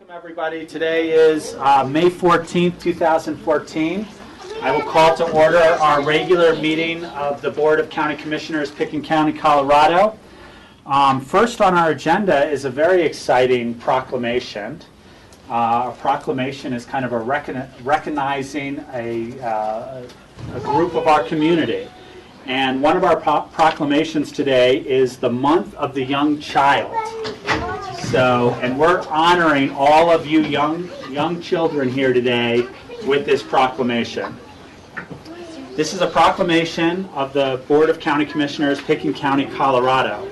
Welcome everybody. Today is May 14th, 2014. I will call to order our regular meeting of the Board of County Commissioners, Pickens County, Colorado. First on our agenda is a very exciting proclamation. A proclamation is kind of a recognizing a group of our community. And one of our proclamations today is the Month of the Young Child. So, and we're honoring all of you young children here today with this proclamation. This is a proclamation of the Board of County Commissioners, Pickens County, Colorado.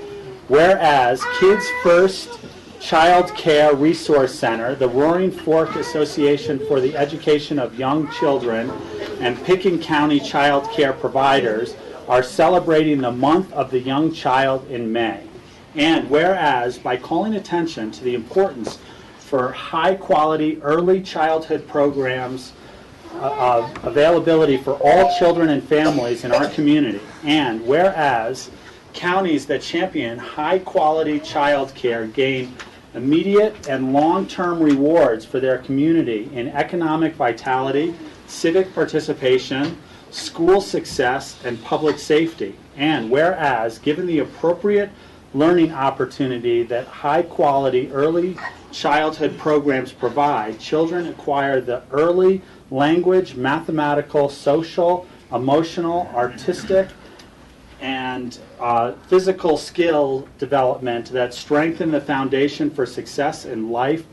Whereas Kids First Child Care Resource Center, the Roaring Fork Association for the Education of Young Children, and Pickens County Child Care Providers are celebrating the Month of the Young Child in May. And whereas, by calling attention to the importance for high-quality early childhood programs availability for all children and families in our community, and whereas counties that champion high-quality child care gain immediate and long-term rewards for their community in economic vitality, civic participation, school success, and public safety. And whereas, given the appropriate learning opportunity that high-quality early childhood programs provide, children acquire the early language, mathematical, social, emotional, artistic, and physical skill development that strengthen the foundation for success in life,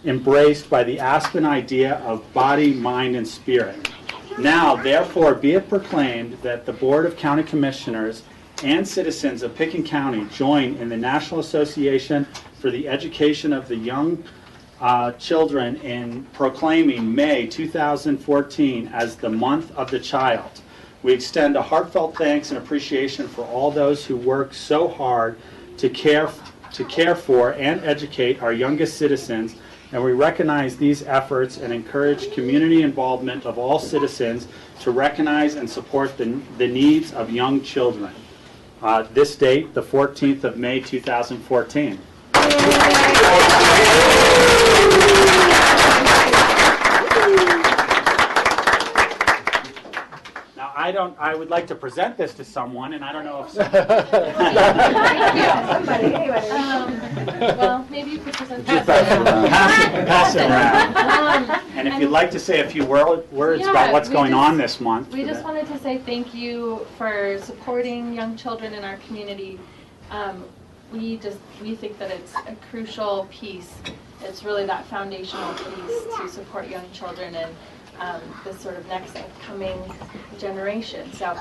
embraced by the Aspen idea of body, mind, and spirit. Now, therefore, be it proclaimed that the Board of County Commissioners and citizens of Pickens County join in the National Association for the Education of the Young Children in proclaiming May 2014 as the Month of the Child. We extend a heartfelt thanks and appreciation for all those who work so hard to care for and educate our youngest citizens, and we recognize these efforts and encourage community involvement of all citizens to recognize and support the needs of young children. This date, the 14th of May, 2014. Now, I would like to present this to someone, and I don't know if well, maybe you could present just pass it around. And if you'd like to say a few words about what's going on this month. We just wanted to say thank you for supporting young children in our community. We think that it's a crucial piece. It's really that foundational piece to support young children and this sort of next upcoming generation. So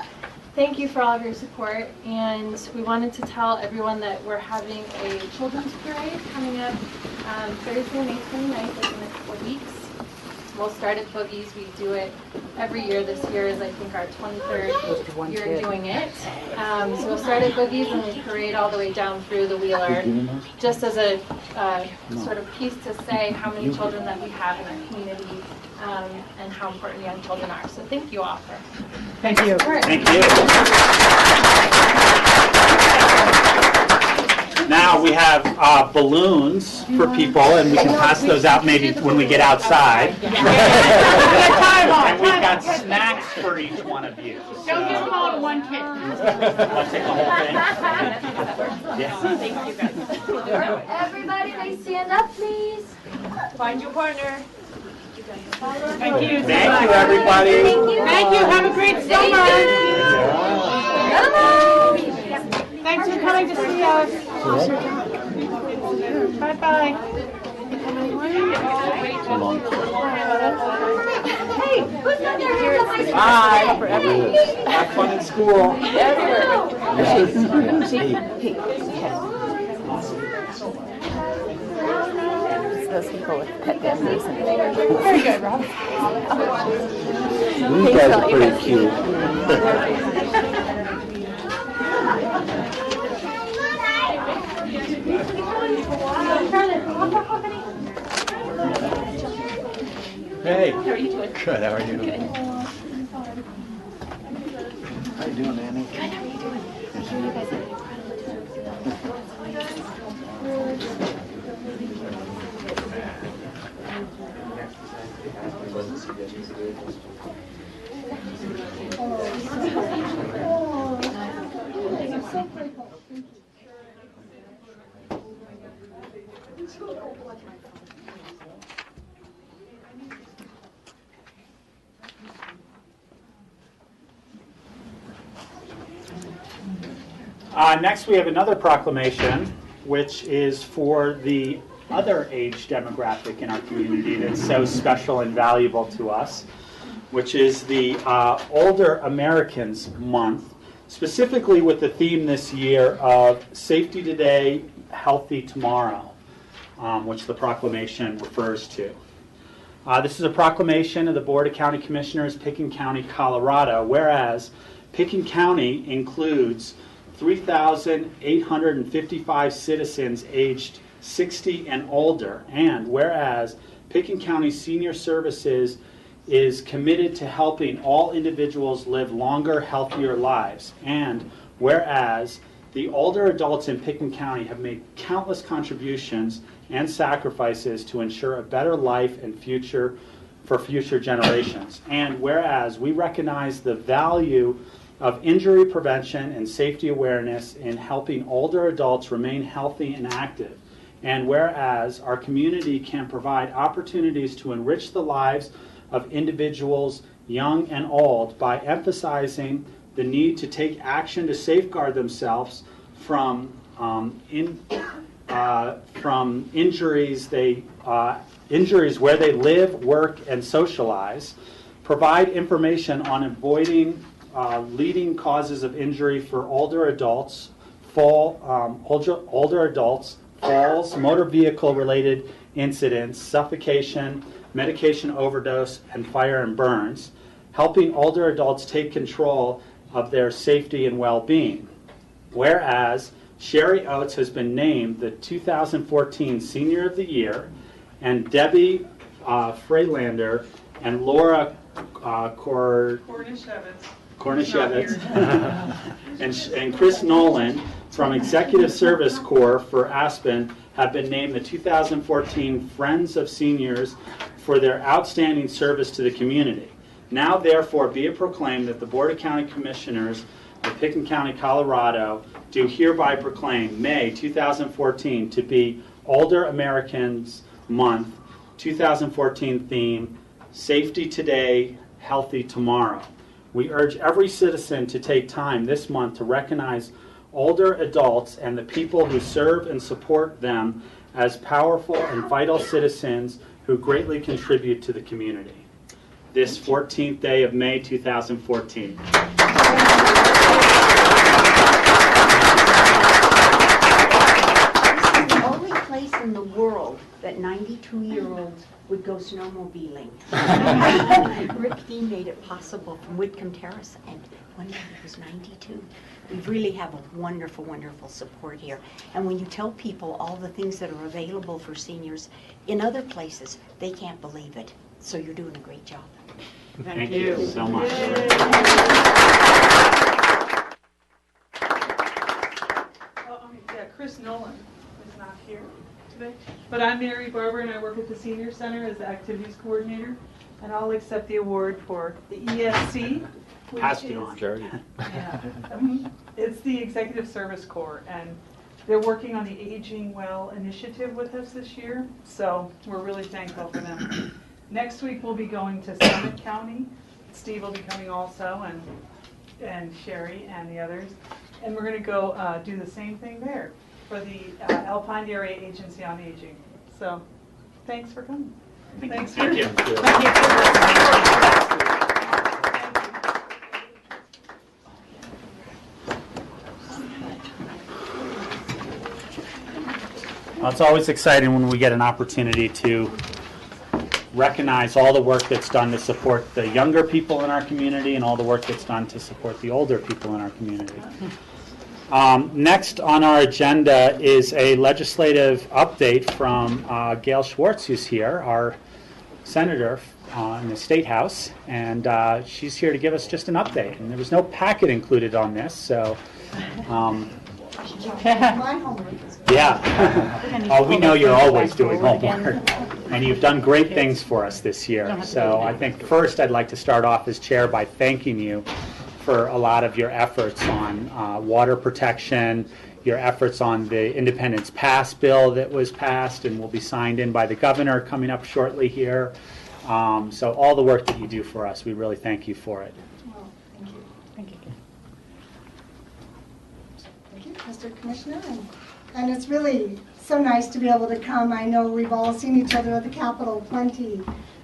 thank you for all of your support, and we wanted to tell everyone that we're having a children's parade coming up Thursday, May 29th, in the next 4 weeks. We'll start at Boogie's. We do it every year. This year is, I think, our 23rd year doing it. So we'll start at Boogie's and we parade all the way down through the Wheeler, just as a sort of piece to say how many children that we have in our community and how important young children are. So thank you all for Thank you. Thank you. Now we have balloons for people, and we can pass those out maybe when we get outside. And we've got snacks for each one of you. Don't give them all to one kid. Want to take the whole thing? Yeah. Everybody, may stand up, please. Find your partner. Thank you. Thank you, everybody. Thank you. Have a great summer. Thanks for coming to see us. Bye-bye. Hey, who's got their hands on my Bye. Have fun in school. Those people with pet families. Very good, Rob. You guys are pretty cute. Hey. How are you doing? Good, how are you? Good. How you doing, Annie? Good, how are you doing? I'm sure you guys have any problems. Next, we have another proclamation, which is for the other age demographic in our community that's so special and valuable to us, which is the Older Americans Month, specifically with the theme this year of Safety Today, Healthy Tomorrow, which the proclamation refers to. This is a proclamation of the Board of County Commissioners, Pickens County, Colorado, whereas Pickens County includes 3,855 citizens aged 60 and older, and whereas Pickens County Senior Services is committed to helping all individuals live longer, healthier lives, and whereas the older adults in Pickens County have made countless contributions and sacrifices to ensure a better life and future for future generations, and whereas we recognize the value of injury prevention and safety awareness in helping older adults remain healthy and active. And whereas our community can provide opportunities to enrich the lives of individuals young and old by emphasizing the need to take action to safeguard themselves from injuries where they live, work, and socialize, provide information on avoiding leading causes of injury for older adults, older adults, falls, motor vehicle-related incidents, suffocation, medication overdose, and fire and burns, helping older adults take control of their safety and well-being. Whereas Sherry Oates has been named the 2014 Senior of the Year, and Debbie Freilander and Laura Kornischewitz and Chris Nolan from Executive Service Corps for Aspen have been named the 2014 Friends of Seniors for their outstanding service to the community. Now, therefore, be it proclaimed that the Board of County Commissioners of Pickens County, Colorado, do hereby proclaim May 2014 to be Older Americans Month, 2014 theme, Safety Today, Healthy Tomorrow. We urge every citizen to take time this month to recognize older adults and the people who serve and support them as powerful and vital citizens who greatly contribute to the community. This 14th day of May 2014. The only place in the world that 92-year-olds would go snowmobiling. Rick Dean made it possible from Whitcomb Terrace, and one day he was 92. We really have a wonderful, wonderful support here. And when you tell people all the things that are available for seniors in other places, they can't believe it. So you're doing a great job. Thank you so much. Chris Nolan is not here today, but I'm Mary Barber and I work at the Senior Center as the Activities Coordinator, and I'll accept the award for the ESC, which Passed it on. It's the Executive Service Corps, and they're working on the Aging Well initiative with us this year, so we're really thankful for them. Next week we'll be going to Summit County. Steve will be coming also, and Sherry and the others, and we're going to go do the same thing there for the Alpine Area Agency on Aging. So, thanks for coming. Thanks. Thank you. Well, it's always exciting when we get an opportunity to recognize all the work that's done to support the younger people in our community and all the work that's done to support the older people in our community. Next on our agenda is a legislative update from Gail Schwartz, who's here, our senator in the State House, and she's here to give us just an update. And there was no packet included on this, so yeah. We know you're always doing homework, and you've done great things for us this year. So I think first I'd like to start off as chair by thanking you for a lot of your efforts on water protection, your efforts on the Independence Pass bill that was passed and will be signed in by the governor coming up shortly here. So all the work that you do for us, we really thank you for it. Well, thank you. Thank you. Thank you, Mr. Commissioner. And it's really so nice to be able to come. I know we've all seen each other at the Capitol plenty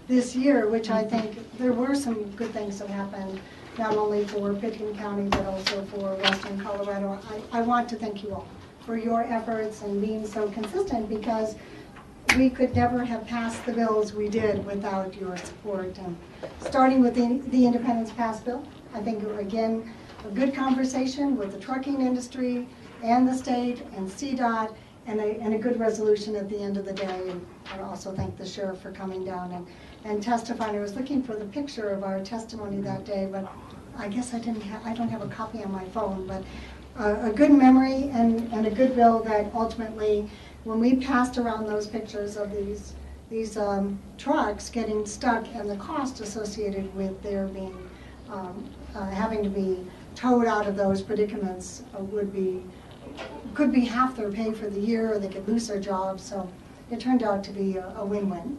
this year, which I think there were some good things that happened, not only for Pitkin County, but also for Western Colorado. I want to thank you all for your efforts and being so consistent, because we could never have passed the bills we did without your support. And starting with the Independence Pass bill, I think, again, a good conversation with the trucking industry and the state and CDOT, and a good resolution at the end of the day. And I also thank the sheriff for coming down and testifying. I was looking for the picture of our testimony that day, but I guess I don't have a copy on my phone. But a good memory and a good bill that ultimately, when we passed around those pictures of these trucks getting stuck and the cost associated with their being having to be towed out of those predicaments could be half their pay for the year, or they could lose their jobs. So it turned out to be a win-win.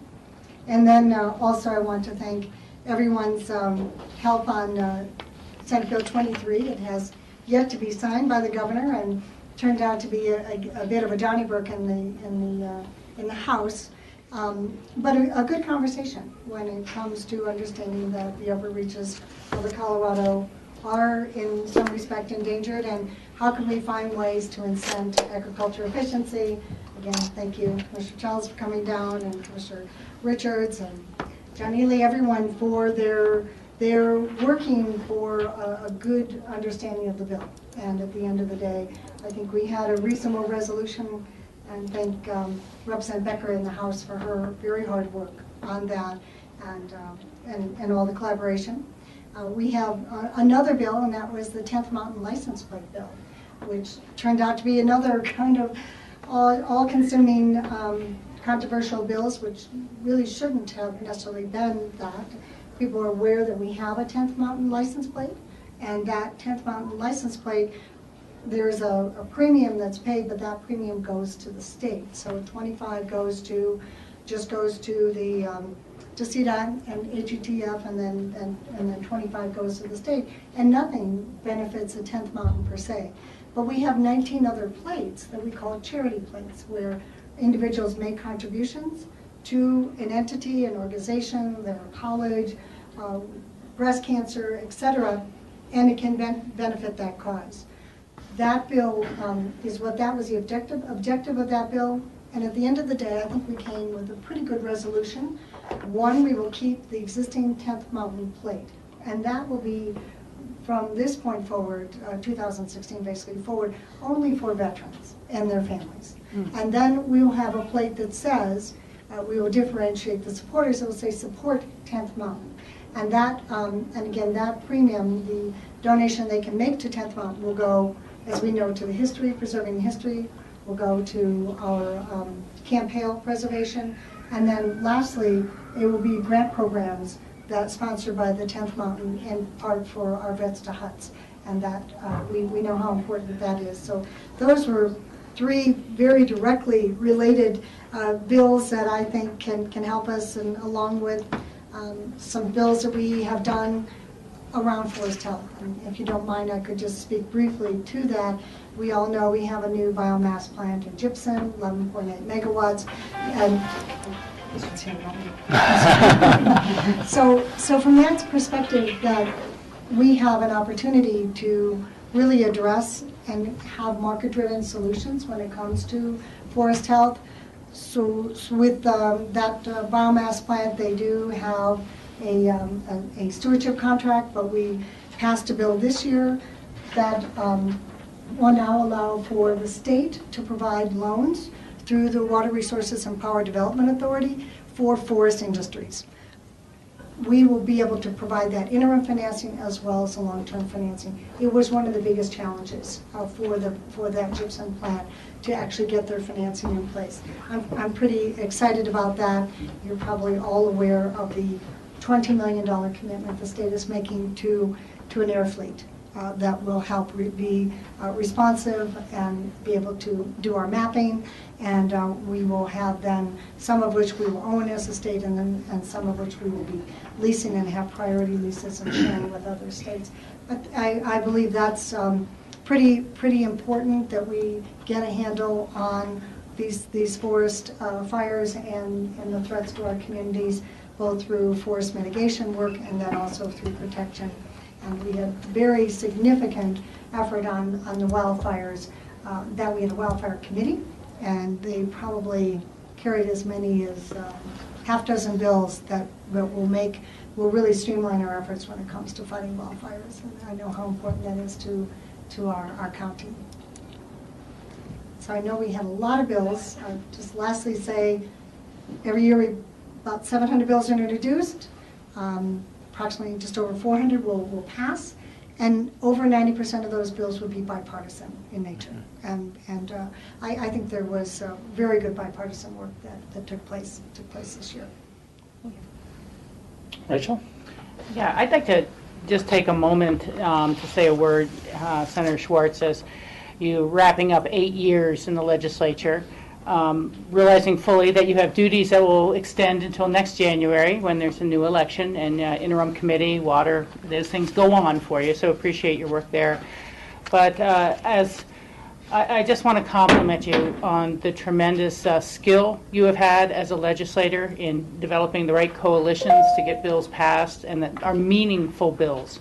And then also I want to thank everyone's help on Senate Bill 23. It has yet to be signed by the governor, and turned out to be a bit of a Donnybrook in the House. But a good conversation when it comes to understanding that the upper reaches of the Colorado are in some respect endangered, and how can we find ways to incent agriculture efficiency. Again, thank you, Commissioner Charles, for coming down, and Commissioner Richards and John Ely, everyone for their working for a good understanding of the bill. And at the end of the day, I think we had a reasonable resolution, and thank Representative Becker in the House for her very hard work on that, and all the collaboration. We have another bill, and that was the 10th Mountain License Plate Bill, which turned out to be another kind of all-consuming controversial bills, which really shouldn't have necessarily been that. People are aware that we have a 10th Mountain license plate, and that 10th Mountain license plate, there's a premium that's paid, but that premium goes to the state. So 25 just goes to the to CDOT and AGTF, and then 25 goes to the state, and nothing benefits a 10th Mountain per se. But we have 19 other plates that we call charity plates, where individuals make contributions to an entity, an organization, their college, breast cancer, etc., and it can benefit that cause. That bill is what that was the objective of that bill. And at the end of the day, I think we came with a pretty good resolution. One, we will keep the existing 10th Mountain plate, and that will be from this point forward, 2016 basically forward, only for veterans and their families. And then we will have a plate that says, we will differentiate the supporters. It will say support 10th Mountain. And that, and again, that premium, the donation they can make to 10th Mountain will go, as we know, to the history, preserving the history, will go to our Camp Hale preservation. And then lastly, it will be grant programs that's sponsored by the 10th Mountain, in part for our Vets to Huts. And that, we know how important that is. So those were three very directly related bills that I think can help us, and along with some bills that we have done around forest health. And if you don't mind, I could just speak briefly to that. We all know we have a new biomass plant in Gibson, 11.8 megawatts. And so from that perspective, that we have an opportunity to really address and have market-driven solutions when it comes to forest health. So with that biomass plant, they do have a stewardship contract, but we passed a bill this year that will now allow for the state to provide loans through the Water Resources and Power Development Authority for forest industries. We will be able to provide that interim financing as well as the long-term financing. It was one of the biggest challenges for that gypsum plant to actually get their financing in place. I'm pretty excited about that. You're probably all aware of the $20 million commitment the state is making to an air fleet. that will help be responsive and be able to do our mapping. And we will have then some of which we will own as a state, and some of which we will be leasing and have priority leases and sharing with other states. But I believe that's pretty important that we get a handle on these forest fires and the threats to our communities, both through forest mitigation work and then also through protection. And we had very significant effort on the wildfires. That we had a wildfire committee, and they probably carried as many as half dozen bills that will really streamline our efforts when it comes to fighting wildfires. And I know how important that is to our county. So I know we have a lot of bills. Just lastly say, every year about 700 bills are introduced. Approximately just over 400 will pass. And over 90% of those bills would be bipartisan in nature. And I think there was very good bipartisan work that took place this year. Rachel? Yeah, I'd like to just take a moment to say a word, Senator Schwartz, as you wrapping up 8 years in the legislature, realizing fully that you have duties that will extend until next January when there's a new election and interim committee, water, those things go on for you, so appreciate your work there. But as I just want to compliment you on the tremendous skill you have had as a legislator in developing the right coalitions to get bills passed and that are meaningful bills.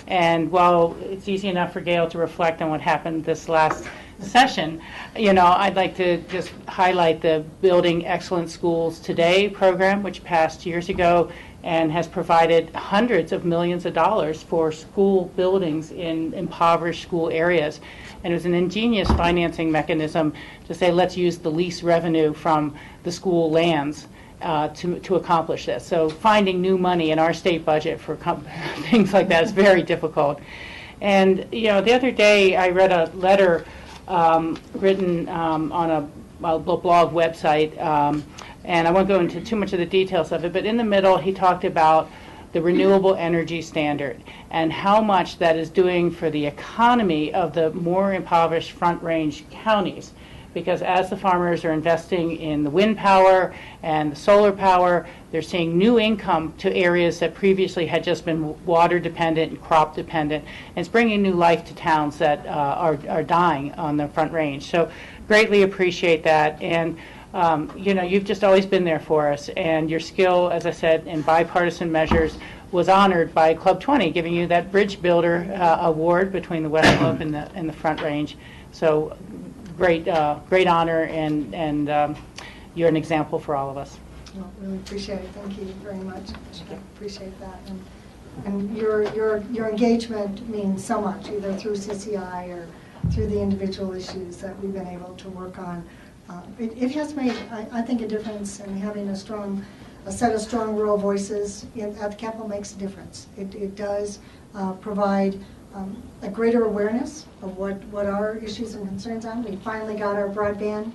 And while it's easy enough for Gail to reflect on what happened this last session, you know, I'd like to just highlight the Building Excellent Schools Today program, which passed years ago and has provided hundreds of millions of dollars for school buildings in impoverished school areas. And it was an ingenious financing mechanism to say, let's use the lease revenue from the school lands to accomplish this. So finding new money in our state budget for things like that is very difficult. And, you know, the other day I read a letter written on a blog website, and I won't go into too much of the details of it, but in the middle he talked about the renewable energy standard and how much that is doing for the economy of the more impoverished Front Range counties. Because as the farmers are investing in the wind power and the solar power, they're seeing new income to areas that previously had just been water dependent and crop dependent. And it's bringing new life to towns that are dying on the Front Range. So greatly appreciate that. And you know, you've just always been there for us. And your skill, as I said, in bipartisan measures was honored by Club 20, giving you that Bridge Builder award between the West Club and the Front Range. So great honor, and you're an example for all of us. Well, really appreciate it. Thank you very much. I appreciate that. And your engagement means so much, either through CCI or through the individual issues that we've been able to work on. It has made, I think, a difference, and having a set of strong rural voices at the Capitol makes a difference. It does provide a greater awareness of what our issues and concerns are. We finally got our broadband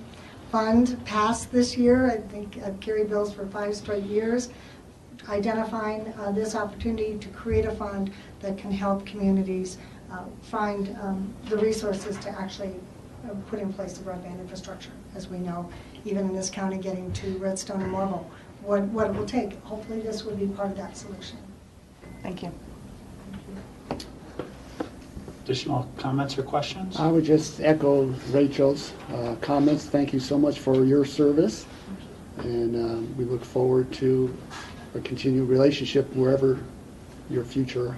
fund passed this year. I think I've carried bills for 5 straight years, identifying this opportunity to create a fund that can help communities find the resources to actually put in place the broadband infrastructure. As we know, even in this county, getting to Redstone and Marble, what it will take. Hopefully this will be part of that solution. Thank you. Additional comments or questions? I would just echo Rachel's comments. Thank you so much for your service, and we look forward to a continued relationship wherever your future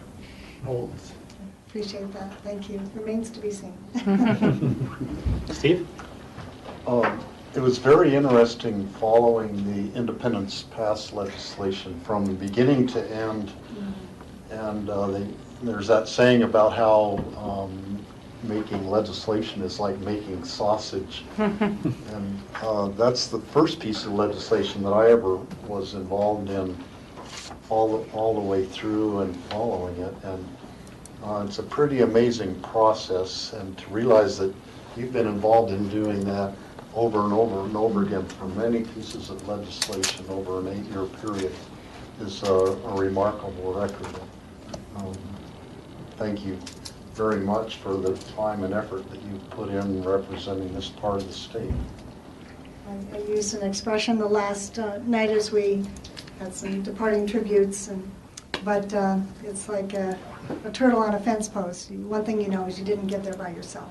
holds. Appreciate that. Thank you. Remains to be seen. Steve? It was very interesting following the Independence Pass legislation from beginning to end, and there's that saying about how making legislation is like making sausage, and that's the first piece of legislation that I ever was involved in all the way through and following it, and it's a pretty amazing process, and to realize that you've been involved in doing that over and over and over again for many pieces of legislation over an 8-year period is a remarkable record. Thank you. very much for the time and effort that you put in representing this part of the state. I used an expression the last night as we had some departing tributes, but it's like a turtle on a fence post. One thing you know is you didn't get there by yourself.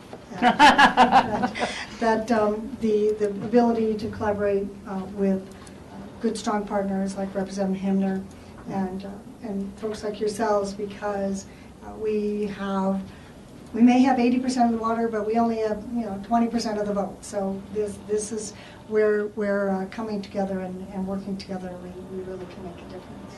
The ability to collaborate with good, strong partners like Representative Himner and folks like yourselves, because we may have 80% of the water, but we only have 20% of the vote. So this is where we're coming together and working together. We really can make a difference.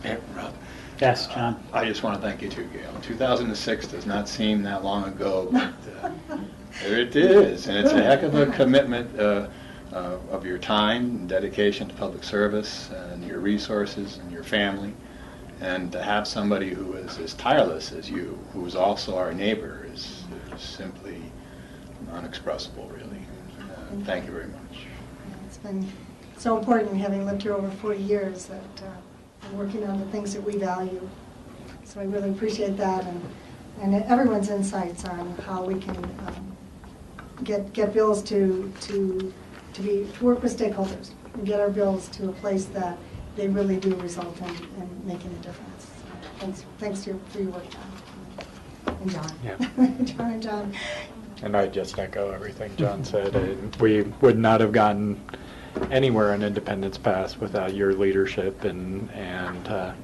Hey, Rob. Yes, John. I just want to thank you too, Gail. 2006 does not seem that long ago, but there it is, and it's a heck of a commitment of your time and dedication to public service and your resources and your family. And to have somebody who is as tireless as you, who is also our neighbor, is simply unexpressible, really. Thank you very much. It's been so important, having lived here over 40 years, that I'm working on the things that we value. So I really appreciate that, and everyone's insights on how we can get bills to work with stakeholders and get our bills to a place that they really do result in making a difference. Thanks for your work, John. And John. Yeah. John. And I just echo everything John said. We would not have gotten anywhere in Independence Pass without your leadership and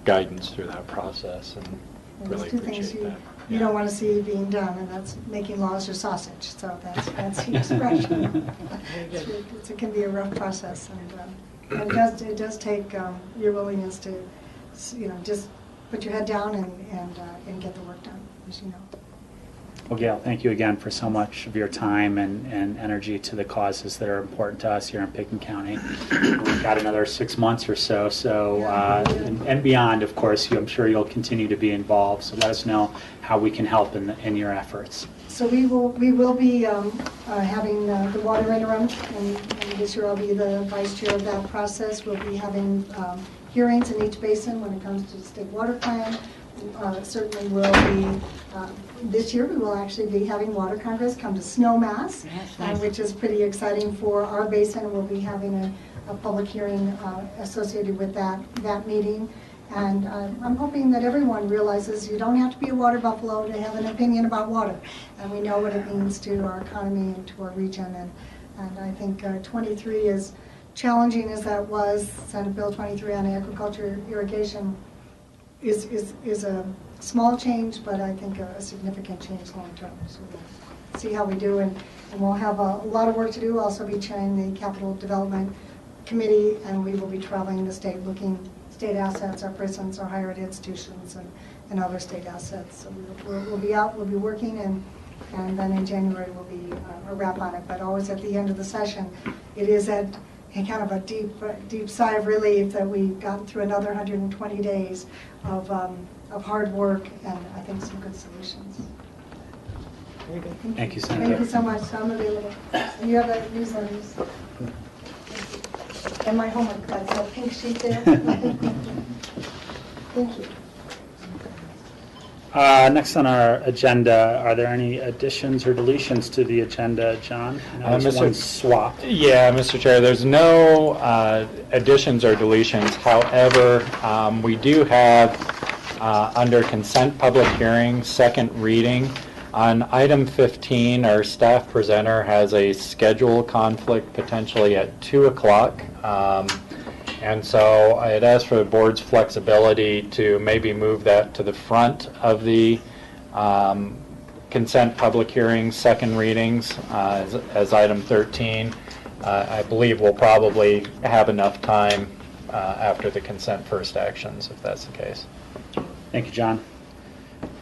guidance through that process. And really There's two things appreciate that. you don't want to see being done, and that's making laws or sausage. So that's the expression. It can be a rough process, and it does take your willingness to, just put your head down and get the work done, as you know. Well, Gail, thank you again for so much of your time and energy to the causes that are important to us here in Pickens County. We've got another 6 months or so, and beyond, of course. I'm sure you'll continue to be involved. So let us know how we can help in your efforts. So we will be having the water interim, and this year I'll be the vice chair of that process. We'll be having hearings in each basin when it comes to the state water plan. Certainly will be, this year we will actually be having Water Congress come to Snowmass, nice. Which is pretty exciting for our basin. We'll be having a public hearing associated with that meeting. And I'm hoping that everyone realizes you don't have to be a water buffalo to have an opinion about water. And we know what it means to our economy and to our region. And I think 23, as challenging as that was, Senate Bill 23 on agriculture irrigation, is a small change, but I think a significant change long term. So we'll see how we do, and we'll have a lot of work to do. I'll also be chairing the Capital Development Committee, and we will be traveling the state looking state assets, our prisons, our higher ed institutions, and other state assets. So we'll be out, we'll be working, and then in January will be a wrap on it. But always at the end of the session, it is at kind of a deep sigh of relief that we've gotten through another 120 days of hard work and I think some good solutions. Very good. Thank you, Senator. Thank you so much. I'm available. And you have that newsletters. And my homework, that's that pink sheet there. Thank you. Next on our agenda, are there any additions or deletions to the agenda, John? I know there's one swap. Yeah, Mr. Chair, there's no additions or deletions. However, we do have under consent public hearing, second reading. On item 15, our staff presenter has a schedule conflict potentially at 2 o'clock. And so I had asked for the board's flexibility to maybe move that to the front of the consent public hearings, second readings, as item 13. I believe we'll probably have enough time after the consent first actions, if that's the case. Thank you, John.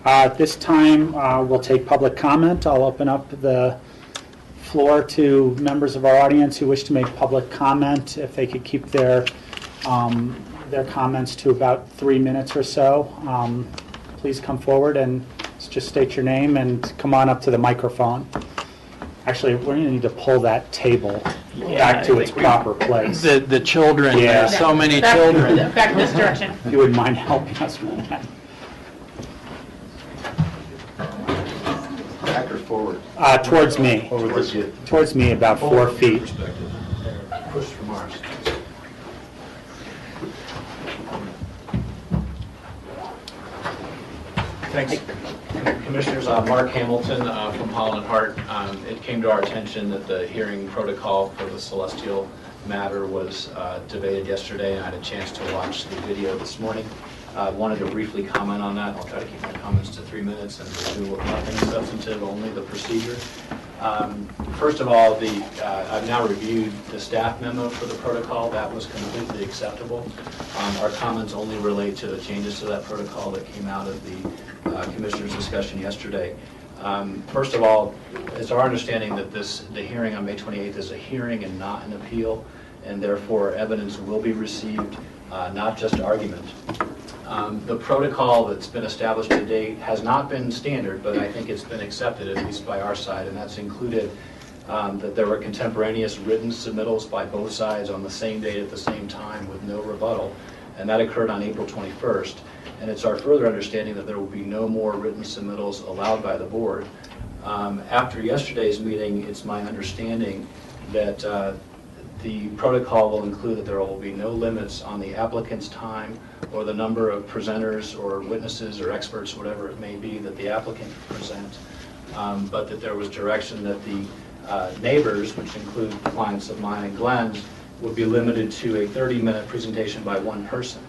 At this time, we'll take public comment. I'll open up the floor to members of our audience who wish to make public comment. If they could keep their comments to about 3 minutes or so, please come forward and just state your name and come on up to the microphone. Actually, we're going to need to pull that table back to its proper place. The children, Yeah. there's so many children. Back in this direction. If you wouldn't mind helping us with that. Towards me. Towards you. Towards me, about 4 feet. Push from ours. Thanks. Commissioners, Mark Hamilton from Holland Hart. It came to our attention that the hearing protocol for the Celestial matter was debated yesterday, and I had a chance to watch the video this morning. I wanted to briefly comment on that. I'll try to keep my comments to 3 minutes and do nothing substantive, only the procedure. First of all, I've now reviewed the staff memo for the protocol. That was completely acceptable. Our comments only relate to the changes to that protocol that came out of the Commissioners' discussion yesterday. First of all, it's our understanding that the hearing on May 28th is a hearing and not an appeal, and therefore evidence will be received, not just argument. The protocol that's been established to date has not been standard, but I think it's been accepted, at least by our side, and that's included that there were contemporaneous written submittals by both sides on the same date at the same time with no rebuttal, and that occurred on April 21st. And it's our further understanding that there will be no more written submittals allowed by the board. After yesterday's meeting, it's my understanding that the protocol will include that there will be no limits on the applicant's time or the number of presenters or witnesses or experts, whatever it may be, that the applicant can present, but that there was direction that the neighbors, which include clients of mine and Glenn's, would be limited to a 30-minute presentation by one person.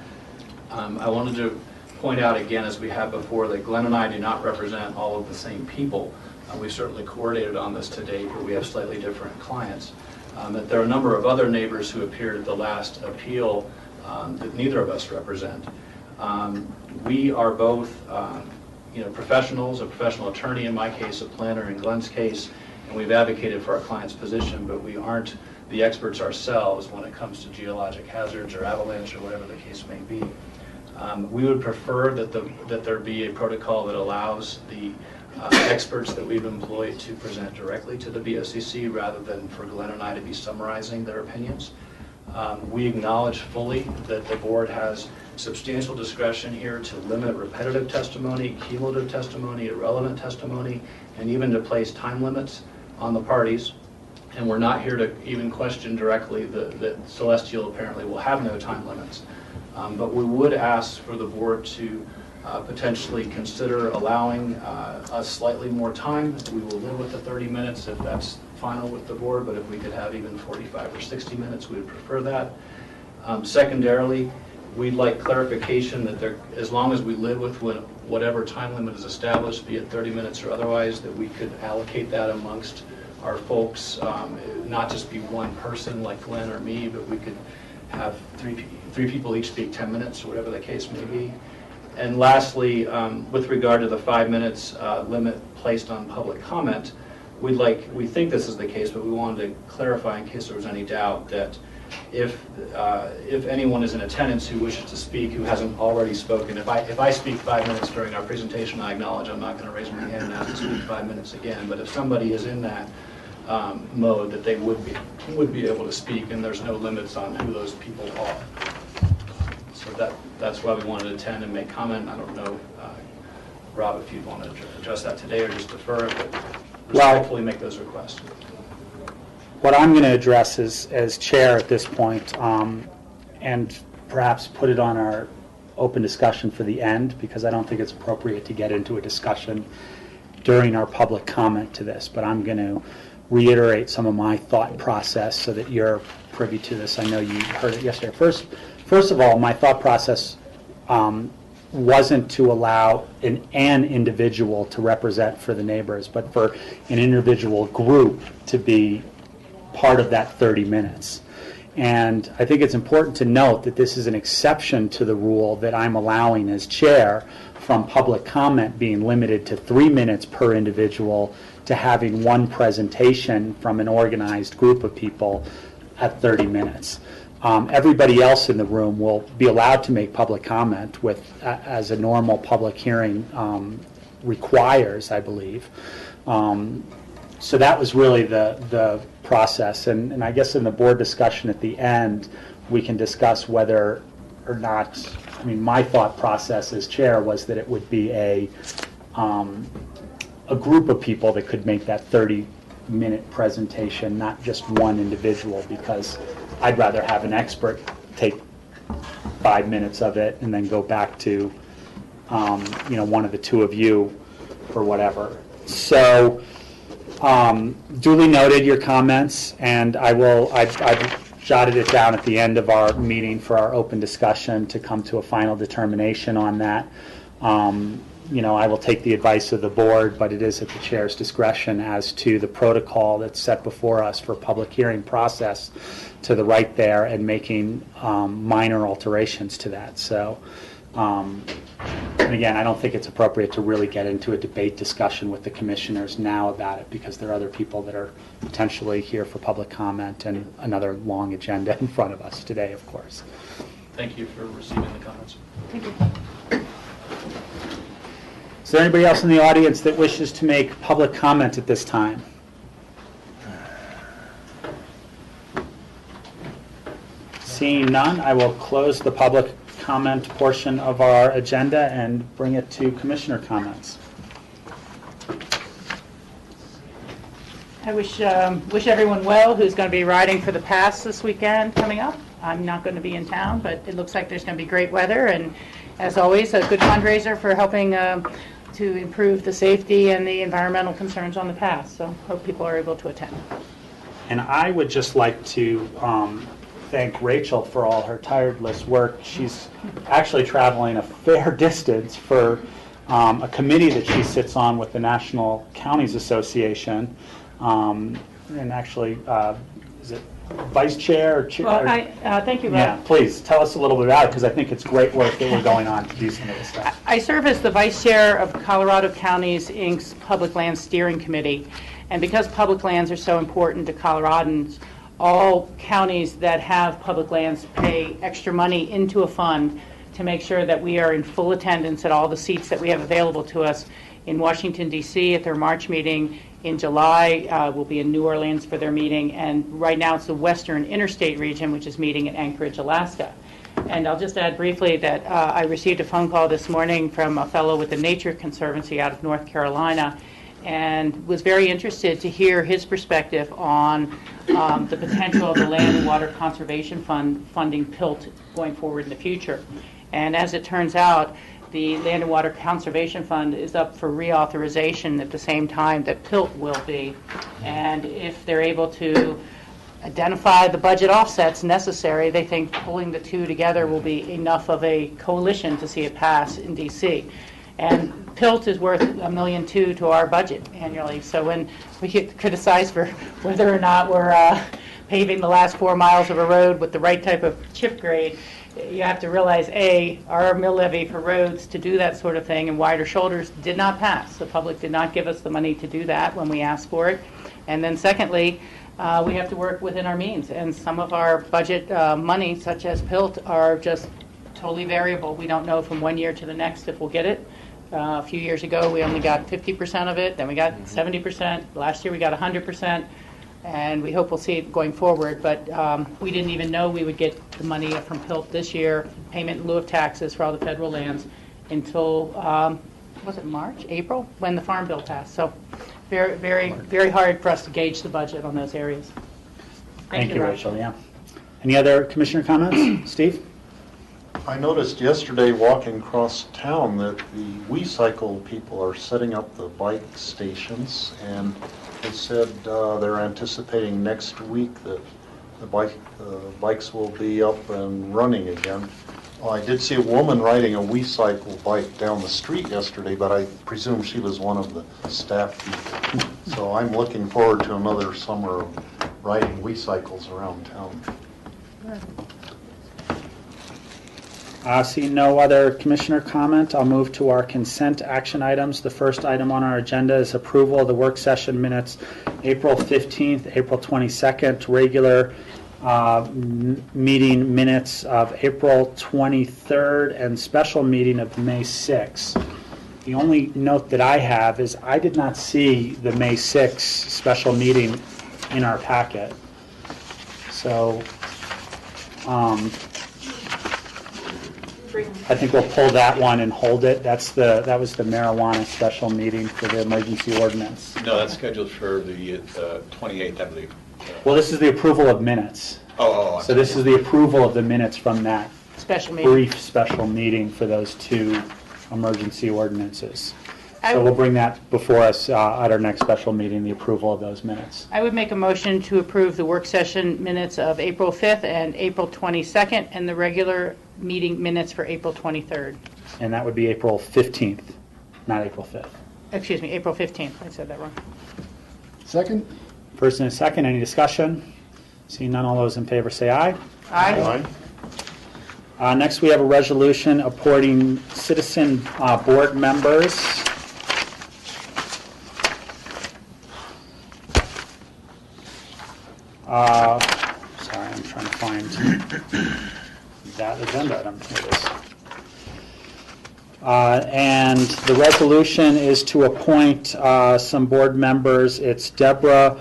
I wanted to point out again, as we have before, that Glenn and I do not represent all of the same people. We certainly coordinated on this to date, but we have slightly different clients. That there are a number of other neighbors who appeared at the last appeal that neither of us represent. We are both professionals, a professional attorney in my case, a planner in Glenn's case, and we've advocated for our client's position, but we aren't the experts ourselves when it comes to geologic hazards or avalanche or whatever the case may be. We would prefer that there be a protocol that allows the experts that we've employed to present directly to the BOCC rather than for Glenn and I to be summarizing their opinions. We acknowledge fully that the board has substantial discretion here to limit repetitive testimony, cumulative testimony, irrelevant testimony, and even to place time limits on the parties. And we're not here to even question directly that Celestial apparently will have no time limits. But we would ask for the board to potentially consider allowing us slightly more time. We will live with the 30 minutes if that's final with the board, but if we could have even 45 or 60 minutes, we would prefer that. Secondarily, we'd like clarification that as long as we live with whatever time limit is established, be it 30 minutes or otherwise, that we could allocate that amongst our folks, not just be one person like Glenn or me, but we could have three people each speak 10 minutes or whatever the case may be. And lastly, with regard to the 5 minutes limit placed on public comment, we think this is the case, but we wanted to clarify in case there was any doubt that if anyone is in attendance who wishes to speak who hasn't already spoken, if I speak 5 minutes during our presentation, I acknowledge I'm not going to raise my hand now and speak 5 minutes again. But if somebody is in that mode, that they would be able to speak, and there's no limits on who those people are. So that's why we wanted to attend and make comment. I don't know, Rob, if you'd want to address that today or just defer it, but respectfully make those requests. What I'm going to address as chair at this point, and perhaps put it on our open discussion for the end, because I don't think it's appropriate to get into a discussion during our public comment to this, but I'm going to reiterate some of my thought process so that you're privy to this. I know you heard it yesterday. First of all, my thought process wasn't to allow an individual to represent for the neighbors, but for an individual group to be part of that 30 minutes. And I think it's important to note that this is an exception to the rule that I'm allowing as chair from public comment being limited to 3 minutes per individual to having one presentation from an organized group of people at 30 minutes. Everybody else in the room will be allowed to make public comment as a normal public hearing requires, I believe. So that was really the process, and I guess in the board discussion at the end, we can discuss whether or not, my thought process as chair was that it would be a group of people that could make that 30-minute presentation, not just one individual, because I'd rather have an expert take 5 minutes of it and then go back to, one of the two of you or whatever. So duly noted your comments, and I've jotted it down at the end of our meeting for our open discussion to come to a final determination on that. I will take the advice of the board, but it is at the chair's discretion as to the protocol that's set before us for public hearing process to the right there, and making minor alterations to that. So, and again, I don't think it's appropriate to really get into a debate discussion with the commissioners now about it, because there are other people that are potentially here for public comment and another long agenda in front of us today, of course. Thank you for receiving the comments. Thank you. Is there anybody else in the audience that wishes to make public comment at this time? Seeing none, I will close the public comment portion of our agenda and bring it to commissioner comments. I wish everyone well who's going to be riding for the pass this weekend coming up. I'm not going to be in town, but it looks like there's going to be great weather, and as always, a good fundraiser for helping to improve the safety and the environmental concerns on the pass. So hope people are able to attend. And I would just like to thank Rachel for all her tireless work. She's actually traveling a fair distance for a committee that she sits on with the National Counties Association. And actually, is it vice chair or chair? Well, thank you, Rob. Yeah, please tell us a little bit about it, because I think it's great work that we're going on to do some of this stuff. I serve as the vice chair of Colorado Counties, Inc.'s Public Lands Steering Committee. And because public lands are so important to Coloradans, all counties that have public lands pay extra money into a fund to make sure that we are in full attendance at all the seats that we have available to us in Washington, D.C. at their March meeting. In July, we'll be in New Orleans for their meeting. And right now it's the Western Interstate region, which is meeting in Anchorage, Alaska. And I'll just add briefly that I received a phone call this morning from a fellow with the Nature Conservancy out of North Carolina, and was very interested to hear his perspective on the potential of the Land and Water Conservation Fund funding PILT going forward in the future. And as it turns out, the Land and Water Conservation Fund is up for reauthorization at the same time that PILT will be. And if they're able to identify the budget offsets necessary, they think pulling the two together will be enough of a coalition to see it pass in D.C. And PILT is worth $1.2 million to our budget annually. So when we get criticized for whether or not we're paving the last 4 miles of a road with the right type of chip grade, you have to realize, A, our mill levy for roads to do that sort of thing and wider shoulders did not pass. The public did not give us the money to do that when we asked for it. And then secondly, we have to work within our means. And some of our budget money, such as PILT, are just totally variable. We don't know from one year to the next if we'll get it. A few years ago, we only got 50% of it. Then we got 70%. Last year, we got 100%. And we hope we'll see it going forward. But we didn't even know we would get the money from PILT this year, payment in lieu of taxes for all the federal lands, until, was it March, April, when the Farm Bill passed. So very, very, very hard for us to gauge the budget on those areas. Thank you, Rachel. Yeah. Any other commissioner comments? Steve? I noticed yesterday walking across town that the WeCycle people are setting up the bike stations, and they said they're anticipating next week that the bikes will be up and running again. Well, I did see a woman riding a WeCycle bike down the street yesterday, but I presume she was one of the staff people. So I'm looking forward to another summer of riding WeCycles around town. Seeing no other commissioner comment, I'll move to our consent action items. The first item on our agenda is approval of the work session minutes, April 15th, April 22nd, regular meeting minutes of April 23rd, and special meeting of May 6th. The only note that I have is I did not see the May 6th special meeting in our packet. So, I think we'll pull that one and hold it. That was the marijuana special meeting for the emergency ordinance. No, that's scheduled for the 28th, I believe. Well, this is the approval of minutes. Oh. So this is the approval of the minutes from that Special meeting. brief special meeting for those two emergency ordinances. I- So we'll bring that before us at our next special meeting, the approval of those minutes. I would make a motion to approve the work session minutes of April 5th and April 22nd, and the regular meeting minutes for April 23rd. And that would be April 15th, not April 5th. Excuse me, April 15th. I said that wrong. Second? First and a second, any discussion? Seeing none, all those in favor say aye. Aye. Next, we have a resolution appointing citizen board members. Sorry, I'm trying to find that agenda item. Here it is. And the resolution is to appoint some board members. It's Deborah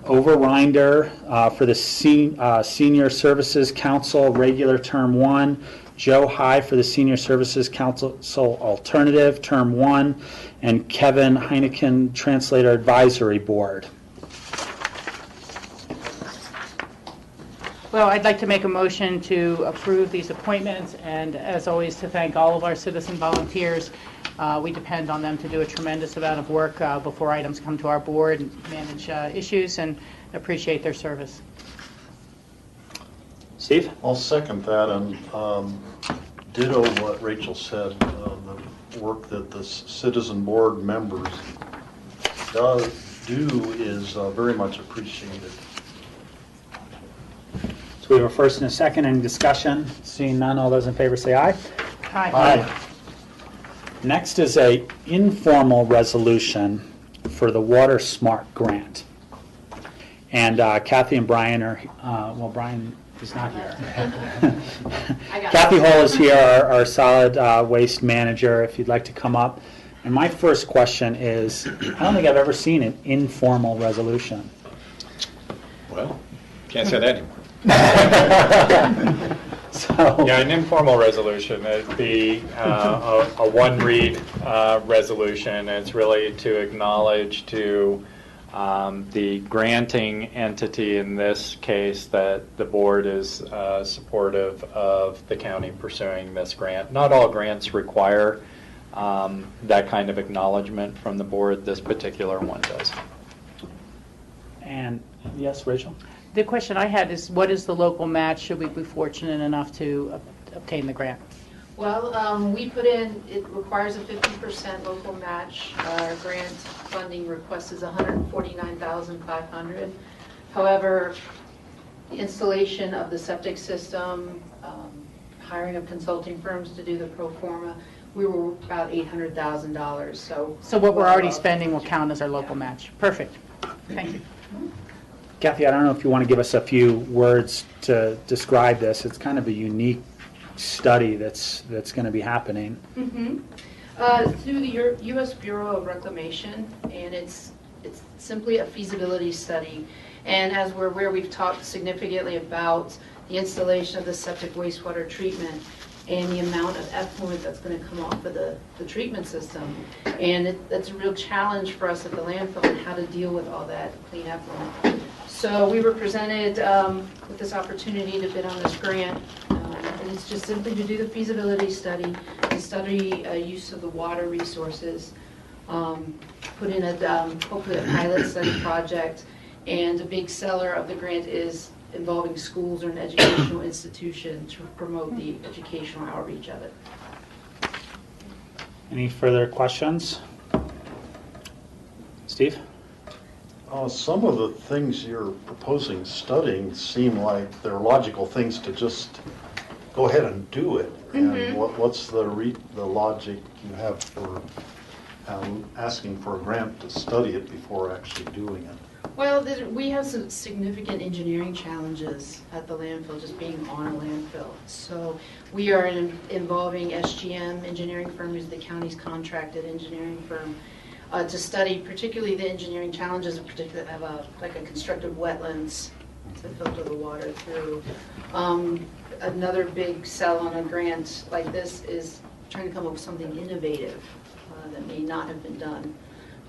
Overrinder for the Senior Services Council, regular term 1. Joe High for the Senior Services Council Alternative, term 1. And Kevin Heineken, Translator Advisory Board. Well, I'd like to make a motion to approve these appointments, and as always, to thank all of our citizen volunteers. We depend on them to do a tremendous amount of work before items come to our board and manage issues, and appreciate their service. Steve? I'll second that, and ditto what Rachel said. The work that the citizen board members do is very much appreciated. So we have a first and a second. Any discussion? Seeing none, all those in favor say aye. Aye. Next is a informal resolution for the Water Smart Grant. And Kathy and Brian are, well, Brian is not here. Kathy Hull is here, our solid waste manager, if you'd like to come up. And my first question is, I don't think I've ever seen an informal resolution. Well, can't say that anymore. Yeah, an informal resolution. It'd be a one-read resolution. It's really to acknowledge to the granting entity, in this case, that the board is supportive of the county pursuing this grant. Not all grants require that kind of acknowledgement from the board. This particular one does. And yes, Rachel? The question I had is, what is the local match should we be fortunate enough to obtain the grant? Well, we put in, it requires a 50% local match. Our grant funding request is $149,500. However, installation of the septic system, hiring of consulting firms to do the pro forma, we were about $800,000. So what we're already spending will count as our local match. Perfect. Thank you. Kathy, I don't know if you want to give us a few words to describe this. It's kind of a unique study that's going to be happening. Mm-hmm. Through the U.S. Bureau of Reclamation, and it's simply a feasibility study. And as we're aware, we've talked significantly about the installation of the septic wastewater treatment and the amount of effluent that's going to come off of the treatment system. And that's a real challenge for us at the landfill and how to deal with all that clean effluent. So we were presented with this opportunity to bid on this grant, and it's just simply to do the feasibility study, to study use of the water resources, put in hopefully a pilot study project, and a big seller of the grant is involving schools or an educational institution to promote the educational outreach of it. Any further questions? Steve? Some of the things you're proposing studying seem like they're logical things to just go ahead and do it. Mm-hmm. And what's the logic you have for asking for a grant to study it before actually doing it? Well, we have some significant engineering challenges at the landfill, just being on a landfill. So we are involving SGM engineering firm, who's the county's contracted engineering firm, to study particularly the engineering challenges, particularly of a constructive wetlands to filter the water through. Another big sell on a grant like this is trying to come up with something innovative that may not have been done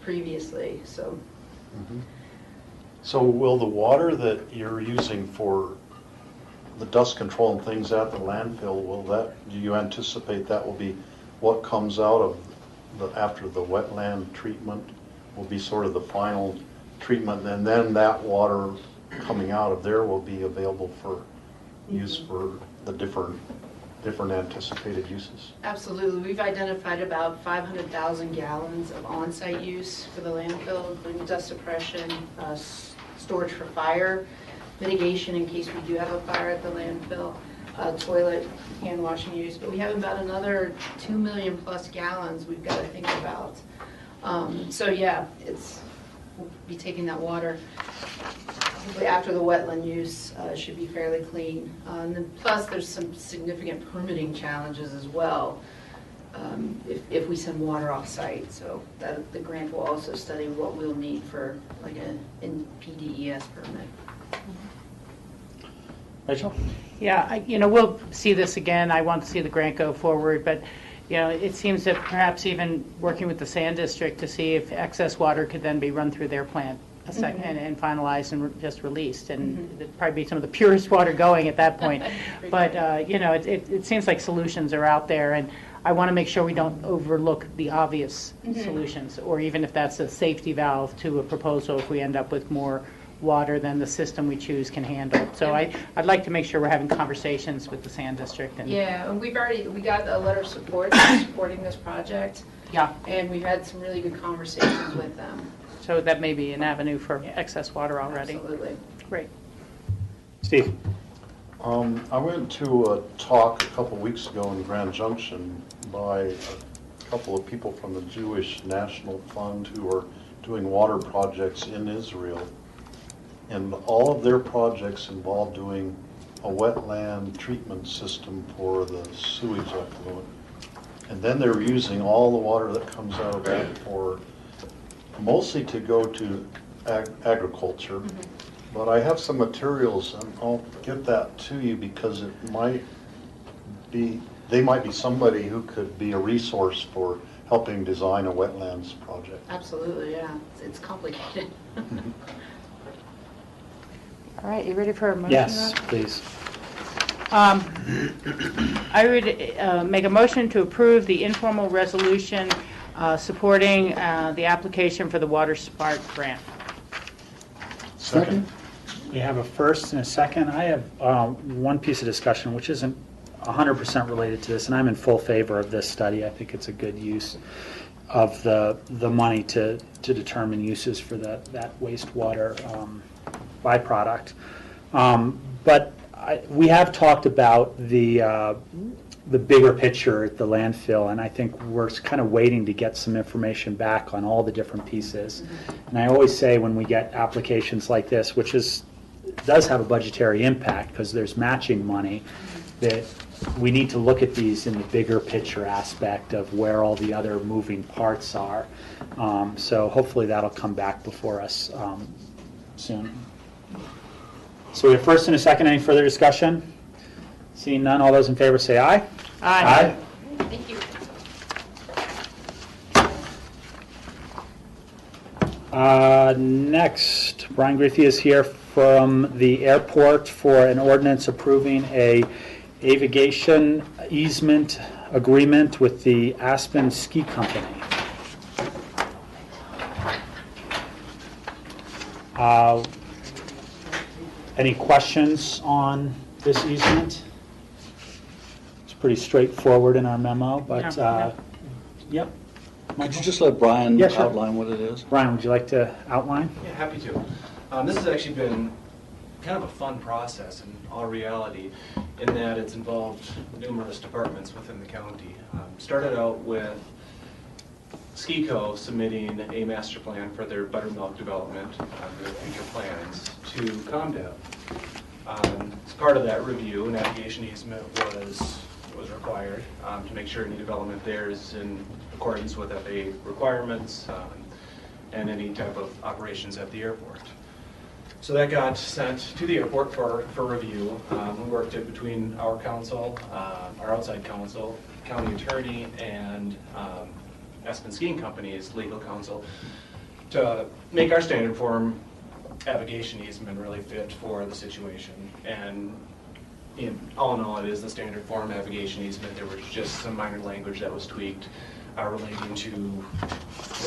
previously. So. So will the water that you're using for the dust control and things at the landfill, do you anticipate that will be what comes out of after the wetland treatment will be sort of the final treatment, and then that water coming out of there will be available for use for the different anticipated uses? Absolutely. We've identified about 500,000 gallons of on-site use for the landfill, including dust suppression, storage for fire, mitigation in case we do have a fire at the landfill, toilet, hand washing use. But we have about another 2 million plus gallons we've got to think about. So yeah, we'll be taking that water. Hopefully after the wetland use should be fairly clean. And then plus there's some significant permitting challenges as well if we send water off site. So that the grant will also study what we'll need for like a PDES permit. Rachel? Yeah, we'll see this again. I want to see the grant go forward, but it seems that perhaps even working with the Sand District to see if excess water could then be run through their plant and finalized and just released, and it'd probably be some of the purest water going at that point. But it seems like solutions are out there, and I want to make sure we don't overlook the obvious solutions, or even if that's a safety valve to a proposal if we end up with more water than the system we choose can handle. So I'd like to make sure we're having conversations with the Sand District. Yeah, and we got a letter of support supporting this project. Yeah. And we've had some really good conversations with them. So that may be an avenue for excess water already. Absolutely. Great. Steve? I went to a talk a couple weeks ago in Grand Junction by a couple of people from the Jewish National Fund who are doing water projects in Israel. And all of their projects involve doing a wetland treatment system for the sewage effluent. And then they're using all the water that comes out of that for mostly to go to agriculture. But I have some materials, and I'll get that to you because they might be somebody who could be a resource for helping design a wetlands project. Absolutely, yeah. It's complicated. All right, you ready for a motion? Yes, please. I would make a motion to approve the informal resolution supporting the application for the Water Smart grant. Second? We have a first and a second. I have one piece of discussion which isn't 100% related to this, and I'm in full favor of this study. I think it's a good use of the money to determine uses for that wastewater byproduct. But we have talked about the bigger picture at the landfill, and I think we're kind of waiting to get some information back on all the different pieces. And I always say when we get applications like this, which does have a budgetary impact because there's matching money, that we need to look at these in the bigger picture aspect of where all the other moving parts are. So hopefully that'll come back before us soon. So we have first and a second. Any further discussion? Seeing none, all those in favor say aye. Aye. Thank you. Next, Brian Griffey is here from the airport for an ordinance approving a aviation easement agreement with the Aspen Ski Company. Any questions on this easement? It's pretty straightforward in our memo, but yep. Could you just let Brian Yeah, sure. outline what it is? Brian, would you like to outline? Yeah, happy to. This has actually been kind of a fun process in all reality, in that it's involved numerous departments within the county. Started out with SkiCo submitting a master plan for their buttermilk development, their future plans, to ComDev. As part of that review, an navigation easement was required to make sure any development there is in accordance with FAA requirements and any type of operations at the airport. So that got sent to the airport for review. We worked it between our council, our outside counsel, county attorney, and Aspen Skiing Company's legal counsel to make our standard form navigation easement really fit for the situation. And all in all, it is the standard form navigation easement. There was just some minor language that was tweaked relating to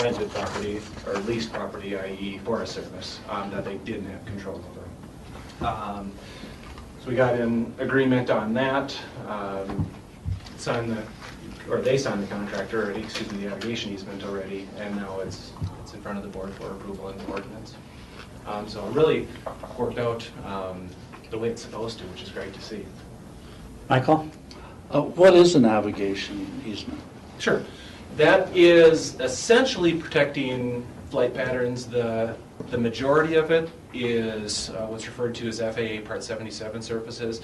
rented property or leased property, i.e. Forest Service, that they didn't have control over. So we got an agreement on that. They signed the contract already, excuse me, the navigation easement already, and now it's in front of the board for approval in the ordinance. So it really worked out the way it's supposed to, which is great to see. Michael? What is a navigation easement? Sure. That is essentially protecting flight patterns. The majority of it is what's referred to as FAA Part 77 surfaces,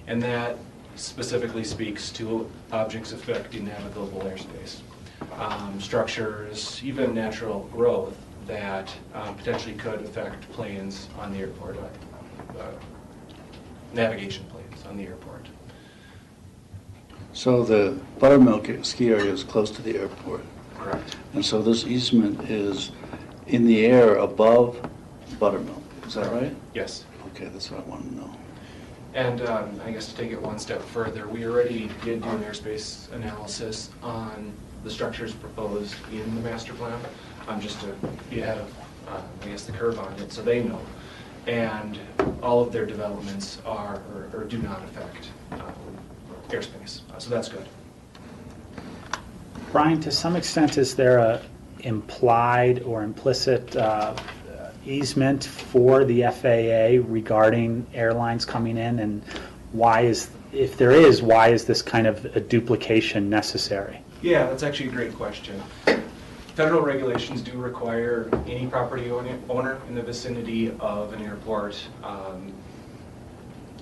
and that specifically speaks to objects affecting navigable airspace. Structures, even natural growth that potentially could affect planes on the airport, navigation planes on the airport. So the Buttermilk ski area is close to the airport. Correct. And so this easement is in the air above Buttermilk. Is that right? Yes. Okay, that's what I want to know. And I guess to take it one step further, we already did do an airspace analysis on the structures proposed in the master plan, just to be ahead of, I guess, the curve on it, so they know. And all of their developments are or do not affect airspace, so that's good. Brian, to some extent, is there a implied or implicit easement for the FAA regarding airlines coming in, and why is, if there is, why is this kind of a duplication necessary? Yeah, that's actually a great question. Federal regulations do require any property owner in the vicinity of an airport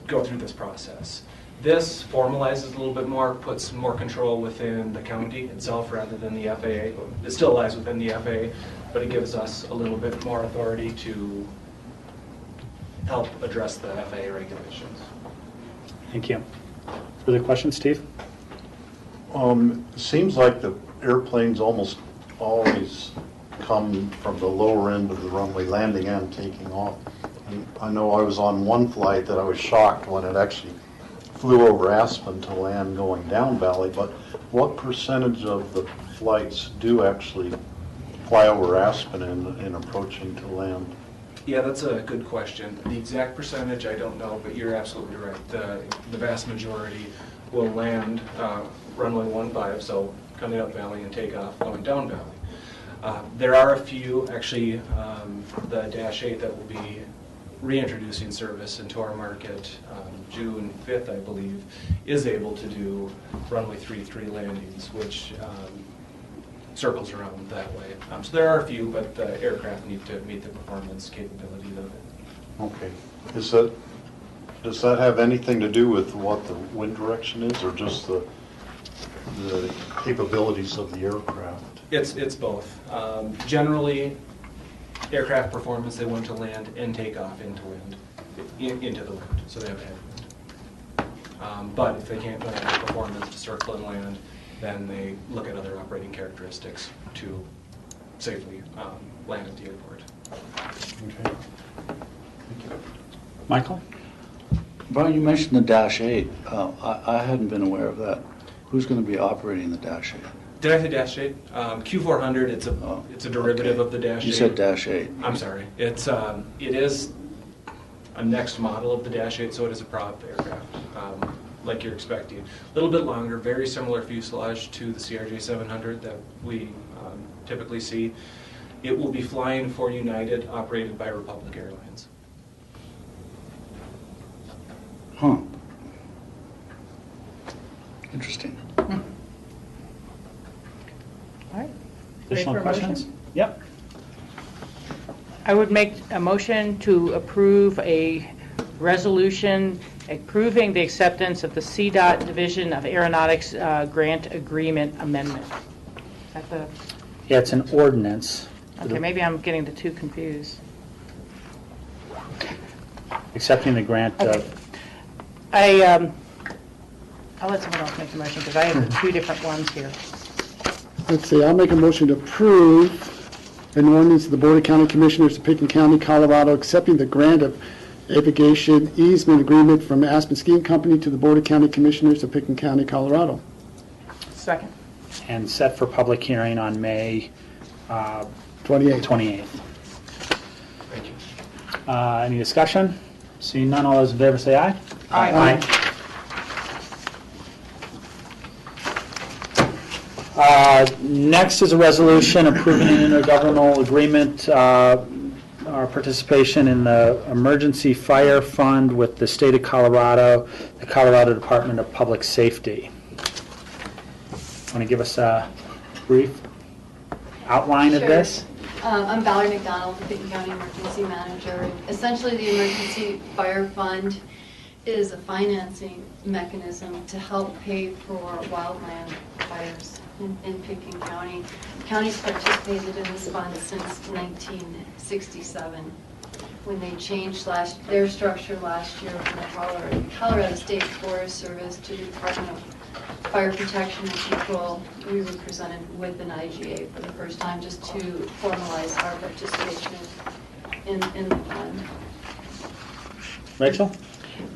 go through this process. This formalizes a little bit more, puts more control within the county itself rather than the FAA. It still lies within the FAA, but it gives us a little bit more authority to help address the FAA regulations. Thank you. Further questions, Steve? It seems like the airplanes almost always come from the lower end of the runway, landing and taking off. And I know I was on one flight that I was shocked when it actually flew over Aspen to land going down Valley, but what percentage of the flights do actually fly over Aspen in approaching to land? Yeah, that's a good question. The exact percentage, I don't know, but you're absolutely right. The vast majority will land runway 15, so coming up Valley, and take off going down Valley. There are a few, actually, the Dash 8 that will be reintroducing service into our market June 5th, I believe, is able to do runway 33 landings, which circles around that way. So there are a few, but the aircraft need to meet the performance capability of it. Okay. Does that have anything to do with what the wind direction is, or just the capabilities of the aircraft? It's both. Generally, aircraft performance, they want to land and take off into the wind, so they have headwind. But if they can't land the performance to circle and land, then they look at other operating characteristics to safely land at the airport. Okay. Michael? Brian, you mentioned the Dash 8. I hadn't been aware of that. Who's going to be operating the Dash 8? Did I say Dash 8? Q400, it's a derivative of the Dash 8. You said Dash 8. I'm sorry. It is a next model of the Dash 8, so it is a prop aircraft, like you're expecting. A little bit longer, very similar fuselage to the CRJ700 that we typically see. It will be flying for United, operated by Republic Airlines. Huh. Interesting. All right. Ready Additional for a questions? motion? Yep. I would make a motion to approve a resolution approving the acceptance of the CDOT Division of Aeronautics Grant Agreement Amendment. Is that the? Yeah, it's an ordinance. Okay, maybe I'm getting the two confused. accepting the grant Okay. I'll let someone else make the motion because I have two different ones here. Let's see, I'll make a motion to approve an ordinance of the Board of County Commissioners of Pickens County, Colorado, accepting the grant of aviation easement agreement from Aspen Skiing Company to the Board of County Commissioners of Pickens County, Colorado. Second. and set for public hearing on May 28th. Thank you. Any discussion? Seeing none, all those in favor say aye. Aye. Next is a resolution approving an intergovernmental agreement, our participation in the Emergency Fire Fund with the State of Colorado, the Colorado Department of Public Safety. Want to give us a brief outline of Sure. this? I'm Valerie McDonald, the Pickens County Emergency Manager. Essentially, the Emergency Fire Fund is a financing mechanism to help pay for wildland fires in Pickens County. The county's participated in this fund since 1967, when they changed their structure last year from the Colorado State Forest Service to the Department of Fire Protection and Control. We were presented with an IGA for the first time just to formalize our participation in the fund. Rachel?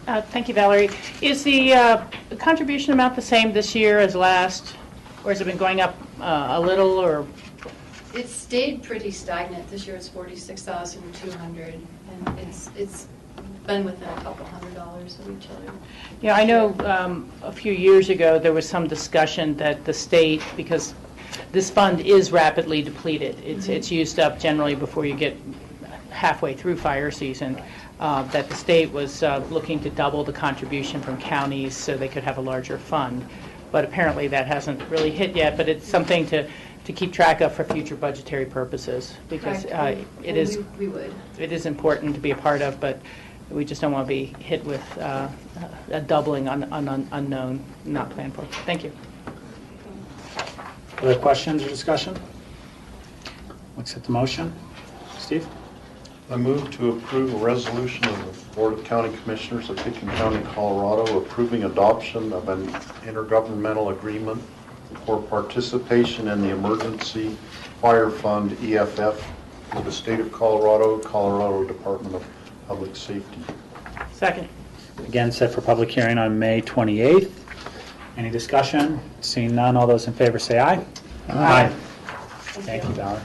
Thank you, Valerie. Is the contribution amount the same this year as last, or has it been going up a little, or? It stayed pretty stagnant. This year it's $46,200, and it's been within a couple $100s of each other. Yeah, I know a few years ago there was some discussion that the state, because this fund is rapidly depleted, it's used up generally before you get halfway through fire season, that the state was looking to double the contribution from counties so they could have a larger fund. But apparently that hasn't really hit yet, but it's something to keep track of for future budgetary purposes, because it is we would. It is important to be a part of, but we just don't want to be hit with a doubling on unknown, not planned for. Thank you. Other questions or discussion? Accept the motion. Steve? I move to approve a resolution of the Board of County Commissioners of Pickens County, Colorado, approving adoption of an intergovernmental agreement for participation in the Emergency Fire Fund, EFF, with the State of Colorado, Colorado Department of Public Safety. Second. Again, set for public hearing on May 28th. Any discussion? Seeing none, all those in favor say aye. Aye. Thank you, Valerie.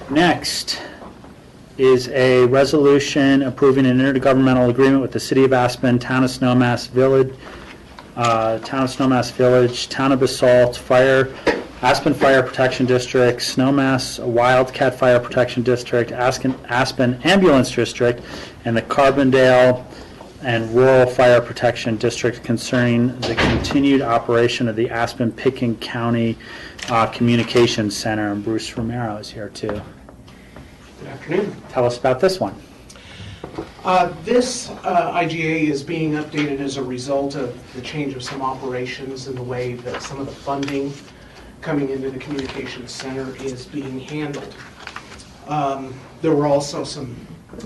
Next is a resolution approving an intergovernmental agreement with the City of Aspen, Town of Snowmass Village, Town of Basalt, Aspen Fire Protection District, Snowmass Wildcat Fire Protection District, Aspen Ambulance District, and the Carbondale and Rural Fire Protection District concerning the continued operation of the Aspen-Pickens County Communications Center. And Bruce Romero is here too. Good afternoon. Tell us about this one. This IGA is being updated as a result of the change of some operations and the way that some of the funding coming into the communications center is being handled. There were also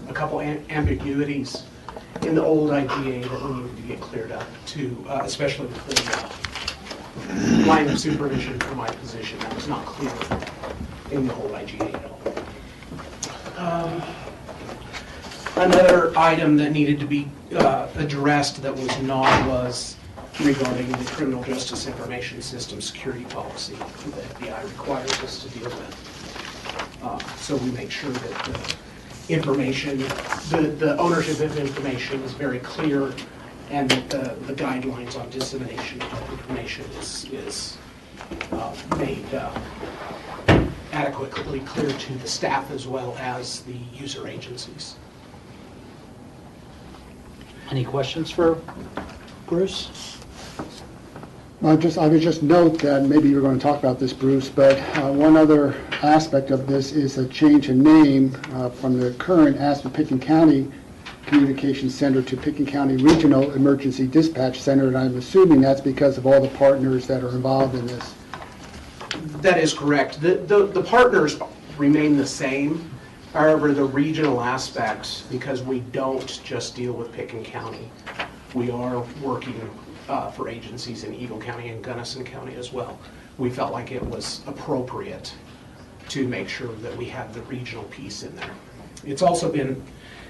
a couple ambiguities in the old IGA that we needed to get cleared up too, especially with the line of supervision for my position. That was not clear in the old IGA at all. Another item that needed to be addressed that was not was regarding the Criminal Justice Information System security policy that the FBI requires us to deal with. So we make sure that the information, the ownership of information is very clear, and that the guidelines on dissemination of that information is made adequately clear to the staff as well as the user agencies. Any questions for Bruce? I would just note that maybe you were going to talk about this, Bruce, but one other aspect of this is a change in name from the current Aspen-Pickens County Communications Center to Pickens County Regional Emergency Dispatch Center, and I'm assuming that's because of all the partners that are involved in this. That is correct. The partners remain the same, However, the regional aspects, because we don't just deal with Picken County, we are working for agencies in Eagle County and Gunnison County as well. We felt like it was appropriate to make sure that we have the regional piece in there. It's also been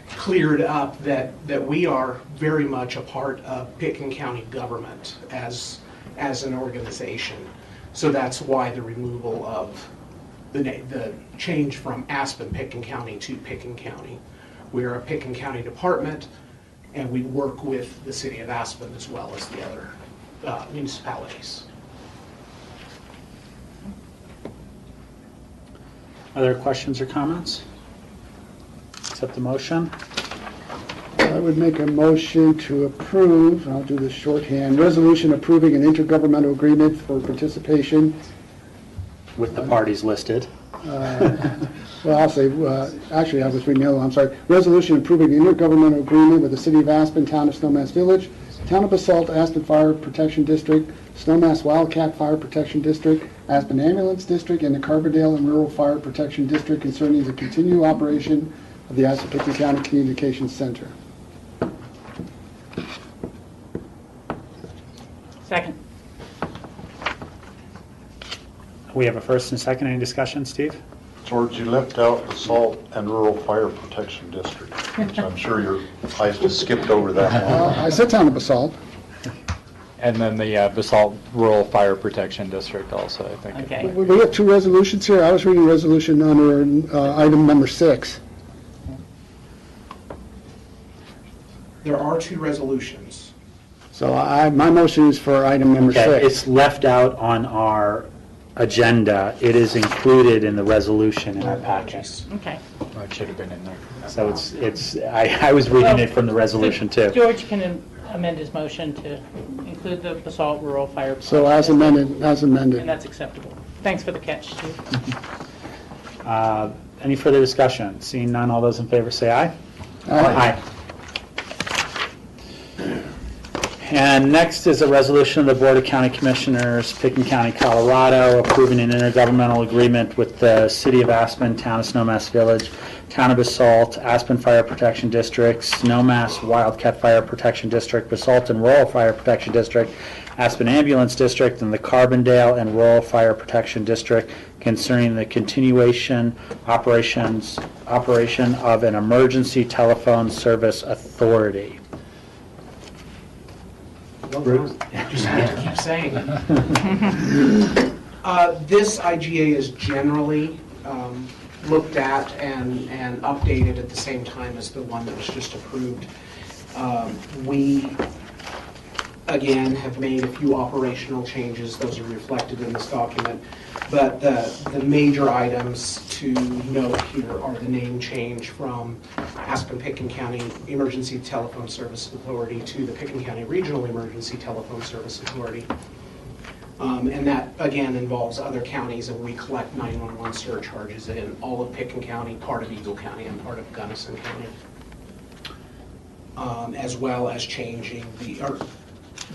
cleared up that we are very much a part of Picken County government as an organization. So that's why the removal of the change from Aspen Picken County to Picken County. We're a Picken County department, and we work with the city of Aspen as well as the other municipalities. Other questions or comments? Accept the motion. I would make a motion to approve, I'll do this shorthand, resolution approving an intergovernmental agreement for participation. With the parties listed. Well, I'll say, actually, I was reading the other one, I'm sorry. Resolution approving an intergovernmental agreement with the City of Aspen, Town of Snowmass Village, Town of Basalt, Aspen Fire Protection District, Snowmass Wildcat Fire Protection District, Aspen Ambulance District, and the Carbondale and Rural Fire Protection District concerning the continued operation of the Aspen County Communications Center. Second. We have a first and second. Any discussion, Steve? George, you left out Basalt and Rural Fire Protection District, which I'm sure your eyes just skipped over that one. I said Town of Basalt. And then the Basalt Rural Fire Protection District also, I think. Okay. We have two resolutions here. I was reading resolution under item number 6. There are two resolutions. So my motion is for item number 6. Okay, it's left out on our agenda. It is included in the resolution in our package. Okay. Oh, it should have been in there. So I was reading it from the resolution too. George can amend his motion to include the Basalt Rural Fire. So as amended, And that's acceptable. Thanks for the catch, Steve. Any further discussion? Seeing none, all those in favor say aye. Aye. And next is a resolution of the Board of County Commissioners, Picken County, Colorado, approving an intergovernmental agreement with the City of Aspen, Town of Snowmass Village, Town of Basalt, Aspen Fire Protection District, Snowmass Wildcat Fire Protection District, Basalt and Rural Fire Protection District, Aspen Ambulance District, and the Carbondale and Rural Fire Protection District concerning the continuation operation of an emergency telephone service authority. Just have to keep saying. This IGA is generally looked at and updated at the same time as the one that was just approved. We, again, have made a few operational changes. Those are reflected in this document. But the major items to note here are the name change from Aspen-Picken County Emergency Telephone Service Authority to the Picken County Regional Emergency Telephone Service Authority. And that, again, involves other counties, and we collect 911 surcharges in all of Picken County, part of Eagle County, and part of Gunnison County, as well as changing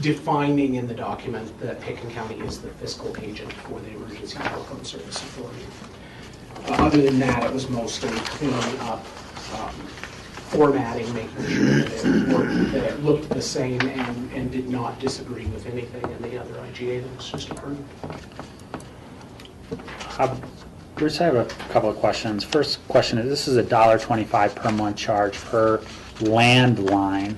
defining in the document that Picken County is the fiscal agent for the Emergency Telephone Service Authority. Other than that, it was mostly cleaning up, formatting, making sure that it looked the same and did not disagree with anything in the other IGA that was just approved. Bruce, I have a couple of questions. First question is, this is $1.25 per month charge per landline.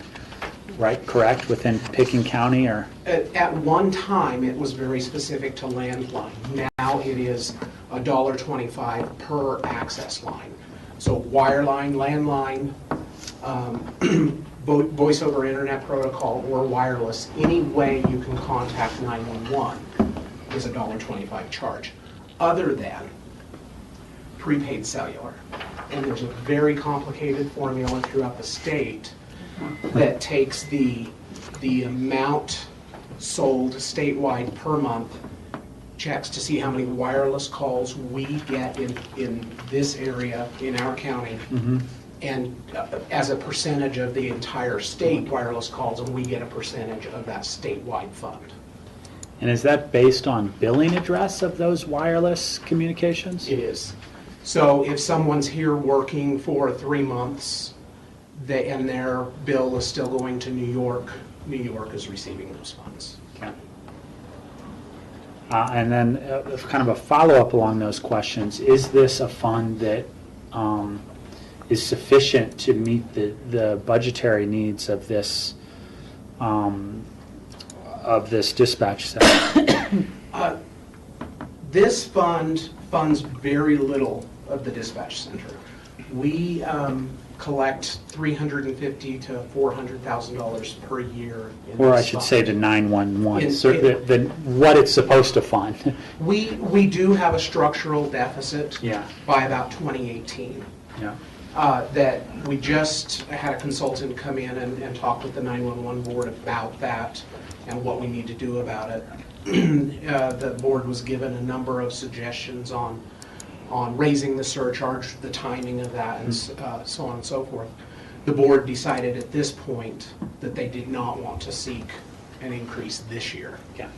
Right, correct, within Picken County, or? At one time, it was very specific to landline. Now it is $1.25 per access line. So wireline, landline, voice over internet protocol, or wireless, any way you can contact 911 is $1.25 charge, other than prepaid cellular. And there's a very complicated formula throughout the state that takes the amount sold statewide per month, checks to see how many wireless calls we get in this area, in our county, and as a percentage of the entire state wireless calls, and we get a percentage of that statewide fund. And is that based on billing address of those wireless communications? It is. So if someone's here working for 3 months and their bill is still going to New York is receiving those funds. Okay. And then kind of a follow-up along those questions, is this a fund that is sufficient to meet the budgetary needs of this dispatch center? This fund funds very little of the dispatch center. We collect $350,000 to $400,000 per year. Or I should say the 911, what it's supposed to fund. We do have a structural deficit by about 2018. Yeah. That we just had a consultant come in and talk with the 911 board about that and what we need to do about it. The board was given a number of suggestions on raising the surcharge, the timing of that, and so on and so forth. The board decided at this point that they did not want to seek an increase this year. Yeah.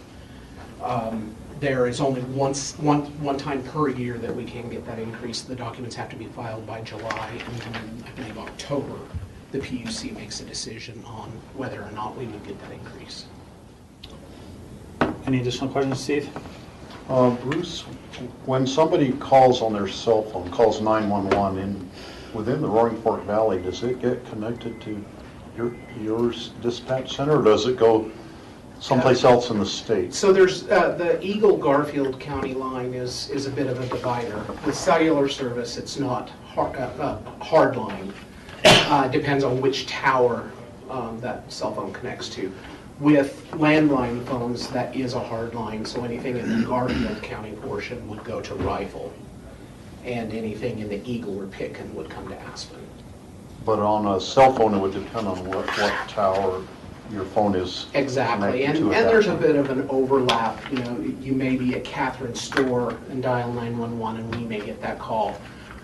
There is only one time per year that we can get that increase. The documents have to be filed by July, and then I believe October, the PUC makes a decision on whether or not we would get that increase. Any additional questions, Steve? Bruce, when somebody calls on their cell phone, calls 911 within the Roaring Fork Valley, does it get connected to your dispatch center, or does it go someplace else in the state? So there's the Eagle-Garfield County line is a bit of a divider. With cellular service, it's not hard line. Depends on which tower that cell phone connects to. With landline phones, that is a hard line, so anything in the Garfield County portion would go to Rifle, and anything in the Eagle or Pitkin would come to Aspen. But on a cell phone, it would depend on what tower your phone is exactly, and there's a bit of an overlap. You know, you may be at Catherine's store and dial 911, and we may get that call.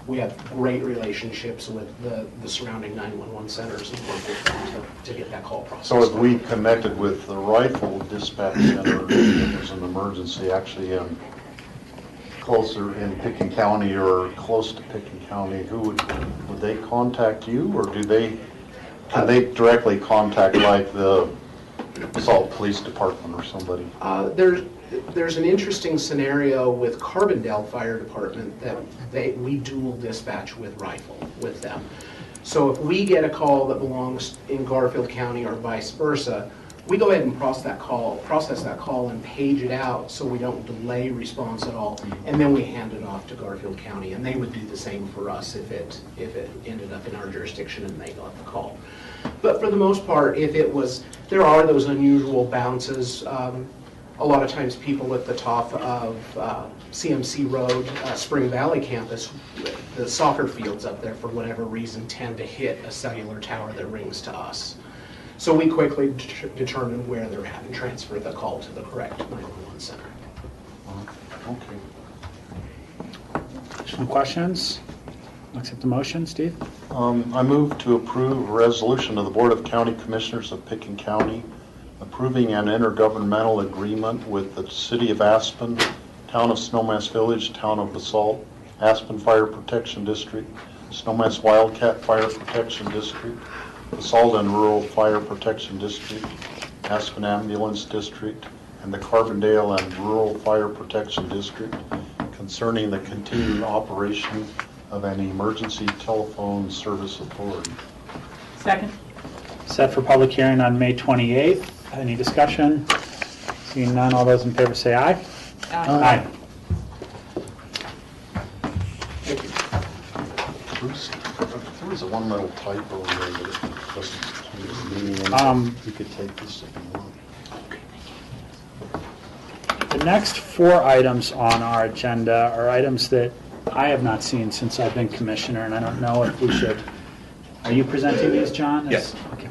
We have great relationships with the surrounding 911 centers and work with them to get that call processed. So if we connected with the Rifle Dispatch Center, if there's an emergency actually closer in Pitkin County or close to Pitkin County, would they contact you, or can they directly contact like the Salt Police Department or somebody? There's an interesting scenario with Carbondale Fire Department that we dual dispatch with Rifle with them. So if we get a call that belongs in Garfield County or vice versa, we go ahead and process that call and page it out so we don't delay response at all, and then we hand it off to Garfield County, and they would do the same for us if it ended up in our jurisdiction and they got the call. But for the most part, there are those unusual bounces. A lot of times people at the top of CMC Road, Spring Valley campus, the soccer fields up there for whatever reason tend to hit a cellular tower that rings to us. So we quickly determine where they're at and transfer the call to the correct 911 center. Okay. Additional questions? Accept the motion, Steve? I move to approve a resolution of the Board of County Commissioners of Pitkin County approving an intergovernmental agreement with the City of Aspen, Town of Snowmass Village, Town of Basalt, Aspen Fire Protection District, Snowmass Wildcat Fire Protection District, Basalt and Rural Fire Protection District, Aspen Ambulance District, and the Carbondale and Rural Fire Protection District concerning the continued operation of an emergency telephone service authority. Second. Set for public hearing on May 28th. Any discussion? Seeing none, all those in favor say aye. Aye. Bruce, there was one little typo in there that it doesn't mean you could take this if you want. The next 4 items on our agenda are items that I have not seen since I've been commissioner, and I don't know if we should. Are you presenting these, John? Yes. Okay.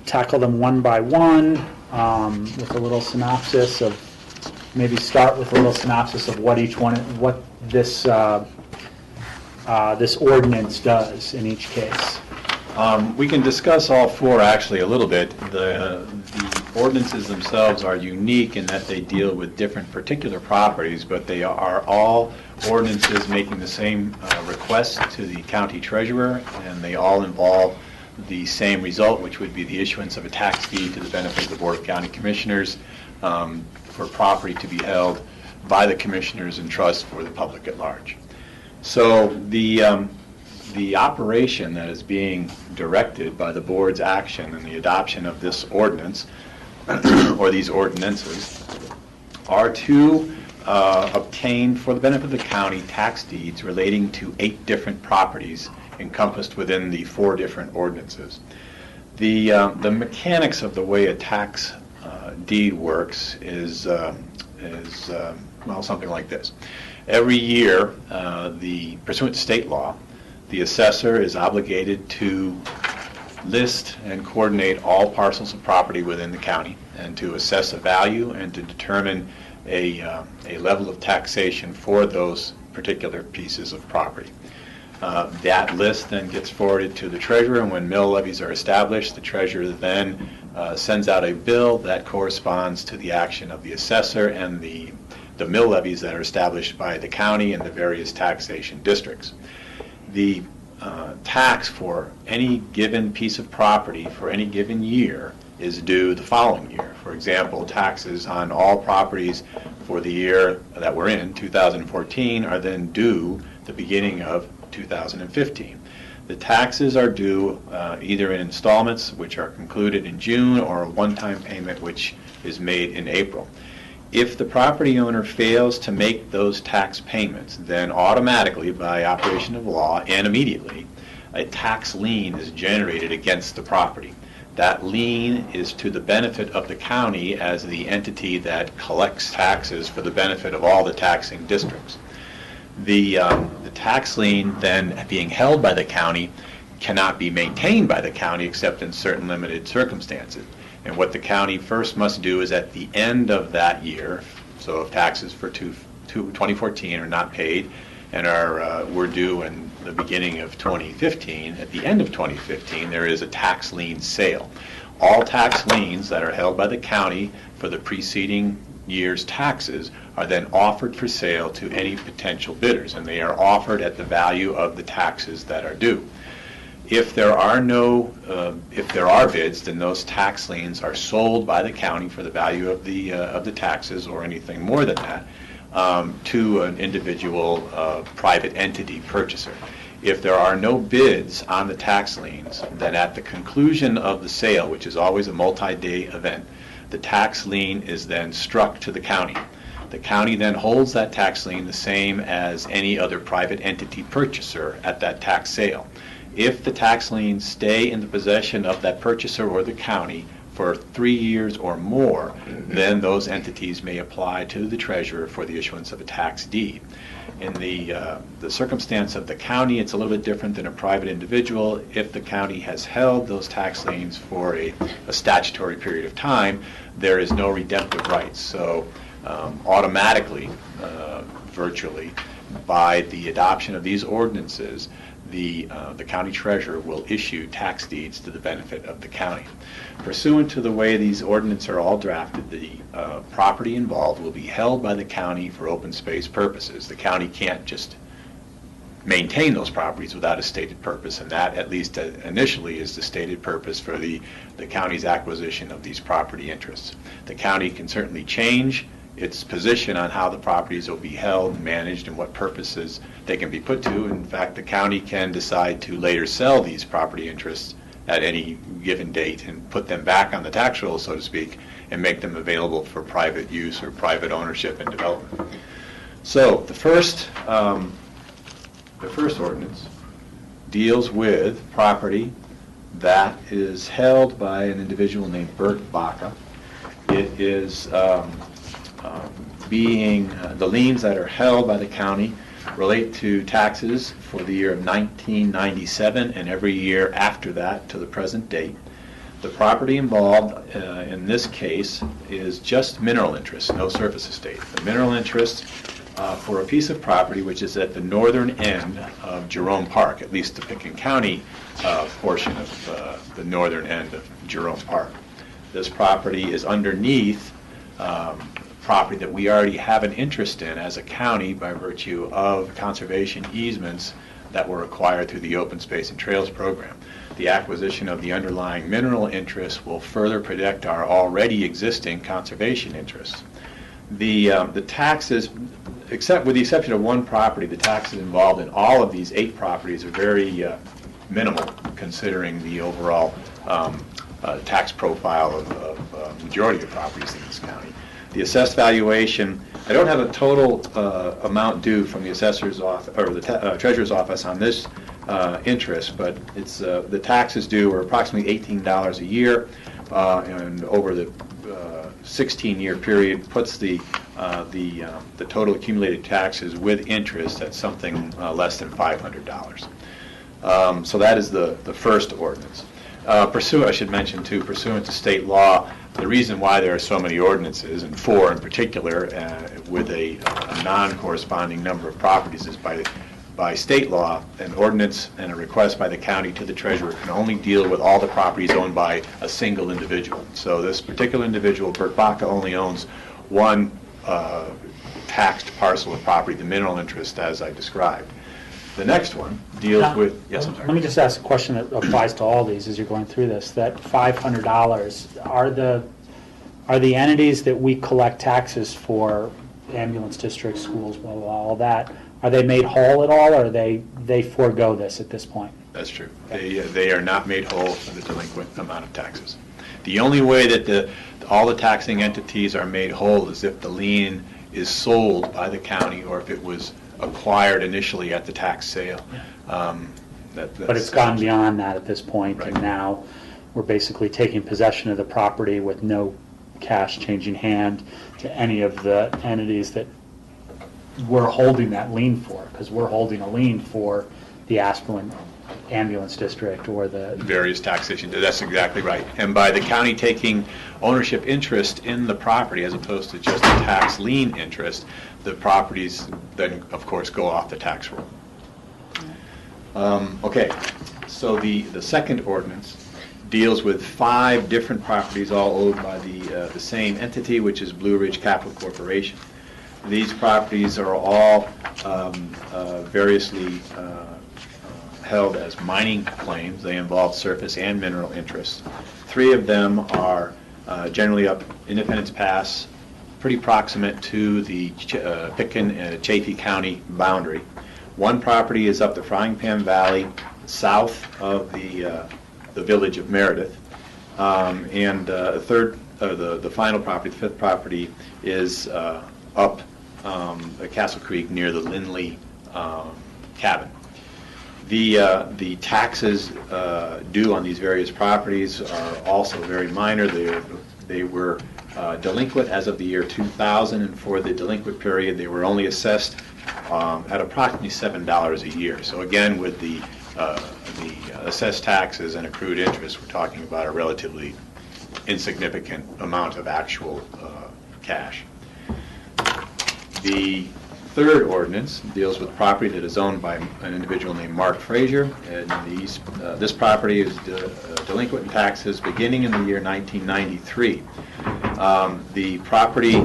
Tackle them one by one with a little synopsis of, maybe start with a little synopsis of what each one, what this this ordinance does in each case. We can discuss all 4 actually a little bit. The ordinances themselves are unique in that they deal with different particular properties, but they are all ordinances making the same request to the county treasurer, and they all involve the same result, which would be the issuance of a tax deed to the benefit of the Board of County Commissioners for property to be held by the commissioners in trust for the public at large. So the operation that is being directed by the board's action and the adoption of this ordinance or these ordinances are to obtain for the benefit of the county tax deeds relating to 8 different properties encompassed within the 4 different ordinances. The mechanics of the way a tax deed works is well, something like this. Every year, pursuant to state law, the assessor is obligated to list and coordinate all parcels of property within the county and to assess a value and to determine a level of taxation for those particular pieces of property. That list then gets forwarded to the treasurer, and when mill levies are established, the treasurer then sends out a bill that corresponds to the action of the assessor and the mill levies that are established by the county and the various taxation districts. The tax for any given piece of property for any given year is due the following year. For example, taxes on all properties for the year that we're in, 2014, are then due the beginning of 2015. The taxes are due either in installments, which are concluded in June, or a one-time payment, which is made in April. If the property owner fails to make those tax payments, then automatically, by operation of law and immediately, a tax lien is generated against the property. That lien is to the benefit of the county as the entity that collects taxes for the benefit of all the taxing districts. The tax lien then being held by the county cannot be maintained by the county except in certain limited circumstances. And what the county first must do is at the end of that year, so if taxes for 2014 are not paid and were due in the beginning of 2015, at the end of 2015 there is a tax lien sale. All tax liens that are held by the county for the preceding year's taxes are then offered for sale to any potential bidders, and they are offered at the value of the taxes that are due. If there are bids, then those tax liens are sold by the county for the value of the taxes or anything more than that to an individual private entity purchaser. If there are no bids on the tax liens, then at the conclusion of the sale, which is always a multi-day event, the tax lien is then struck to the county. The county then holds that tax lien the same as any other private entity purchaser at that tax sale. If the tax liens stay in the possession of that purchaser or the county for 3 years or more, then those entities may apply to the treasurer for the issuance of a tax deed. In the circumstance of the county, it's a little bit different than a private individual. If the county has held those tax liens for a statutory period of time, there is no redemptive rights. So automatically, virtually, by the adoption of these ordinances, the county treasurer will issue tax deeds to the benefit of the county. Pursuant to the way these ordinances are all drafted, the property involved will be held by the county for open space purposes. The county can't just maintain those properties without a stated purpose, and that, at least initially, is the stated purpose for the county's acquisition of these property interests. The county can certainly change its position on how the properties will be held, managed, and what purposes they can be put to. In fact, the county can decide to later sell these property interests at any given date and put them back on the tax roll, so to speak, and make them available for private use or private ownership and development. So the first ordinance deals with property that is held by an individual named Bert BOCC. It is the liens that are held by the county relate to taxes for the year of 1997 and every year after that to the present date. The property involved in this case is just mineral interest, no surface estate. The mineral interest for a piece of property which is at the northern end of Jerome Park, at least the Pickens County portion of the northern end of Jerome Park. This property is underneath property that we already have an interest in as a county by virtue of conservation easements that were acquired through the Open Space and Trails program. The acquisition of the underlying mineral interests will further protect our already existing conservation interests. The taxes, except with the exception of one property, the taxes involved in all of these 8 properties are very minimal, considering the overall tax profile of majority of properties in this county. The assessed valuation, I don't have a total amount due from the assessor's office or the treasurer's office on this interest, but it's the taxes due are approximately $18 a year, and over the 16-year period puts the total accumulated taxes with interest at something less than $500. So that is the first ordinance. I should mention too, pursuant to state law, the reason why there are so many ordinances, and 4 in particular, with a non-corresponding number of properties, is by state law, an ordinance and a request by the county to the treasurer can only deal with all the properties owned by a single individual. So this particular individual, Bert Baca, only owns one taxed parcel of property, the mineral interest as I described. The next one deals with, yes, I'm sorry. Let me just ask a question that applies to all these as you're going through this. That $500, are the entities that we collect taxes for, ambulance districts, schools, blah, blah, all that, are they made whole at all, or they forego this at this point? That's true. They are not made whole for the delinquent amount of taxes. The only way that all the taxing entities are made whole is if the lien is sold by the county or if it was acquired initially at the tax sale. But it's gone beyond that at this point, right. And now we're basically taking possession of the property with no cash changing hand to any of the entities that we're holding that lien for, because we're holding a lien for the Asplin ambulance district or the various taxation. That's exactly right. And by the county taking ownership interest in the property as opposed to just a tax lien interest, the properties then, of course, go off the tax roll. Okay, so the second ordinance deals with 5 different properties all owed by the same entity, which is Blue Ridge Capital Corporation. These properties are all variously held as mining claims. They involve surface and mineral interests. 3 of them are generally up Independence Pass, pretty proximate to the Pitkin and Chaffee County boundary. 1 property is up the Frying Pan Valley, south of the village of Meredith, and the final property, the 5th property, is up Castle Creek near the Lindley cabin. The taxes due on these various properties are also very minor. They were delinquent as of the year 2000, and for the delinquent period they were only assessed at approximately $7 a year. So again, with the assessed taxes and accrued interest, we're talking about a relatively insignificant amount of actual cash. The third ordinance deals with property that is owned by an individual named Mark Frazier. And this property is delinquent in taxes beginning in the year 1993. The property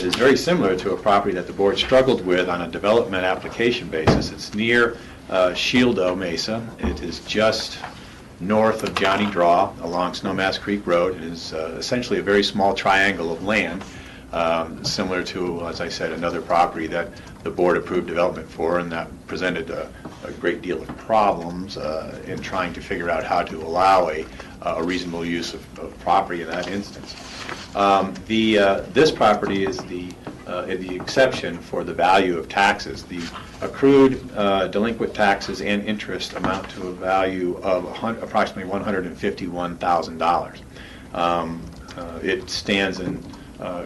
is very similar to a property that the board struggled with on a development application basis. It's near Shieldo Mesa. It is just north of Johnny Draw along Snowmass Creek Road. It is essentially a very small triangle of land, similar to, as I said, another property that the board approved development for, and that presented a great deal of problems in trying to figure out how to allow a reasonable use of property in that instance. This property is the exception for the value of taxes. The accrued delinquent taxes and interest amount to a value of approximately $151,000. It stands in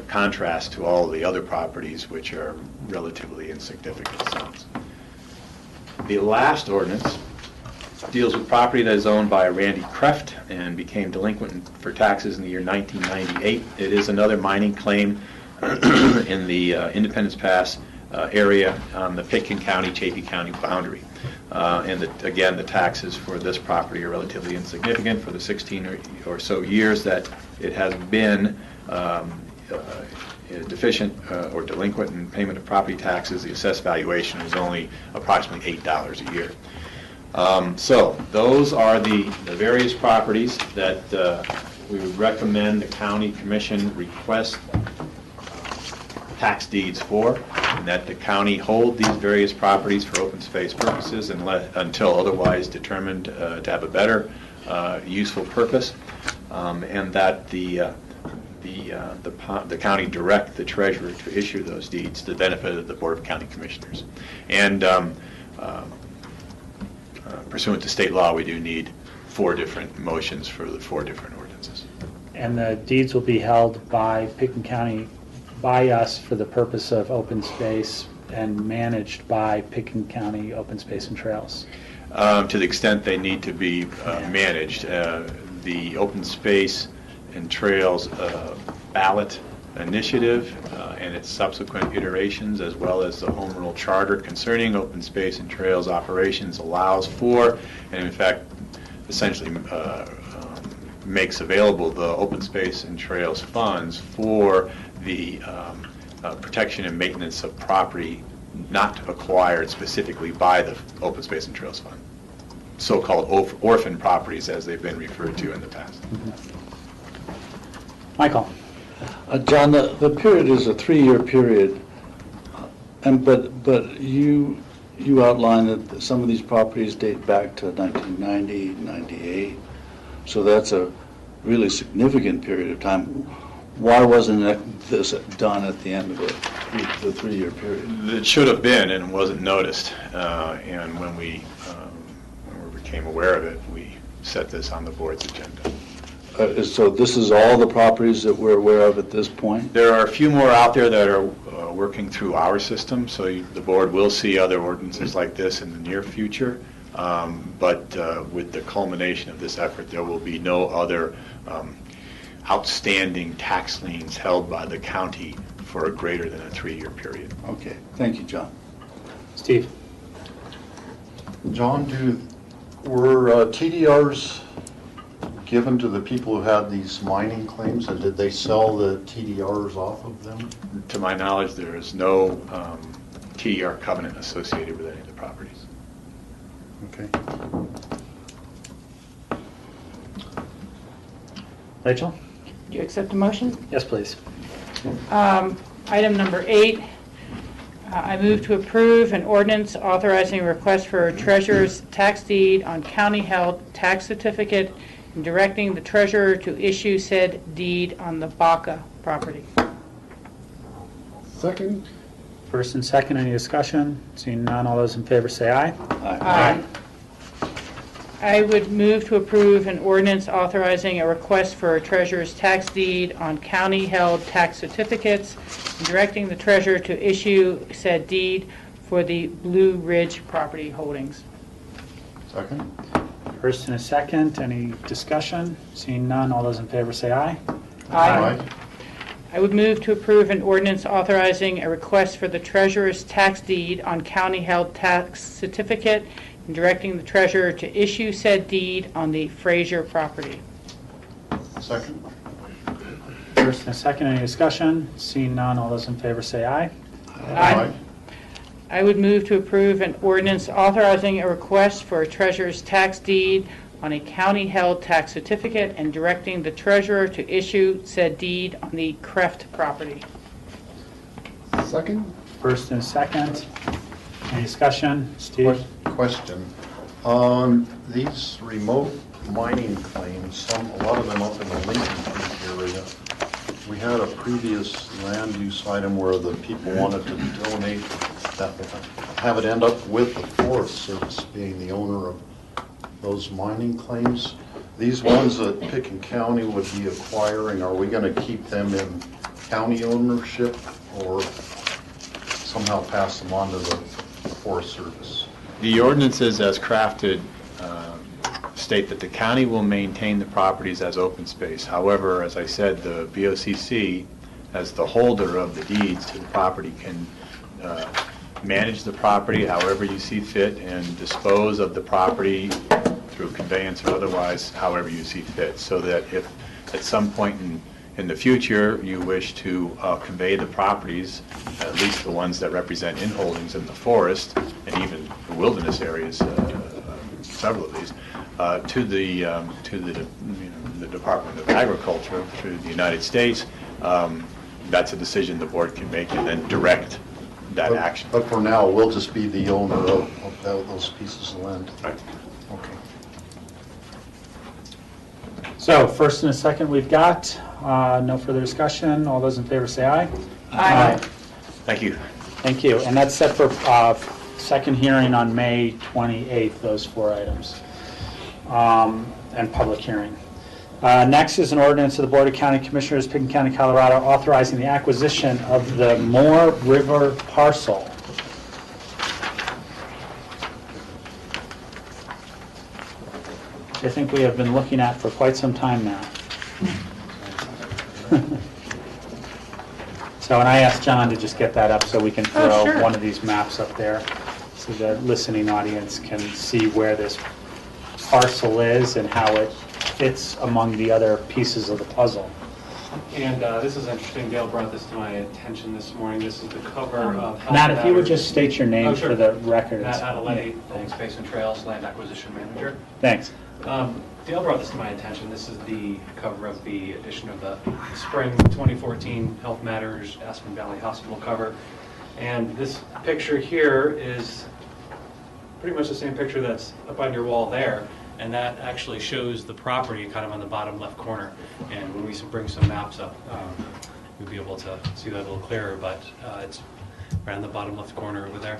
contrast to all the other properties, which are relatively insignificant sums. The last ordinance deals with property that is owned by Randy Kreft and became delinquent for taxes in the year 1998. It is another mining claim in the Independence Pass area on the Pitkin County, Chaffee County boundary. Again, the taxes for this property are relatively insignificant for the 16 or so years that it has been deficient or delinquent in payment of property taxes, the assessed valuation is only approximately $8 a year. So those are the various properties that we would recommend the county commission request tax deeds for, and that the county hold these various properties for open space purposes until otherwise determined to have a better useful purpose, and that the county direct the treasurer to issue those deeds to the benefit of the Board of County Commissioners. And pursuant to state law, we do need 4 different motions for the 4 different ordinances. And the deeds will be held by Pickens County, by us, for the purpose of open space, and managed by Pickens County Open Space and Trails. To the extent they need to be managed, the Open Space and Trails ballot initiative and its subsequent iterations, as well as the Home Rule Charter concerning open space and trails operations, allows for, and in fact essentially makes available, the open space and trails funds for the protection and maintenance of property not acquired specifically by the Open Space and Trails Fund, so-called orphan properties as they've been referred to in the past. Michael. John, the period is a 3-year period, but you outlined that some of these properties date back to 1990, 98, so that's a really significant period of time. Why wasn't this done at the end of it, the 3-year period? It should have been, and wasn't noticed. And when we became aware of it, we set this on the board's agenda. So this is all the properties that we're aware of at this point? There are a few more out there that are working through our system, so the board will see other ordinances like this in the near future. But with the culmination of this effort, there will be no other outstanding tax liens held by the county for a greater than a 3-year period. Okay, thank you, John. Steve. John, were TDRs given to the people who had these mining claims, and did they sell the TDRs off of them? To my knowledge, there is no TDR covenant associated with any of the properties. Okay. Rachel? Do you accept the motion? Yes, please. Item number 8, I move to approve an ordinance authorizing a request for a treasurer's tax deed on county-held tax certificate and directing the treasurer to issue said deed on the BOCC property. Second. First and second, any discussion? Seeing none, all those in favor say aye. Aye. I would move to approve an ordinance authorizing a request for a treasurer's tax deed on county-held tax certificates and directing the treasurer to issue said deed for the Blue Ridge property holdings. Second. First and a second, any discussion? Seeing none, all those in favor say aye. Aye. I would move to approve an ordinance authorizing a request for the treasurer's tax deed on county-held tax certificate and directing the treasurer to issue said deed on the Fraser property. Second. First and a second, any discussion? Seeing none, all those in favor say aye. Aye. I would move to approve an ordinance authorizing a request for a treasurer's tax deed on a county-held tax certificate and directing the treasurer to issue said deed on the Kreft property. Second. First and second, any discussion? Steve? Question. On these remote mining claims, a lot of them up in the Lincoln Creek area, we had a previous land use item where the people wanted to donate that, have it end up with the Forest Service being the owner of those mining claims. These ones that Pickens County would be acquiring, are we going to keep them in county ownership or somehow pass them on to the Forest Service? The ordinances as crafted state that the county will maintain the properties as open space. However, as I said, the BOCC, as the holder of the deeds to the property, can manage the property however you see fit and dispose of the property through conveyance or otherwise however you see fit, so that if at some point in the future you wish to convey the properties, at least the ones that represent inholdings in the forest and even the wilderness areas, several of these, to the Department of Agriculture through the United States, that's a decision the board can make and then direct that action. But for now, we'll just be the owner of those pieces of land. Right. Okay. So first and a second we've got. No further discussion. All those in favor say aye. Aye. Thank you. Thank you. And that's set for second hearing on May 28th, those 4 items, and public hearing. Next is an ordinance of the Board of County Commissioners, Pickens County, Colorado, authorizing the acquisition of the Moore River parcel. Which I think we have been looking at for quite some time now. So, and I asked John to just get that up so we can throw sure. one of these maps up there so the listening audience can see where this parcel is and how it fits among the other pieces of the puzzle. And this is interesting. Dale brought this to my attention this morning. This is the cover of Health Matt, if you would Matters. just state your name sure. for the record. Matt Adeletti, Yeah, Open Space and Trails Land Acquisition Manager. Thanks. Dale brought this to my attention. This is the cover of the edition of the spring 2014 Health Matters Aspen Valley Hospital cover. And this picture here is pretty much the same picture that's up on your wall there. And that actually shows the property kind of on the bottom left corner. And when we bring some maps up, you'll be able to see that a little clearer, but it's right on the bottom left corner over there.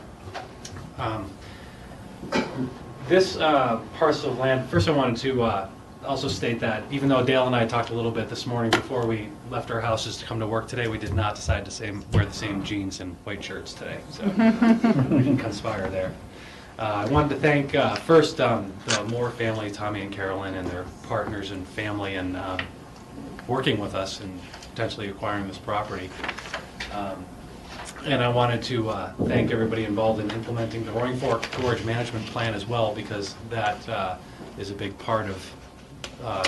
This parcel of land, first I wanted to also state that even though Dale and I talked a little bit this morning before we left our houses to come to work today, we did not decide to wear the same jeans and white shirts today. So we didn't conspire there. I wanted to thank first the Moore family, Tommy and Carolyn, and their partners and family in working with us and potentially acquiring this property. And I wanted to thank everybody involved in implementing the Roaring Fork Gorge Management Plan as well, because that is a big part of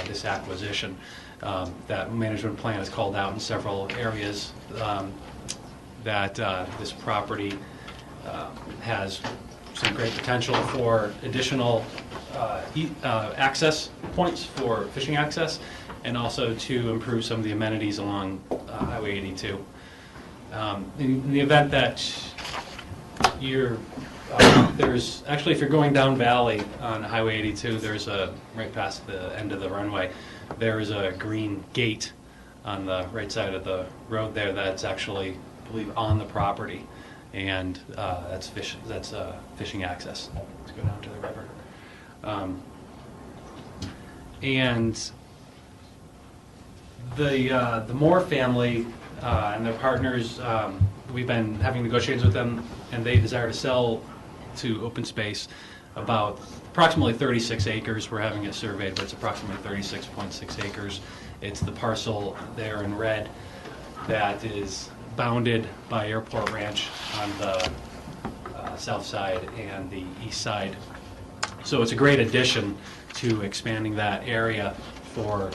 this acquisition. That management plan is called out in several areas that this property has some great potential for additional access points for fishing access, and also to improve some of the amenities along Highway 82. In the event that there's actually, if you're going down valley on Highway 82, there's right past the end of the runway, there is a green gate on the right side of the road there that's actually, I believe, on the property. And that's fishing access to go down to the river. And the Moore family and their partners, we've been having negotiations with them, and they desire to sell to Open Space about approximately 36 acres. We're having it surveyed, but it's approximately 36.6 acres. It's the parcel there in red that is bounded by Airport Ranch on the south side and the east side. So it's a great addition to expanding that area for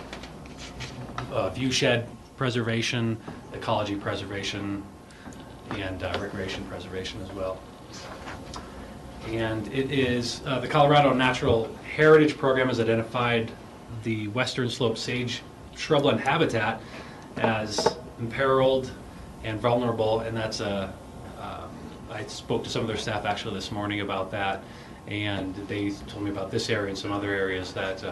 viewshed preservation, ecology preservation, and recreation preservation as well. And it is, the Colorado Natural Heritage Program has identified the western slope sage shrubland habitat as imperiled and vulnerable, and that's I spoke to some of their staff actually this morning about that, and they told me about this area and some other areas that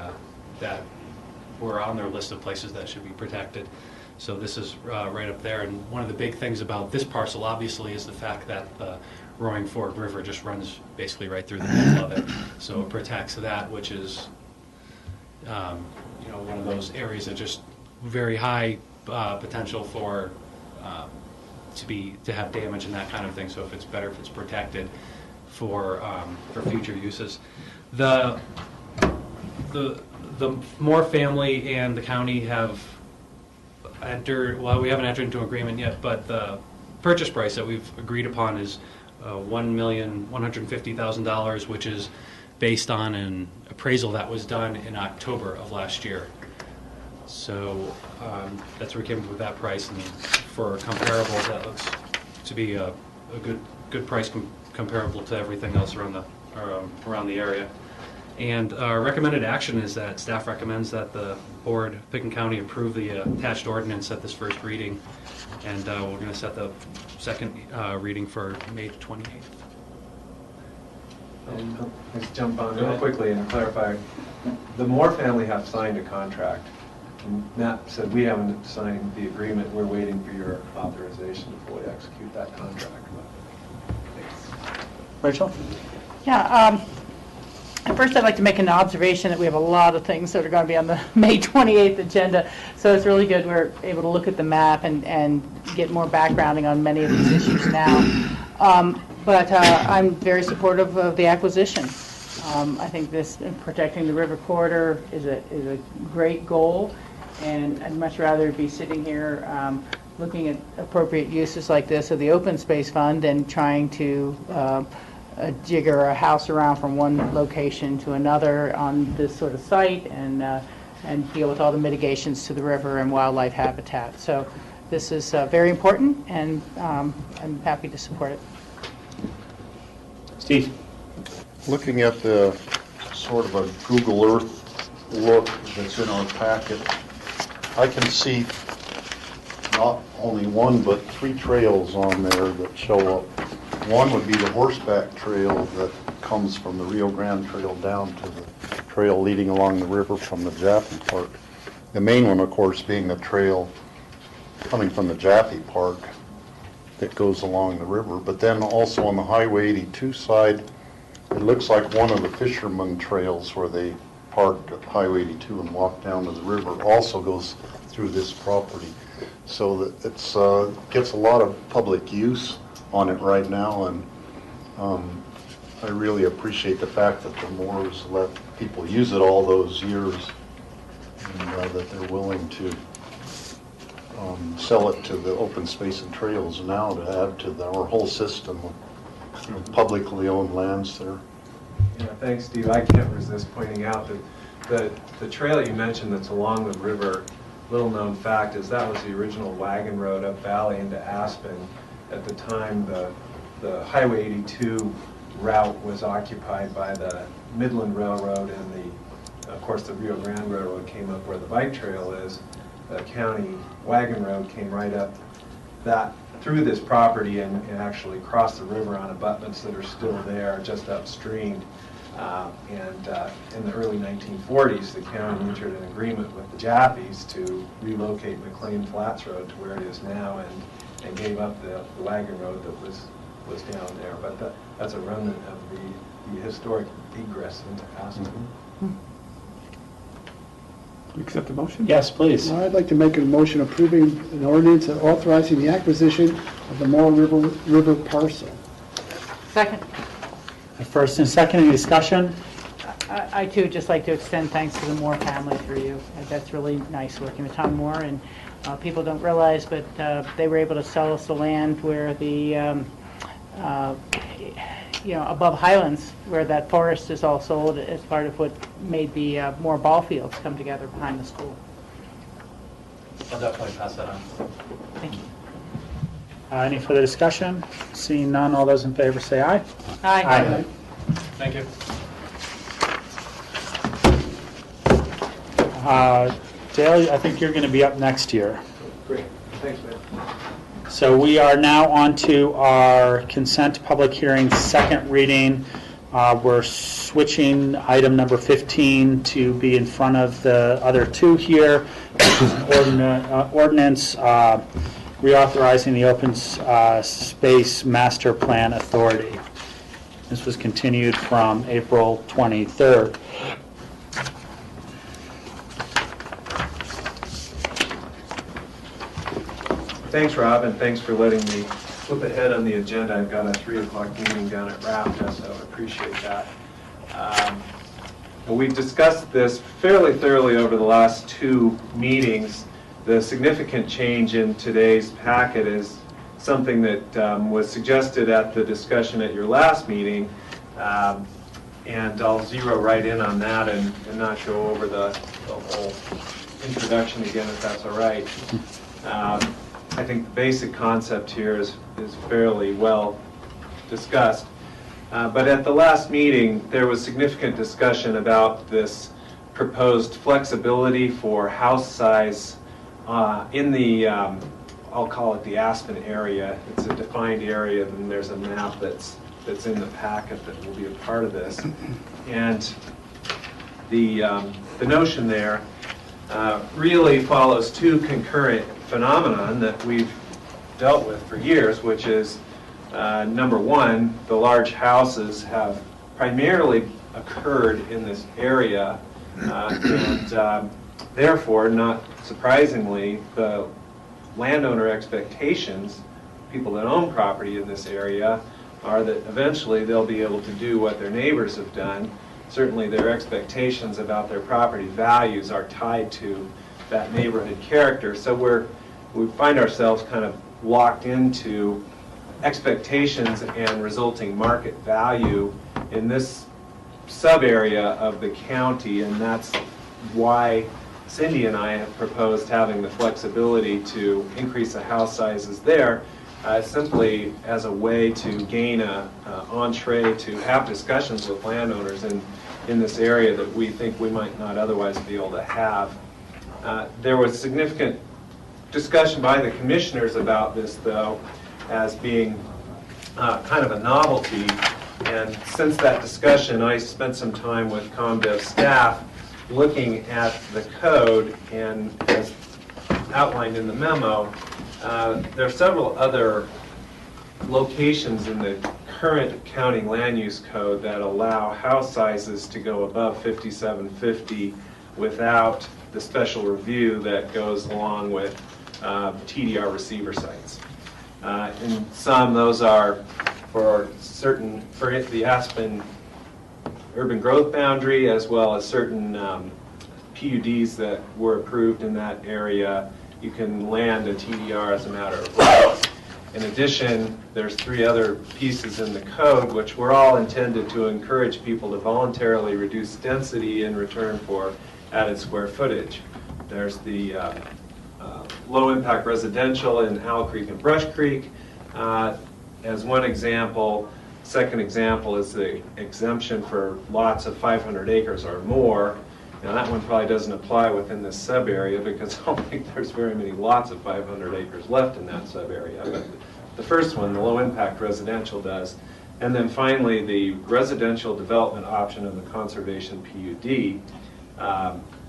were on their list of places that should be protected. So this is right up there, and one of the big things about this parcel obviously is the fact that the Roaring Fork River just runs basically right through the middle of it, so it protects that, which is one of those areas that just very high potential for to have damage and that kind of thing. So if it's better if it's protected for future uses. The Moore family and the county have entered. Well, we haven't entered into an agreement yet, but the purchase price that we've agreed upon is $1,150,000, which is based on an appraisal that was done in October of last year. So that's where we came up with that price, and for comparables, that looks to be a good price comparable to everything else around the area. And our recommended action is that staff recommends that the board of Pickens County approve the attached ordinance at this first reading, and we're going to set the second reading for May 28th. Let's jump on real quickly and clarify. The Moore family have signed a contract. And Matt said we haven't signed the agreement. We're waiting for your authorization to fully execute that contract. Rachel? Yeah, first I'd like to make an observation that we have a lot of things that are going to be on the May 28th agenda, so it's really good we're able to look at the map and get more backgrounding on many of these issues now. But I'm very supportive of the acquisition. I think this, protecting the river corridor is a great goal, and I'd much rather be sitting here looking at appropriate uses like this of the open space fund and trying to jigger a house around from one location to another on this sort of site and deal with all the mitigations to the river and wildlife habitat. So this is very important, and I'm happy to support it. Steve? Looking at the sort of a Google Earth look that's in our packet, I can see not only one but three trails on there that show up. One would be the horseback trail that comes from the Rio Grande Trail down to the trail leading along the river from the Jaffe Park. The main one, of course, being the trail coming from the Jaffe Park that goes along the river. But then also on the Highway 82 side, it looks like one of the fishermen trails where they park at Highway 82 and walk down to the river also goes through this property. So that it's gets a lot of public use on it right now, and I really appreciate the fact that the Moores let people use it all those years, and that they're willing to sell it to the open space and trails now to add to our whole system of publicly owned lands there. Yeah, thanks, Steve. I can't resist pointing out that the trail you mentioned that's along the river, little known fact is that was the original wagon road up valley into Aspen. At the time, the Highway 82 route was occupied by the Midland Railroad, and of course the Rio Grande Railroad came up where the bike trail is. The county wagon road came right up that through this property and actually crossed the river on abutments that are still there just upstream. In the early 1940s, the county entered an agreement with the Jaffes to relocate McLean Flats Road to where it is now, and gave up the wagon road that was down there. But that's a remnant of the historic egress into Aspen. You accept the motion? Yes, please. I'd like to make a motion approving an ordinance authorizing the acquisition of the Moore River parcel. Second. First and second, any discussion? I too just like to extend thanks to the Moore family through you. That's really nice working with Tom Moore, and people don't realize, but they were able to sell us the land where the above Highlands, where that forest is all sold as part of what made the Moore ball fields come together behind the school. I'll definitely pass that on. Thank you. Any further discussion? Seeing none, all those in favor say aye. Aye. Aye. Thank you. Dale, I think you're going to be up next year. Great. Thanks, man. So we are now on to our consent public hearing, second reading. We're switching item number 15 to be in front of the other two here, which is an ordinance reauthorizing the Open Space Master Plan Authority. This was continued from April 23rd. Thanks, Rob, and thanks for letting me flip ahead on the agenda. I've got a 3 o'clock meeting down at RAPTA, so I appreciate that. We've discussed this fairly thoroughly over the last 2 meetings. The significant change in today's packet is something that was suggested at the discussion at your last meeting, and I'll zero right in on that and not go over the whole introduction again, if that's all right. I think the basic concept here is fairly well discussed. But at the last meeting, there was significant discussion about this proposed flexibility for house size in the, I'll call it the Aspen area. It's a defined area, and there's a map that's in the packet that will be a part of this. And the notion there really follows two concurrent phenomenon that we've dealt with for years, which is number one, the large houses have primarily occurred in this area, and therefore, not surprisingly, the landowner expectations, people that own property in this area, are that eventually they'll be able to do what their neighbors have done. Certainly their expectations about their property values are tied to that neighborhood character. So we find ourselves kind of locked into expectations and resulting market value in this sub-area of the county, and that's why Cindy and I have proposed having the flexibility to increase the house sizes there, simply as a way to gain an entree to have discussions with landowners in this area that we think we might not otherwise be able to have. There was significant discussion by the commissioners about this, though, as being kind of a novelty. And since that discussion, I spent some time with ComDev staff looking at the code, and as outlined in the memo, there are several other locations in the current county land use code that allow house sizes to go above 5750 without the special review that goes along with TDR receiver sites. In some, those are for the Aspen urban growth boundary, as well as certain PUDs that were approved in that area. You can land a TDR as a matter of right. In addition, there's 3 other pieces in the code which were all intended to encourage people to voluntarily reduce density in return for added square footage. There's the low-impact residential in Owl Creek and Brush Creek as one example. Second example is the exemption for lots of 500 acres or more. Now that one probably doesn't apply within this sub-area because I don't think there's very many lots of 500 acres left in that sub-area. But the first one, the low-impact residential, does. And then finally, the residential development option of the conservation PUD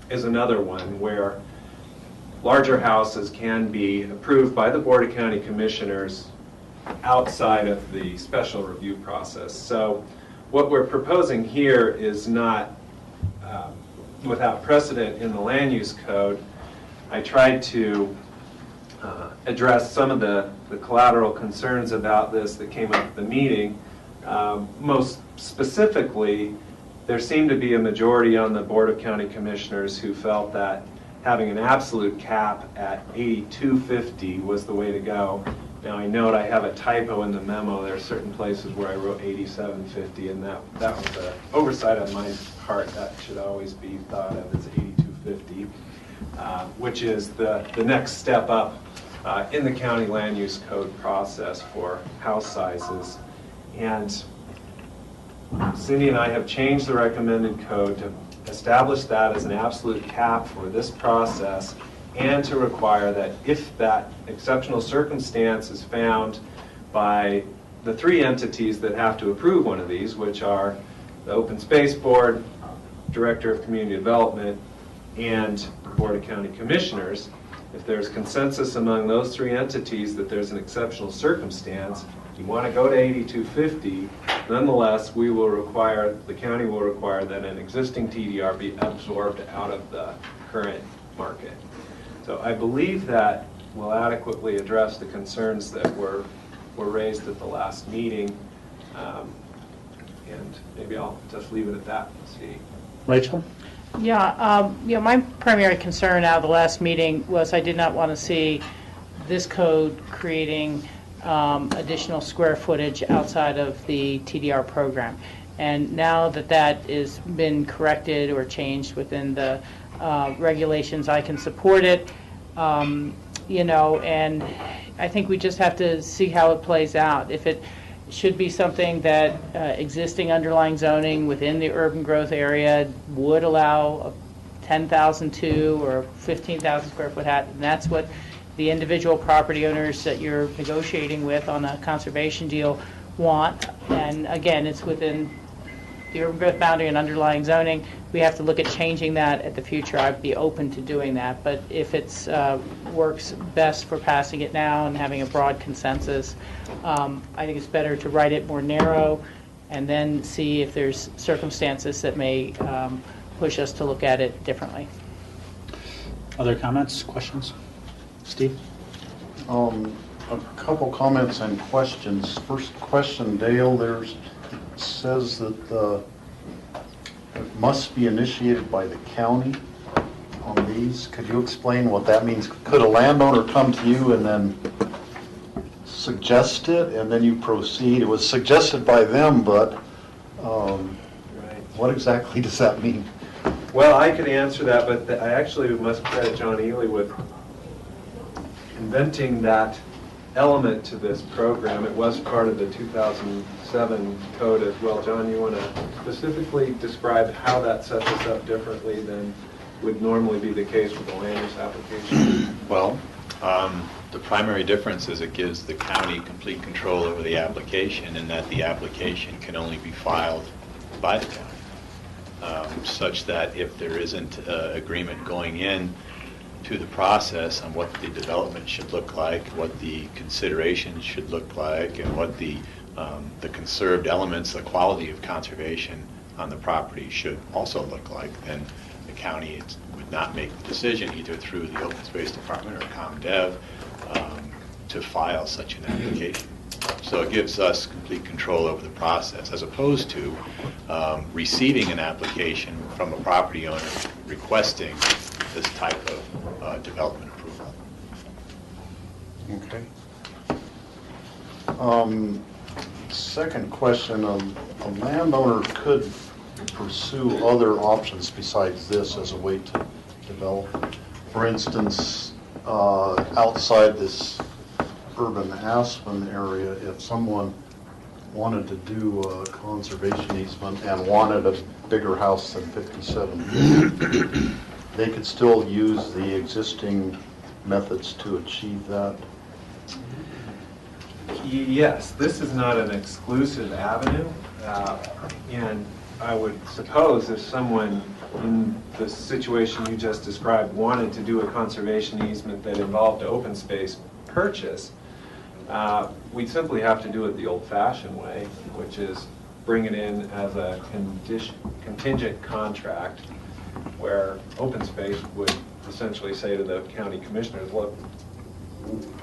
is another one where larger houses can be approved by the Board of County Commissioners outside of the special review process. So what we're proposing here is not without precedent in the land use code. I tried to address some of the collateral concerns about this that came up at the meeting. Most specifically, there seemed to be a majority on the Board of County Commissioners who felt that having an absolute cap at 8250 was the way to go. Now I note I have a typo in the memo. There are certain places where I wrote 8750, and that was an oversight on my part. That should always be thought of as 8250, which is the next step up in the county land use code process for house sizes. And Cindy and I have changed the recommended code to establish that as an absolute cap for this process, and to require that if that exceptional circumstance is found by the 3 entities that have to approve one of these, which are the Open Space Board, Director of Community Development, and Board of County Commissioners, if there's consensus among those 3 entities that there's an exceptional circumstance, you want to go to 8250, nonetheless, we will require, the county will require that an existing TDR be absorbed out of the current market. So I believe that will adequately address the concerns that were raised at the last meeting. And maybe I'll just leave it at that and see. Rachel? Yeah, my primary concern out of the last meeting was I did not want to see this code creating additional square footage outside of the TDR program. And now that that has been corrected or changed within the regulations, I can support it. And I think we just have to see how it plays out. If it should be something that existing underlying zoning within the urban growth area would allow a 10,002 or 15,000 square foot hat, and that's what the individual property owners that you're negotiating with on a conservation deal want. And again, it's within the urban growth boundary and underlying zoning. We have to look at changing that at the future. I'd be open to doing that, but if it's works best for passing it now and having a broad consensus, I think it's better to write it more narrow and then see if there's circumstances that may push us to look at it differently. Other comments, questions? Steve? A couple comments and questions. First question, Dale, it says that it must be initiated by the county on these. Could you explain what that means? Could a landowner come to you and then suggest it and then you proceed? It was suggested by them, but what exactly does that mean? Well, I could answer that, but I actually must credit John Ely with inventing that element to this program. It was part of the 2007 code as well. John, you want to specifically describe how that sets us up differently than would normally be the case with a land use application? Well, the primary difference is it gives the county complete control over the application, and that the application can only be filed by the county, such that if there isn't agreement going in to the process on what the development should look like, what the considerations should look like, and what the conserved elements, the quality of conservation on the property should also look like, then the county would not make the decision either through the Open Space Department or ComDev to file such an application. So it gives us complete control over the process, as opposed to receiving an application from a property owner requesting this type of development approval. Okay. Second question, a landowner could pursue other options besides this as a way to develop. For instance, outside this urban Aspen area, if someone wanted to do a conservation easement and wanted a bigger house than 57, they could still use the existing methods to achieve that? Yes, this is not an exclusive avenue, and I would suppose if someone in the situation you just described wanted to do a conservation easement that involved an open space purchase, we'd simply have to do it the old-fashioned way, which is bring it in as a contingent contract where open space would essentially say to the county commissioners, look,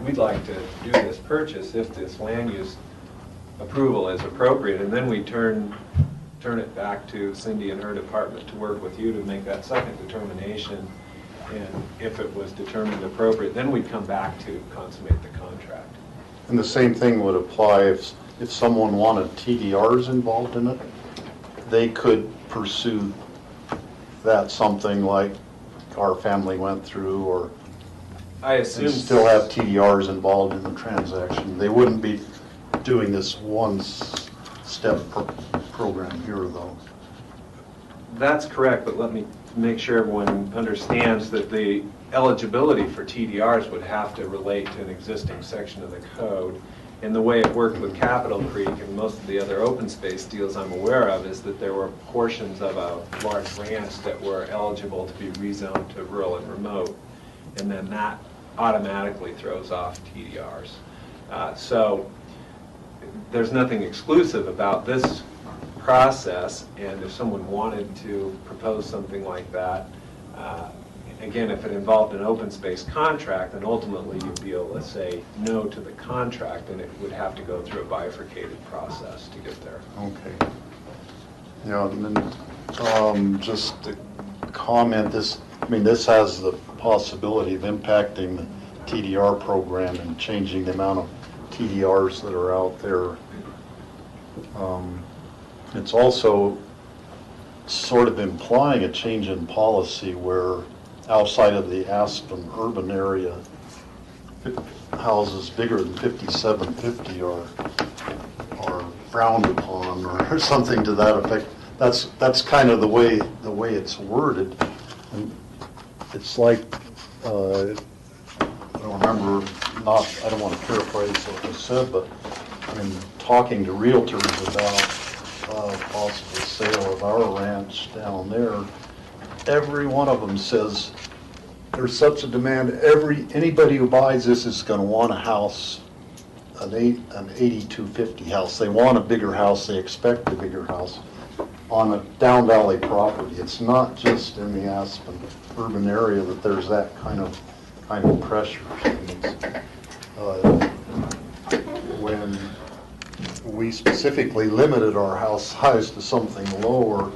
we'd like to do this purchase if this land use approval is appropriate, and then we turn it back to Cindy and her department to work with you to make that second determination, and if it was determined appropriate, then we'd come back to consummate the contract. And the same thing would apply if someone wanted TDRs involved in it, they could pursue that, something like our family went through, or I assume still have TDRs involved in the transaction. They wouldn't be doing this one-step program here, though. That's correct, but let me make sure everyone understands that the eligibility for TDRs would have to relate to an existing section of the code. And the way it worked with Capitol Creek and most of the other open space deals I'm aware of is that there were portions of a large ranch that were eligible to be rezoned to rural and remote, and then that automatically throws off TDRs. So there's nothing exclusive about this process, and if someone wanted to propose something like that, again, if it involved an open space contract, then ultimately you'd be able to say no to the contract, and it would have to go through a bifurcated process to get there. Okay. Yeah, and then just to comment, this has the possibility of impacting the TDR program and changing the amount of TDRs that are out there. it's also sort of implying a change in policy where outside of the Aspen urban area, houses bigger than 5750 are frowned upon or something to that effect. That's kind of the way it's worded. And it's like I don't remember, I don't want to paraphrase what was said, but in talking to realtors about possible sale of our ranch down there, every one of them says there's such a demand. Anybody who buys this is going to want a house, an 8250 house. They want a bigger house. They expect a bigger house on a down valley property. It's not just in the Aspen urban area that there's that kind of pressure. When we specifically limited our house size to something lower,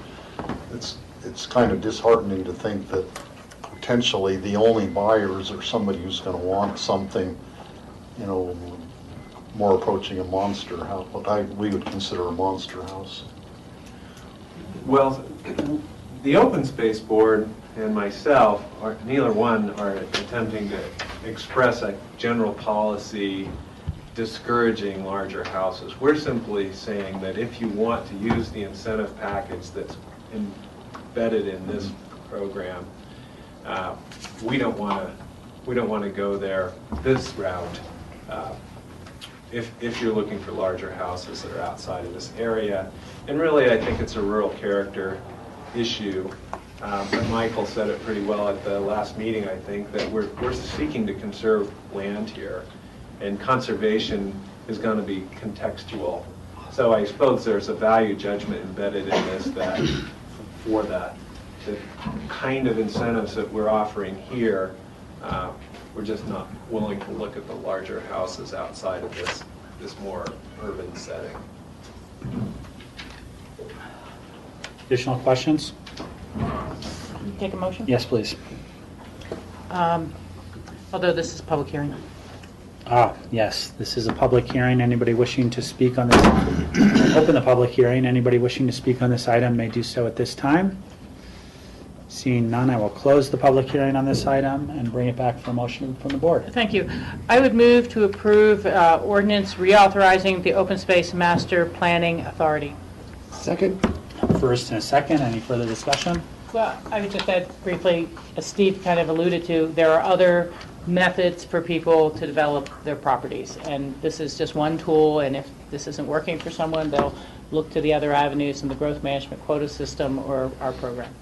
it's kind of disheartening to think that potentially the only buyers are somebody who's going to want something, more approaching a monster house, what we would consider a monster house. Well, the Open Space Board and myself, neither one are attempting to express a general policy discouraging larger houses. We're simply saying that if you want to use the incentive package that's embedded in this program, we don't want to go this route. If you're looking for larger houses that are outside of this area, and really I think it's a rural character issue. But Michael said it pretty well at the last meeting, I think, that we're seeking to conserve land here, and conservation is going to be contextual. So I suppose there's a value judgment embedded in this that for the kind of incentives that we're offering here, we're just not willing to look at the larger houses outside of this more urban setting. Additional questions? Take a motion? Yes, please. Although this is a public hearing. Yes, this is a public hearing. Anybody wishing to speak on this, open the public hearing. Anybody wishing to speak on this item may do so at this time. Seeing none, I will close the public hearing on this item and bring it back for a motion from the board. Thank you. I would move to approve ordinance reauthorizing the Open Space Master Planning Authority. Second. First and a second. Any further discussion? Well, I would just add briefly, as Steve kind of alluded to, there are other methods for people to develop their properties, and this is just one tool, and if this isn't working for someone, they'll look to the other avenues in the growth management quota system or our program.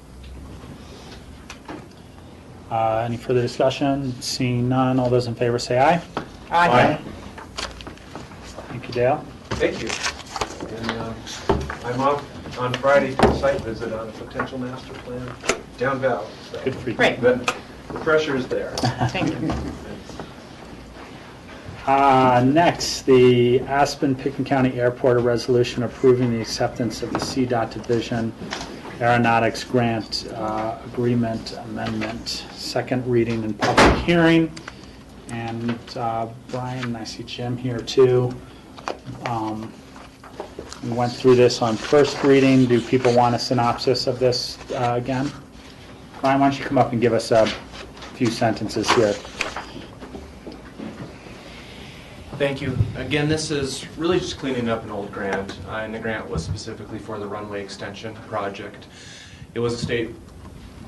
Any further discussion? Seeing none, all those in favor say aye. Aye. Thank you, Dale. Thank you. And I'm off on Friday to a site visit on a potential master plan down valley. So. Good for you. Great. The pressure is there. Thank you. Next, the Aspen-Pickens County Airport, a resolution approving the acceptance of the CDOT Division Aeronautics Grant Agreement Amendment, second reading and public hearing. And Brian, I see Jim here too. We went through this on first reading. Do people want a synopsis of this again? Brian, why don't you come up and give us a few sentences here. Thank you. Again, this is really just cleaning up an old grant, and the grant was specifically for the runway extension project. It was a state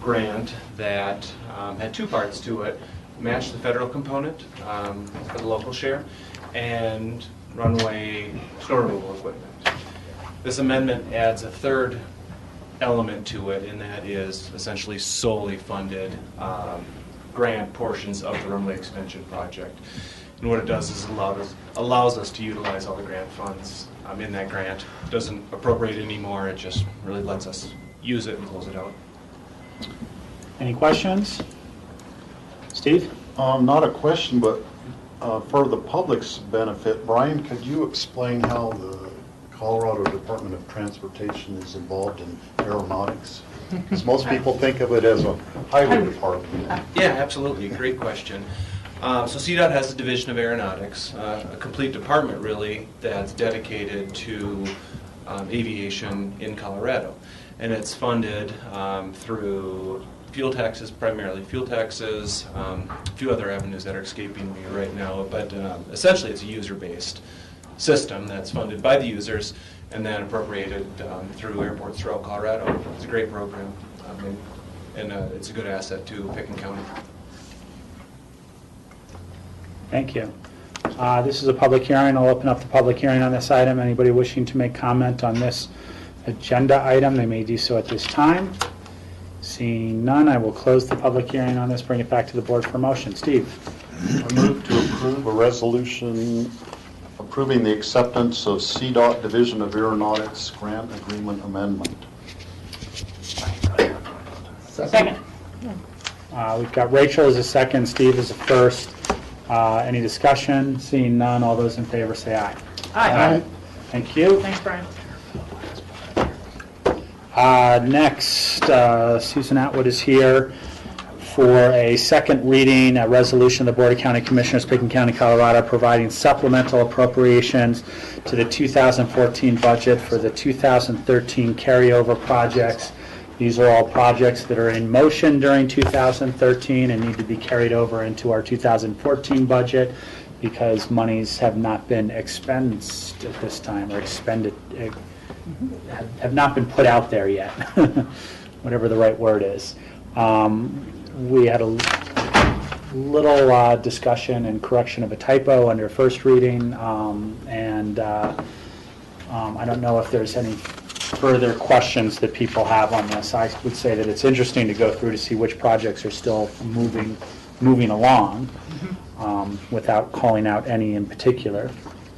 grant that had two parts to it: match the federal component for the local share, and runway snow removal equipment. This amendment adds a third element to it, and that is essentially solely funded grant portions of the runway extension project. And what it does is allows us to utilize all the grant funds in that grant. It doesn't appropriate anymore, it just really lets us use it and close it out. Any questions? Steve? Not a question, but for the public's benefit, Brian, could you explain how the Colorado Department of Transportation is involved in aeronautics? Because most people think of it as a highway department. Yeah, absolutely. Great question. So CDOT has a division of aeronautics, a complete department really, that's dedicated to aviation in Colorado. And it's funded through fuel taxes, primarily fuel taxes, a few other avenues that are escaping me right now, but essentially it's a user-based system that's funded by the users and then appropriated through airports throughout Colorado. It's a great program, and it's a good asset to Pickens County. Thank you. This is a public hearing. I'll open up the public hearing on this item. Anybody wishing to make comment on this agenda item, they may do so at this time. Seeing none, I will close the public hearing on this, bring it back to the board for motion. Steve? I move to approve a resolution approving the acceptance of CDOT Division of Aeronautics Grant Agreement Amendment. Second. We've got Rachel as a second, Steve as a first. Any discussion? Seeing none, all those in favor say aye. Aye. Thank you. Thanks, Brian. Next, Susan Atwood is here for a second reading, a resolution of the Board of County Commissioners, Pickens County, Colorado, providing supplemental appropriations to the 2014 budget for the 2013 carryover projects. These are all projects that are in motion during 2013 and need to be carried over into our 2014 budget because monies have not been expensed at this time, or expended, have not been put out there yet, whatever the right word is. We had a little discussion and correction of a typo under first reading, and I don't know if there's any further questions that people have on this. I would say that it's interesting to go through to see which projects are still moving along, without calling out any in particular.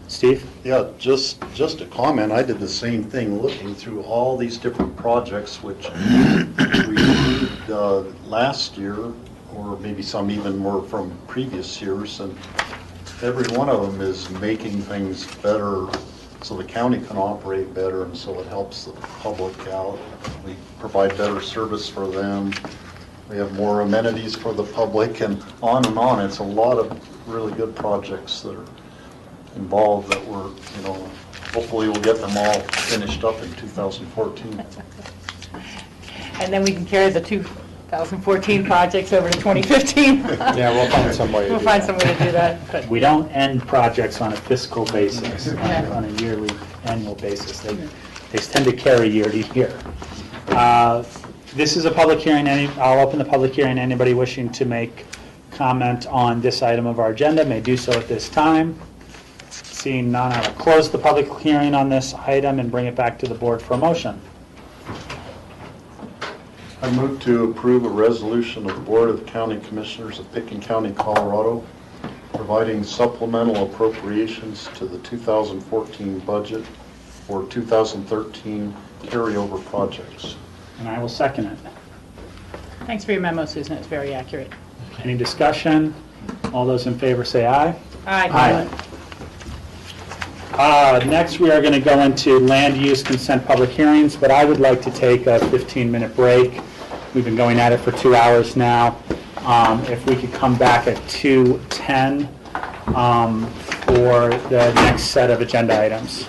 Steve? Yeah, just a comment. I did the same thing, looking through all these different projects which we did last year, or maybe some even more from previous years, and every one of them is making things better so the county can operate better, and so it helps the public out. We provide better service for them. We have more amenities for the public, and on and on. It's a lot of really good projects that are involved that we're, hopefully we'll get them all finished up in 2014. And then we can carry the 2014 projects over to 2015. Yeah, we'll find some way to We'll do find that. some way to do that. But We don't end projects on a fiscal basis, on a yearly, annual basis. They tend to carry year to year. This is a public hearing. I'll open the public hearing. Anybody wishing to make comment on this item of our agenda may do so at this time. Seeing none, I will close the public hearing on this item and bring it back to the board for a motion. I move to approve a resolution of the Board of County Commissioners of Pickens County, Colorado, providing supplemental appropriations to the 2014 budget for 2013 carryover projects. And I will second it. thanks for your memo, Susan. It's very accurate. Any discussion? All those in favor say aye. Aye. Next, we are going to go into land use consent public hearings, but I would like to take a 15-minute break. We've been going at it for 2 hours now. If we could come back at 2:10 for the next set of agenda items.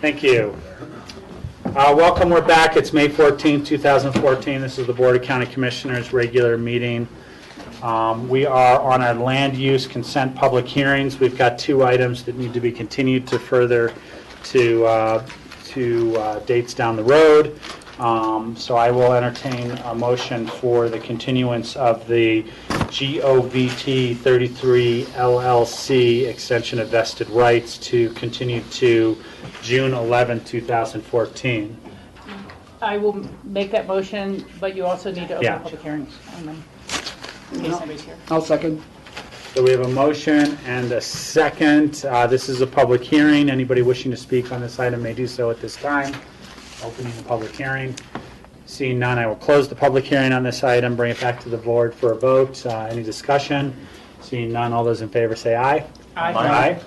Thank you. Welcome, we're back. It's May 14, 2014. This is the Board of County Commissioners regular meeting. We are on our land use consent public hearings. We've got 2 items that need to be continued to further to dates down the road. So I will entertain a motion for the continuance of the GOVT 33 LLC extension of vested rights to continue to June 11, 2014. I will make that motion, but you also need to open Yeah. the public hearings. In case somebody's here. I'll second. So we have a motion and a second. This is a public hearing. Anybody wishing to speak on this item may do so at this time. Opening the public hearing. Seeing none, I will close the public hearing on this item, bring it back to the board for a vote. Any discussion? Seeing none, all those in favor say aye. Aye.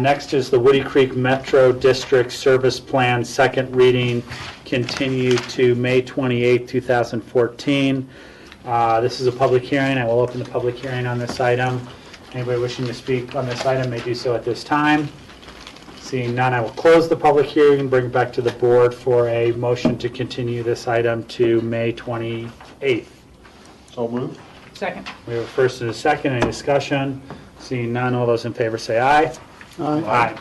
Next is the Woody Creek Metro District Service Plan, second reading, continued to May 28, 2014. This is a public hearing. I will open the public hearing on this item. Anybody wishing to speak on this item may do so at this time. Seeing none, I will close the public hearing and bring it back to the board for a motion to continue this item to May 28th. So moved. Second. We have a first and a second. Any discussion? Seeing none, all those in favor say aye. Aye.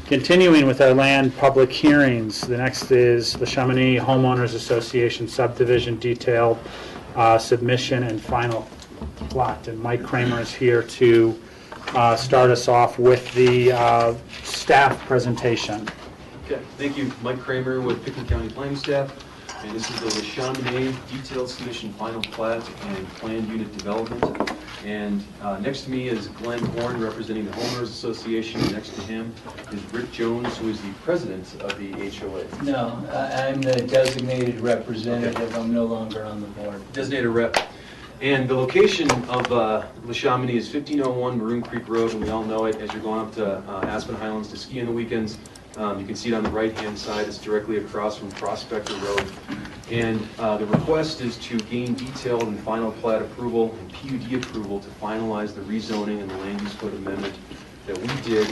Continuing with our land public hearings, the next is the Chamonix Homeowners Association subdivision detailed submission and final plot. And Mike Kramer is here to start us off with the staff presentation. Okay, thank you. Mike Kramer with Pickens County Planning Staff. And this is the Chamonix Detailed Submission Final Plat and Planned Unit Development. And next to me is Glenn Horn representing the Homeowners Association. And next to him is Rick Jones, who is the president of the HOA. No, I'm the designated representative. I'm no longer on the board. Designated rep. And the location of Le Chamonix is 1501 Maroon Creek Road, and we all know it as you're going up to Aspen Highlands to ski on the weekends. You can see it on the right-hand side. It's directly across from Prospector Road. And the request is to gain detailed and final plat approval and PUD approval to finalize the rezoning and the land use code amendment that we did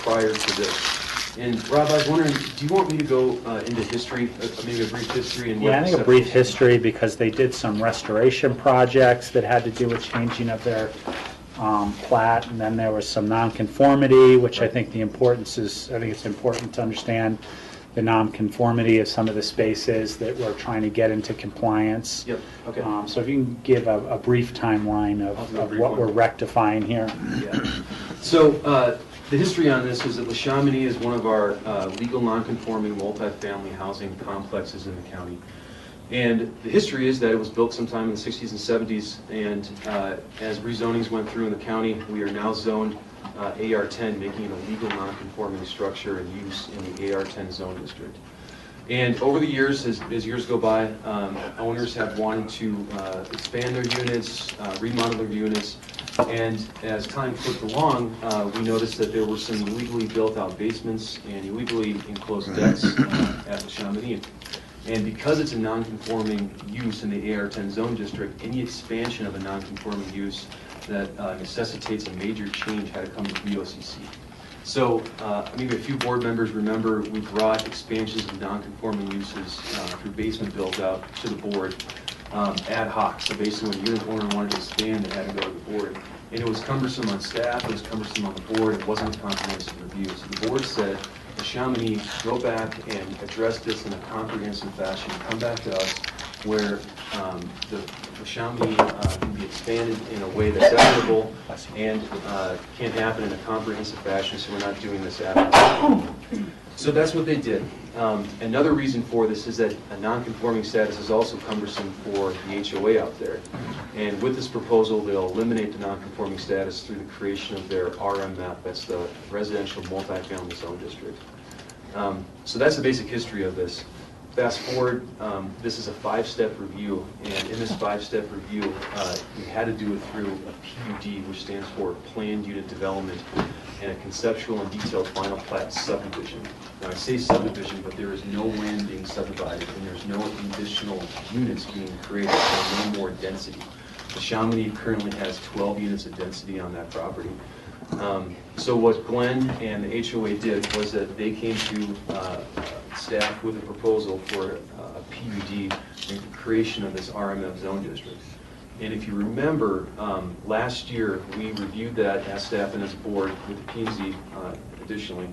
prior to this. And Rob, I was wondering, do you want me to go into history, maybe a brief history? And Yeah, I think a brief history, because they did some restoration projects that had to do with changing of their plat, and then there was some nonconformity, which I think the importance is, I think it's important to understand the nonconformity of some of the spaces that we're trying to get into compliance. Yep, okay. So if you can give a brief timeline of what we're rectifying here. Yeah. So the history on this is that Le Chamonix is one of our legal nonconforming multifamily housing complexes in the county. And the history is that it was built sometime in the 60s and 70s, and as rezonings went through in the county, we are now zoned AR10, making it a legal nonconforming structure and use in the AR10 zone district. And over the years, as years go by, owners have wanted to expand their units, remodel their units, and as time flipped along, we noticed that there were some illegally built out basements and illegally enclosed decks at the Chamonix. And because it's a non-conforming use in the AR10 zone district, any expansion of a non-conforming use that necessitates a major change had to come to BOCC. So maybe a few board members remember we brought expansions of non-conforming uses through basement built out to the board ad hoc. So basically when a unit owner wanted to expand, they had to go to the board. And it was cumbersome on staff, it was cumbersome on the board, it wasn't a comprehensive review. So the board said, the Chamonix, go back and address this in a comprehensive fashion, come back to us where the Chamonix can be expanded in a way that's equitable and can happen in a comprehensive fashion, so we're not doing this ad hoc. So that's what they did. Another reason for this is that a non-conforming status is also cumbersome for the HOA out there. And with this proposal, they'll eliminate the non-conforming status through the creation of their RMF, that's the Residential Multifamily Zone District. So that's the basic history of this. Fast forward, this is a 5-step review, and in this 5-step review, we had to do it through a PUD, which stands for Planned Unit Development, and a conceptual and detailed final plat subdivision. Now I say subdivision, but there is no land being subdivided, and there's no additional units being created, so no more density. The Chamonix currently has 12 units of density on that property. So what Glenn and the HOA did was that they came to staff with a proposal for a PUD and the creation of this RMF zone district. And if you remember, last year we reviewed that as staff and as a board with the P&Z additionally,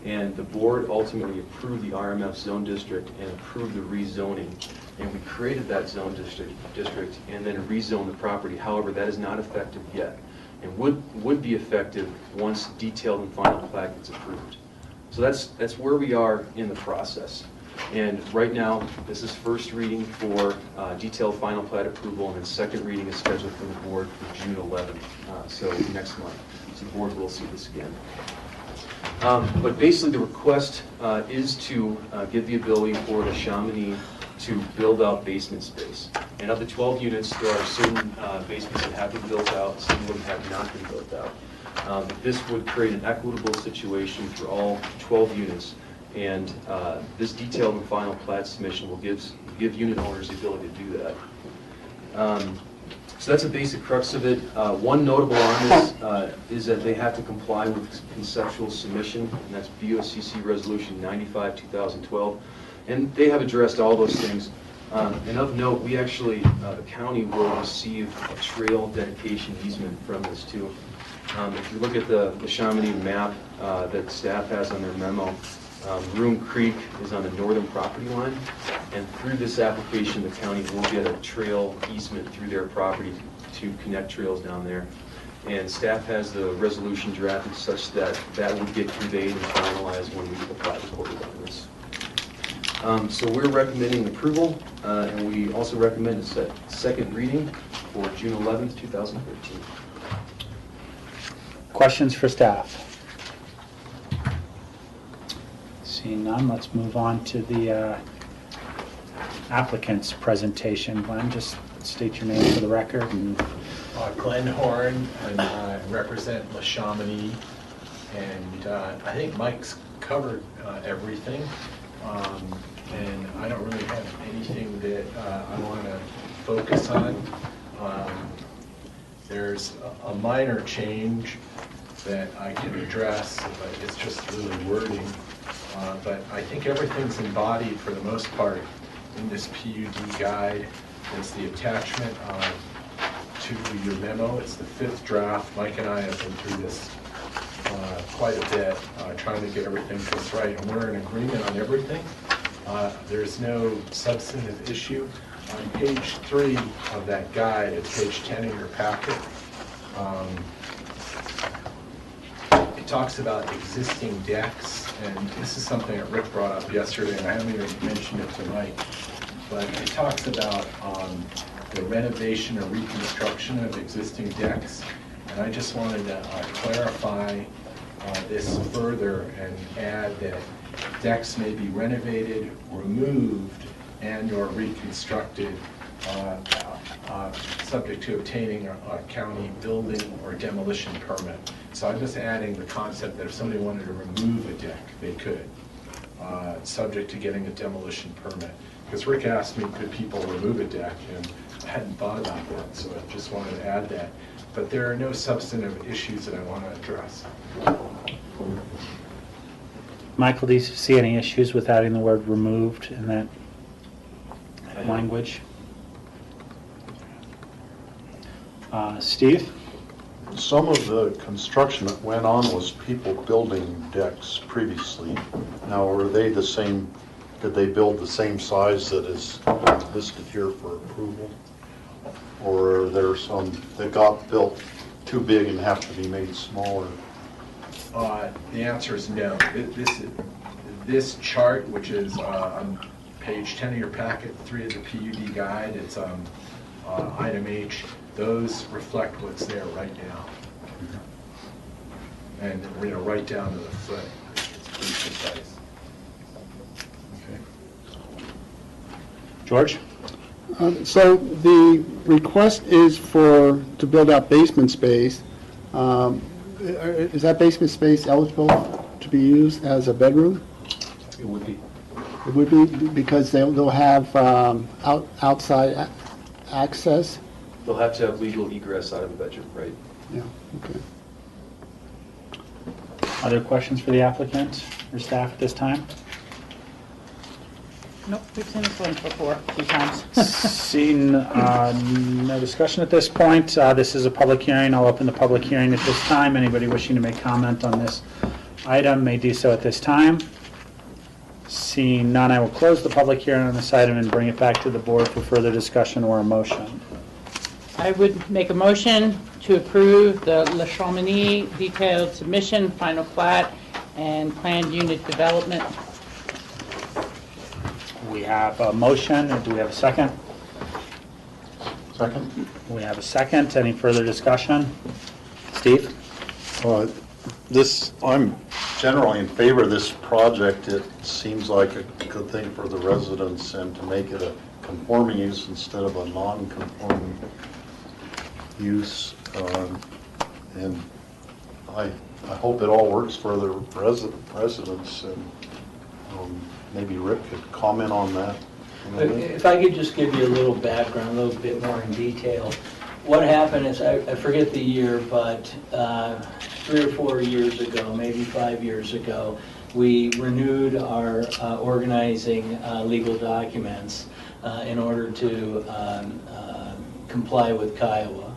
and the board ultimately approved the RMF zone district and approved the rezoning. And we created that zone district and then rezoned the property. However, that is not effective yet, and would be effective once detailed and final plat gets approved. So that's where we are in the process. And right now, this is first reading for detailed final plat approval, and then second reading is scheduled from the board for June 11th, so next month. So the board will see this again. But basically, the request is to give the ability for the Chamonix to build out basement space. And of the 12 units, there are certain basements that have been built out, some of them have not been built out. This would create an equitable situation for all 12 units, and this detailed and final plat submission will give unit owners the ability to do that. So that's a basic crux of it. One notable on this is that they have to comply with conceptual submission, and that's BOCC Resolution 95-2012. And they have addressed all those things. And of note, we actually, the county will receive a trail dedication easement from this too. If you look at the Chamonix map that staff has on their memo, Room Creek is on the northern property line, and through this application, the county will get a trail easement through their property to connect trails down there. And staff has the resolution drafted such that that would get conveyed and finalized when we apply the court on this. So we're recommending approval, and we also recommend a second reading for June 11th, 2013. Questions for staff? Seeing none, let's move on to the applicant's presentation. Glenn, just state your name for the record. And Glenn Horn, and I represent La Chamonix, and I think Mike's covered everything, and I don't really have anything that I want to focus on. There's a minor change that I can address, but it's just really wording. But I think everything's embodied for the most part in this PUD guide. There's the attachment to your memo. It's the 5th draft. Mike and I have been through this quite a bit, trying to get everything just right, and we're in agreement on everything. There's no substantive issue. On page 3 of that guide, it's page 10 in your packet, it talks about existing decks, and this is something that Rick brought up yesterday, and I haven't even mentioned it to Mike, but it talks about the renovation or reconstruction of existing decks, and I just wanted to clarify this further and add that decks may be renovated, removed, and or reconstructed, subject to obtaining a county building or demolition permit. So I'm just adding the concept that if somebody wanted to remove a deck, they could, subject to getting a demolition permit. Because Rick asked me, could people remove a deck, and I hadn't thought about that, so I just wanted to add that. But there are no substantive issues that I want to address. Michael, do you see any issues with adding the word removed in that language? Steve? Some of the construction that went on was people building decks previously. Now, are they the same, did they build the same size that is listed here for approval? Or are there some that got built too big and have to be made smaller? The answer is no. This chart, which is on page 10 of your packet, 3 of the PUD guide, it's item H. Those reflect what's there right now. And right down to the foot. It's pretty precise. Okay. George? So the request is to build out basement space. Is that basement space eligible to be used as a bedroom? It would be. It would be, because they'll have outside access? They'll have to have legal egress out of the bedroom, right? Yeah, okay. Other questions for the applicant or staff at this time? Nope, we've seen this one before, a few times. Seeing no discussion at this point, this is a public hearing. I'll open the public hearing at this time. Anybody wishing to make comment on this item may do so at this time. Seeing none, I will close the public hearing on this item and bring it back to the board for further discussion or a motion. I would make a motion to approve the La Chamonix detailed submission, final plat, and planned unit development. We have a motion. Do we have a second? Second? We have a second. Any further discussion? Steve? I'm generally in favor of this project. It seems like a good thing for the residents and to make it a conforming use instead of a non-conforming use. And I hope it all works for the residents. And maybe Rick could comment on that. If I could just give you a little background, a little bit more in detail. What happened is, I forget the year, but 3 or 4 years ago, maybe 5 years ago, we renewed our organizing legal documents in order to comply with Kiowa.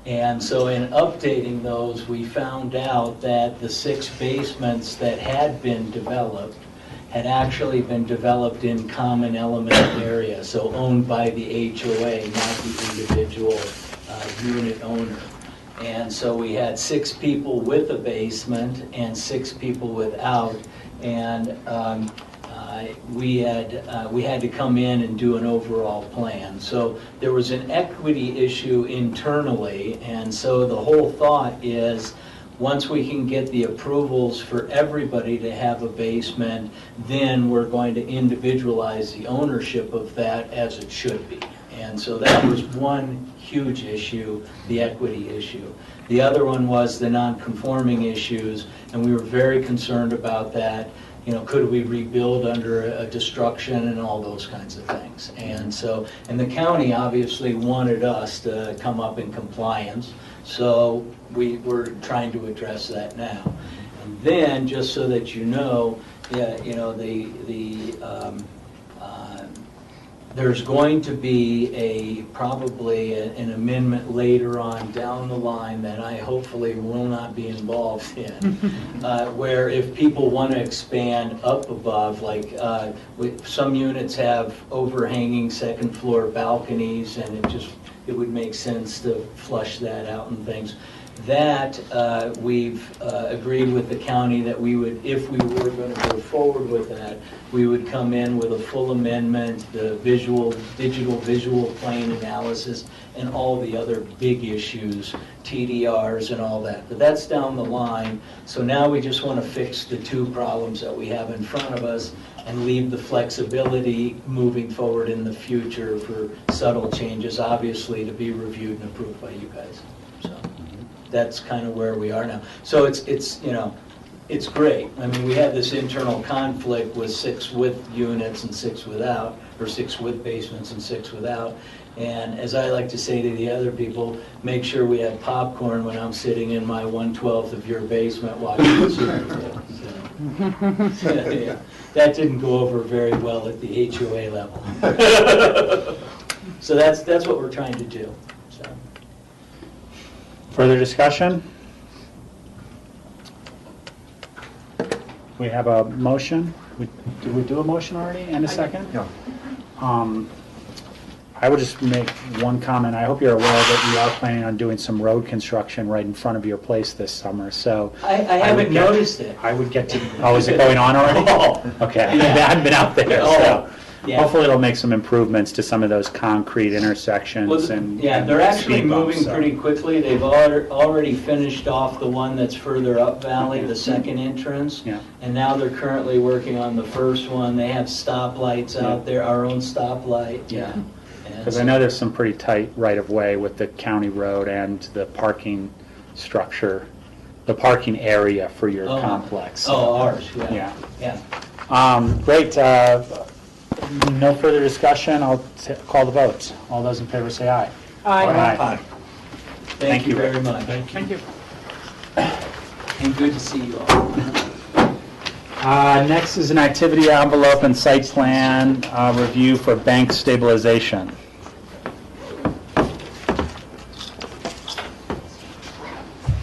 And so in updating those, we found out that the 6 basements that had been developed had actually been developed in common element area, so owned by the HOA, not the individual unit owner. And so we had 6 people with a basement and 6 people without, and we had to come in and do an overall plan. So there was an equity issue internally, and so the whole thought is, once we can get the approvals for everybody to have a basement, then we're going to individualize the ownership of that as it should be. And so that was one huge issue, the equity issue. The other one was the non-conforming issues, and we were very concerned about that. You know, could we rebuild under a destruction and all those kinds of things. And so, and the county obviously wanted us to come up in compliance, so we were trying to address that now. And then, just so that you know, there's going to be probably an amendment later on down the line that I hopefully will not be involved in, where if people want to expand up above, like some units have overhanging second floor balconies, and it would make sense to flush that out and things. That we've agreed with the county that we would, if we were going to go forward with that, we would come in with a full amendment, the digital visual plane analysis, and all the other big issues, TDRs and all that. But that's down the line. So now we just want to fix the 2 problems that we have in front of us and leave the flexibility moving forward in the future for subtle changes, obviously, to be reviewed and approved by you guys. So that's kind of where we are now. So it's great. I mean, we have this internal conflict with 6 with units and 6 without, or 6 with basements and 6 without. And as I like to say to the other people, make sure we have popcorn when I'm sitting in my 1/12 of your basement watching the Super Bowl. So, yeah, that didn't go over very well at the HOA level. So that's what we're trying to do. So. Further discussion? We have a motion. Did we do a motion already and a second? Yeah. I would just make one comment. I hope you're aware that we are planning on doing some road construction right in front of your place this summer, so. I haven't noticed it. I would get to, oh, is it going on already? Oh. Okay, Yeah. I haven't been out there, so. Yeah. Hopefully it'll make some improvements to some of those concrete intersections and. Yeah, they're actually speed bumps, moving so. pretty quickly. They've already finished off the one that's further up valley, the second entrance. Yeah. And now they're currently working on the first one. They have stoplights out there, our own stoplight. Yeah. Because I know there's some pretty tight right-of-way with the county road and the parking structure, the parking area for your complex. Oh, ours, yeah. Yeah. Great. No further discussion. I'll call the vote. All those in favor say aye. Aye. Aye. Thank you Rick. very much. Thank you. And good to see you all. Next is an activity envelope and site plan review for bank stabilization.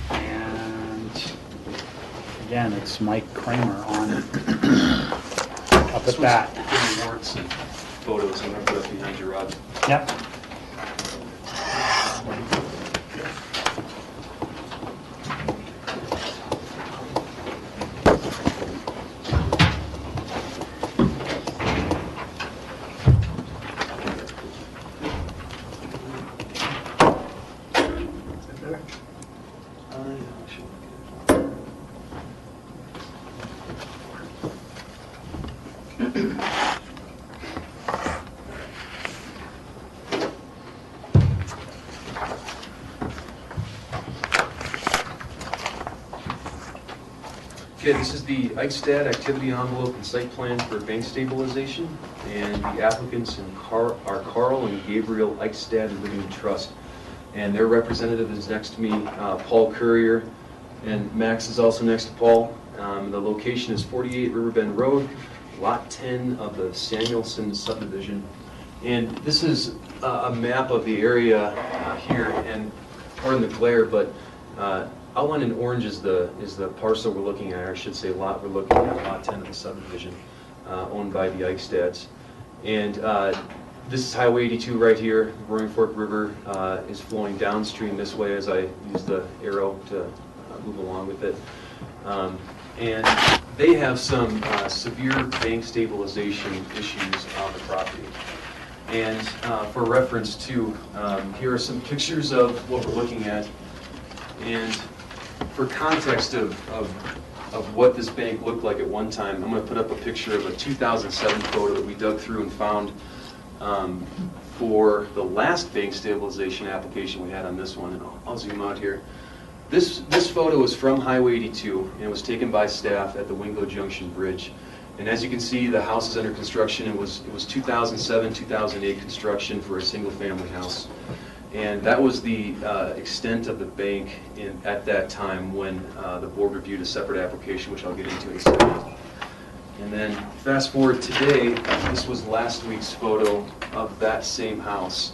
And again, it's Mike Kramer on up at that. Warrants and photos, I'm going to put up behind you, Rob. Yep. Okay, this is the Eichstadt activity envelope and site plan for bank stabilization, and the applicants are Carl and Gabriel Eichstadt Living Trust, and their representative is next to me, Paul Courier, and Max is also next to Paul. The location is 48 Riverbend Road, Lot 10 of the Samuelson subdivision, and this is a map of the area here, and pardon the glare, but outlined in orange is the parcel we're looking at, or I should say lot we're looking at, lot 10 of the subdivision, owned by the Eichstadts. And this is Highway 82 right here. The Roaring Fork River is flowing downstream this way as I use the arrow to move along with it. And they have some severe bank stabilization issues on the property. And for reference too, here are some pictures of what we're looking at. And for context of what this bank looked like at one time, I'm going to put up a picture of a 2007 photo that we dug through and found for the last bank stabilization application we had on this one. And I'll zoom out here. This photo is from Highway 82 and it was taken by staff at the Wingo Junction Bridge. And as you can see, the house is under construction. It was 2007, 2008 construction for a single-family house. And that was the extent of the bank at that time when the board reviewed a separate application, which I'll get into in a second. And then fast forward today, this was last week's photo of that same house.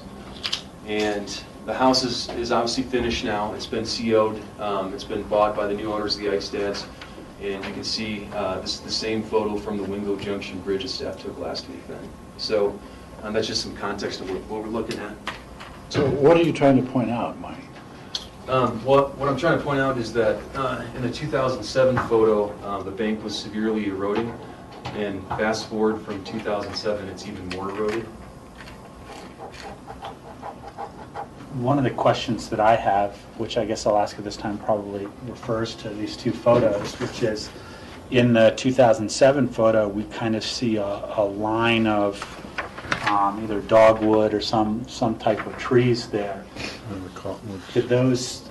And the house is obviously finished now. It's been CO'd. It's been bought by the new owners of the Eichstadts. And you can see this is the same photo from the Wingo Junction Bridge that staff took last week then. So that's just some context of what we're looking at. So what are you trying to point out, Mike? What I'm trying to point out is that in the 2007 photo, the bank was severely eroding, and fast forward from 2007, it's even more eroded. One of the questions that I have, which I guess I'll ask at this time, probably refers to these two photos, which is in the 2007 photo, we kind of see a line of either dogwood or some type of trees there. Did those,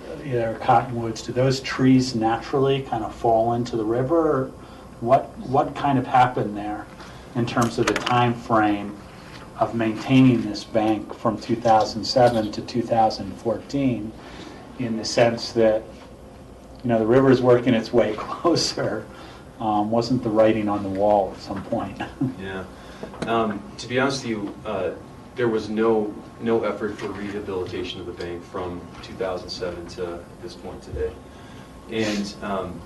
cottonwoods, do those trees naturally kind of fall into the river? Or what kind of happened there in terms of the time frame of maintaining this bank from 2007 to 2014, in the sense that, the river is working its way closer? Wasn't the writing on the wall at some point? Yeah. To be honest with you, there was no effort for rehabilitation of the bank from 2007 to this point today. And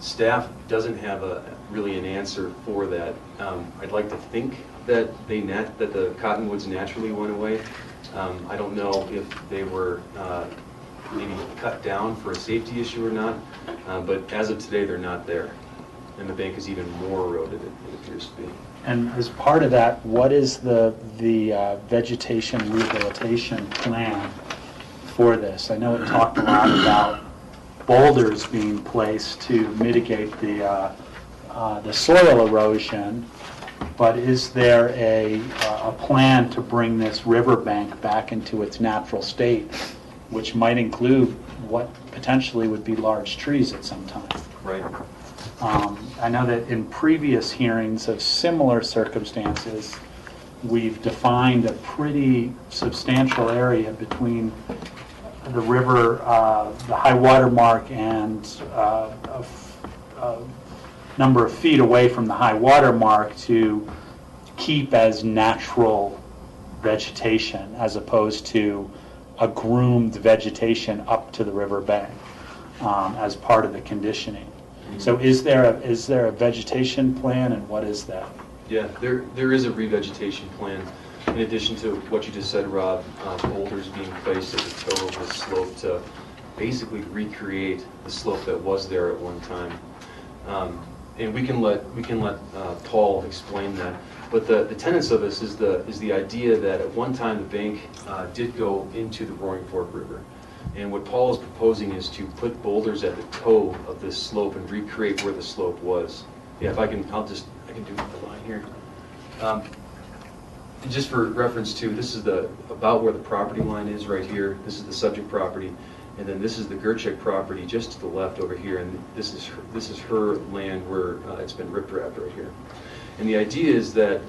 staff doesn't have really an answer for that. I'd like to think that the cottonwoods naturally went away. I don't know if they were maybe cut down for a safety issue or not, but as of today, they're not there. And the bank is even more eroded, it appears to be. And as part of that, what is the vegetation rehabilitation plan for this? I know it talked a lot about boulders being placed to mitigate the soil erosion, but is there a plan to bring this riverbank back into its natural state, which might include what potentially would be large trees at some time? Right. I know that in previous hearings of similar circumstances, we've defined a pretty substantial area between the river, the high water mark, and number of feet away from the high water mark to keep as natural vegetation as opposed to a groomed vegetation up to the river bank as part of the conditioning. So is there a vegetation plan, and what is that? Yeah, there is a revegetation plan. In addition to what you just said, Rob, boulders being placed at the toe of the slope to basically recreate the slope that was there at one time. And we can let Paul explain that. But the tenets of this is the idea that at one time the bank did go into the Roaring Fork River. And what Paul is proposing is to put boulders at the toe of this slope and recreate where the slope was. Yeah, if I can, I can do the line here. And just for reference too, this is about where the property line is right here. This is the subject property, and then this is the Gerchik property just to the left over here, and this is her land where it's been rip-wrapped right here. And the idea is that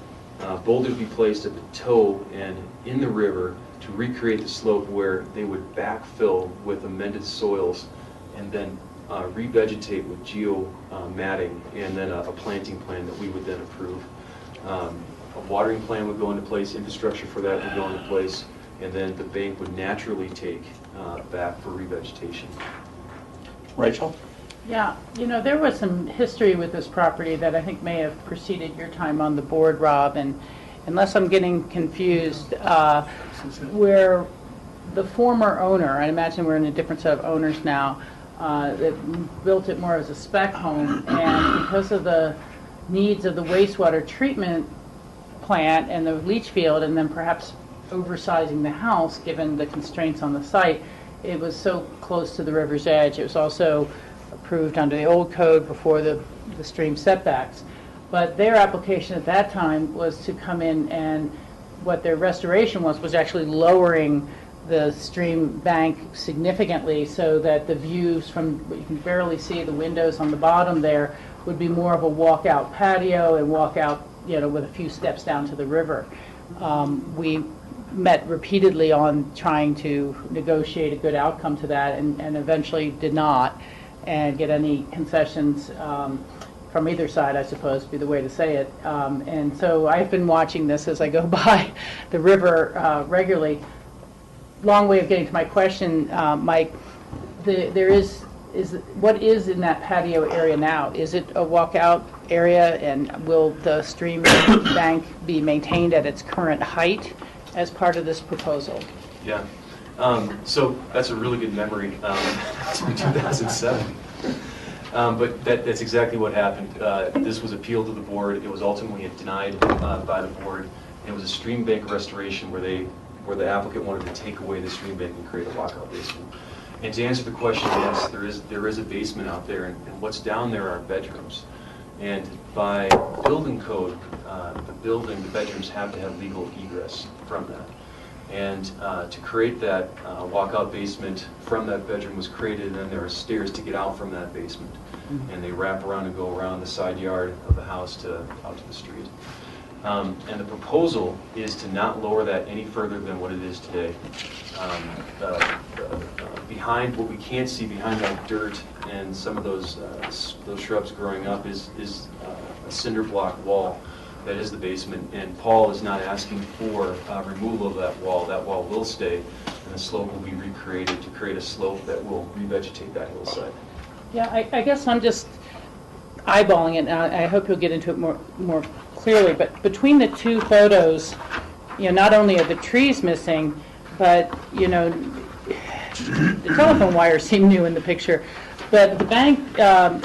boulders be placed at the toe and in the river to recreate the slope where they would backfill with amended soils and then revegetate with matting and then a planting plan that we would then approve. A watering plan would go into place, infrastructure for that would go into place, and then the bank would naturally take back for revegetation. Rachel? Yeah, there was some history with this property that I think may have preceded your time on the board, Rob, and unless I'm getting confused, where the former owner, I imagine we're in a different set of owners now, that built it more as a spec home, and because of the needs of the wastewater treatment plant and the leach field, and then perhaps oversizing the house given the constraints on the site, it was so close to the river's edge. It was also approved under the old code before the stream setbacks. But their application at that time was to come in, and what their restoration was actually lowering the stream bank significantly so that the views from, you can barely see the windows on the bottom there, would be more of a walkout patio and walkout, with a few steps down to the river. We met repeatedly on trying to negotiate a good outcome to that, and eventually did not and get any concessions from either side, I suppose would be the way to say it. And so I've been watching this as I go by the river regularly. Long way of getting to my question, Mike. What is in that patio area now? Is it a walkout area, and will the stream bank be maintained at its current height as part of this proposal? Yeah, so that's a really good memory. It's from 2007. But that's exactly what happened. This was appealed to the board. It was ultimately denied by the board. It was a stream bank restoration where the applicant wanted to take away the stream bank and create a walkout basement. And to answer the question, yes, there is a basement out there, and what's down there are bedrooms. And by building code, the bedrooms have to have legal egress from that. And to create that walkout basement from that bedroom was created, and then there are stairs to get out from that basement. And they wrap around and go around the side yard of the house out to the street. And the proposal is to not lower that any further than what it is today. Behind what we can't see behind that dirt and some of those shrubs growing up is a cinder block wall that is the basement. And Paul is not asking for removal of that wall. That wall will stay, and the slope will be recreated to create a slope that will revegetate that hillside. Yeah, I guess I'm just eyeballing it now. I hope you'll get into it more clearly. But between the two photos, not only are the trees missing, but the telephone wires seem new in the picture. But the bank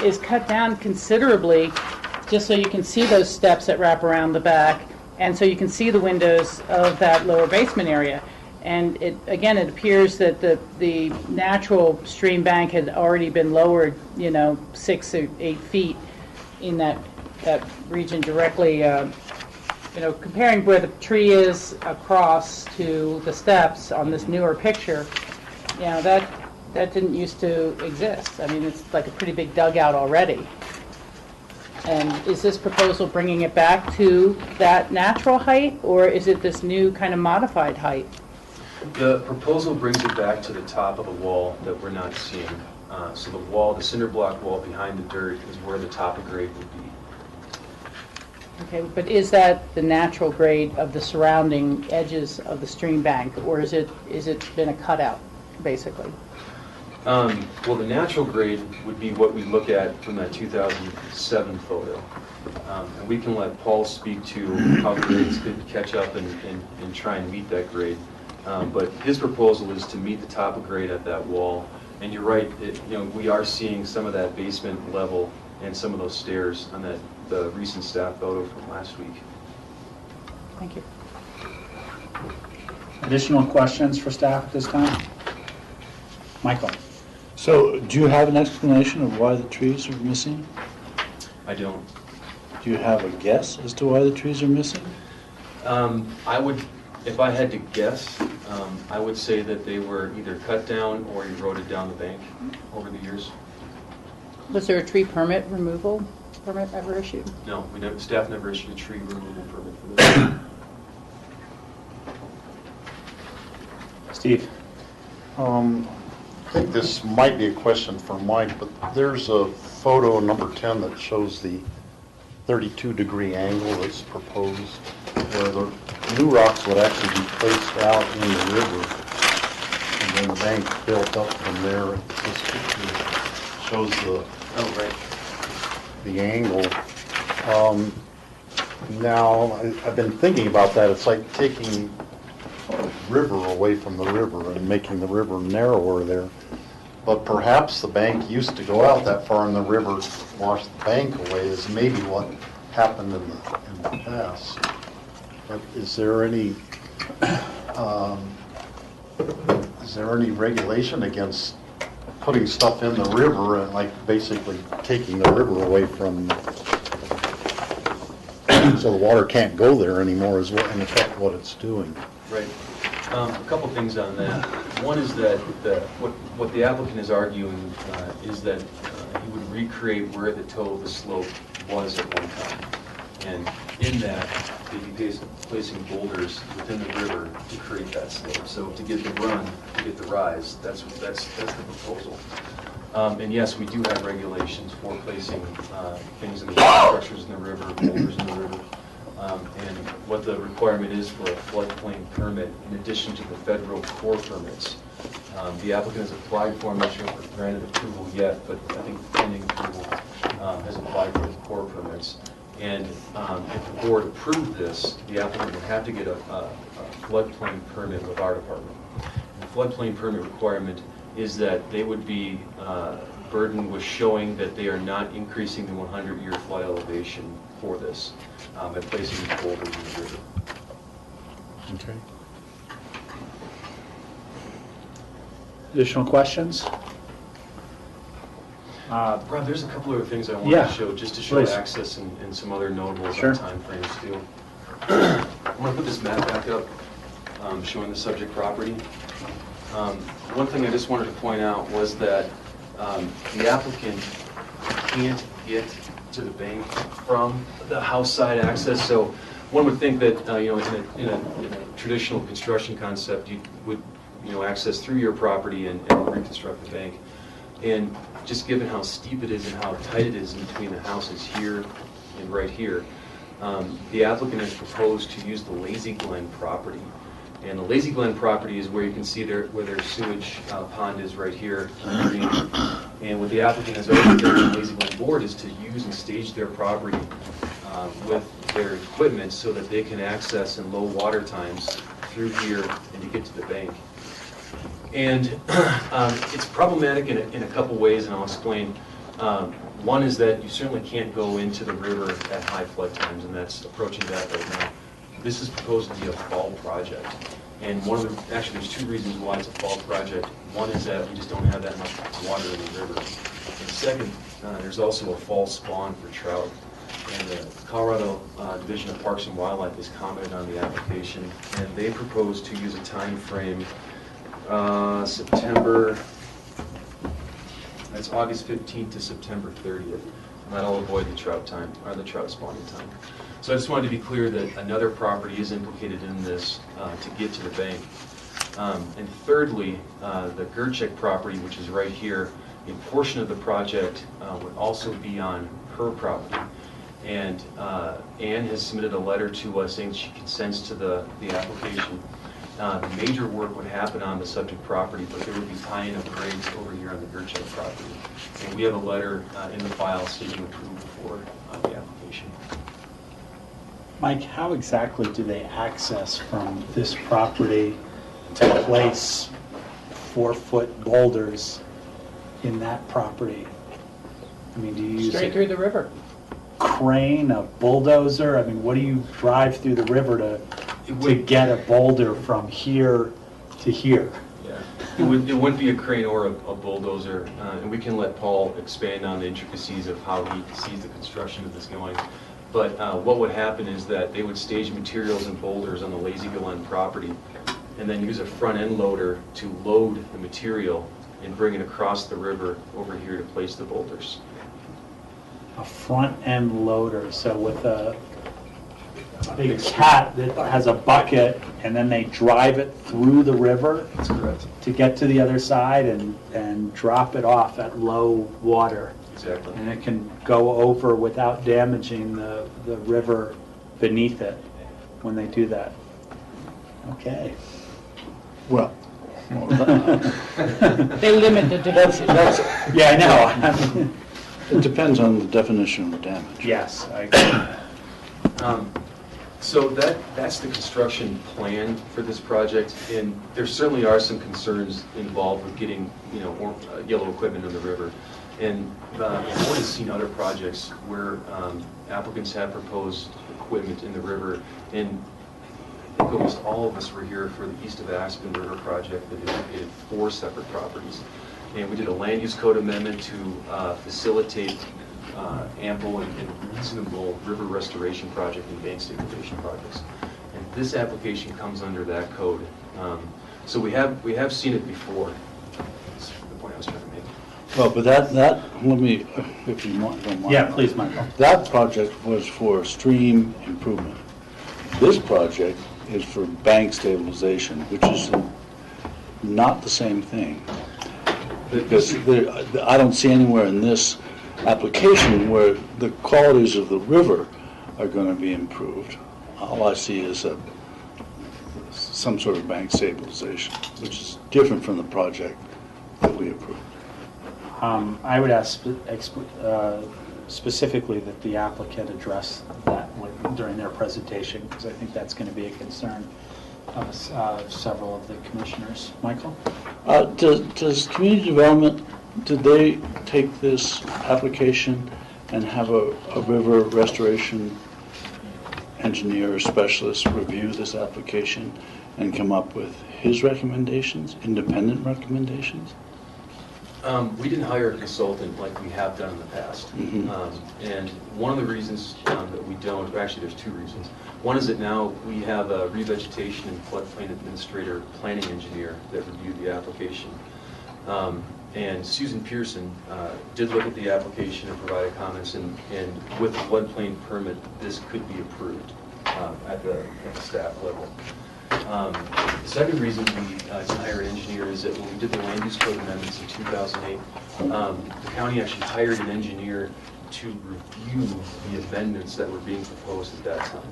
is cut down considerably, just so you can see those steps that wrap around the back, and so you can see the windows of that lower basement area. And it appears that the natural stream bank had already been lowered, 6 or 8 feet in that region directly. Comparing where the tree is across to the steps on this newer picture, that didn't used to exist. I mean, it's like a pretty big dugout already. And is this proposal bringing it back to that natural height, or is it this new kind of modified height? The proposal brings it back to the top of the wall that we're not seeing. So the wall, the cinder block wall behind the dirt is where the top of grade would be. Okay, but is that the natural grade of the surrounding edges of the stream bank, or is it been a cutout, basically? Well, the natural grade would be what we look at from that 2007 photo. And we can let Paul speak to how grades could catch up and try and meet that grade. But his proposal is to meet the top of grade at that wall. And you're right, we are seeing some of that basement level and some of those stairs on the recent staff photo from last week. Thank you. Additional questions for staff at this time? Michael? So, do you have an explanation of why the trees are missing? I don't. Do you have a guess as to why the trees are missing? I would, if I had to guess, I would say that they were either cut down or eroded down the bank over the years. Was there a tree removal permit ever issued? No, staff never issued a tree removal permit for this. Steve? I think this might be a question for Mike, but there's a photo, number 10, that shows the 32-degree angle that's proposed, where the new rocks would actually be placed out in the river, and then the bank built up from there. This picture shows the angle. Now, I've been thinking about that. It's like taking a river away from the river and making the river narrower there. But perhaps the bank used to go out that far and the river washed the bank away, is maybe what happened in the past. But is there any regulation against putting stuff in the river and like basically taking the river away from, so the water can't go there anymore, is what in effect what it's doing? Right. A couple things on that. One is that what the applicant is arguing is that he would recreate where the toe of the slope was at one time. And in that, he'd be placing boulders within the river to create that slope. So to get the run, to get the rise, that's the proposal. And yes, we do have regulations for placing things in the structures in the river, boulders in the river. And what the requirement is for a floodplain permit, in addition to the federal core permits. The applicant has applied for, I'm not sure if it's granted approval yet, but I think pending approval has applied for the core permits. And if the board approved this, the applicant would have to get a floodplain permit with our department. The floodplain permit requirement is that they would be burdened with showing that they are not increasing the 100-year flood elevation for this by placing these boulders in the river. Okay. Additional questions? Rob, there's a couple other things I want to show, just to show please. access and some other notables Sure. on timeframes too. I'm going to put this map back up, showing the subject property. One thing I just wanted to point out was that the applicant can't get to the bank from the house side access. So one would think that in a traditional construction concept, you would access through your property and reconstruct the bank. And just given how steep it is and how tight it is in between the houses here and right here, the applicant has proposed to use the Lazy Glen property. And the Lazy Glen property is where you can see where their sewage pond is right here. And what the applicant has already done with the Lazy Glen board is to use and stage their property with their equipment so that they can access in low water times through here and to get to the bank. And it's problematic in a couple ways, and I'll explain. One is that you certainly can't go into the river at high flood times, and that's approaching that right now. This is proposed to be a fall project. And actually there's two reasons why it's a fall project. One is that we just don't have that much water in the river. And second, there's also a fall spawn for trout. And the Colorado Division of Parks and Wildlife has commented on the application, and they propose to use a time frame September, that's August 15th to September 30th. And that'll avoid the trout time, or the trout spawning time. So I just wanted to be clear that another property is implicated in this to get to the bank. And thirdly, the Gerchik property, which is right here, a portion of the project would also be on her property. And Ann has submitted a letter to us saying she consents to the application. The major work would happen on the subject property, but there would be tie-in of grades over here on the Birchett property. And we have a letter in the file stating approval for the application. Mike, how exactly do they access from this property to place 4-foot boulders in that property? I mean, do you use Straight through the river. crane, a bulldozer? I mean, what do you drive through the river to get a boulder from here to here? Yeah, it wouldn't be a crane or a bulldozer, and we can let Paul expand on the intricacies of how he sees the construction of this going. But what would happen is that they would stage materials and boulders on the Lazy Glen property, and then use a front-end loader to load the material and bring it across the river over here to place the boulders. A front-end loader, so with a big cat that has a bucket, and then they drive it through the river. That's correct. To get to the other side and drop it off at low water. Exactly. And it can go over without damaging the river beneath it when they do that. Okay. Well, They limit the dimension. Yeah, I know. It depends on the definition of damage. Yes, I agree. So that's the construction plan for this project, and there certainly are some concerns involved with getting, yellow equipment in the river. And the board has seen other projects where applicants have proposed equipment in the river, and I think almost all of us were here for the East of Aspen River project that indicated 4 separate properties. And we did a land use code amendment to facilitate ample and reasonable river restoration project and bank stabilization projects. And this application comes under that code. So we have seen it before. That's the point I was trying to make. Well, but that let me, if you don't mind. Yeah, please, Michael. That project was for stream improvement. This project is for bank stabilization, which is not the same thing. Because I don't see anywhere in this application where the qualities of the river are going to be improved. All I see is some sort of bank stabilization, which is different from the project that we approved. I would ask specifically that the applicant address that during their presentation, because I think that's going to be a concern of several of the commissioners. Michael? Does community development, did they take this application and have a river restoration engineer or specialist review this application and come up with his recommendations, independent recommendations? We didn't hire a consultant like we have done in the past. And one of the reasons that we don't, actually there's 2 reasons. One is that now we have a revegetation and floodplain administrator planning engineer that reviewed the application. And Susan Pearson did look at the application and provided comments, and with the floodplain permit, this could be approved at the staff level. The second reason we didn't hire an engineer is that when we did the land use code amendments in 2008, the county actually hired an engineer to review the amendments that were being proposed at that time.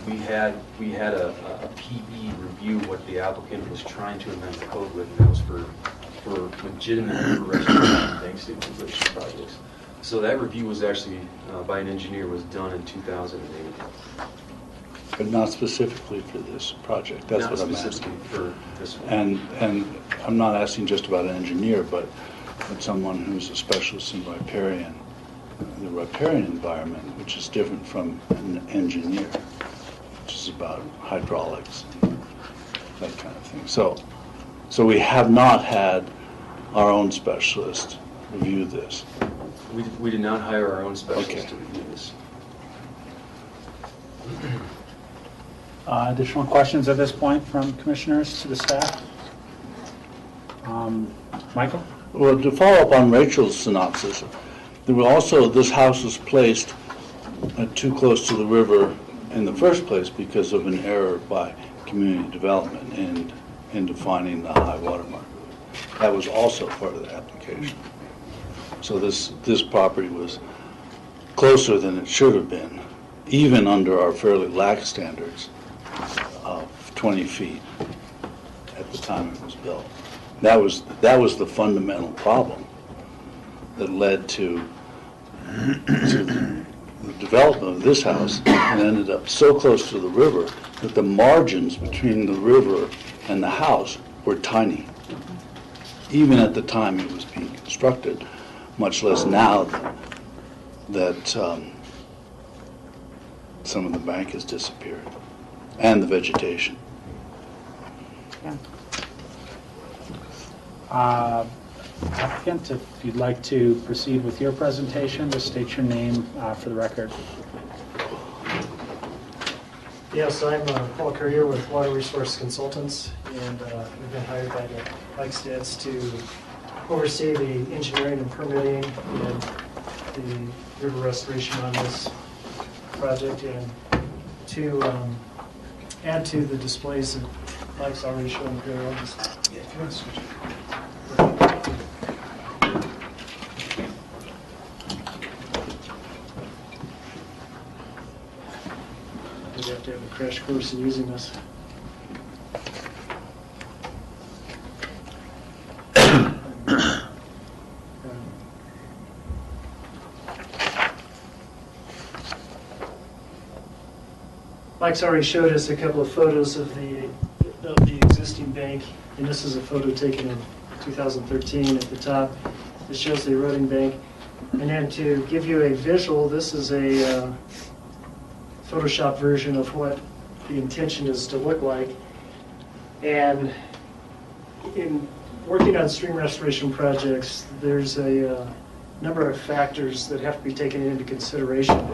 We had a PE review what the applicant was trying to amend the code with, and that was for legitimate river restoration and bank stabilization projects. So that review was actually by an engineer was done in 2008. But not specifically for this project. That's Not what I'm specifically asking. for this one. And I'm not asking just about an engineer, but someone who's a specialist in riparian, the riparian environment, which is different from an engineer, which is about hydraulics and that kind of thing. So we have not had our own specialist review this. We did not hire our own specialist to review this. Additional questions at this point from commissioners to the staff? Michael? Well, to follow up on Rachel's synopsis, there were also, this house was placed too close to the river in the first place because of an error by community development in defining the high water mark. That was also part of the application. So this property was closer than it should have been, even under our fairly lax standards of 20 feet at the time it was built. That was the fundamental problem that led to the development of this house, and ended up so close to the river that the margins between the river and the house were tiny, even at the time it was being constructed, much less now that some of the bank has disappeared, and the vegetation. Applicant, if you'd like to proceed with your presentation, just state your name for the record. Yes, I'm Paul Courier with Water Resource Consultants, and we've been hired by the Bikesteads to oversee the engineering and permitting and the river restoration on this project, and to add to the displays that Mike's already shown here. I'll just, yeah, if you want to switch it. We have to have a crash course in using this. Mike's already showed us a couple of photos of the existing bank, and this is a photo taken in 2013 at the top. It shows the eroding bank. And then to give you a visual, this is a Photoshop version of what the intention is to look like. And in working on stream restoration projects, there's a number of factors that have to be taken into consideration.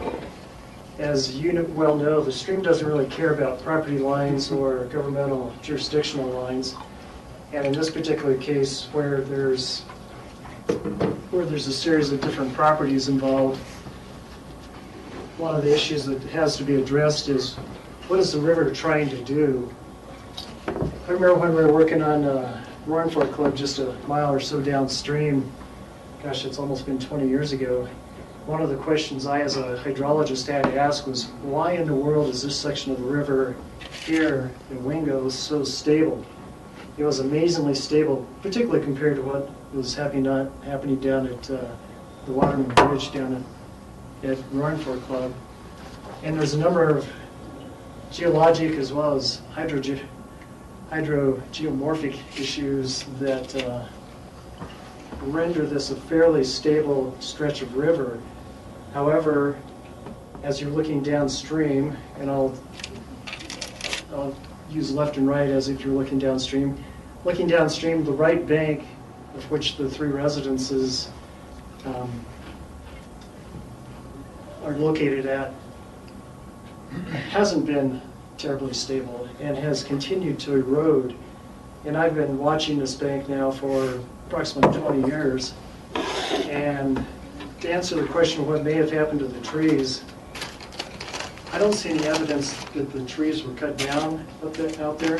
As you well know, the stream doesn't really care about property lines or governmental jurisdictional lines. And in this particular case, where there's a series of different properties involved, one of the issues that has to be addressed is, what is the river trying to do? I remember when we were working on Roaring Fork Club just a mile or so downstream, gosh, it's almost been 20 years ago. One of the questions I, as a hydrologist, had to ask was, why in the world is this section of the river here in Wingo so stable? It was amazingly stable, particularly compared to what was happening down at the Waterman Bridge down at Roaring Fork Club. And there's a number of geologic as well as hydrogeomorphic issues that render this a fairly stable stretch of river. However, as you're looking downstream, and I'll use left and right as if you're looking downstream, the right bank of which the three residences are located at hasn't been terribly stable and has continued to erode. And I've been watching this bank now for approximately 20 years. And to answer the question of what may have happened to the trees, I don't see any evidence that the trees were cut down out there.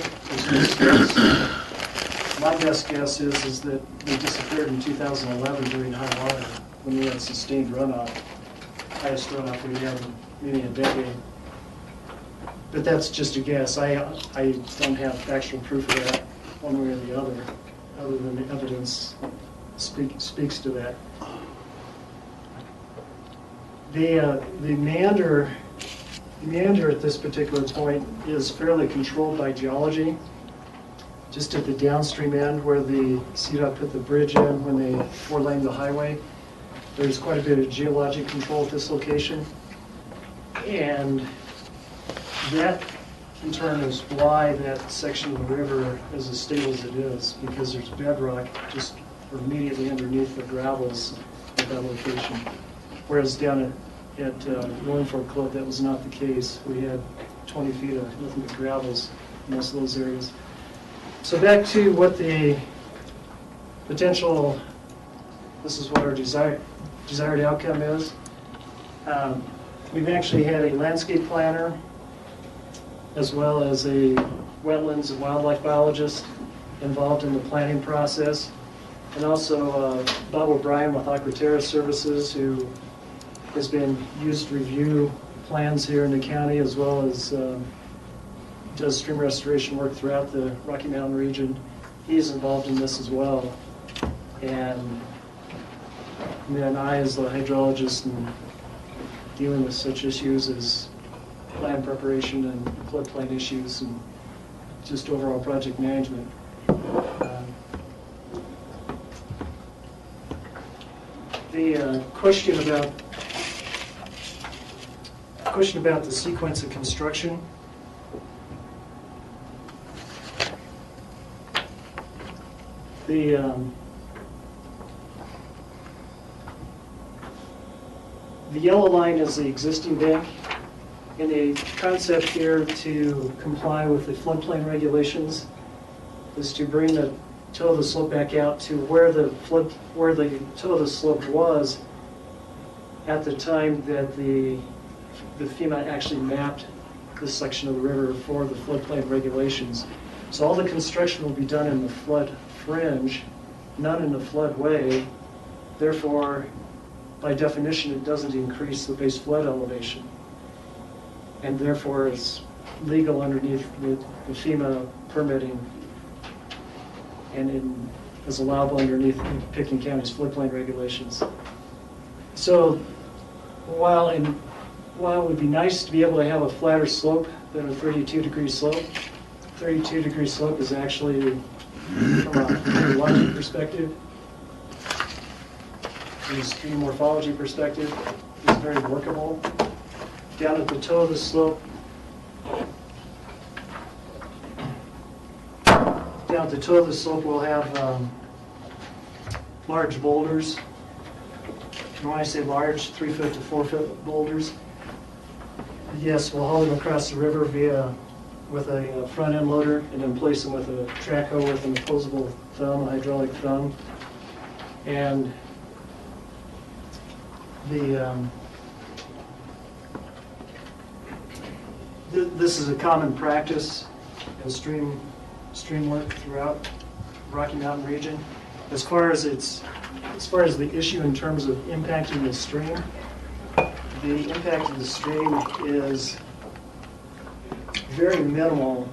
My best guess is that they disappeared in 2011 during high water when we had sustained runoff, highest runoff we had in maybe a decade. But that's just a guess. I don't have actual proof of that one way or the other than the evidence speaks to that. The meander at this particular point is fairly controlled by geology. Just at the downstream end where the CDOT put the bridge in when they four-laned the highway, there's quite a bit of geologic control at this location. And that, in turn, is why that section of the river is as stable as it is, because there's bedrock just immediately underneath the gravels at that location. Whereas down at Roaring Fork Club, that was not the case. We had 20 feet of nothing but gravels in most of those areas. So back to what the potential, this is what our desired outcome is. We've actually had a landscape planner as well as a wetlands and wildlife biologist involved in the planning process. And also Bob O'Brien with Aquaterra Services, who has been used to review plans here in the county, as well as does stream restoration work throughout the Rocky Mountain region. He's involved in this as well. And then I, as the hydrologist, and dealing with such issues as plan preparation and floodplain issues and just overall project management. The question about the sequence of construction. The yellow line is the existing bank, and the concept here to comply with the floodplain regulations is to bring the toe of the slope back out to where the toe of the slope was at the time that the FEMA actually mapped this section of the river for the floodplain regulations. So all the construction will be done in the flood fringe, not in the floodway. Therefore, by definition, it doesn't increase the base flood elevation, and therefore it's legal underneath the FEMA permitting and is allowable underneath Pickton County's floodplain regulations. So while it would be nice to be able to have a flatter slope than a 32-degree slope, 32-degree slope is actually, from a hydrologic perspective, from a stream morphology perspective, is very workable. Down at the toe of the slope, we'll have large boulders. And when I say large, 3-foot to 4-foot boulders. Yes, we'll haul them across the river with a front end loader and then place them with a track hoe with an opposable thumb, a hydraulic thumb. And this is a common practice in stream work throughout Rocky Mountain region. As far as the issue in terms of impacting the stream, the impact of the stream is very minimal.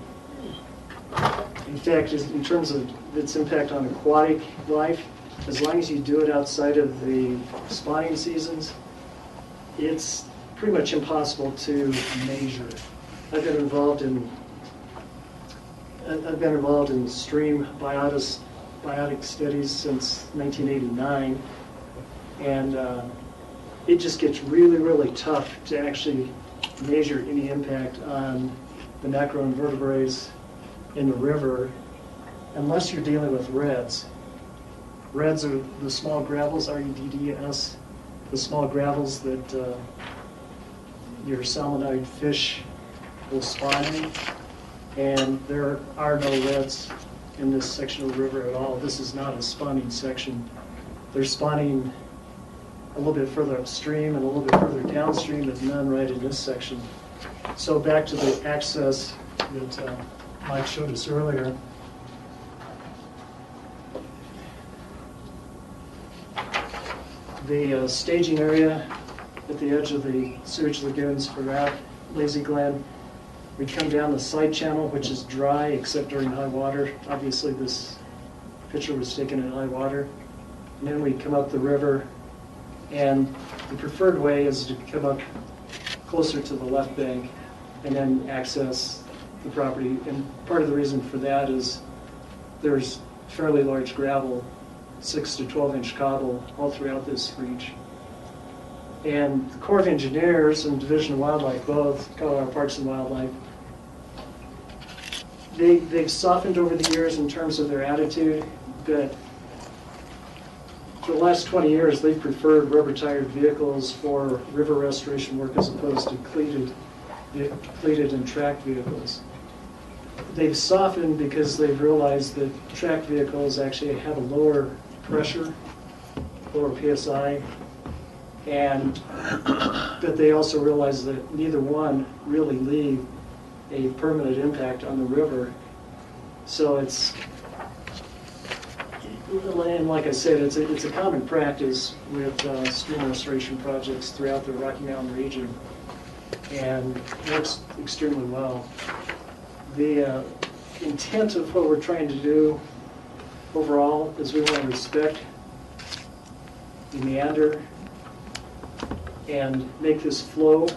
In fact, in terms of its impact on aquatic life, as long as you do it outside of the spawning seasons, it's pretty much impossible to measure. I've been involved in stream biotic studies since 1989, and it just gets really, really tough to actually measure any impact on the macroinvertebrates in the river unless you're dealing with reds. Reds are the small gravels, R-E-D-D-S, the small gravels that your salmonid fish will spawn in, and there are no reds in this section of the river at all. This is not a spawning section. They're spawning a little bit further upstream and a little bit further downstream, but none right in this section. So back to the access that Mike showed us earlier. The staging area at the edge of the sewage lagoons for that Lazy Glen, we come down the side channel, which is dry except during high water. Obviously this picture was taken at high water. And then we come up the river, and the preferred way is to come up closer to the left bank and then access the property. And part of the reason for that is there's fairly large gravel, 6 to 12-inch cobble all throughout this reach. And the Corps of Engineers and Division of Wildlife, both, Colorado Parks and Wildlife, they've softened over the years in terms of their attitude, but for the last 20 years they've preferred rubber-tired vehicles for river restoration work as opposed to cleated and tracked vehicles. They've softened because they've realized that tracked vehicles actually have a lower pressure, lower PSI, but they also realize that neither one really leave a permanent impact on the river. So And like I said, it's a common practice with stream restoration projects throughout the Rocky Mountain region, and works extremely well. The intent of what we're trying to do overall is we want to respect the meander and make this flow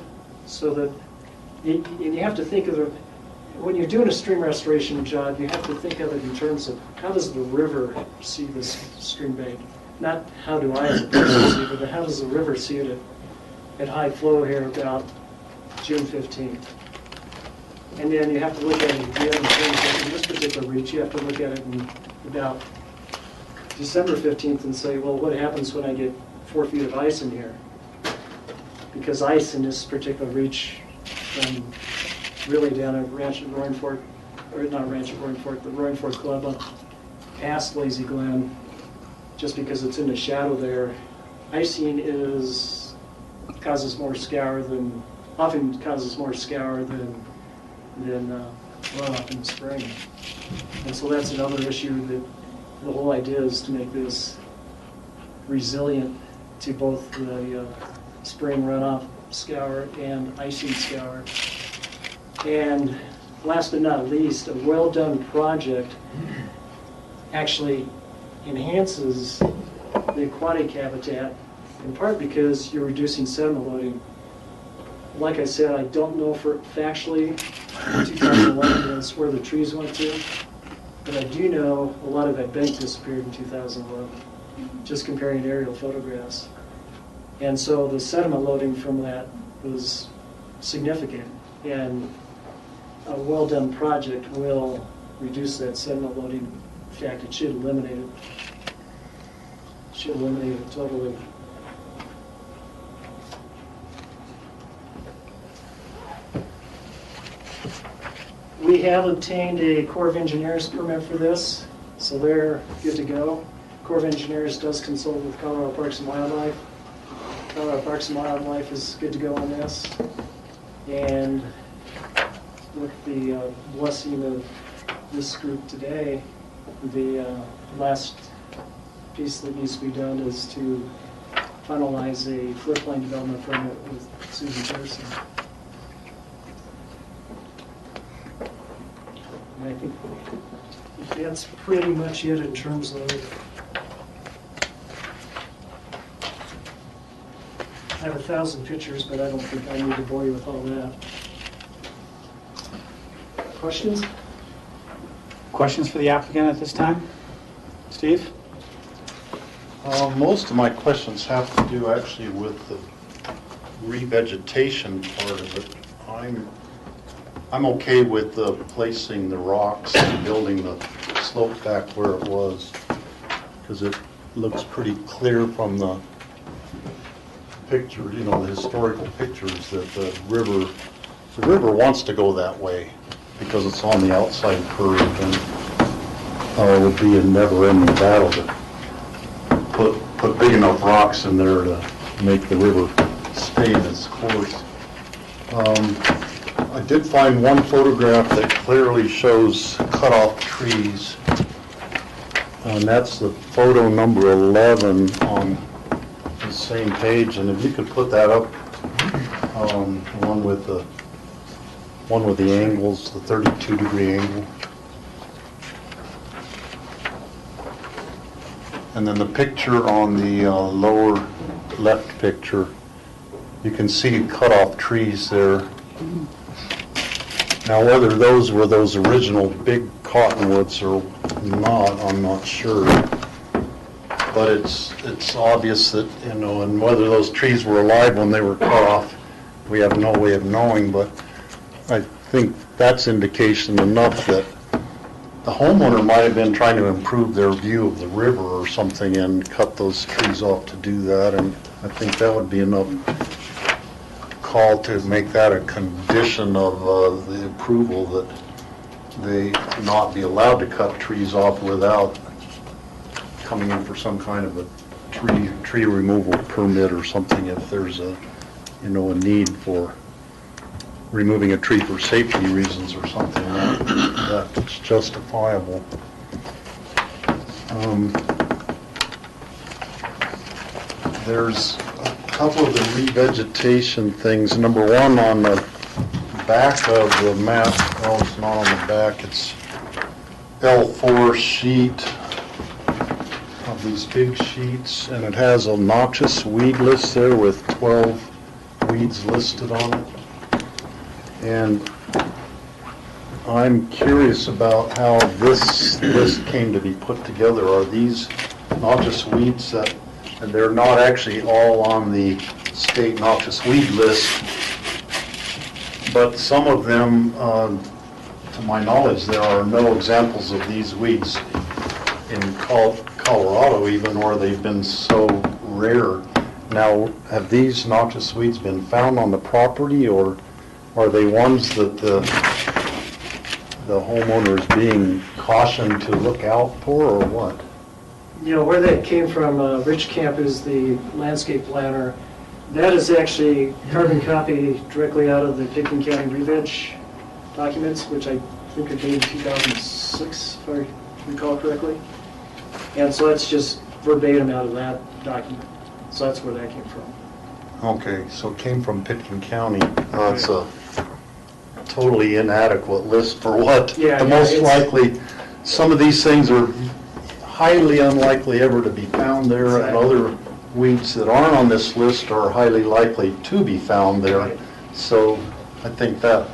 so that, and you have to think of it, when you're doing a stream restoration job, you have to think of it in terms of how does the river see this stream bank? Not how do I as a person see it, but how does the river see it at high flow here about June 15th? And then you have to look at it again in terms of this particular reach, you have to look at it in about December 15th and say, well, what happens when I get 4 feet of ice in here? Because ice in this particular reach really down at Roaring Fork, or not Rancho Roaring Fork, but Roaring Fork Club up past Lazy Glen, just because it's in the shadow there, icing causes more scour than, often causes more scour than runoff in the spring. And so that's another issue that the whole idea is to make this resilient to both the spring runoff scour and icing scour. And last but not least, a well-done project actually enhances the aquatic habitat, in part because you're reducing sediment loading. Like I said, I don't know for factually 2011 is where the trees went to, but I do know a lot of that bank disappeared in 2011, just comparing aerial photographs. And so the sediment loading from that was significant, and a well-done project will reduce that sediment loading. In fact, it should eliminate it. Should eliminate it totally. We have obtained a Corps of Engineers permit for this, so they're good to go. Corps of Engineers does consult with Colorado Parks and Wildlife. Colorado Parks and Wildlife is good to go on this. And with the blessing of this group today, the last piece that needs to be done is to finalize a floodplain development permit with Susan Pearson. And I think that's pretty much it in terms of, I have 1,000 pictures, but I don't think I need to bore you with all that. Questions? Questions for the applicant at this time? Steve? Most of my questions have to do actually with the revegetation part of it. I'm okay with placing the rocks and building the slope back where it was, because it looks pretty clear from the picture, the historical pictures, that the river wants to go that way because it's on the outside curve, and it would be a never-ending battle to put big enough rocks in there to make the river stay in its course. I did find one photograph that clearly shows cut-off trees, and that's the photo number 11 on the same page. And if you could put that up, one with the angles, the 32-degree angle. And then the picture on the lower left picture, you can see cut-off trees there. Now, whether those were those original big cottonwoods or not, I'm not sure. But it's obvious that, and whether those trees were alive when they were cut off, we have no way of knowing. But I think that's indication enough that the homeowner might have been trying to improve their view of the river or something and cut those trees off to do that. And I think that would be enough call to make that a condition of the approval, that they not be allowed to cut trees off without coming in for some kind of a tree removal permit or something, if there's a need for removing a tree for safety reasons or something that's justifiable. there's a couple of the revegetation things. Number one, on the back of the map, oh, it's not on the back, it's L4 sheet of these big sheets, and it has a noxious weed list there with 12 weeds listed on it. And I'm curious about how this list came to be put together. Are these noxious weeds that, and they're not actually all on the state noxious weed list, but some of them, to my knowledge, there are no examples of these weeds in Colorado even, or they've been so rare. Now, have these noxious weeds been found on the property, or are they ones that the homeowner is being cautioned to look out for, or what? You know, where that came from, Rich Camp is the landscape planner. That is actually carbon copy directly out of the Pickton County re-veg documents, which I think are dated 2006, if I recall correctly. And so that's just verbatim out of that document. So that's where that came from. Okay, so it came from Pickton County. It's a totally inadequate list for what? Yeah, the most likely, some of these things are highly unlikely ever to be found there, and other weeds that aren't on this list are highly likely to be found there. Right. So I think that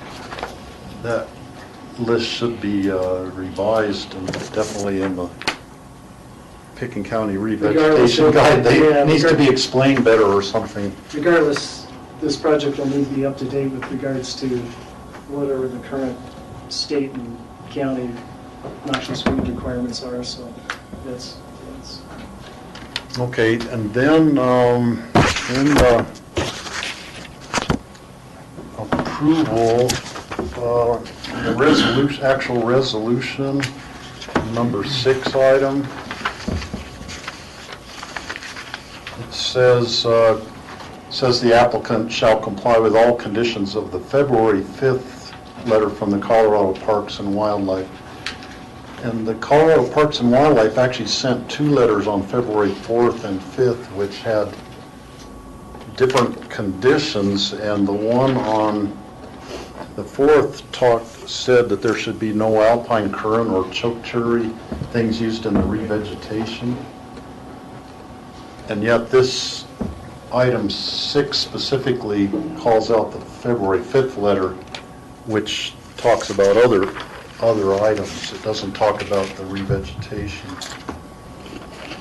list should be revised, and definitely in the Pickton County revegetation guide, it needs to be explained better or something. Regardless, this project will need to be up to date with regards to whatever the current state and county noxious weed requirements are, so that's okay. And then in the approval, the resolution, actual resolution, number 6 item, it says the applicant shall comply with all conditions of the February 5th letter from the Colorado Parks and Wildlife. And the Colorado Parks and Wildlife actually sent 2 letters on February 4th and 5th, which had different conditions, and the one on the 4th said that there should be no alpine currant or choke cherry, things used in the revegetation. And yet this item 6 specifically calls out the February 5th letter, which talks about other items. It doesn't talk about the revegetation.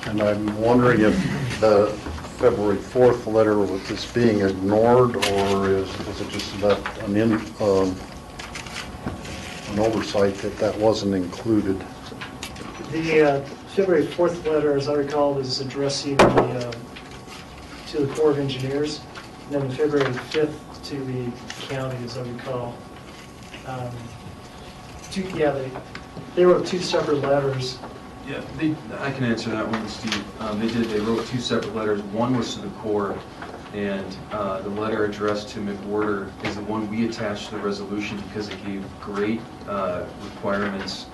And I'm wondering if the February 4th letter was this being ignored, or was it just an oversight that wasn't included? the February 4th letter, as I recall, was addressing to the Corps of Engineers, and then the February 5th to the county, as I recall. They wrote 2 separate letters. Yeah, I can answer that one, Steve. They wrote 2 separate letters. One was to the Corps, and the letter addressed to McWhorter is the one we attached to the resolution because it gave great requirements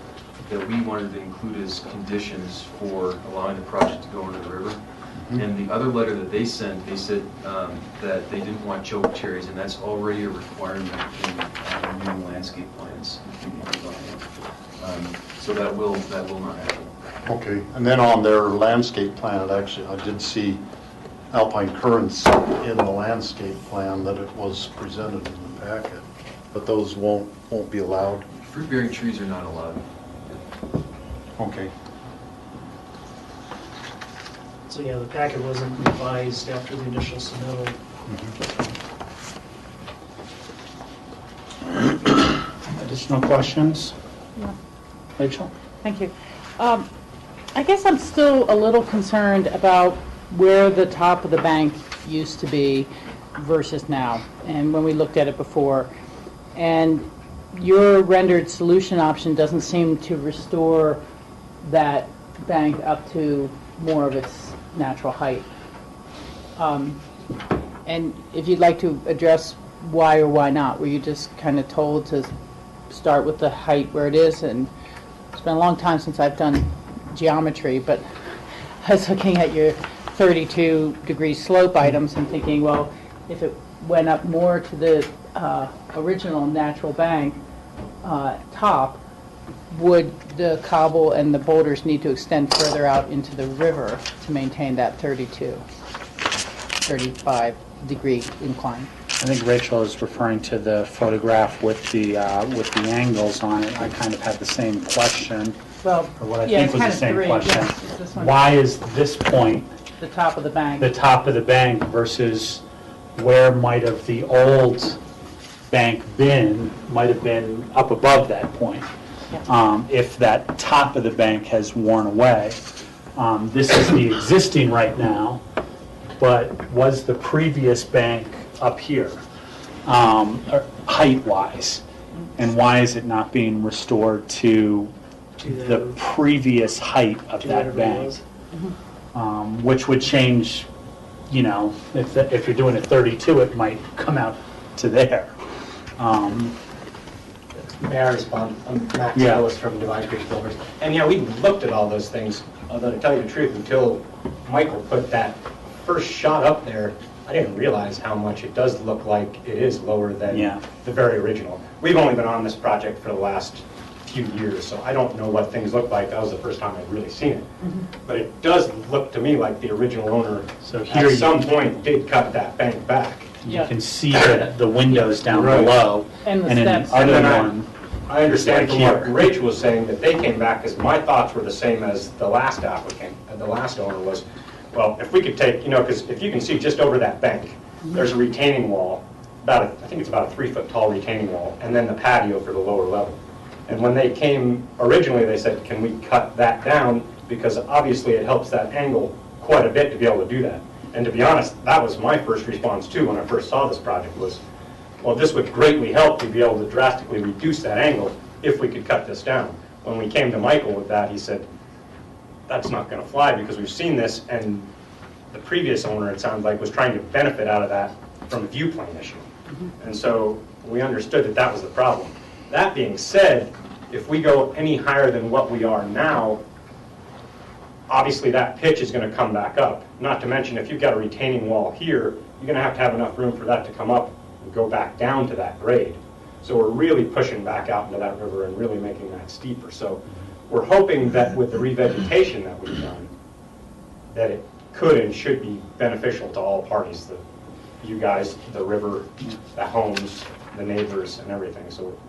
that we wanted to include as conditions for allowing the project to go into the river. Mm-hmm. And the other letter that they sent, they said that they didn't want choke cherries, and that's already a requirement in new landscape plans. So that will not happen. Okay, and then on their landscape plan, I did see alpine currants in the landscape plan that it was presented in the packet, but those won't be allowed. Fruit-bearing trees are not allowed. Okay. So yeah, the packet wasn't revised after the initial submittal. Additional questions? No. Rachel? Thank you. I guess I'm still a little concerned about where the top of the bank used to be versus now, and when we looked at it before. And your rendered solution option doesn't seem to restore that bank up to more of its natural height. And if you'd like to address why or why not, were you just kind of told to start with the height where it is? And it's been a long time since I've done geometry, but was looking at your 32-degree slope items and thinking, well, if it went up more to the original natural bank top, would the cobble and the boulders need to extend further out into the river to maintain that 35-degree incline? I think Rachel is referring to the photograph with the angles on it. I kind of had the same question, Well, or what I yeah, think was the it's kind same of three. question. Yes, it's this one. Why is this point The top of the bank. the top of the bank versus where might have the old bank been, might have been up above that point? If that top of the bank has worn away. This is the existing right now, but was the previous bank up here, height-wise? And why is it not being restored to the previous height of that bank? Which would change, you know, if you're doing a 32, it might come out to there. May I respond? I'm Max Yeah. Ellis from Divine Creek Builders. And yeah, we looked at all those things, although to tell you the truth, until Michael put that first shot up there, I didn't realize how much it does look like it is lower than the very original. We've only been on this project for the last few years, so I don't know what things look like. That was the first time I'd really seen it. But it does look to me like the original owner here at some point did cut that bank back. You can see the windows down Right. below. And the in steps. the other And then one, I understand from like what here. Rachel was saying that they came back, because my thoughts were the same as the last applicant, the last owner was, well, if we could take, you know, because if you can see just over that bank, there's a retaining wall, I think it's about a 3-foot tall retaining wall, and then the patio for the lower level. And when they came originally, they said, can we cut that down? Because obviously it helps that angle quite a bit to be able to do that. And to be honest, that was my first response too when I first saw this project was, well, this would greatly help to be able to drastically reduce that angle if we could cut this down. When we came to Michael with that, he said, that's not going to fly because we've seen this, and the previous owner, it sounds like, was trying to benefit out of that from a view plane issue. And so we understood that that was the problem. That being said, if we go any higher than what we are now, obviously that pitch is going to come back up. Not to mention, if you've got a retaining wall here, you're going to have enough room for that to come up and go back down to that grade. So we're really pushing back out into that river and really making that steeper. So we're hoping that with the revegetation that we've done, that it could and should be beneficial to all parties, you guys, the river, the homes, the neighbors, and everything. So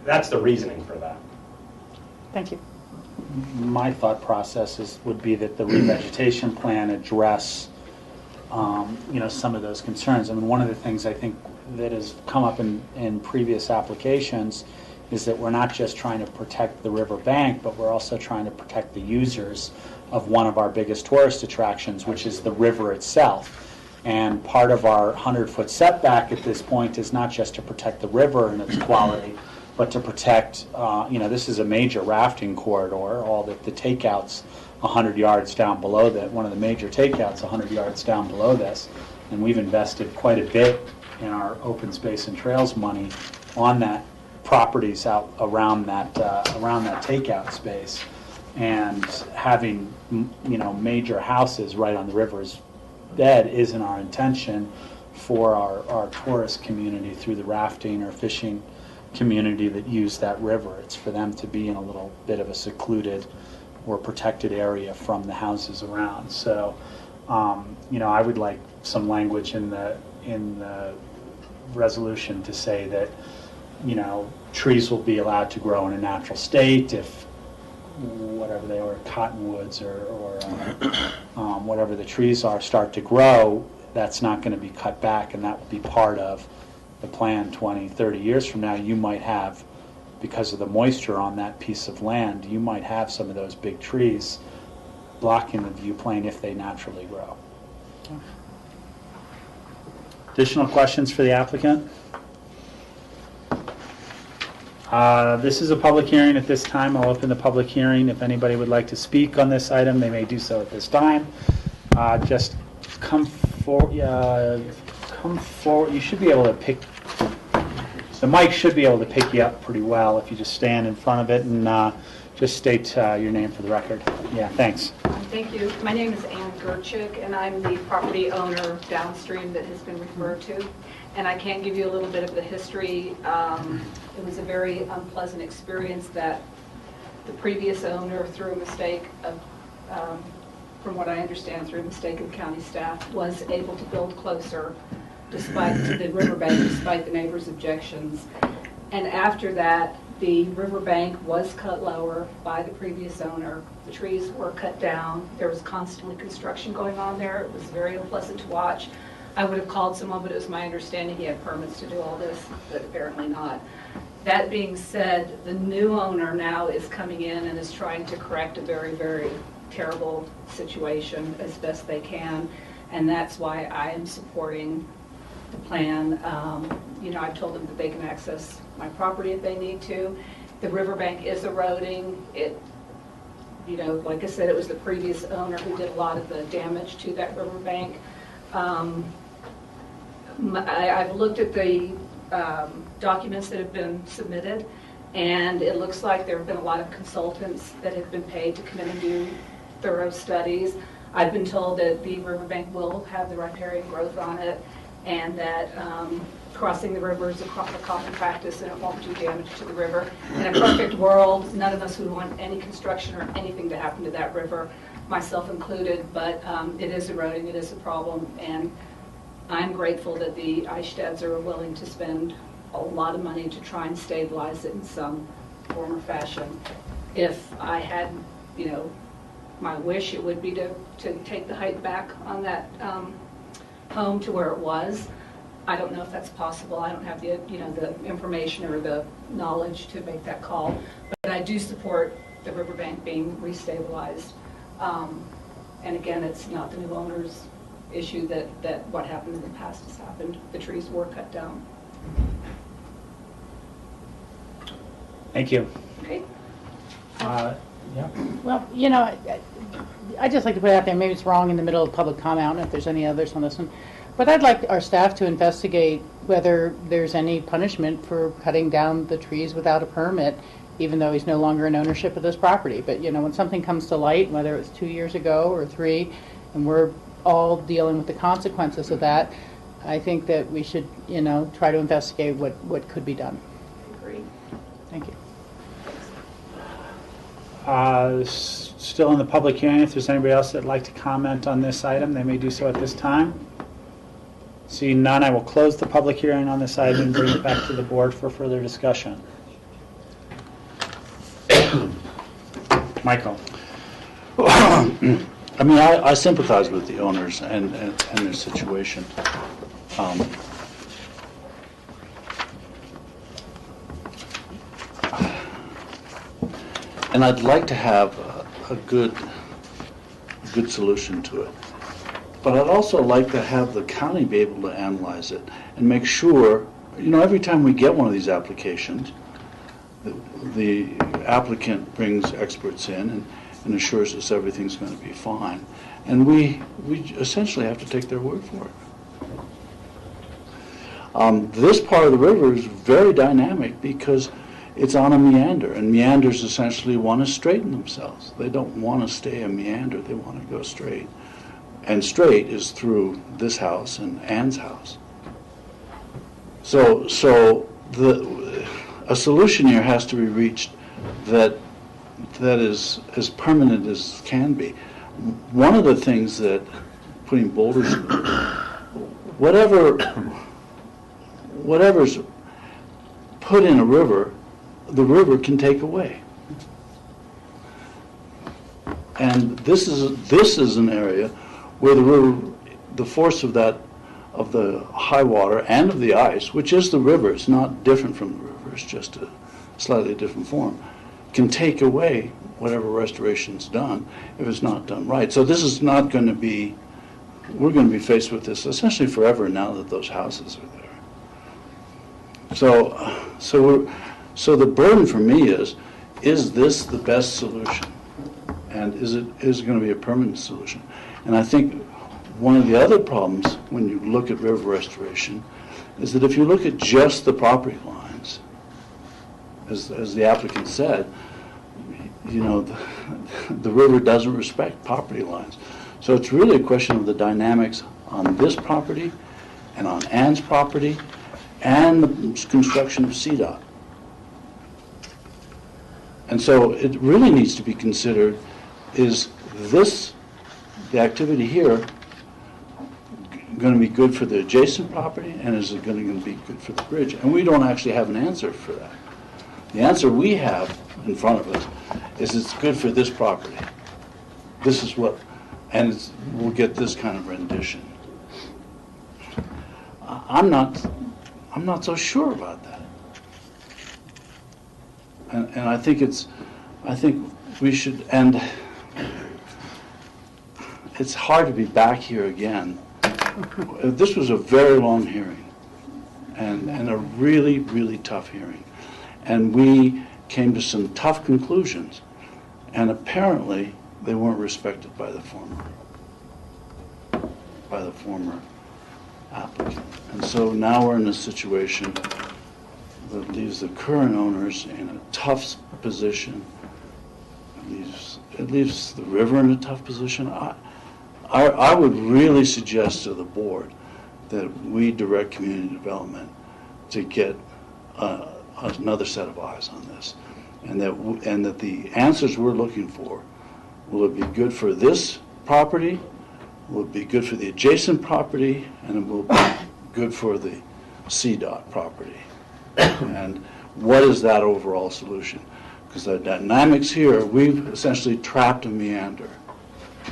that's the reasoning for that. Thank you. My thought process would be that the revegetation plan address, you know, some of those concerns. I mean, one of the things I think that has come up in previous applications is that we're not just trying to protect the river bank, but we're also trying to protect the users of one of our biggest tourist attractions, which is the river itself. And part of our 100-foot setback at this point is not just to protect the river and its quality, but to protect, you know, this is a major rafting corridor, all the takeouts 100 yards down below that, one of the major takeouts 100 yards down below this. And we've invested quite a bit in our open space and trails money on that properties out around that takeout space. And having, you know, major houses right on the river's bed isn't our intention for our tourist community through the rafting or fishing community that use that river. It's for them to be in a little bit of a secluded or protected area from the houses around. So, you know, I would like some language in the resolution to say that, you know, trees will be allowed to grow in a natural state if whatever they are, cottonwoods or whatever the trees are, start to grow. That's not going to be cut back, and that will be part of the plan 20, 30 years from now. You might have, because of the moisture on that piece of land, you might have some of those big trees blocking the view plane if they naturally grow. Additional questions for the applicant? This is a public hearing at this time. I'll open the public hearing. If anybody would like to speak on this item, they may do so at this time. Just come forward. You should be able to pick, the mic should be able to pick you up pretty well if you just stand in front of it and just state your name for the record. Yeah, thanks. Thank you. My name is Ann Gerchik, and I'm the property owner downstream that has been referred to. And I can give you a little bit of the history. It was a very unpleasant experience that the previous owner, through a mistake of, from what I understand, through a mistake of county staff, was able to build closer despite the riverbank, despite the neighbors' objections. And after that, the riverbank was cut lower by the previous owner. The trees were cut down. There was constantly construction going on there. It was very unpleasant to watch. I would have called someone, but it was my understanding he had permits to do all this, but apparently not. That being said, the new owner now is coming in and is trying to correct a very, very terrible situation as best they can, and that's why I am supporting the plan. You know, I've told them that they can access my property if they need to. The riverbank is eroding. It, you know, like I said, it was the previous owner who did a lot of the damage to that riverbank. I've looked at the documents that have been submitted, and it looks like there have been a lot of consultants that have been paid to come in and do thorough studies. I've been told that the riverbank will have the riparian growth on it, and that crossing the river is a common practice and it won't do damage to the river. In a perfect world, none of us would want any construction or anything to happen to that river, myself included, but it is eroding, it is a problem, and I'm grateful that the Eichstadts are willing to spend a lot of money to try and stabilize it in some form or fashion. If I had, you know, my wish, it would be to take the height back on that home to where it was. I don't know if that's possible. I don't have the, you know, the information or the knowledge to make that call, but I do support the riverbank being restabilized. And again, it's not the new owner's issue that what happened in the past has happened. The trees were cut down. Thank you. Okay. Yeah. Well, you know, I'd just like to put it out there, maybe it's wrong in the middle of public comment, I don't know if there's any others on this one, but I'd like our staff to investigate whether there's any punishment for cutting down the trees without a permit, even though he's no longer in ownership of this property. But, you know, when something comes to light, whether it's 2 years ago or 3, and we're all dealing with the consequences of that, I think that we should, you know, try to investigate what could be done. Agreed. Thank you. Still in the public hearing, if there's anybody else that'd like to comment on this item, they may do so at this time. Seeing none, I will close the public hearing on this item and bring it back to the board for further discussion. Michael. I mean, I sympathize with the owners and their situation. And I'd like to have a good solution to it. But I'd also like to have the county be able to analyze it and make sure, you know, every time we get one of these applications, the applicant brings experts in and assures us everything's going to be fine. And we essentially have to take their word for it. This part of the river is very dynamic because it's on a meander, and meanders essentially want to straighten themselves. They don't want to stay a meander, they want to go straight. And straight is through this house and Ann's house. So a solution here has to be reached that is as permanent as can be. One of the things that putting boulders, whatever's put in a river, the river can take away. And this is an area where the river, the force of the high water and of the ice, which is the river, it's not different from the river, it's just a slightly different form, can take away whatever restoration's done if it's not done right. So this is not going to be, we're going to be faced with this essentially forever now that those houses are there. So the burden for me is this the best solution? And is it going to be a permanent solution? And I think one of the other problems when you look at river restoration is that if you look at just the property lines, as the applicant said, you know, the river doesn't respect property lines. So it's really a question of the dynamics on this property and on Ann's property and the construction of CDOT. And so it really needs to be considered, is this, the activity here, going to be good for the adjacent property, and is it going to be good for the bridge? And we don't actually have an answer for that. The answer we have in front of us is it's good for this property. This is what, and we'll get this kind of rendition. I'm not so sure about that. And I think we should, and it's hard to be back here again. This was a very long hearing and a really, really tough hearing. And we came to some tough conclusions, and apparently they weren't respected by the former applicant. And so now we're in a situation that leaves the current owners in a tough position. It leaves the river in a tough position. I would really suggest to the board that we direct community development to get another set of eyes on this, and that the answers we're looking for, will it be good for this property, will it be good for the adjacent property, and it will be good for the CDOT property. And what is that overall solution? Because the dynamics here, we've essentially trapped a meander.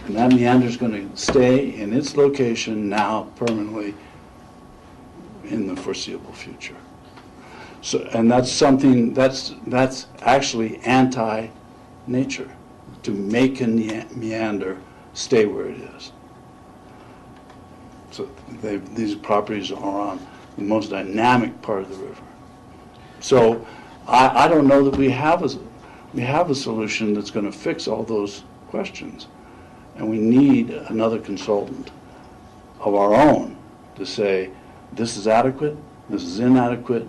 And that meander is going to stay in its location now permanently in the foreseeable future. So, and that's something that's actually anti-nature, to make a meander stay where it is. So these properties are on the most dynamic part of the river. So I don't know that we have a solution that's going to fix all those questions. And we need another consultant of our own to say, this is adequate, this is inadequate,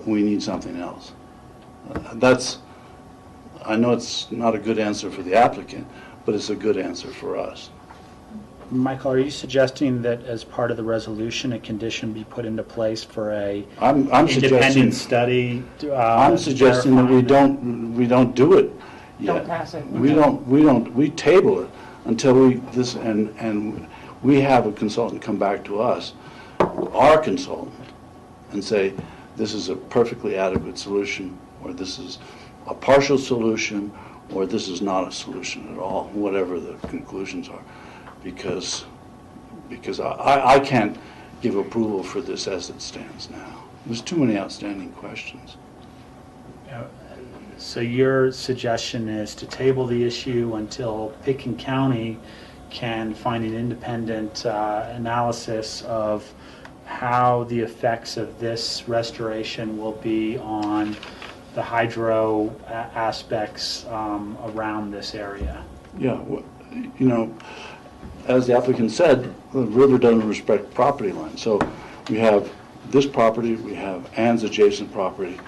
we need something else. I know it's not a good answer for the applicant, but it's a good answer for us. Michael, are you suggesting that as part of the resolution, a condition be put into place for a independent study? I'm suggesting that we don't do it yet. Don't pass it. We table it until we have a consultant come back to us, our consultant, and say, this is a perfectly adequate solution, or this is a partial solution, or this is not a solution at all, whatever the conclusions are. Because I can't give approval for this as it stands now. There's too many outstanding questions. So your suggestion is to table the issue until Pitkin County can find an independent analysis of how the effects of this restoration will be on the hydro aspects around this area. Yeah, you know, as the applicant said, the river doesn't respect property lines. So we have this property, we have Ann's adjacent property,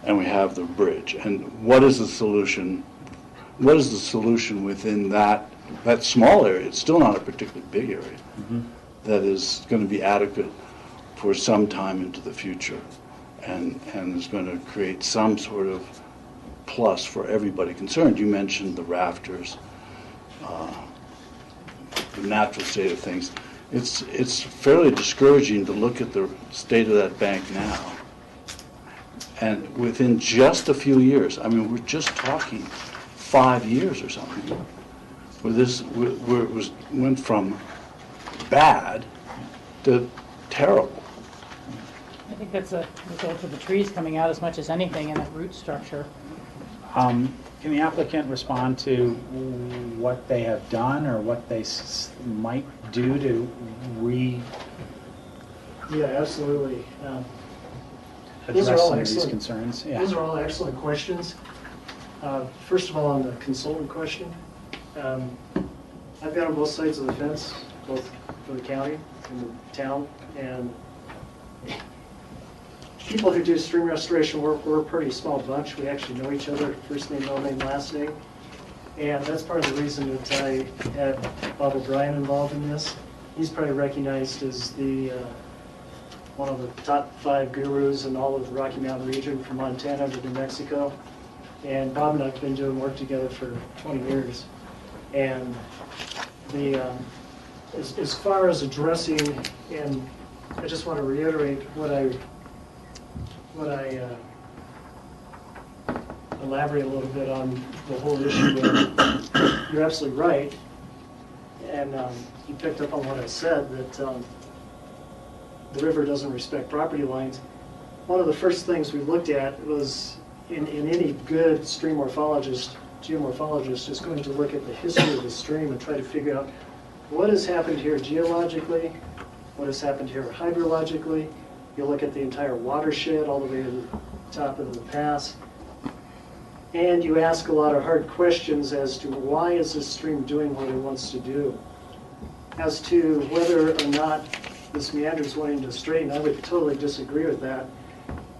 and we have the bridge. And what is the solution? What is the solution within that small area? It's still not a particularly big area. Mm-hmm. That is going to be adequate for some time into the future, and is going to create some sort of plus for everybody concerned. You mentioned the rafters, the natural state of things. It's fairly discouraging to look at the state of that bank now. And within just a few years, I mean, we're just talking 5 years or something, where it went from bad to terrible. I think that's a result of the trees coming out as much as anything in that root structure. Can the applicant respond to what they have done or what they might do to Yeah, absolutely. address some of these concerns? Yeah. Those are all excellent questions. First of all, on the consultant question, I've been on both sides of the fence, both for the county and the town, and people who do stream restoration work, we're a pretty small bunch. We actually know each other, first name, middle name, last name. And that's part of the reason that I had Bob O'Brien involved in this. He's probably recognized as the one of the top 5 gurus in all of the Rocky Mountain region, from Montana to New Mexico. And Bob and I have been doing work together for 20 years. And the as far as addressing, and I just want to reiterate what I elaborate a little bit on the whole issue there. You're absolutely right, and you picked up on what I said, that the river doesn't respect property lines. One of the first things we looked at was, in any good stream morphologist, geomorphologist, is going to look at the history of the stream and try to figure out what has happened here geologically, what has happened here hydrologically. You look at the entire watershed all the way to the top of the pass. And you ask a lot of hard questions as to why is this stream doing what it wants to do. As to whether or not this meander is wanting to straighten, I would totally disagree with that.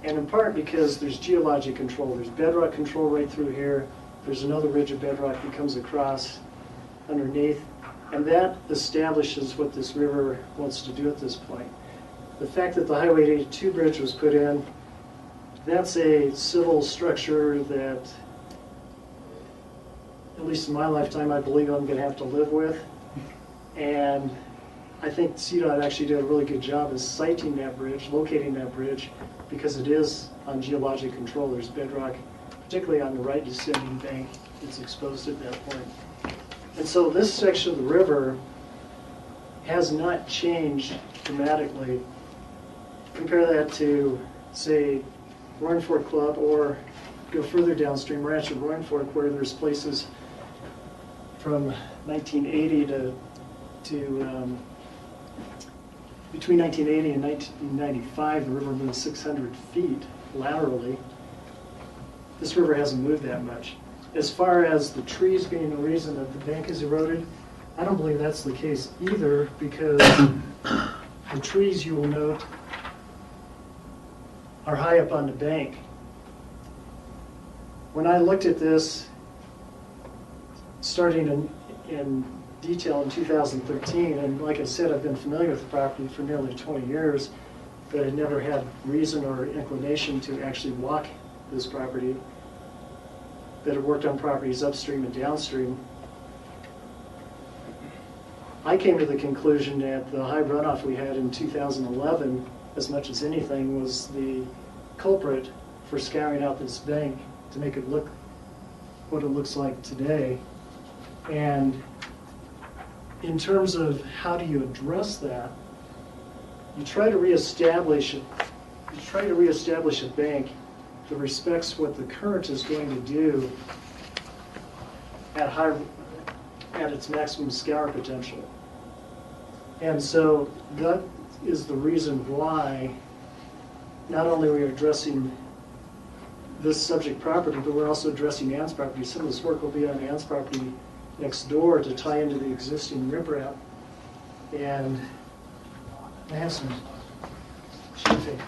And in part because there's geologic control. There's bedrock control right through here. There's another ridge of bedrock that comes across underneath. And that establishes what this river wants to do at this point. The fact that the Highway 82 bridge was put in, that's a civil structure that, at least in my lifetime, I believe I'm going to have to live with. And I think CDOT actually did a really good job of siting that bridge, locating that bridge, because it is on geologic control. There's bedrock, particularly on the right descending bank, that's exposed at that point. And so this section of the river has not changed dramatically. Compare that to, say, Roaring Fork Club, or go further downstream, Ranch of Roaring Fork, where there's places from 1980 to between 1980 and 1995, the river moved 600 feet laterally. This river hasn't moved that much. As far as the trees being the reason that the bank is eroded, I don't believe that's the case either, because the trees, you will note, are high up on the bank. When I looked at this, starting in detail in 2013, and like I said, I've been familiar with the property for nearly 20 years, but I never had reason or inclination to actually walk this property, that have worked on properties upstream and downstream. I came to the conclusion that the high runoff we had in 2011, as much as anything, was the culprit for scouring out this bank to make it look what it looks like today. And in terms of how do you address that, you try to reestablish it. You try to reestablish a bank that respects what the current is going to do at its maximum scour potential. And so that is the reason why not only are we addressing this subject property, but we're also addressing Ann's property. Some of this work will be on Ann's property next door to tie into the existing riprap. And I have some chiefing.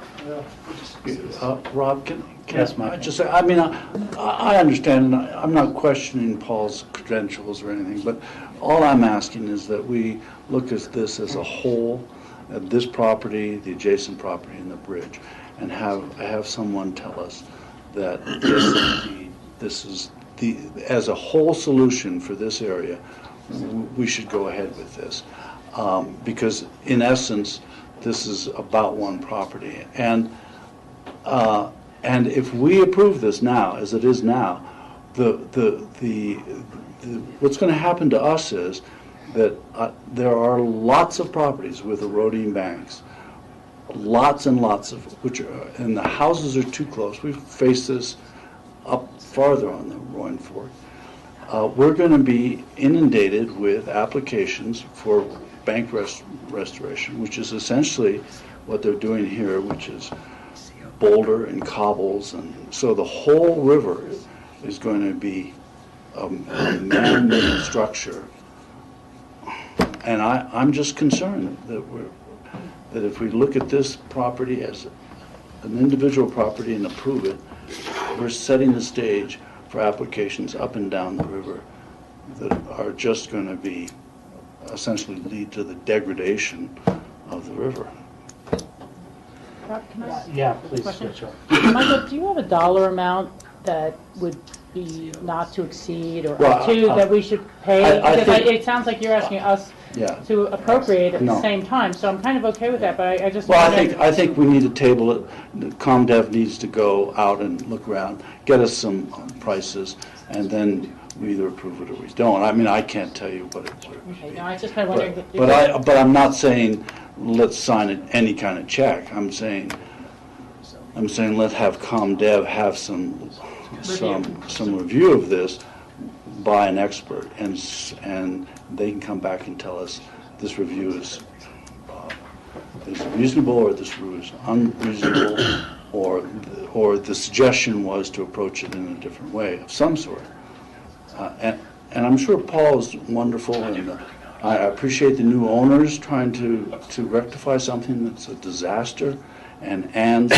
Rob, can Yes, I Mike. just say, I mean, I understand, and I'm not questioning Paul's credentials or anything, but all I'm asking is that we look at this as a whole, at this property, the adjacent property, and the bridge, and have someone tell us that this is as a whole solution for this area, we should go ahead with this. Because in essence, this is about one property. And if we approve this now, as it is now, what's going to happen to us is that there are lots of properties with eroding banks, lots and lots of and the houses are too close. We've faced this up farther on the Roaring Fork. We're going to be inundated with applications for bank restoration, which is essentially what they're doing here, which is boulder and cobbles, and so the whole river is going to be a man-made structure. And I'm just concerned that if we look at this property as an individual property and approve it, we're setting the stage for applications up and down the river that are just going to be essentially lead to the degradation of the river. Rob, can I? Yeah, please, Question? Rachel. Michael, do you have a dollar amount that would be not to exceed or Well, up to that we should pay? I Because think- it sounds like you're asking us Yeah. to appropriate at the No. same time, so I'm kind of okay with that, but I just. Well, wanna- I think we need to table it. The ComDev needs to go out and look around, get us some prices, and then we either approve it or we don't. I mean, I can't tell you what it would Okay, be. no, I was just kind of wondering. But I'm not saying let's sign it any kind of check. I'm saying let's have ComDev have some review of this by an expert, and they can come back and tell us this review is reasonable, or this review is unreasonable, or the suggestion was to approach it in a different way of some sort. And I'm sure Paul is wonderful, and I appreciate the new owners trying to rectify something that's a disaster, and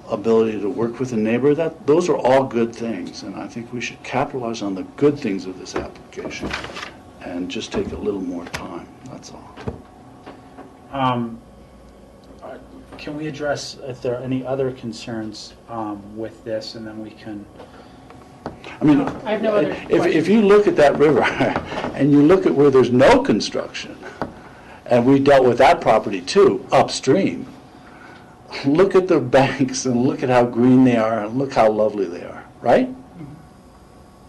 ability to work with a neighbor. Those are all good things, and I think we should capitalize on the good things of this application and just take a little more time. That's all. Can we address if there are any other concerns with this, and then we can... I mean, I have no other if you look at that river and you look at where there's no construction, and we dealt with that property too, upstream, look at the banks and look at how green they are and look how lovely they are, right?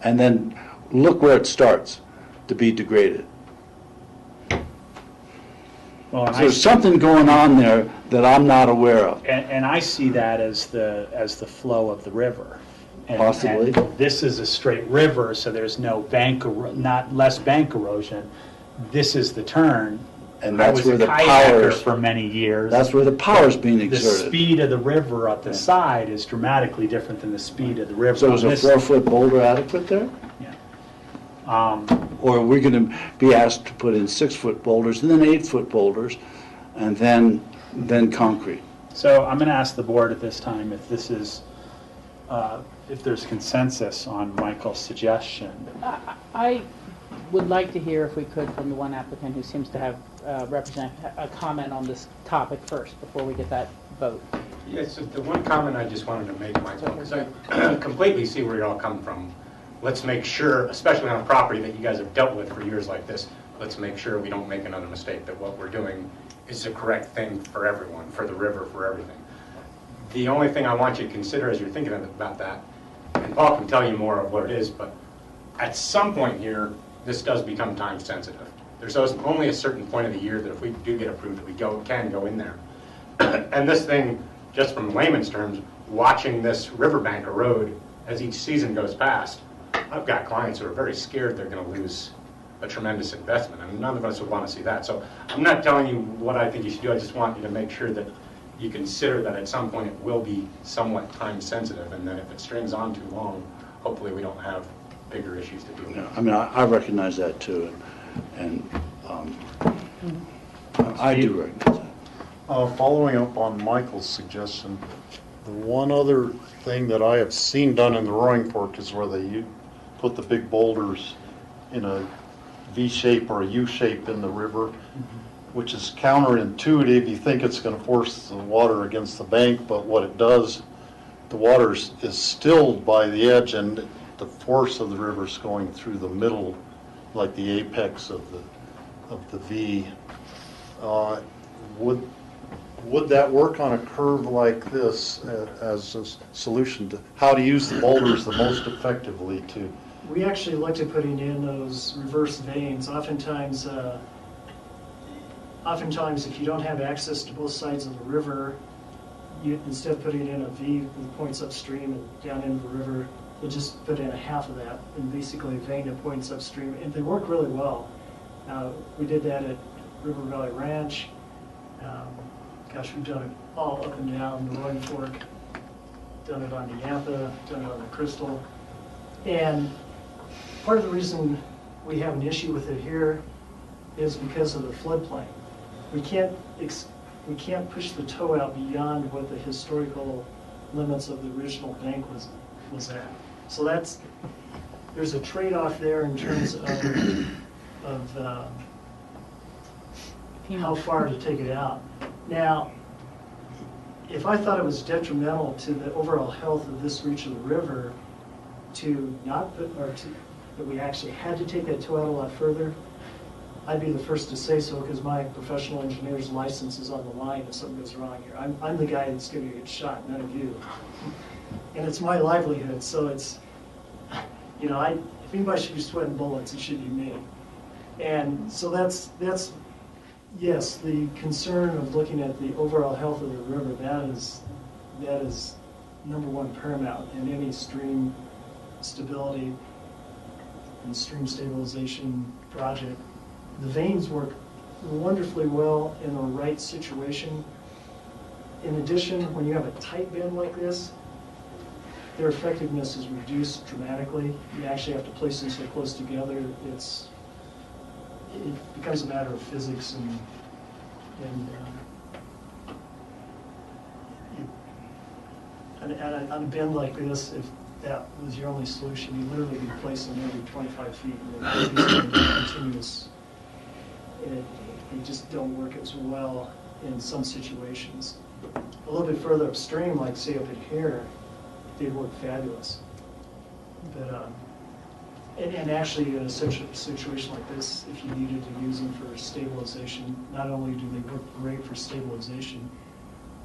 And then look where it starts to be degraded. Well, and So there's something going on there that I'm not aware of. And I see that as the flow of the river. And, Possibly. And this is a straight river, so there's no less bank erosion. This is the turn. And that's where the I was a kayaker powers for many years. That's where the power's being exerted. The speed of the river up the side is dramatically different than the speed of the river. So is a on this- 4-foot boulder adequate there? Yeah. Or are we going to be asked to put in 6-foot boulders and then 8-foot boulders and then concrete? So I'm going to ask the board at this time if this is, if there's consensus on Michael's suggestion. I would like to hear, if we could, from the one applicant who seems to have represent a comment on this topic first, before we get that vote. Yes, so the one comment I just wanted to make, Michael, because I completely see where you're all coming from. Let's make sure, especially on a property that you guys have dealt with for years like this, let's make sure we don't make another mistake, that what we're doing is the correct thing for everyone, for the river, for everything. The only thing I want you to consider as you're thinking about that, and Paul can tell you more of what it is, but at some point here, this does become time sensitive. There's only a certain point of the year that if we do get approved that we can go in there. And this thing, just from layman's terms, watching this riverbank erode as each season goes past, I've got clients who are very scared they're going to lose a tremendous investment, and none of us would want to see that. So I'm not telling you what I think you should do, I just want you to make sure that you consider that at some point it will be somewhat time sensitive, and that if it strings on too long, hopefully we don't have bigger issues to deal with. Yeah, I mean, I recognize that too, and I do recognize that. Following up on Michael's suggestion, the one other thing that I have seen done in the Roaring Fork is where they put the big boulders in a V shape or a U shape in the river, which is counterintuitive. You think it's going to force the water against the bank, but what it does, the water is stilled by the edge, and the force of the river is going through the middle, like the apex of the V. Would that work on a curve like this as a solution to how to use the boulders the most effectively to? We actually looked at putting in those reverse veins. Oftentimes if you don't have access to both sides of the river, you, instead of putting in a V that points upstream and down into the river, you just put in a half of that and basically a vein that points upstream. And they work really well. We did that at River Valley Ranch. Gosh, we've done it all up and down the Roaring Fork. Done it on the Yampa, done it on the Crystal. And part of the reason we have an issue with it here is because of the floodplain. We can't we can't push the toe out beyond what the historical limits of the original bank was at. So there's a trade-off there in terms of how far to take it out. Now, if I thought it was detrimental to the overall health of this reach of the river to not put, that we actually had to take that toe out a lot further, I'd be the first to say so, because my professional engineer's license is on the line if something goes wrong here. I'm the guy that's going to get shot, none of you. And it's my livelihood, so it's, if anybody should be sweating bullets, it should be me. And so that's yes, the concern of looking at the overall health of the river, that is number one paramount in any stream stability and stream stabilization project. The veins work wonderfully well in the right situation. In addition, when you have a tight bend like this, their effectiveness is reduced dramatically. You actually have to place them so close together. It becomes a matter of physics and on a bend like this, if that was your only solution, you literally be placing them every 25 feet and continuous. They just don't work as well in some situations. A little bit further upstream, like say up in here, they'd work fabulous. But and actually, in a situation like this, if you needed to use them for stabilization, not only do they work great for stabilization,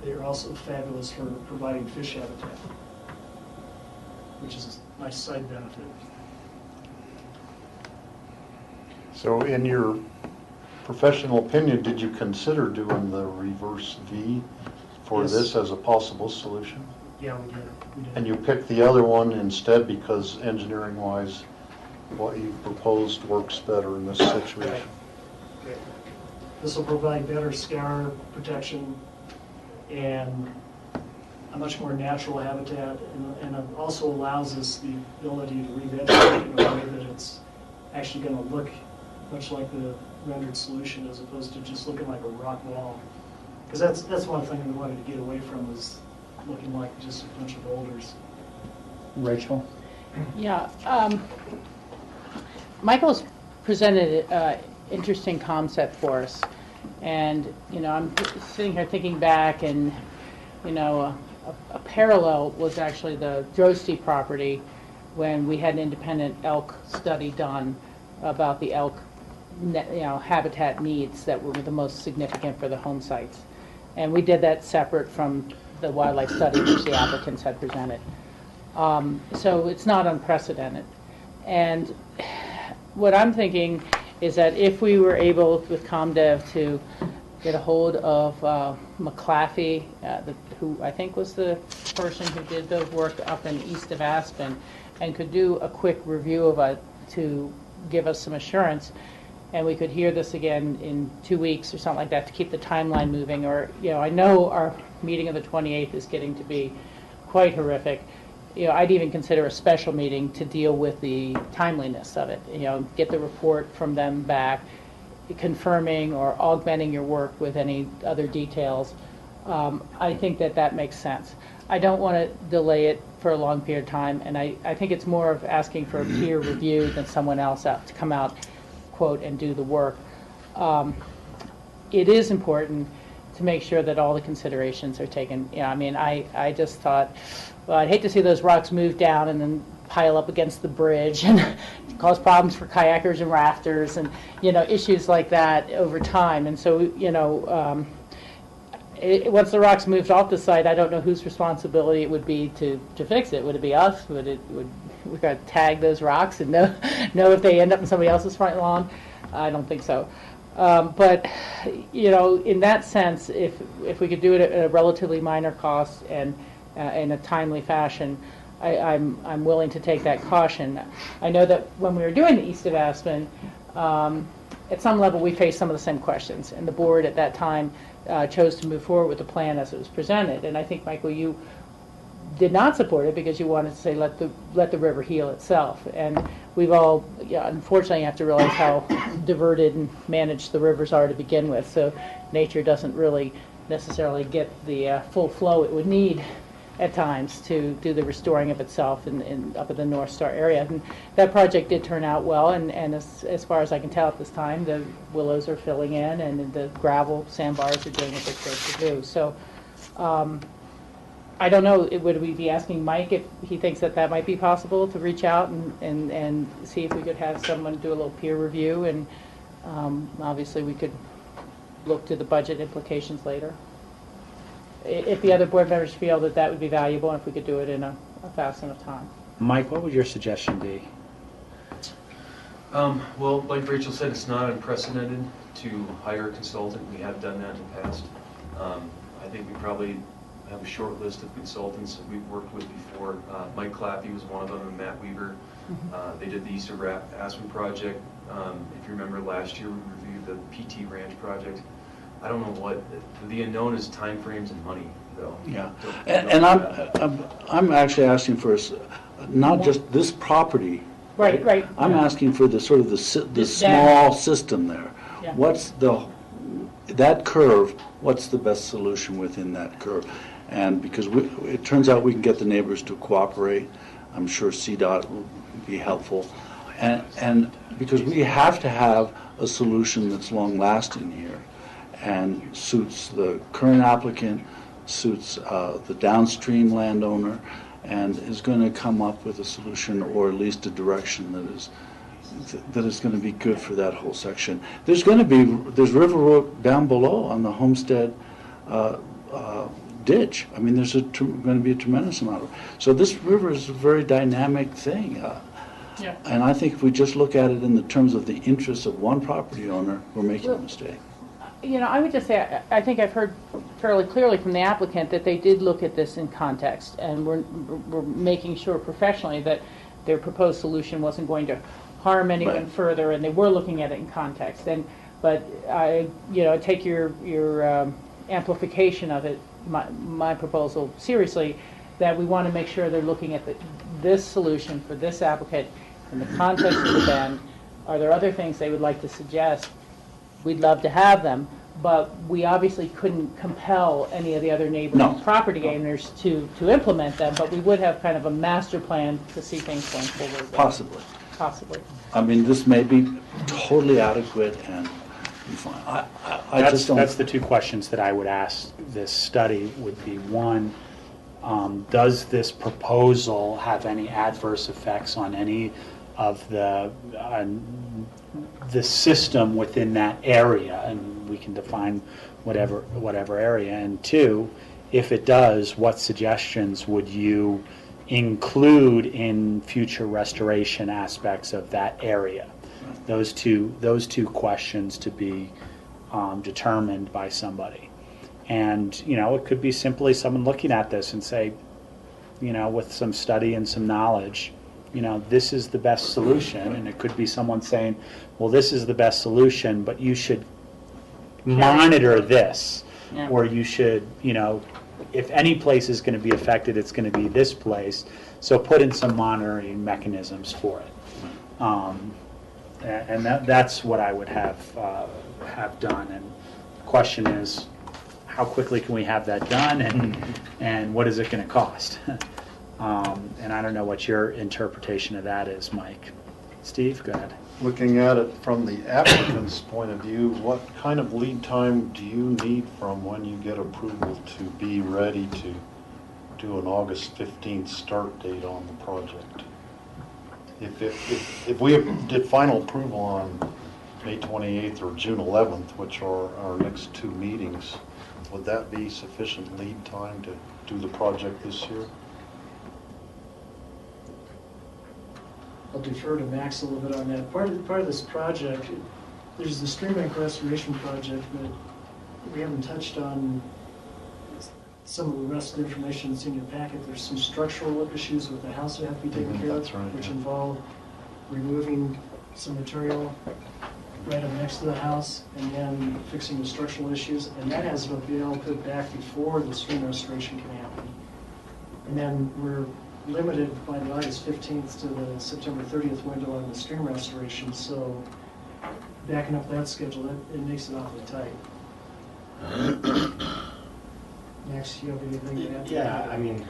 they are also fabulous for providing fish habitat, which is a nice side benefit. So in your professional opinion, did you consider doing the reverse V for Yes. this as a possible solution? Yeah, we did. And you picked the other one instead because engineering-wise, what you proposed works better in this situation? Right. This will provide better scour protection and a much more natural habitat, and it also allows us the ability to revegetate in a way that it's actually going to look much like the rendered solution as opposed to just looking like a rock wall. Because that's one thing we wanted to get away from, was looking like just a bunch of boulders. Rachel? Yeah. Michael's presented an interesting concept for us. And, I'm sitting here thinking back, and, a parallel was actually the Drosty property when we had an independent elk study done about the elk habitat needs that were the most significant for the home sites. And we did that separate from the wildlife study which the applicants had presented. So it's not unprecedented. And what I'm thinking is that if we were able with ComDev to get a hold of McClaffey, who I think was the person who did the work up in east of Aspen, and could do a quick review of it to give us some assurance, and we could hear this again in 2 weeks or something like that to keep the timeline moving. Or, I know our meeting of the 28th is getting to be quite horrific. I'd even consider a special meeting to deal with the timeliness of it. Get the report from them back, confirming or augmenting your work with any other details. I think that makes sense. I don't want to delay it for a long period of time, and I think it's more of asking for a peer review than someone else out to come out, quote, and do the work. It is important to make sure that all the considerations are taken. I just thought, well, I'd hate to see those rocks move down and then pile up against the bridge and cause problems for kayakers and rafters and, issues like that over time. And so, once the rocks moved off the site, I don't know whose responsibility it would be to fix it. Would it be us? Would we got to tag those rocks and know if they end up in somebody else's front lawn? I don't think so. But in that sense, if we could do it at a relatively minor cost and in a timely fashion, I'm willing to take that caution. I know that when we were doing the East of Aspen, at some level we faced some of the same questions, and the board at that time chose to move forward with the plan as it was presented. And I think, Michael, you did not support it because you wanted to say let the river heal itself. And we've all, unfortunately, have to realize how diverted and managed the rivers are to begin with. So nature doesn't really necessarily get the full flow it would need at times to do the restoring of itself up in the North Star area. And that project did turn out well, and as far as I can tell at this time, the willows are filling in and the gravel sandbars are doing what they're supposed to do. So I don't know, would we be asking Mike if he thinks that that might be possible to reach out and see if we could have someone do a little peer review, and obviously we could look to the budget implications later. If the other board members feel that that would be valuable, and if we could do it in a fast enough time. Mike, what would your suggestion be? Well, like Rachel said, it's not unprecedented to hire a consultant. We have done that in the past. I think we probably have a short list of consultants that we've worked with before. Mike Claffey was one of them, and Matt Weaver. They did the Easter Aspen project. If you remember last year, we reviewed the PT Ranch project. I don't know what the unknown is, timeframes and money, though. Yeah, and I'm actually asking for not just this property. Right. I'm asking for the sort of the small system there. Yeah. What's that curve? What's the best solution within that curve? And because it turns out we can get the neighbors to cooperate, I'm sure CDOT will be helpful, and because we have to have a solution that's long lasting here and suits the current applicant, suits the downstream landowner, and is going to come up with a solution or at least a direction that is going to be good for that whole section. There's River Road down below on the Homestead ditch. I mean, there's going to be a tremendous amount of. So this river is a very dynamic thing. Yeah. And I think if we just look at it in the terms of the interests of one property owner, we're making a mistake. You know, I would just say, I think I've heard fairly clearly from the applicant that they did look at this in context, and we're making sure professionally that their proposed solution wasn't going to harm anyone further, and they were looking at it in context. But I, take your amplification of it, my proposal seriously, that we want to make sure they're looking at this solution for this applicant in the context of the bend. Are there other things they would like to suggest? We'd love to have them, but we obviously couldn't compel any of the other neighboring property owners to implement them, but we would have kind of a master plan to see things going forward. Possibly. I mean, this may be totally adequate and be fine. I just don't. That's the two questions that I would ask this study would be, one, does this proposal have any adverse effects on any of the system within that area? And we can define whatever area. And two, if it does, what suggestions would you include in future restoration aspects of that area? Those two questions to be determined by somebody. And it could be simply someone looking at this and say, with some study and some knowledge, this is the best solution. And it could be someone saying, well, this is the best solution, but you should monitor this, or you should, if any place is going to be affected, it's going to be this place. So put in some monitoring mechanisms for it. And that's what I would have done. And the question is, how quickly can we have that done, and what is it going to cost? And I don't know what your interpretation of that is, Mike. Steve, go ahead. Looking at it from the applicant's point of view, what kind of lead time do you need from when you get approval to be ready to do an August 15th start date on the project? If we did final approval on May 28th or June 11th, which are our next two meetings, would that be sufficient lead time to do the project this year? I'll defer to Max a little bit on that. Part of this project, there's the stream bank restoration project that we haven't touched on. Some of the rest of the information that's in your packet. There's some structural issues with the house that have to be taken care of, which involve removing some material right up next to the house and then fixing the structural issues. And that has to be all put back before the stream restoration can happen. And then we're limited by the August 15th to the September 30th window on the stream restoration. So backing up that schedule, it makes it awfully tight. Max, you have anything to add? Yeah, I mean,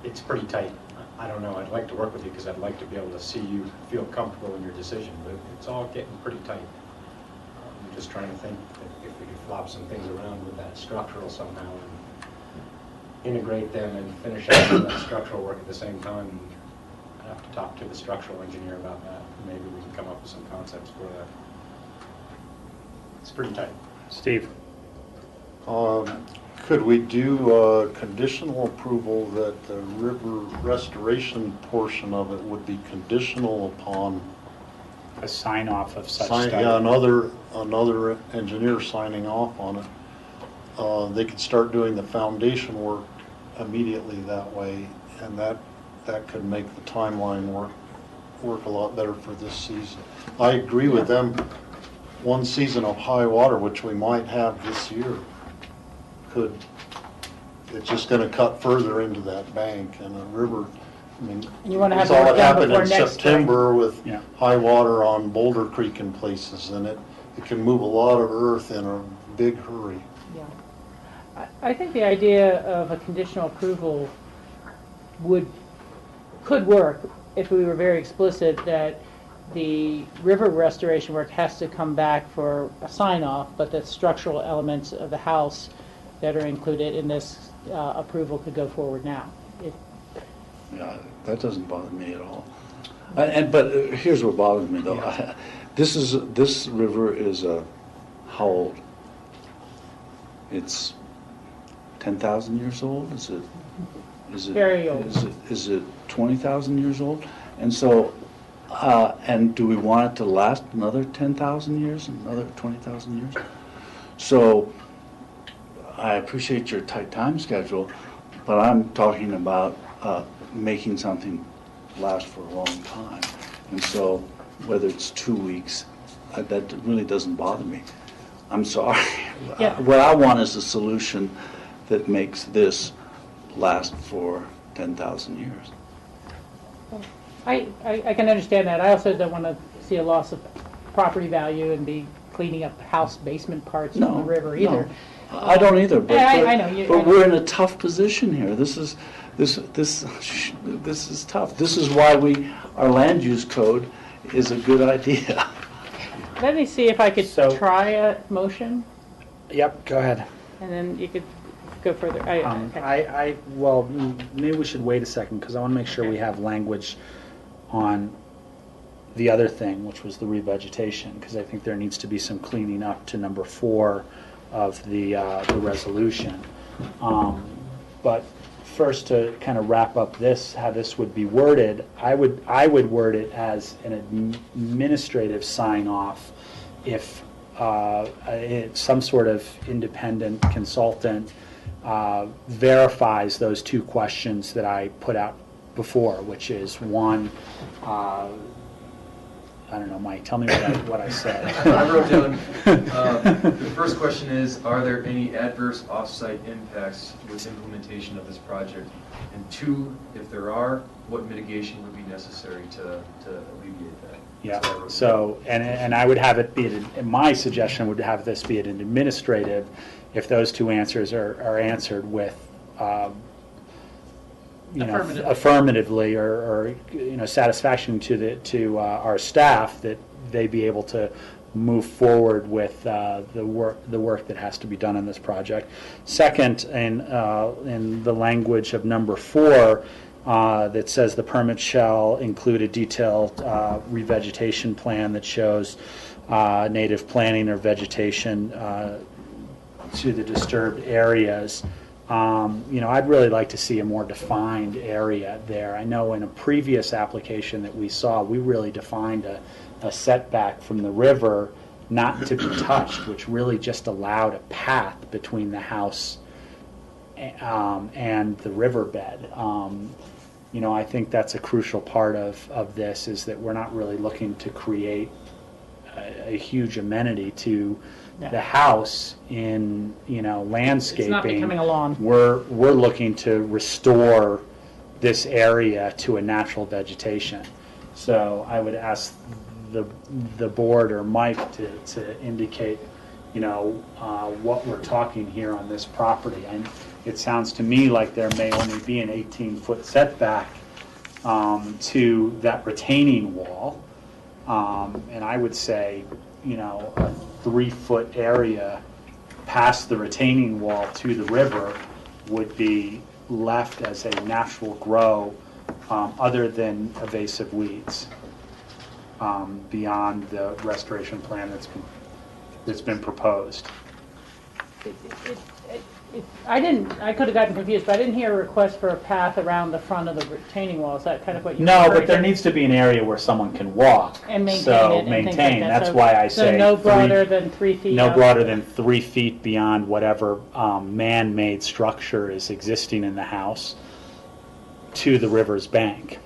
it's pretty tight. I don't know, I'd like to work with you because I'd like to be able to see you feel comfortable in your decision, but it's all getting pretty tight. I'm just trying to think if we could flop some things around with that structural somehow and integrate them and finish out some of that structural work at the same time. I'd have to talk to the structural engineer about that. Maybe we can come up with some concepts for that. It's pretty tight. Steve? Could we do conditional approval that the river restoration portion of it would be conditional upon A sign off of such sign, study. yeah, another engineer signing off on it? They could start doing the foundation work immediately that way, and that could make the timeline work a lot better for this season. I agree with them. One season of high water, which we might have this year, it's just going to cut further into that bank and the river. I mean, You wanna we have saw it what done happened before in next September with Yeah. high water on Boulder Creek in places, and it can move a lot of earth in a big hurry. Yeah. I think the idea of a conditional approval could work if we were very explicit that the river restoration work has to come back for a sign-off, but the structural elements of the house that are included in this approval could go forward now. Yeah, that doesn't bother me at all. But here's what bothers me though. Yeah. This river is how old? It's 10,000 years old. Is it? Very old. Is it 20,000 years old? And so, and do we want it to last another 10,000 years, another 20,000 years? So, I appreciate your tight time schedule, but I'm talking about making something last for a long time. And so, whether it's 2 weeks, that really doesn't bother me. I'm sorry. Yeah. What I want is a solution that makes this last for 10,000 years. I can understand that. I also don't want to see a loss of property value and be cleaning up house basement parts from the river either. No, I don't either. But, I know. But we're in a tough position here. This is tough. This is why our land use code is a good idea. Let me see if I could try a motion, Yep, go ahead. and then you could go further. Well, maybe we should wait a second, because I want to make sure we have language on the other thing, which was the revegetation, because I think there needs to be some cleaning up to number 4 of the resolution. But first, to kind of wrap up this, how this would be worded, I would word it as an administrative sign-off if some sort of independent consultant verifies those 2 questions that I put out before, which is one, I don't know, Mike, tell me what I said. I wrote down, the first question is, are there any adverse off-site impacts with implementation of this project? And 2, if there are, what mitigation would be necessary to alleviate that? Yeah, so, and I would have it be, my suggestion would have this be an administrative, if those 2 answers are answered with, affirmatively or satisfaction to our staff, that they be able to move forward with the work that has to be done on this project. Second, in the language of number 4, that says the permit shall include a detailed revegetation plan that shows native planting or vegetation to the disturbed areas. I'd really like to see a more defined area there. I know in a previous application that we saw, we really defined a setback from the river not to be touched, which really just allowed a path between the house and the riverbed. I think that's a crucial part of this, is that we're not really looking to create a huge amenity to the house in landscaping. It's not becoming a lawn. We're looking to restore this area to a natural vegetation. So I would ask the board or Mike to indicate what we're talking here on this property. And it sounds to me like there may only be an 18-foot setback to that retaining wall. And I would say, a 3-foot area past the retaining wall to the river would be left as a natural grow other than invasive weeds beyond the restoration plan that's been proposed. I could have gotten confused, but I didn't hear a request for a path around the front of the retaining wall. Is that kind of what you're No, referring but there to? needs to be an area where someone can walk. And maintain So it and things like maintain, that. that's So- why I so say. no broader than 3 feet No out? broader than 3 feet beyond whatever man-made structure is existing in the house to the river's bank.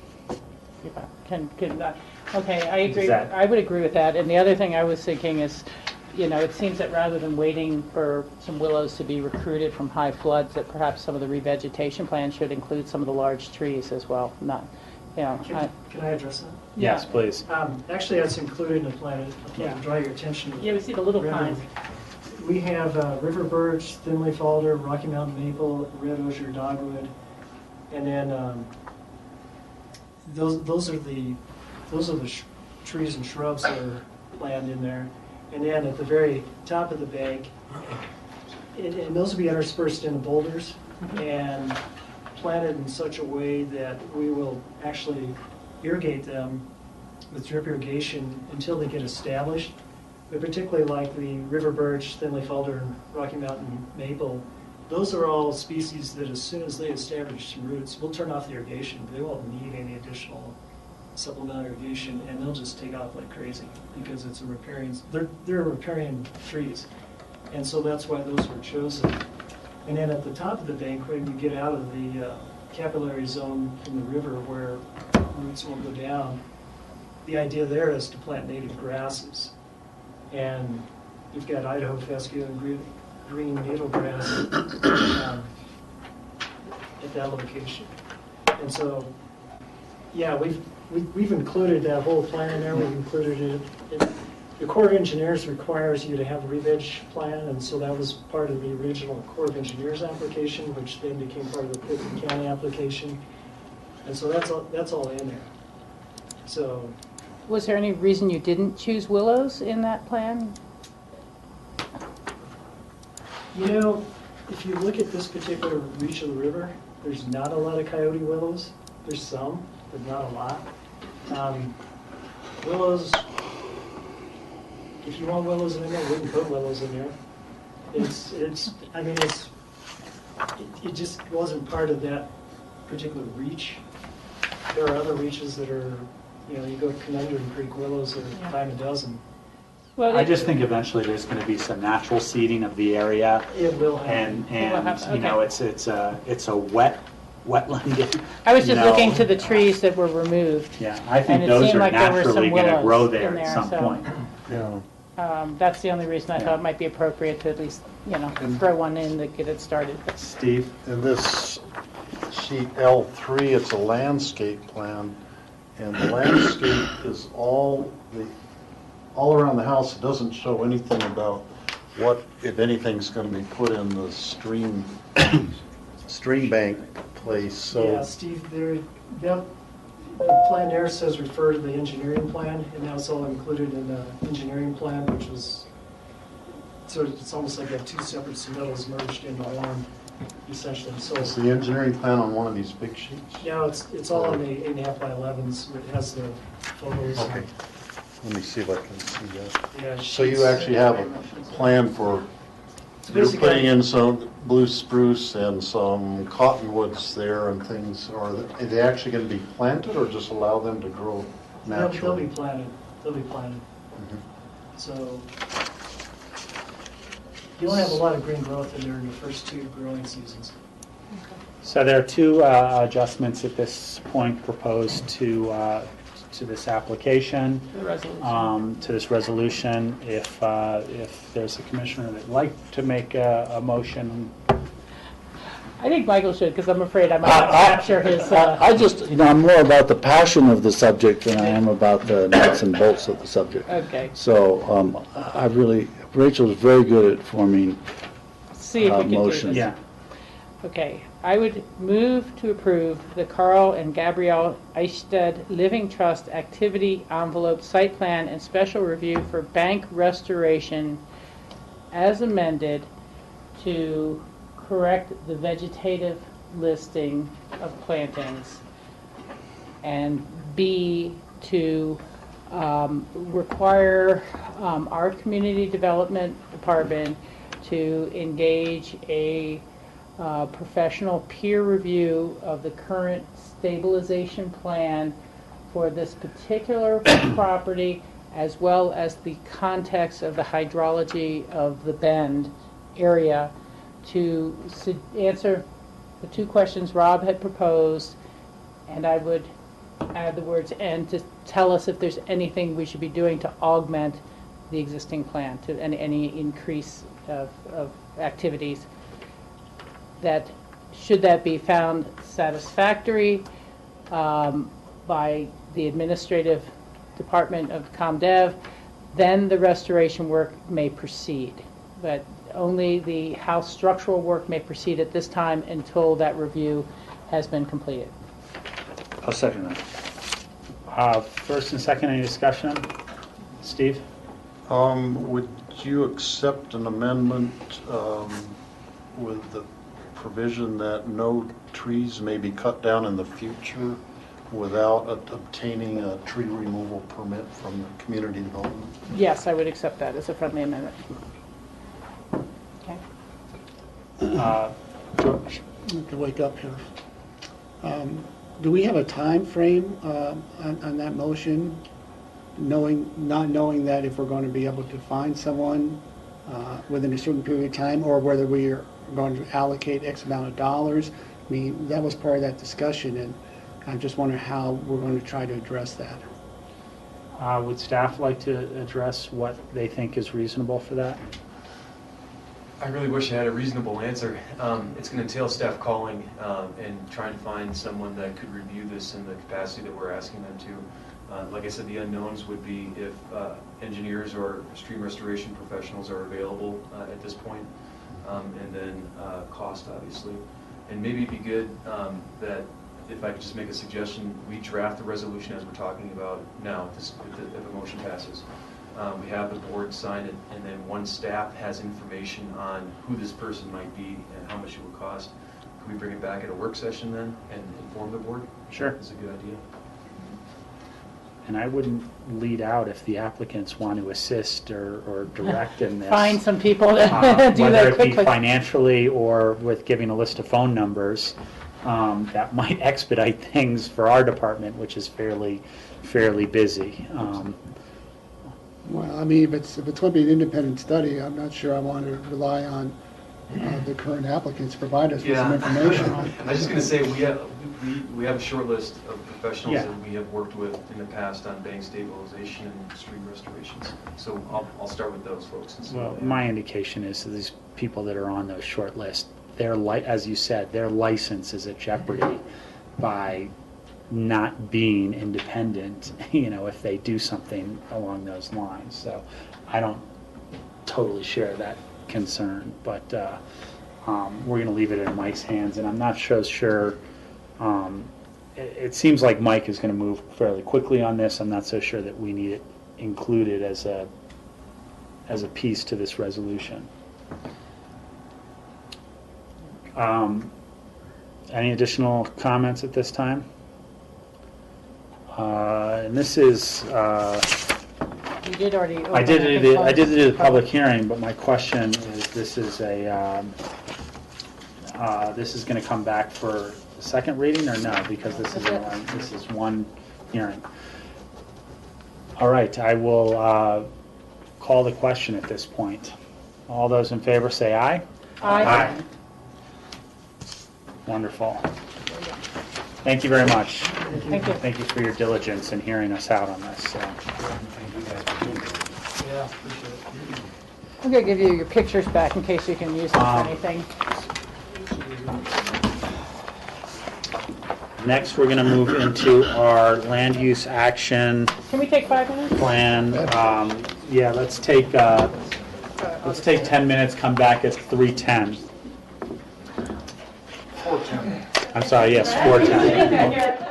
Okay, I agree. That- I would agree with that. And the other thing I was thinking is, it seems that rather than waiting for some willows to be recruited from high floods, that perhaps some of the revegetation plan should include some of the large trees as well. Not, Can I address that? Yes, please. Actually, that's included in the plan. I'll draw your attention to Yeah, we see the little river. pines. We have river birch, thin leaf alder, Rocky Mountain maple, red osier dogwood, and then those are the trees and shrubs that are planted in there. And then at the very top of the bank, and those will be interspersed in the boulders and planted in such a way that we will actually irrigate them with drip irrigation until they get established. But particularly like the river birch, thin leaf alder, and Rocky Mountain maple, those are all species that as soon as they establish some roots, we'll turn off the irrigation. They won't need any additional supplemental irrigation, and they'll just take off like crazy because it's a riparian. They're riparian trees, and so that's why those were chosen. And then at the top of the bank, when you get out of the capillary zone from the river where roots won't go down, the idea there is to plant native grasses. And you've got Idaho fescue and green needle grass at that location. And so, yeah, we've included that whole plan in there. We've included it. The Corps of Engineers requires you to have a re-veg plan, and so that was part of the original Corps of Engineers application, which then became part of the Pittman County application. And so that's all in there. So. Was there any reason you didn't choose willows in that plan? If you look at this particular reach of the river, there's not a lot of coyote willows. There's some, but not a lot. Willows, if you want willows in there, we can put willows in there. It just wasn't part of that particular reach. There are other reaches that are, you go to Conundrum Creek, willows are a dime a dozen. Well, I just think eventually there's going to be some natural seeding of the area. It will happen. And it's a wetland. I was just looking to the trees that were removed. Yeah, I think and it those seemed are like there were naturally some going to willows grow there in at some so, point. Yeah. That's the only reason I thought it might be appropriate to at least, throw one in to get it started. Steve? In this sheet L3, it's a landscape plan, and the landscape is all around the house. It doesn't show anything about what, if anything's going to be put in the stream bank place. So Yeah, Steve, the plan there says refer to the engineering plan, and that's all included in the engineering plan, which was it's almost like you have two separate submittals merged into one, essentially. So is the engineering plan on one of these big sheets? yeah, it's all in the 8.5 by 11s. It has the photos. Okay. Let me see if I can see that. Yeah, So you actually have a plan for, So you're basically- putting in some blue spruce and some cottonwoods there and things. Are they actually going to be planted or just allow them to grow naturally? They'll be planted. They'll be planted. Mhm. So you'll have a lot of green growth in there in the first 2 growing seasons. So there are 2 adjustments at this point proposed to this application, to this resolution. If there's a commissioner that'd like to make a motion. I think Michael should, because I'm afraid I might not capture his... I just, I'm more about the passion of the subject than I am about the nuts and bolts of the subject. Okay. So I really Rachel's very good at forming See if we can do motions. this. Okay, I would move to approve the Carl and Gabrielle Eichsted Living Trust Activity Envelope Site Plan and Special Review for Bank Restoration as amended to correct the vegetative listing of plantings, and B, to require our community development department to engage a professional peer review of the current stabilization plan for this particular property, as well as the context of the hydrology of the Bend area, to answer the two questions Rob had proposed, and I would add the words "and" to tell us if there's anything we should be doing to augment the existing plan, to any increase of activities. That should that be found satisfactory by the administrative department of ComDev, then the restoration work may proceed. But only the house structural work may proceed at this time until that review has been completed. I'll second that. First and second, any discussion? Steve? Would you accept an amendment with the provision that no trees may be cut down in the future without obtaining a tree removal permit from the community development? Yes, I would accept that as a friendly amendment. Okay. George? I have to wake up here. Do we have a time frame on that motion, not knowing that if we're going to be able to find someone within a certain period of time, or whether we are going to allocate X amount of dollars? I mean, that was part of that discussion, and I'm just wondering how we're going to try to address that. Would staff like to address what they think is reasonable for that? I really wish I had a reasonable answer. It's going to entail staff calling and trying to find someone that could review this in the capacity that we're asking them to. Like I said, the unknowns would be if engineers or stream restoration professionals are available at this point, and then cost, obviously. And maybe it'd be good that if I could just make a suggestion, we draft the resolution as we're talking about now, if the motion passes. We have the board sign it, and then once staff has information on who this person might be and how much it would cost, can we bring it back at a work session then and inform the board? Sure. That's a good idea. And I wouldn't lead out if the applicants want to assist or direct in this. Find some people to do whether that it quickly. be financially or with giving a list of phone numbers, that might expedite things for our department, which is fairly busy. Well, I mean, if it's going to be an independent study, I'm not sure I want to rely on the current applicants to provide us with some information. I was just going to say, we have a short list of professionals Yeah. that we have worked with in the past on bank stabilization and stream restorations. So I'll start with those folks. And see Well, what they my have. indication is that these people that are on those short lists, as you said, their license is at jeopardy by not being independent, if they do something along those lines. So I don't totally share that concern, but we're going to leave it in Mike's hands, and I'm not so sure. It seems like Mike is going to move fairly quickly on this. I'm not so sure that we need it included as a piece to this resolution. Any additional comments at this time? And this is. You did already. I did do the public hearing, but my question is, this is going to come back for the second reading or no? Because this is one hearing. All right, I will call the question at this point. All those in favor say aye. Aye. Wonderful. Thank you very much. Thank you. Thank you for your diligence in hearing us out on this. Yeah, appreciate it. I'm going to give you your pictures back in case you can use them for anything. Next, we're going to move into our land use action Can we take 5 minutes? plan. Yeah, let's take Let's take 10 minutes, come back at 3:10. 4:10. I'm sorry, yes, 4:10.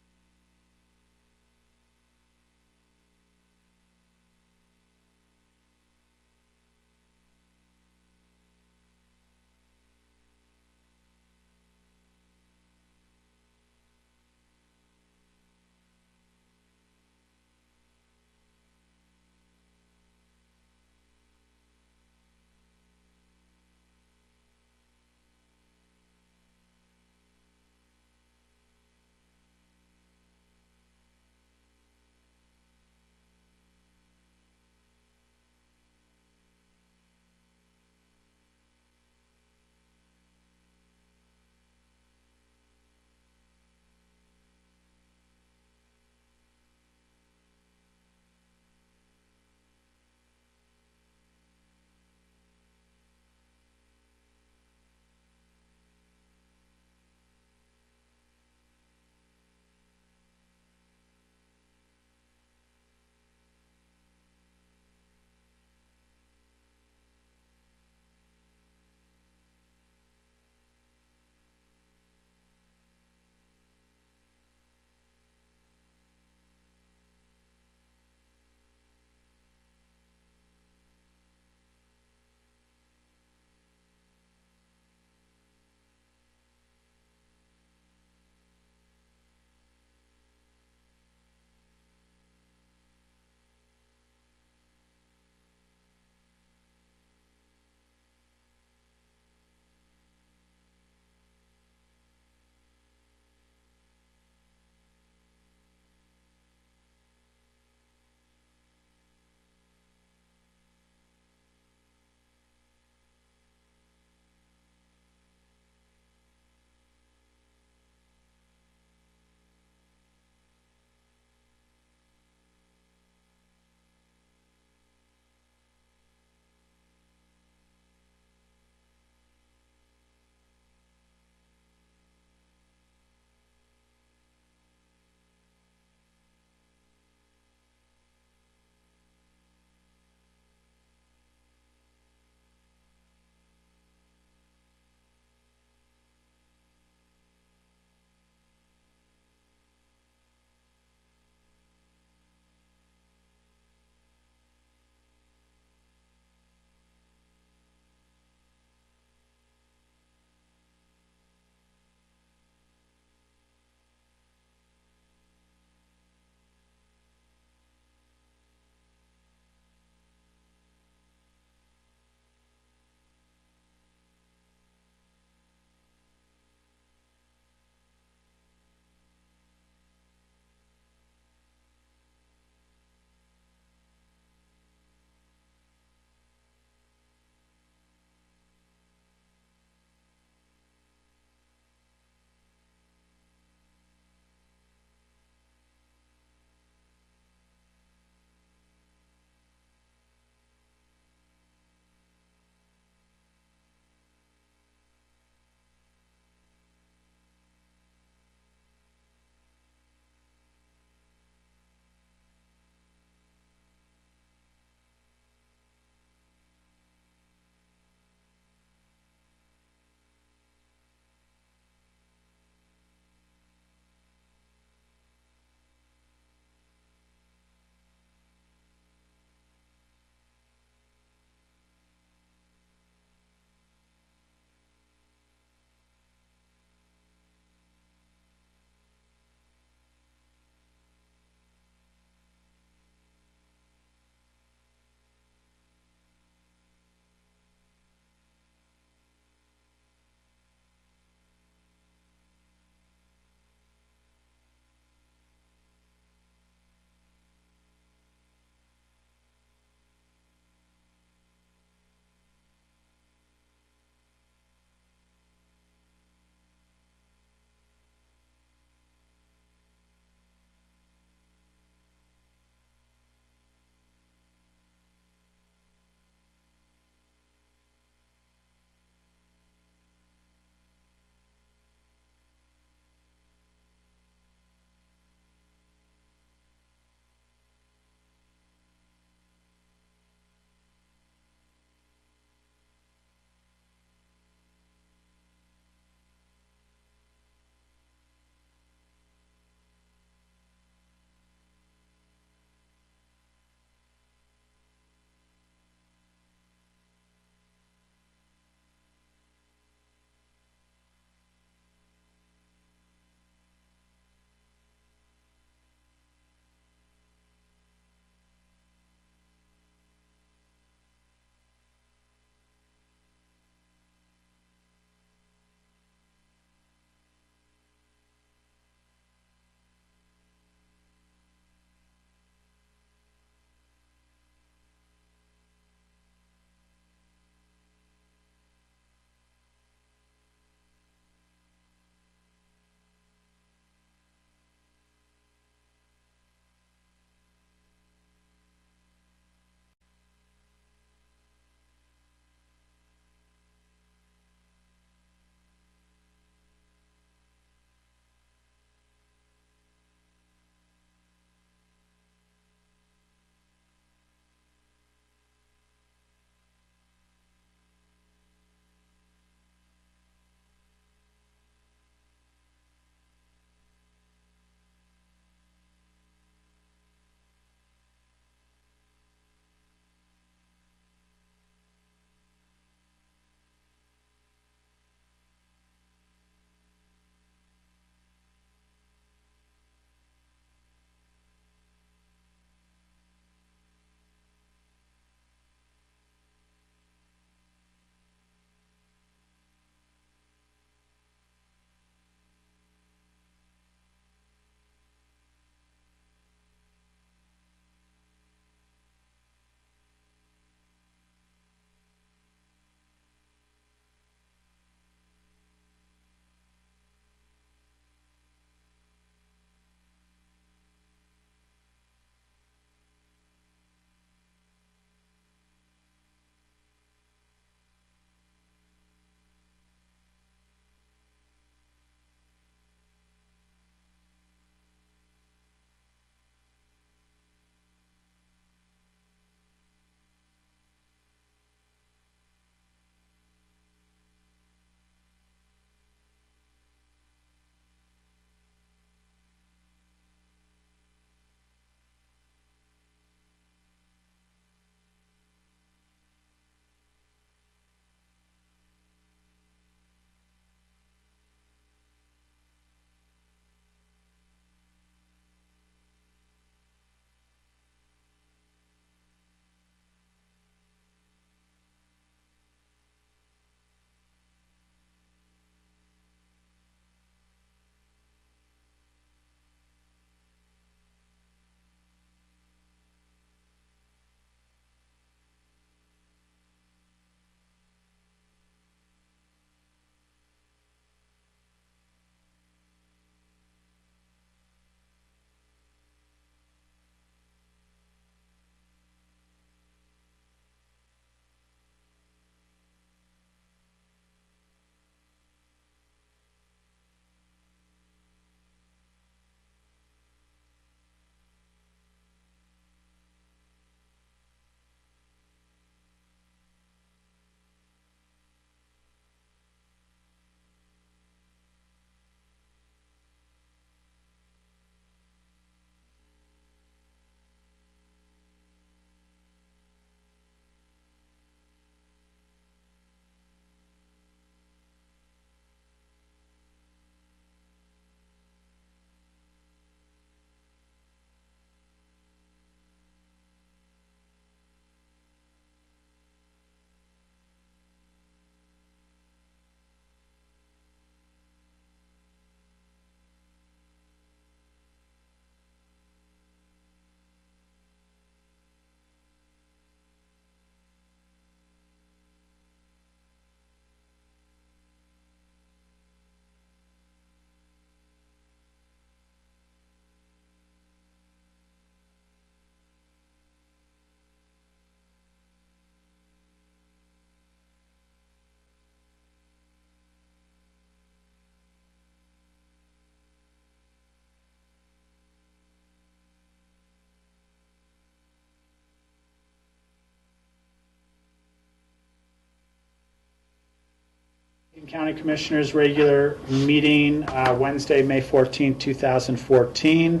County Commissioners' regular meeting, Wednesday, May 14, 2014.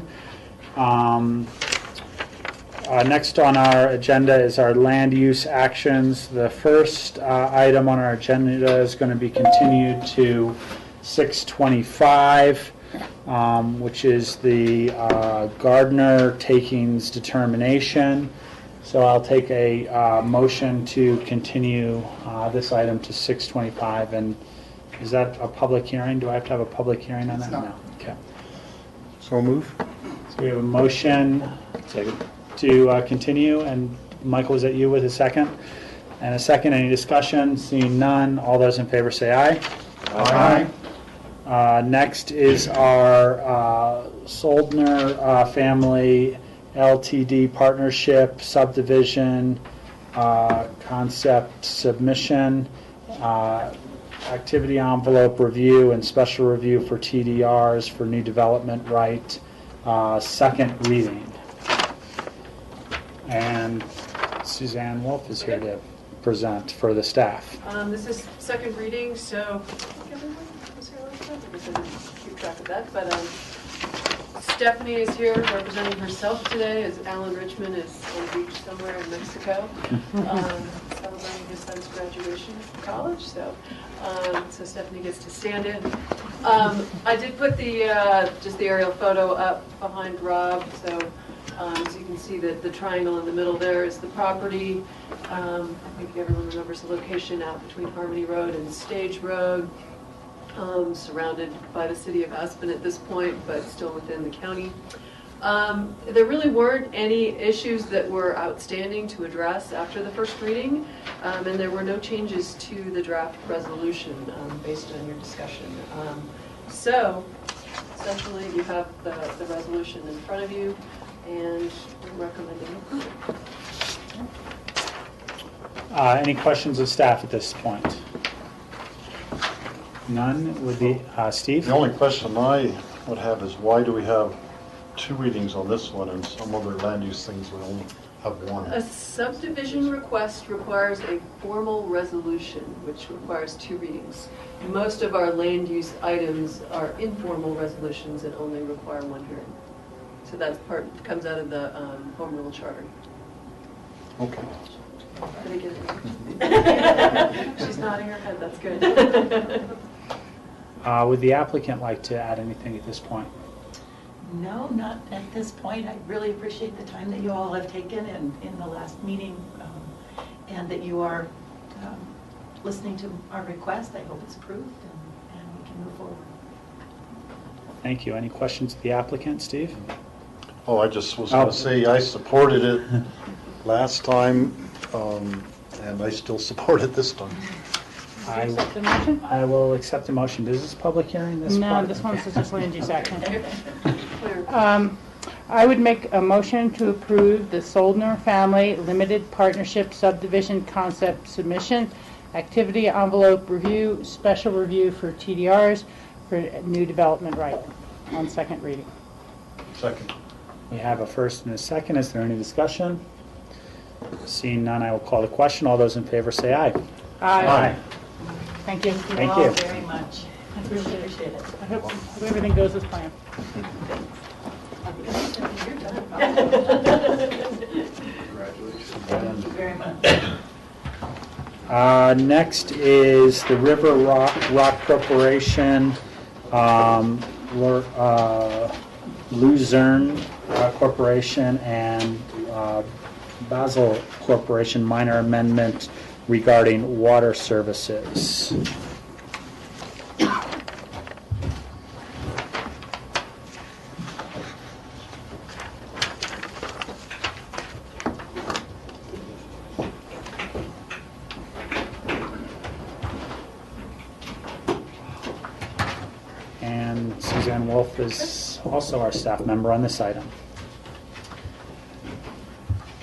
Next on our agenda is our land use actions. The first item on our agenda is going to be continued to 6/25, which is the Gardner takings determination. So I'll take a motion to continue this item to 6/25. And is that a public hearing? Do I have to have a public hearing on that? No. Okay. So move. So we have a motion to continue, and Michael, was that you with a second? And a second, any discussion? Seeing none, all those in favor say aye. Aye. Next is our Soldner family LTD partnership subdivision concept submission, activity envelope review and special review for TDRs for new development right, second reading. And Suzanne Wolf is here to present for the staff. This is second reading, so I think everyone was here last time. I guess I didn't keep track of that, but Stephanie is here representing herself today, as Alan Richmond is on the beach somewhere in Mexico, celebrating his son's graduation from college. So Stephanie gets to stand in. I did put the just the aerial photo up behind Rob, so you can see that the triangle in the middle there is the property. I think everyone remembers the location out between Harmony Road and Stage Road. Surrounded by the city of Aspen at this point, but still within the county. There really weren't any issues that were outstanding to address after the first reading, and there were no changes to the draft resolution based on your discussion. So, essentially, you have the resolution in front of you, and we're recommending approval. Any questions of staff at this point? None would be, Steve? The only question I would have is why do we have two readings on this one and some other land use things we only have one? A subdivision request requires a formal resolution, which requires two readings. Most of our land use items are informal resolutions and only require one hearing. So that's comes out of the Home Rule Charter. Okay. Did I get it? She's nodding her head, that's good. Would the applicant like to add anything at this point? No, not at this point. I really appreciate the time that you all have taken in the last meeting, and that you are listening to our request. I hope it's approved, and we can move forward. Thank you. Any questions of the applicant, Steve? Oh, I just was going to say I supported it last time, and I still support it this time. I will accept the motion. Is this public hearing? No, this one's just land use action. I would make a motion to approve the Soldner Family Limited Partnership Subdivision Concept Submission, Activity Envelope Review, Special Review for TDRs for new development right on second reading. Second. We have a first and a second. Is there any discussion? Seeing none, I will call the question. All those in favor say aye. Aye. Thank you. Thank you you all very much. I really appreciate it. I hope everything goes as planned. Thank you very much. Next is the River Rock Corporation, Luzerne Corporation, and Basel Corporation minor amendment regarding water services. And Suzanne Wolf is also our staff member on this item.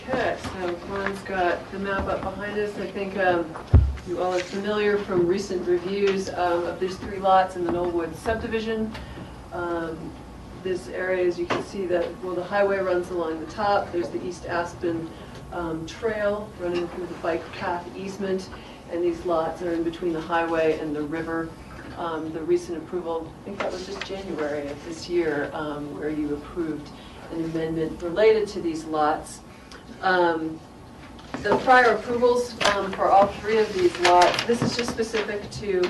Okay, so Ron's got the map up behind us. I think you all are familiar from recent reviews of these three lots in the Knollwood subdivision. This area, as you can see, the highway runs along the top. There's the East Aspen Trail running through the bike path easement. and these lots are in between the highway and the river. The recent approval, I think that was just January of this year, where you approved an amendment related to these lots. The prior approvals for all three of these lots, this is just specific to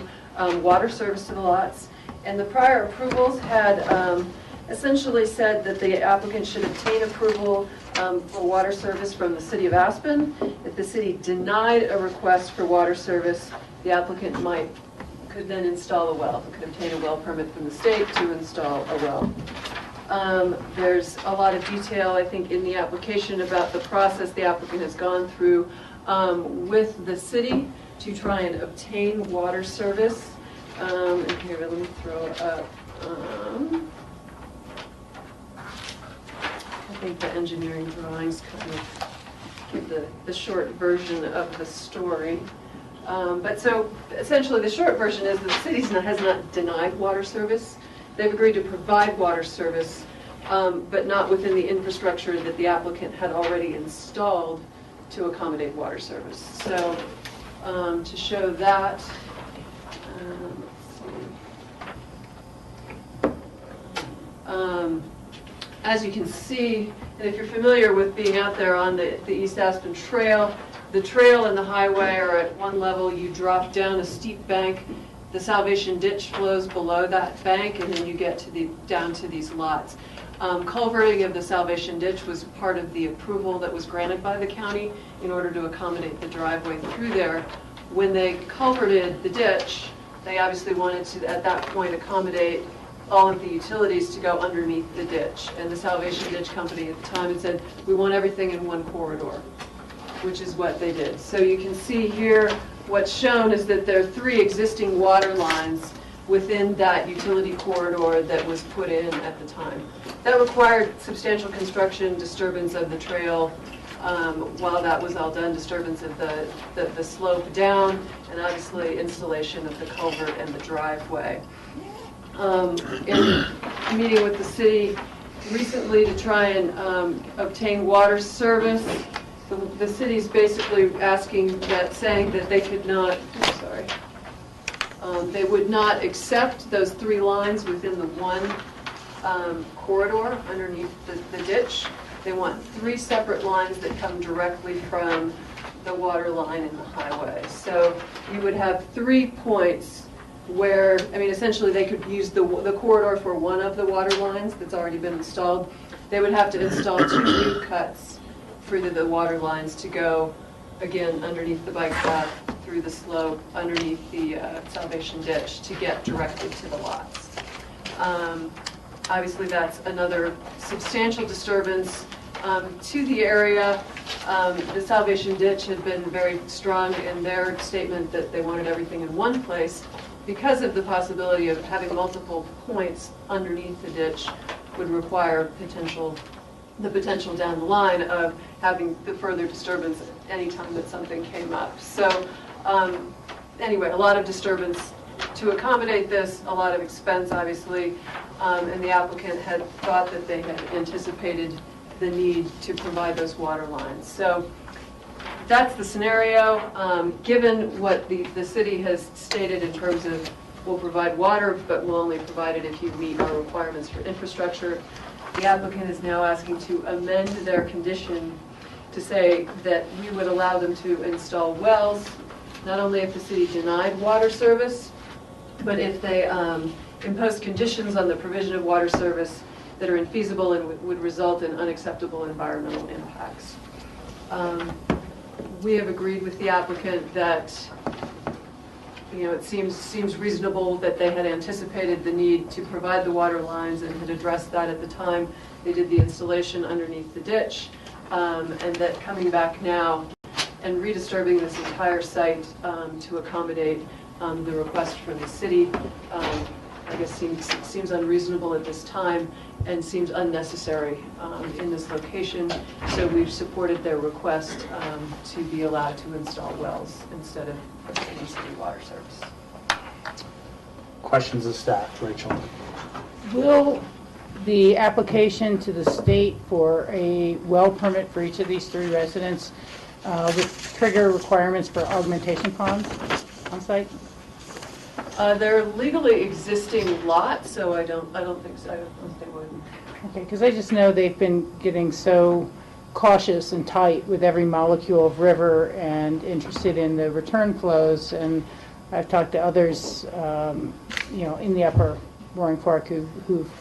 water service to the lots, and the prior approvals had essentially said that the applicant should obtain approval for water service from the city of Aspen. If the city denied a request for water service, the applicant could then install a well, could obtain a well permit from the state to install a well. There's a lot of detail, I think, in the application about the process the applicant has gone through with the city to try and obtain water service. And here, let me throw it up. I think the engineering drawings kind of give the short version of the story. But so essentially the short version is the city has not denied water service. They've agreed to provide water service, but not within the infrastructure that the applicant had already installed to accommodate water service. So to show that, as you can see, and if you're familiar with being out there on the East Aspen Trail, the trail and the highway are at one level. You drop down a steep bank. The Salvation Ditch flows below that bank, and then you get to down to these lots. Culverting of the Salvation Ditch was part of the approval that was granted by the county in order to accommodate the driveway through there. When they culverted the ditch, they obviously wanted to, at that point, accommodate all of the utilities to go underneath the ditch. And the Salvation Ditch Company at the time had said, we want everything in one corridor, which is what they did. So you can see here, what's shown is that there are 3 existing water lines within that utility corridor that was put in at the time. That required substantial construction, disturbance of the trail. While that was all done, disturbance of the slope down, and obviously installation of the culvert and the driveway. In meeting with the city recently to try and obtain water service, the city's basically asking that, saying that they could not, they would not accept those 3 lines within the one corridor underneath the ditch. They want 3 separate lines that come directly from the water line in the highway. So you would have 3 points where, I mean, essentially they could use the corridor for one of the water lines that's already been installed. They would have to install 2 new cuts for the water lines to go, again, underneath the bike path, through the slope, underneath the Salvation Ditch to get directly to the lots. Obviously, that's another substantial disturbance to the area. The Salvation Ditch had been very strong in their statement that they wanted everything in one place. Because of the possibility of having multiple points underneath the ditch would require the potential down the line of having the further disturbance anytime that something came up. So anyway, a lot of disturbance to accommodate this, a lot of expense, obviously, and the applicant had thought that they had anticipated the need to provide those water lines. So that's the scenario. Given what the city has stated in terms of we'll provide water, but we'll only provide it if you meet our requirements for infrastructure, the applicant is now asking to amend their condition to say that we would allow them to install wells, not only if the city denied water service, but if they imposed conditions on the provision of water service that are infeasible and would result in unacceptable environmental impacts. We have agreed with the applicant that, you know, it seems reasonable that they had anticipated the need to provide the water lines and had addressed that at the time they did the installation underneath the ditch, and that coming back now and redisturbing this entire site to accommodate the request from the city, I guess seems unreasonable at this time and seems unnecessary in this location. So we've supported their request to be allowed to install wells instead of providing city water service. Questions of staff, Rachel? Will the application to the state for a well permit for each of these 3 residents with trigger requirements for augmentation ponds on site? They're legally existing lots, so I don't think so. I don't think they would. Okay, because I just know they've been getting so cautious and tight with every molecule of river and interested in the return flows. And I've talked to others, in the upper Roaring Fork who've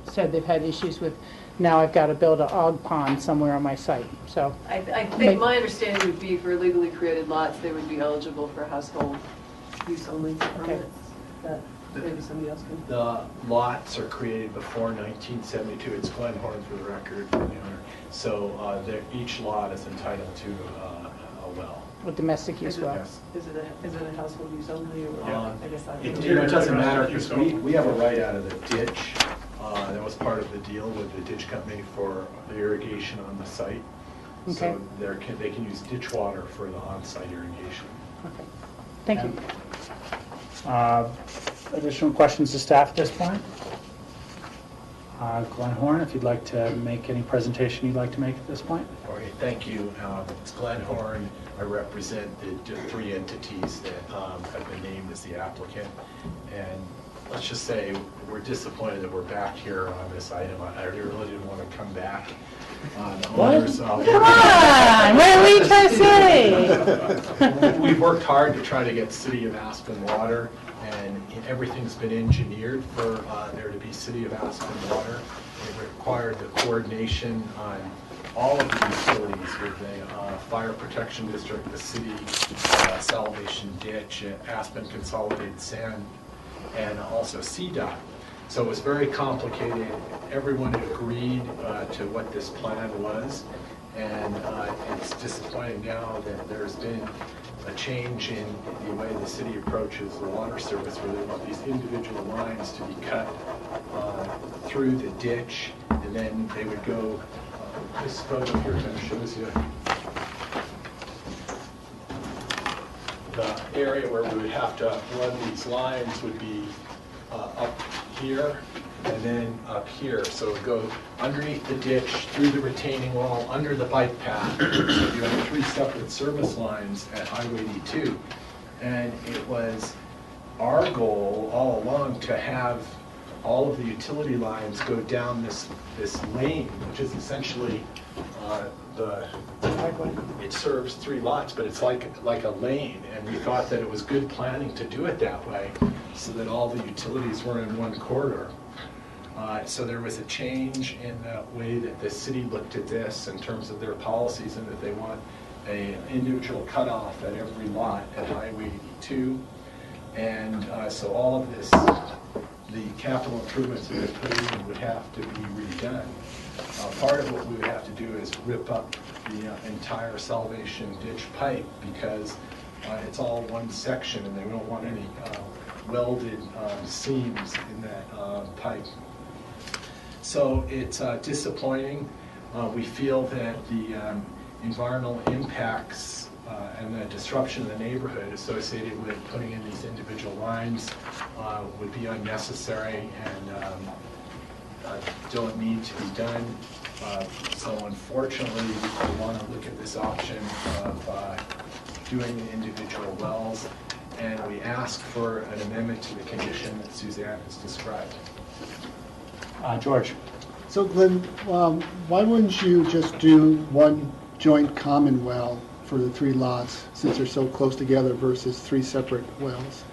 said they've had issues with, now I've got to build an og pond somewhere on my site. So I think my understanding would be for legally created lots, they would be eligible for household use only permits. But maybe somebody else can. The lots are created before 1972. It's Glen Horn for the record. So each lot is entitled to a well. A domestic use well. Yes. Is it a household use only, or I guess I don't It know. doesn't matter because we have a right out of the ditch. That was part of the deal with the ditch company for the irrigation on the site. Okay. So they can use ditch water for the on-site irrigation. Okay. Thank you. Additional questions to staff at this point? Glenn Horn, if you'd like to make any presentation you'd like to make at this point? Okay, thank you. It's Glenn Horn. I represent the 3 entities that have been named as the applicant. And let's just say we're disappointed that we're back here on this item. I really didn't want to come back. What? Come on, what are we trying to say? We've worked hard to try to get City of Aspen water, and everything's been engineered for there to be City of Aspen water. It required the coordination on all of the utilities with the Fire Protection District, the City, Salvation Ditch, Aspen Consolidated Sand, and also CDOT. So it was very complicated. Everyone agreed to what this plan was, and it's disappointing now that there's been a change in the way the city approaches the water service, where they want these individual lines to be cut through the ditch, and then they would go, this photo here kind of shows you the area where we would have to run these lines would be up here and then up here. So it would go underneath the ditch, through the retaining wall, under the bike path. So you have 3 separate service lines at Highway 82. And it was our goal all along to have all of the utility lines go down this lane, which is essentially it serves 3 lots, but it's like a lane, and we thought that it was good planning to do it that way so that all the utilities were in one corridor. So there was a change in the way that the city looked at this in terms of their policies, and that they want an individual cutoff at every lot at Highway 82. And so all of this, the capital improvements that they put in would have to be redone. Part of what we would have to do is rip up the entire Salvation Ditch pipe, because it's all one section and they don't want any welded seams in that pipe. So it's disappointing. We feel that the environmental impacts and the disruption of the neighborhood associated with putting in these individual lines would be unnecessary and don't need to be done. So unfortunately, we want to look at this option of doing the individual wells, and we ask for an amendment to the condition that Suzanne has described. George. So Glenn, why wouldn't you just do one joint common well for the 3 lots, since they're so close together, versus 3 separate wells?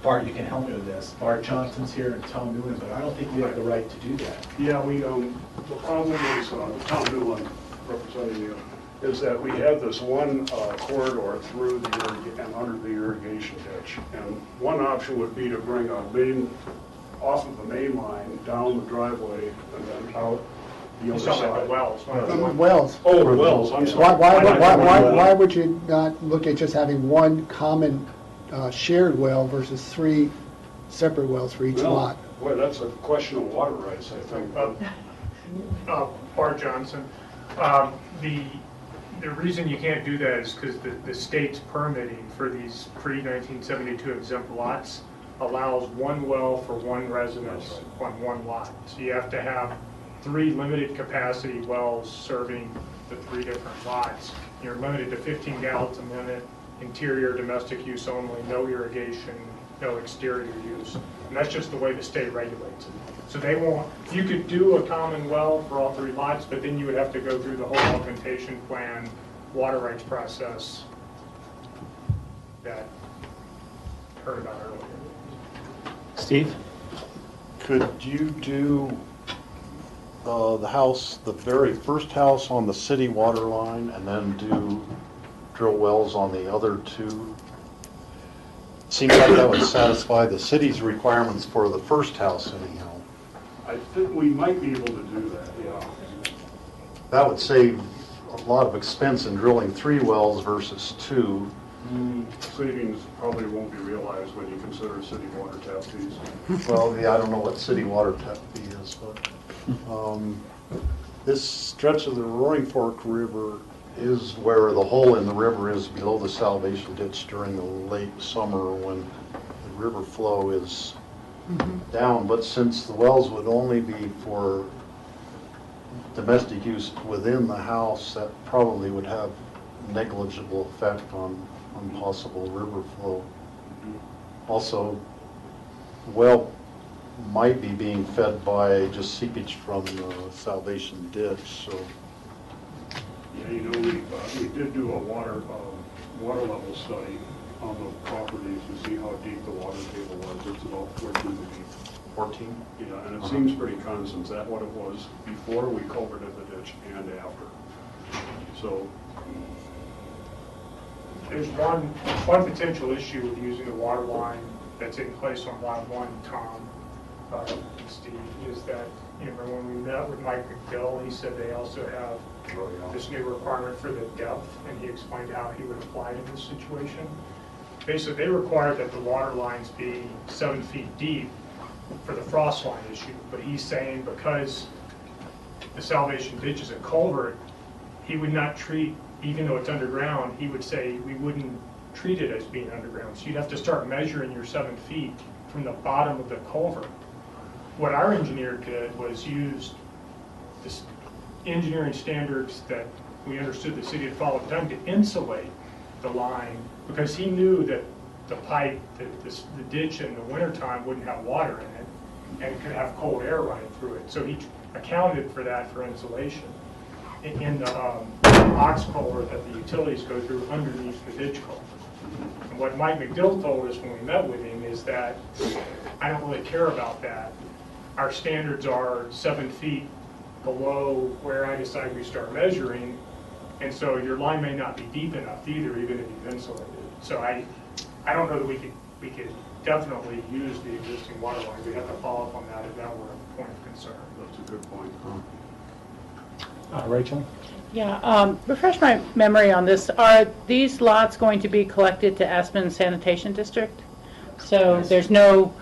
Bart, you can help me with this. Bart Johnson's here and Tom Newman, but I don't think we have the right to do that. Yeah, we, the problem is, Tom Newland representing you, is that we have this one corridor through the and under the irrigation ditch. And one option would be to bring a main, off of the main line, down the driveway, and then out the other side. The wells. Wells. Oh, the wells, I'm sorry. Why would you not look at just having one common shared well versus 3 separate wells for each lot? Boy, that's a question of water rights, I think. Bart Johnson. The reason you can't do that is because the state's permitting for these pre-1972 exempt lots allows one well for one residence on one lot. So you have to have 3 limited capacity wells serving the 3 different lots. You're limited to 15 gallons a minute, interior domestic use only, no irrigation, no exterior use. And that's just the way the state regulates it. So they won't, you could do a common well for all 3 lots, but then you would have to go through the whole augmentation plan, water rights process that heard about earlier. Steve? Could you do the house, the very first house on the city water line, and then drill wells on the other 2? Seems like that would satisfy the city's requirements for the first house anyhow. I think we might be able to do that, yeah. That would save a lot of expense in drilling 3 wells versus 2. Savings probably won't be realized when you consider city water tap fees. Well, yeah, I don't know what city water tap fee is, but this stretch of the Roaring Fork River is where the hole in the river is below the Salvation Ditch during the late summer when the river flow is down. But since the wells would only be for domestic use within the house, that probably would have negligible effect on possible river flow. Also, well might be being fed by just seepage from the Salvation Ditch, so. Yeah, you know, we did do a water level study on the properties to see how deep the water table was. It's about 14 feet. 14? Yeah, and it seems pretty constant. Is that what it was before we culverted the ditch and after? So There's one potential issue with using the water line that's in place on lot 1, Tom, Steve, is that, you know, when we met with Mike McDill, he said they also have this new requirement for the depth, and he explained how he would apply it in this situation. Basically, they require that the water lines be 7 feet deep for the frost line issue, but he's saying because the Salvation Ditch is a culvert, he would not treat, even though it's underground, he would say we wouldn't treat it as being underground. So you'd have to start measuring your 7 feet from the bottom of the culvert. What our engineer did was use this engineering standards that we understood the city had followed them to insulate the line, because he knew that the pipe, the ditch in the wintertime wouldn't have water in it, and it could have cold air running through it. So he accounted for that for insulation in the box culvert that the utilities go through underneath the ditch culvert. And what Mike McDill told us when we met with him is that I don't really care about that. Our standards are 7 feet below where I decide we start measuring, and so your line may not be deep enough either, even if you've insulated it. So I don't know that we could definitely use the existing water line. We have to follow up on that if that were a point of concern. That's a good point. Rachel? Yeah, refresh my memory on this. Are these lots going to be collected to Aspen Sanitation District? So there's no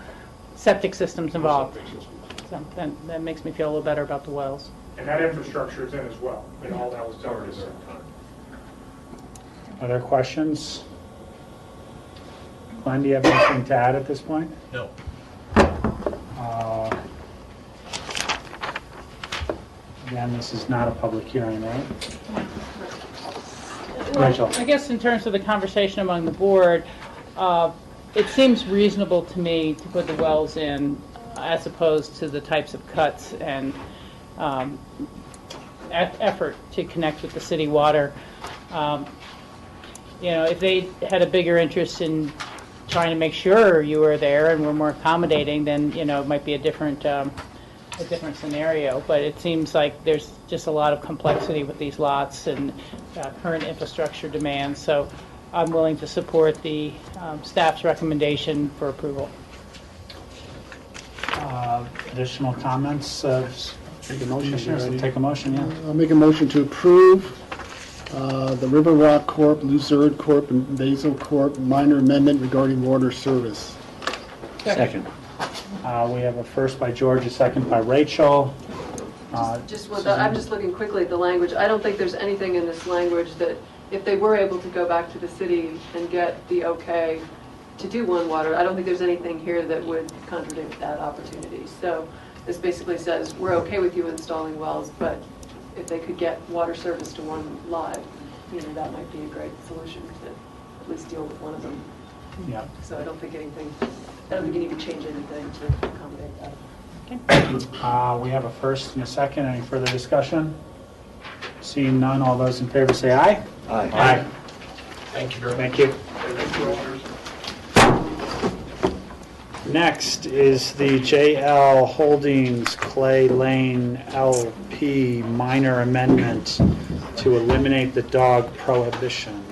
septic systems involved? So that makes me feel a little better about the wells. And that infrastructure is in as well, and all that was done at the same time. Other questions? Glenn, do you have anything to add at this point? No. Again, this is not a public hearing, right? Well, Rachel? I guess in terms of the conversation among the board, it seems reasonable to me to put the wells in as opposed to the types of cuts and effort to connect with the city water. You know, if they had a bigger interest in trying to make sure you were there and were more accommodating, then, you know, it might be a different scenario. But it seems like there's just a lot of complexity with these lots and current infrastructure demands. So I'm willing to support the staff's recommendation for approval. Additional comments? Take a motion. Commissioners, will take a motion, yeah. I'll make a motion to approve the River Rock Corp., Luzerd Corp., and Basil Corp. Minor amendment regarding water service. Second. We have a first by George, a second by Rachel. I'm just looking quickly at the language. I don't think there's anything in this language that if they were able to go back to the city and get the okay to do one water. I don't think there's anything here that would contradict that opportunity. So this basically says, we're okay with you installing wells, but if they could get water service to one lot, that might be a great solution to at least deal with one of them. Yeah. So I don't think you need to change anything to accommodate that. We have a first and a second. Any further discussion? Seeing none, all those in favor say aye. Aye. Aye. Thank you very much. Thank you. Thank you, Alders. Next is the JL Holdings Clay Lane LP minor amendment to eliminate the dog prohibition.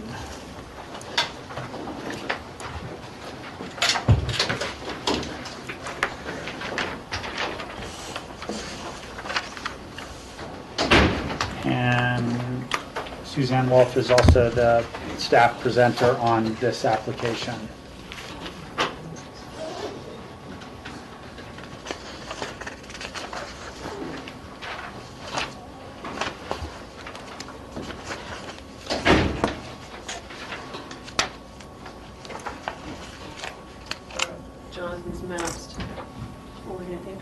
And Suzanne Wolf is also the staff presenter on this application. Jonathan's maps forwarded here.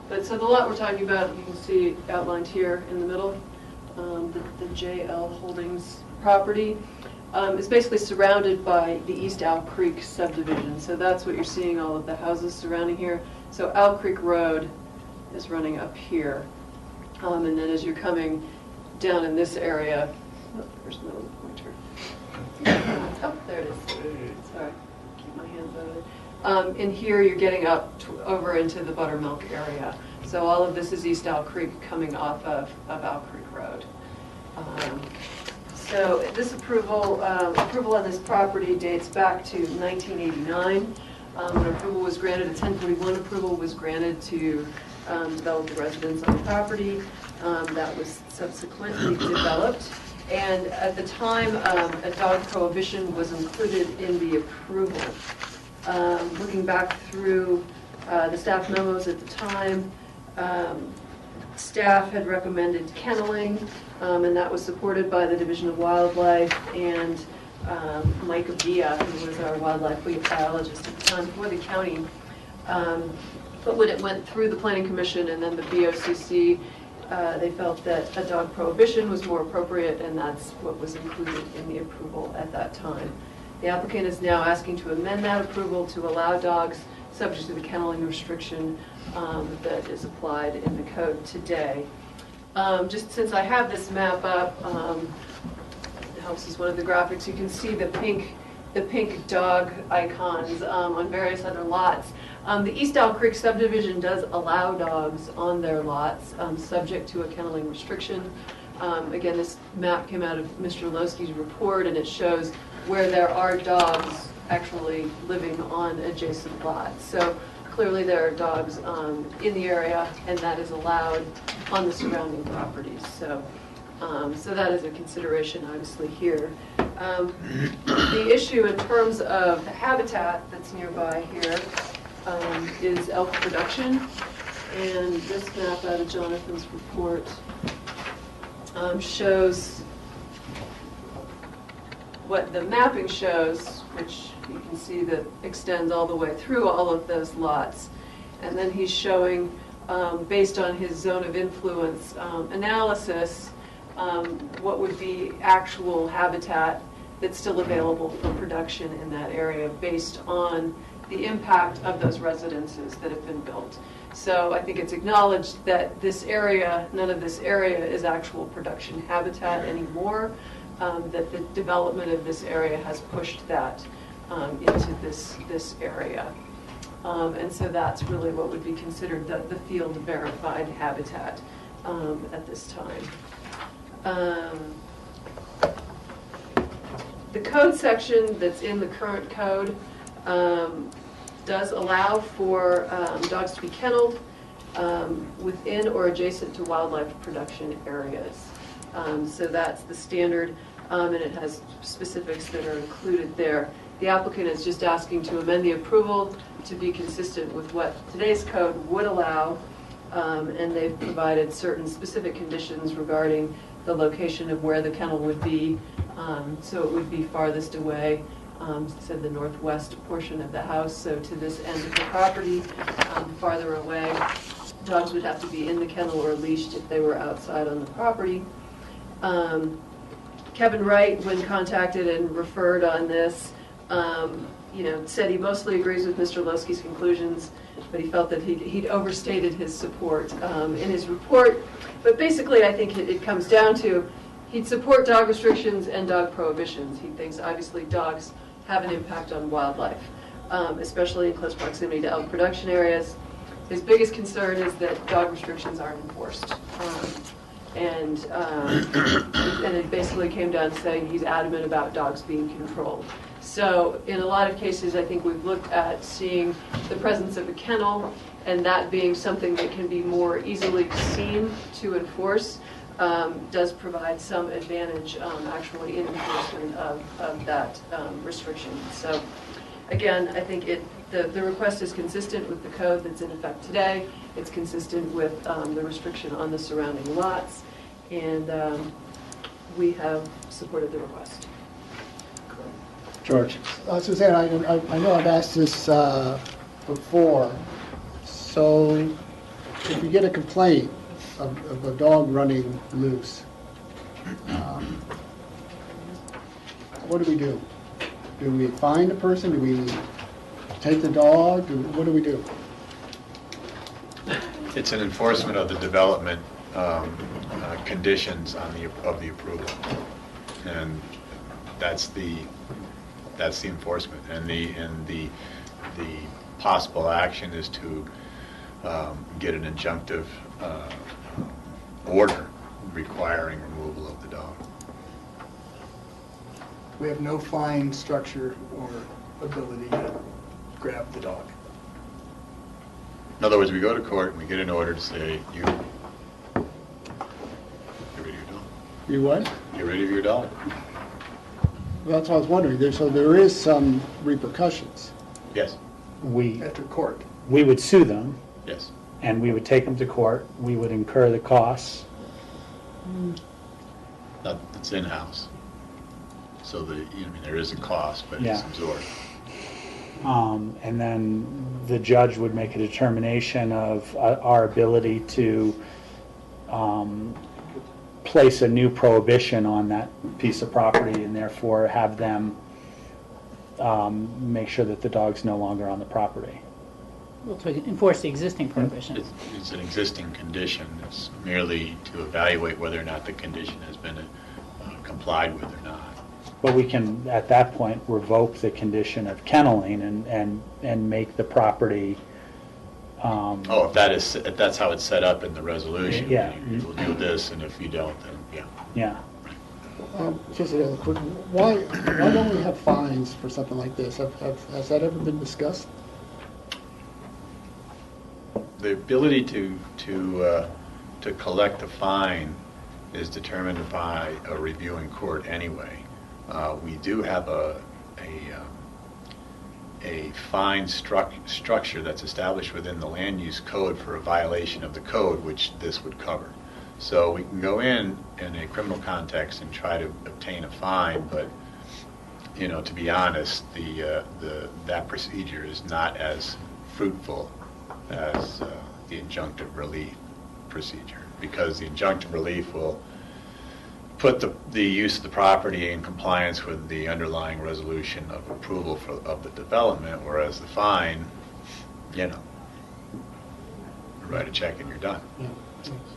But so the lot we're talking about, you can see outlined here in the middle, the JL Holdings property is basically surrounded by the East Owl Creek subdivision. So that's what you're seeing, all of the houses surrounding here. So Owl Creek Road is running up here. And then as you're coming down in this area, there's no pointer. Oh, there it is. Sorry, keep my hands out of it. In here, you're getting up over into the Buttermilk area. So all of this is East Owl Creek coming off of Owl Creek Road. So this approval on this property dates back to 1989. When approval was granted, a 1041 approval was granted to develop the residence on the property. That was subsequently developed. And at the time, a dog prohibition was included in the approval. Looking back through the staff memos at the time, staff had recommended kenneling, and that was supported by the Division of Wildlife and Mike Avia, who was our wildlife biologist at the time for the county. But when it went through the Planning Commission and then the BOCC, they felt that a dog prohibition was more appropriate, and that's what was included in the approval at that time. The applicant is now asking to amend that approval to allow dogs subject to the kenneling restriction that is applied in the code today. Just since I have this map up, it helps as one of the graphics, you can see the pink dog icons on various other lots. The East Owl Creek subdivision does allow dogs on their lots, subject to a kenneling restriction. Again, this map came out of Mr. Lowski's report, and it shows where there are dogs actually living on adjacent lots. So clearly there are dogs in the area, and that is allowed on the surrounding properties. So, so that is a consideration, obviously, here. The issue in terms of the habitat that's nearby here is elk production. And this map out of Jonathan's report shows what the mapping shows, which you can see that extends all the way through all of those lots. And then he's showing, based on his zone of influence analysis, what would be actual habitat that's still available for production in that area based on the impact of those residences that have been built. So I think it's acknowledged that this area, none of this area is actual production habitat anymore, that the development of this area has pushed that into this area. And so that's really what would be considered the field verified habitat at this time. The code section that's in the current code does allow for dogs to be kenneled within or adjacent to wildlife production areas. So that's the standard, and it has specifics that are included there. The applicant is just asking to amend the approval to be consistent with what today's code would allow, and they've provided certain specific conditions regarding the location of where the kennel would be. So it would be farthest away, said the northwest portion of the house, so to this end of the property, farther away. Dogs would have to be in the kennel or leashed if they were outside on the property. Kevin Wright, when contacted and referred on this, said he mostly agrees with Mr. Losky's conclusions, but he felt that he'd overstated his support in his report. But basically, I think it comes down to he'd support dog restrictions and dog prohibitions. He thinks obviously dogs have an impact on wildlife, especially in close proximity to elk production areas. His biggest concern is that dog restrictions aren't enforced. And it basically came down to saying he's adamant about dogs being controlled. So in a lot of cases, I think we've looked at seeing the presence of a kennel and that being something that can be more easily seen to enforce does provide some advantage actually in enforcement of that restriction. So again, I think the request is consistent with the code that's in effect today. It's consistent with the restriction on the surrounding lots, and we have supported the request. George. Suzanne, I know I've asked this before. So if you get a complaint of a dog running loose, what do we do? Do we find the person? Do we take the dog? What do we do? It's an enforcement of the development conditions of the approval, and that's the enforcement. And the possible action is to get an injunctive order requiring removal of the dog. We have no fine structure or ability to grab the dog. In other words, we go to court and we get an order to say, you get rid of your dog. You what? Get rid of your dog. Well, that's what I was wondering. So there is some repercussions. Yes. After court. We would sue them. Yes. And we would take them to court. We would incur the costs. It's in-house. So there is a cost, but it's absorbed. And then the judge would make a determination of our ability to place a new prohibition on that piece of property, and therefore have them make sure that the dog's no longer on the property. Well, to enforce the existing prohibition. It's an existing condition. It's merely to evaluate whether or not the condition has been complied with or not. But we can, at that point, revoke the condition of kenneling and make the property. If that's how it's set up in the resolution. Yeah. You'll do this, and if you don't, then Yeah. Just a quick, why don't we have fines for something like this? Has that ever been discussed? The ability to collect a fine is determined by a reviewing court anyway. We do have a fine structure that's established within the land use code for a violation of the code, which this would cover. So we can go in a criminal context and try to obtain a fine, but to be honest, that procedure is not as fruitful as the injunctive relief procedure, because the injunctive relief will put the use of the property in compliance with the underlying resolution of approval of the development, whereas the fine, write a check and you're done. Yeah.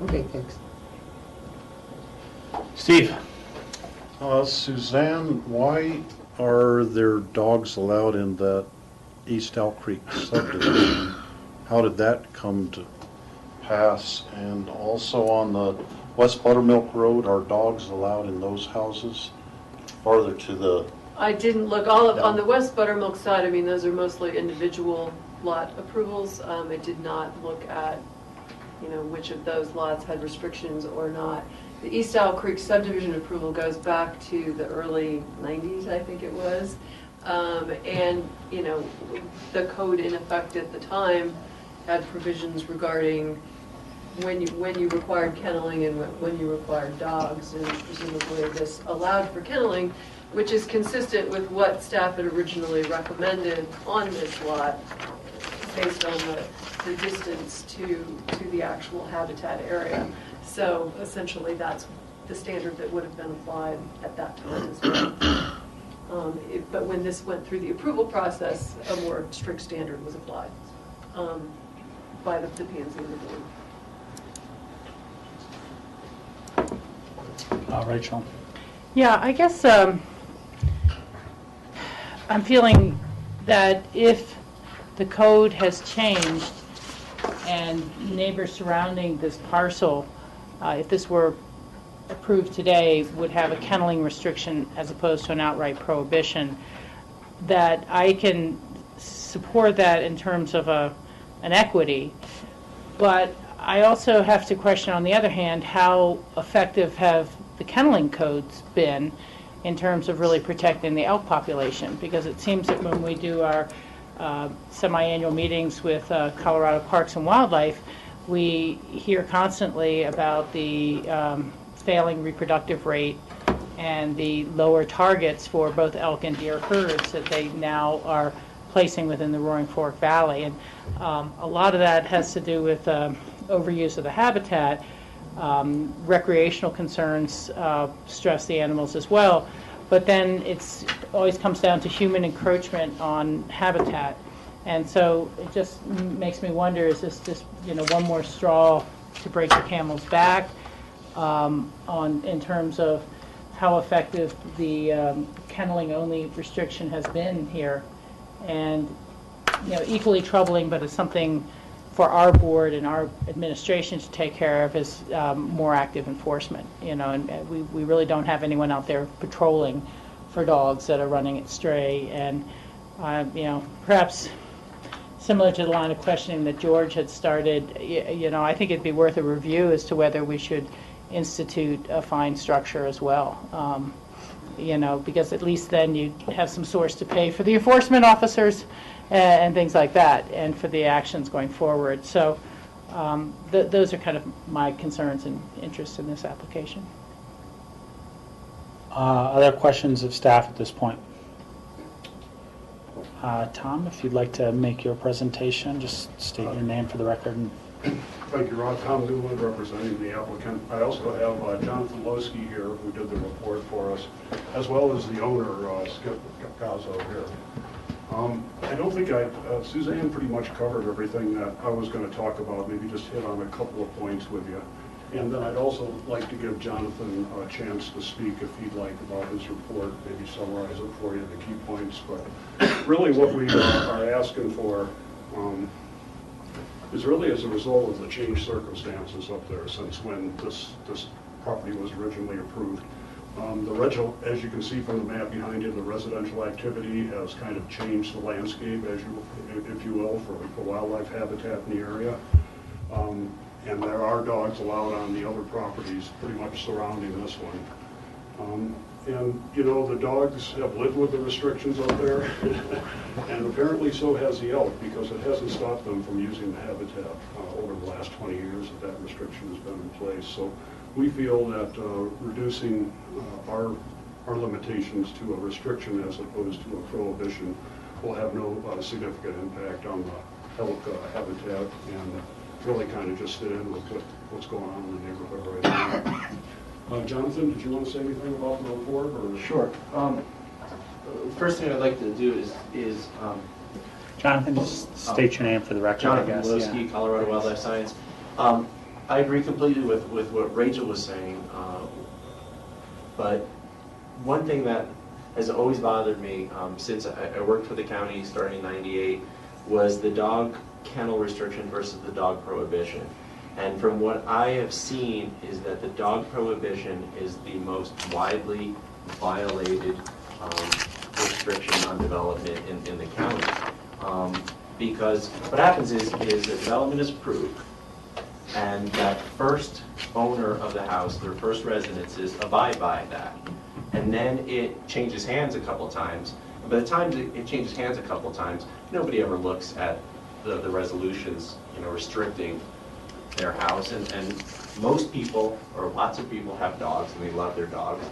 Okay, thanks. Steve. Suzanne, why are there dogs allowed in that East Owl Creek subdivision? How did that come to pass? And also on the West Buttermilk Road, are dogs allowed in those houses farther to the... I didn't look on the West Buttermilk side. I mean, those are mostly individual lot approvals. I did not look at, which of those lots had restrictions or not. The East Owl Creek subdivision approval goes back to the early 90s, I think it was. And, the code in effect at the time had provisions regarding when you required kenneling and when you required dogs, and presumably this allowed for kenneling, which is consistent with what staff had originally recommended on this lot, based on the distance to the actual habitat area. So essentially, that's the standard that would have been applied at that time as well. But when this went through the approval process, a more strict standard was applied by the P&Z and the board. Rachel. Yeah, I guess I'm feeling that if the code has changed and neighbors surrounding this parcel, if this were approved today, would have a kenneling restriction as opposed to an outright prohibition, that I can support that in terms of an equity. But I also have to question, on the other hand, how effective have the kenneling codes been in terms of really protecting the elk population? Because it seems that when we do our semi-annual meetings with Colorado Parks and Wildlife, we hear constantly about the failing reproductive rate and the lower targets for both elk and deer herds that they now are placing within the Roaring Fork Valley. And a lot of that has to do with overuse of the habitat. Recreational concerns stress the animals as well. But then it always comes down to human encroachment on habitat. And so it just makes me wonder, is this just one more straw to break the camel's back in terms of how effective the kenneling only restriction has been here? And equally troubling, but it's something for our board and our administration to take care of, is more active enforcement. And we really don't have anyone out there patrolling for dogs that are running it stray. And perhaps similar to the line of questioning that George had started, I think it'd be worth a review as to whether we should institute a fine structure as well. Because at least then you have some source to pay for the enforcement officers and things like that, and for the actions going forward. So those are kind of my concerns and interests in this application. Other questions of staff at this point? Tom, if you'd like to make your presentation, just state your name for the record. Thank you, Ron. Tom Newland, representing the applicant. I also have Jonathan Losky here, who did the report for us, as well as the owner, Skip Gazzo here. I don't think Suzanne pretty much covered everything that I was going to talk about, maybe just hit on a couple of points with you. And then I'd also like to give Jonathan a chance to speak, if he'd like, about his report, maybe summarize it for you, the key points. But really what we are asking for is really as a result of the changed circumstances up there since when this property was originally approved. As you can see from the map behind you, the residential activity has kind of changed the landscape, if you will, for wildlife habitat in the area. And there are dogs allowed on the other properties pretty much surrounding this one. And the dogs have lived with the restrictions up there, and apparently so has the elk, because it hasn't stopped them from using the habitat over the last 20 years that restriction has been in place. So we feel that reducing our limitations to a restriction as opposed to a prohibition will have no significant impact on the elk habitat, and really kind of just fit in with what's going on in the neighborhood right now. Jonathan, did you want to say anything about the report? Or? Sure. First thing I'd like to do is Jonathan, just state your name for the record, Jonathan I guess. Losky, Yeah. Colorado Wildlife Science. I agree completely with what Rachel was saying, but one thing that has always bothered me since I worked for the county starting in '98 was the dog kennel restriction versus the dog prohibition. And from what I have seen is that the dog prohibition is the most widely violated restriction on development in the county. Because what happens is the development is approved, and that first owner of the house, their first residences, abide by that. And then it changes hands a couple times. And by the time it changes hands a couple times, nobody ever looks at the resolutions, restricting their house, and most people, or lots of people, have dogs, and they love their dogs.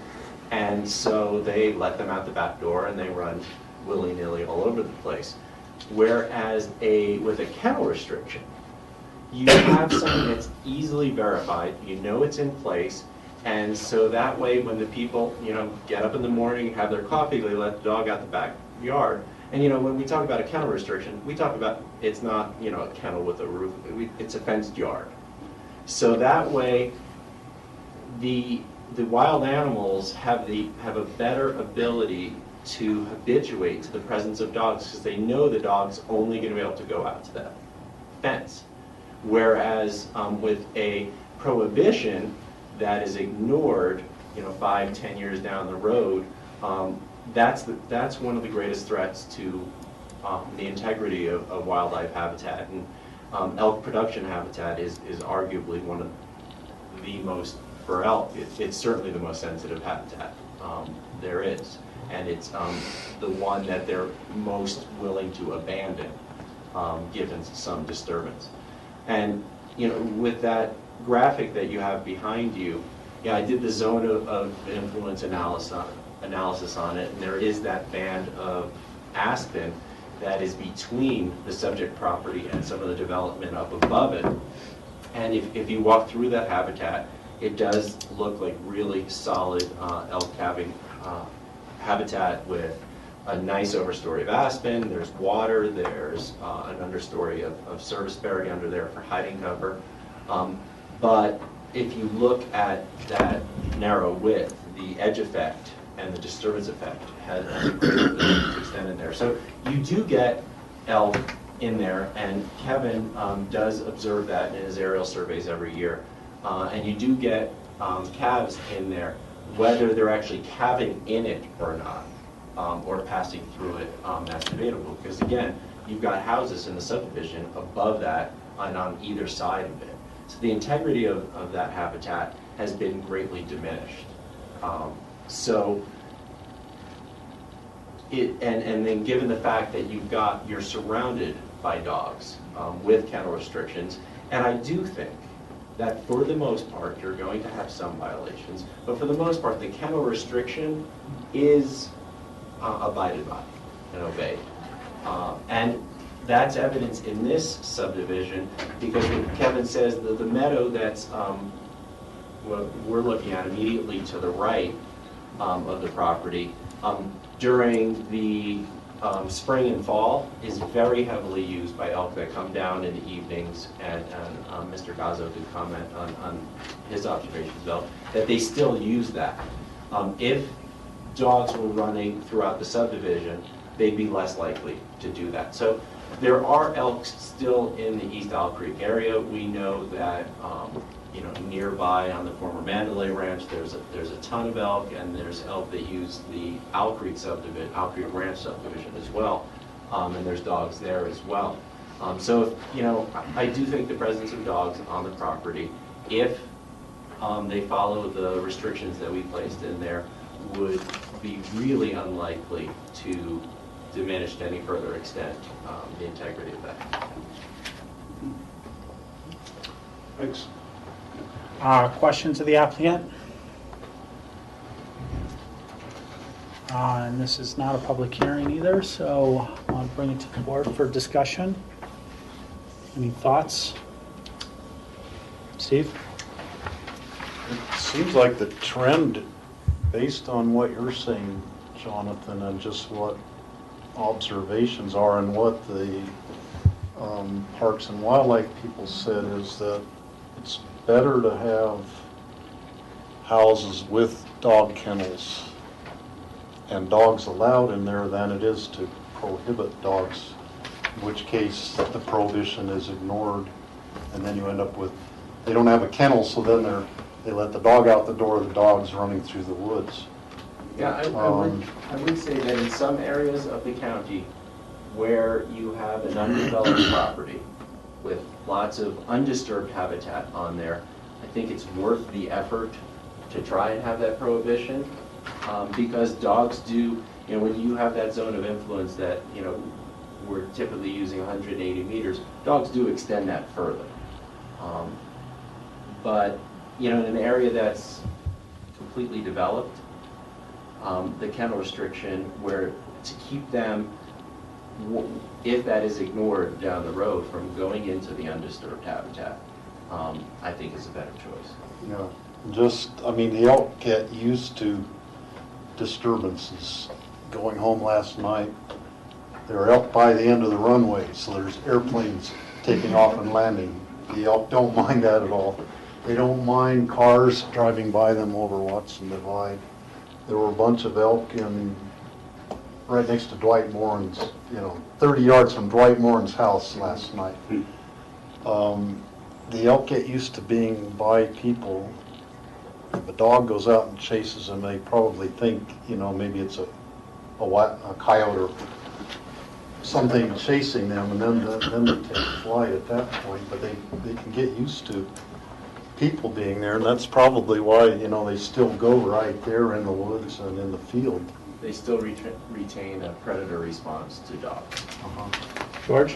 And so they let them out the back door, and they run willy-nilly all over the place. Whereas with a kennel restriction, you have something that's easily verified, you know it's in place, and so that way when the people, get up in the morning, have their coffee, they let the dog out the backyard. And when we talk about a kennel restriction, we talk about it's not, a kennel with a roof, it's a fenced yard. So that way, the wild animals have a better ability to habituate to the presence of dogs because they know the dog's only going to be able to go out to that fence. Whereas with a prohibition that is ignored, 5-10 years down the road, that's one of the greatest threats to the integrity of wildlife habitat. And elk production habitat is arguably one of the most, for elk, it's certainly the most sensitive habitat there is. And it's the one that they're most willing to abandon given some disturbance. And with that graphic that you have behind you, I did the zone of influence analysis on it, and there is that band of aspen that is between the subject property and some of the development up above it. And if you walk through that habitat, it does look like really solid elk calving habitat with a nice overstory of aspen, there's water, there's an understory of serviceberry under there for hiding cover. But if you look at that narrow width, the edge effect and the disturbance effect has a greater extent in there. So you do get elk in there, and Kevin does observe that in his aerial surveys every year. And you do get calves in there, whether they're actually calving in it or not, or passing through it, that's debatable. Because again, you've got houses in the subdivision above that and on either side of it. So the integrity of that habitat has been greatly diminished. And then given the fact that you're surrounded by dogs with kennel restrictions, and I do think that for the most part, you're going to have some violations, but for the most part, the kennel restriction is abided by and obeyed. And that's evidence in this subdivision, because when Kevin says that the meadow that's what we're looking at immediately to the right of the property, during the spring and fall is very heavily used by elk that come down in the evenings, and Mr. Gazzo did comment on his observations as well, that they still use that. If dogs were running throughout the subdivision, they'd be less likely to do that. So there are elks still in the East Owl Creek area. We know that nearby on the former Mandalay Ranch, there's a ton of elk, and there's elk that use the Owl Creek subdivision, Owl Creek Ranch subdivision as well, and there's dogs there as well. So I do think the presence of dogs on the property, if they follow the restrictions that we placed in there, would be really unlikely to diminish to any further extent the integrity of that. Thanks. Questions of the applicant? And this is not a public hearing either, so I'll bring it to the board for discussion. Any thoughts? Steve? It seems like the trend, based on what you're saying, Jonathan, and just what observations are and what the Parks and Wildlife people said, is that it's better to have houses with dog kennels and dogs allowed in there than it is to prohibit dogs, in which case the prohibition is ignored, and then you end up with, they don't have a kennel, so then they let the dog out the door, the dog's running through the woods. Yeah, I would say that in some areas of the county where you have an undeveloped property with lots of undisturbed habitat on there, I think it's worth the effort to try and have that prohibition, because dogs do, when you have that zone of influence that, we're typically using 180 meters, dogs do extend that further. But, you know, in an area that's completely developed, the kennel restriction where to keep them, if that is ignored down the road, from going into the undisturbed habitat, I think is a better choice. Yeah, just, I mean, the elk get used to disturbances. Going home last night, they were up by the end of the runway, so there's airplanes taking off and landing. The elk don't mind that at all. They don't mind cars driving by them over Watson Divide. There were a bunch of elk right next to Dwight Morin's, 30 yards from Dwight Morin's house last night. The elk get used to being by people. If a dog goes out and chases them, they probably think, maybe it's a coyote or something chasing them, and then they take flight at that point. But they can get used to people being there, and that's probably why, they still go right there in the woods and in the field. They still retain a predator response to dogs. George?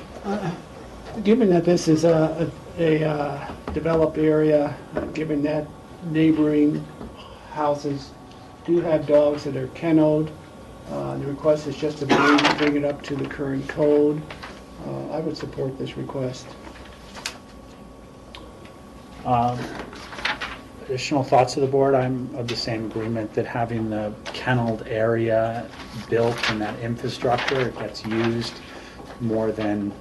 Given that this is a developed area, given that neighboring houses do have dogs that are kenneled, the request is just to bring it up to the current code. I would support this request. Additional thoughts of the board? I'm of the same agreement that having the kenneled area built and that infrastructure, it gets used more than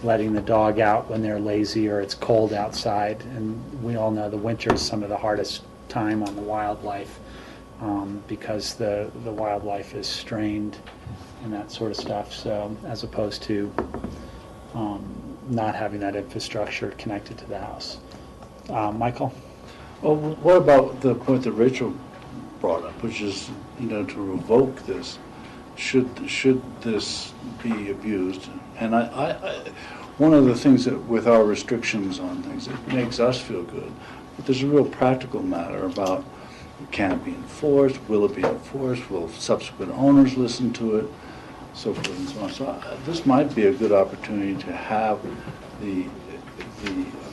letting the dog out when they're lazy or it's cold outside. And we all know the winter is some of the hardest time on the wildlife because the wildlife is strained and that sort of stuff. So as opposed to not having that infrastructure connected to the house. Michael? Well, what about the point that Rachel brought up, which is, to revoke this? Should this be abused? And I one of the things that with our restrictions on things, it makes us feel good, but there's a real practical matter about, can it be enforced? Will it be enforced? Will subsequent owners listen to it? So forth and so on. So this might be a good opportunity to have the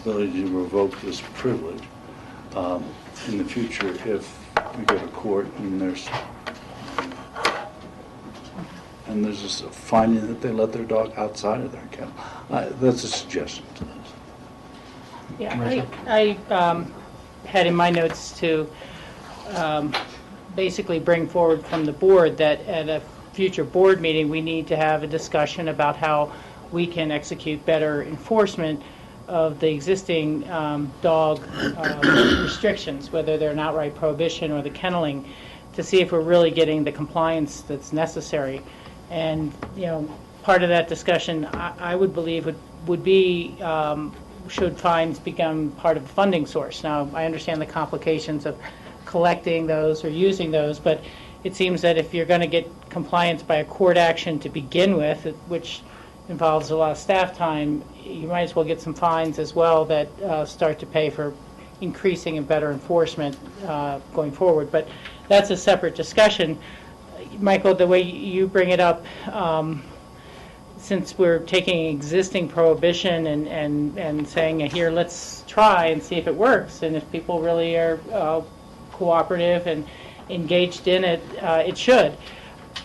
ability to revoke this privilege in the future if we go to court and there's just a finding that they let their dog outside of their kennel. That's a suggestion to this. Yeah, I had in my notes to basically bring forward from the board that at a future board meeting we need to have a discussion about how we can execute better enforcement of the existing dog restrictions, whether they're an outright prohibition or the kenneling, to see if we're really getting the compliance that's necessary. And, part of that discussion, I would believe, would be should fines become part of the funding source. Now, I understand the complications of collecting those or using those, but it seems that if you're going to get compliance by a court action to begin with, which involves a lot of staff time, you might as well get some fines as well that start to pay for increasing and better enforcement going forward. But that's a separate discussion. Michael, the way you bring it up, since we're taking existing prohibition and saying, here, let's try and see if it works, and if people really are cooperative and engaged in it, it should.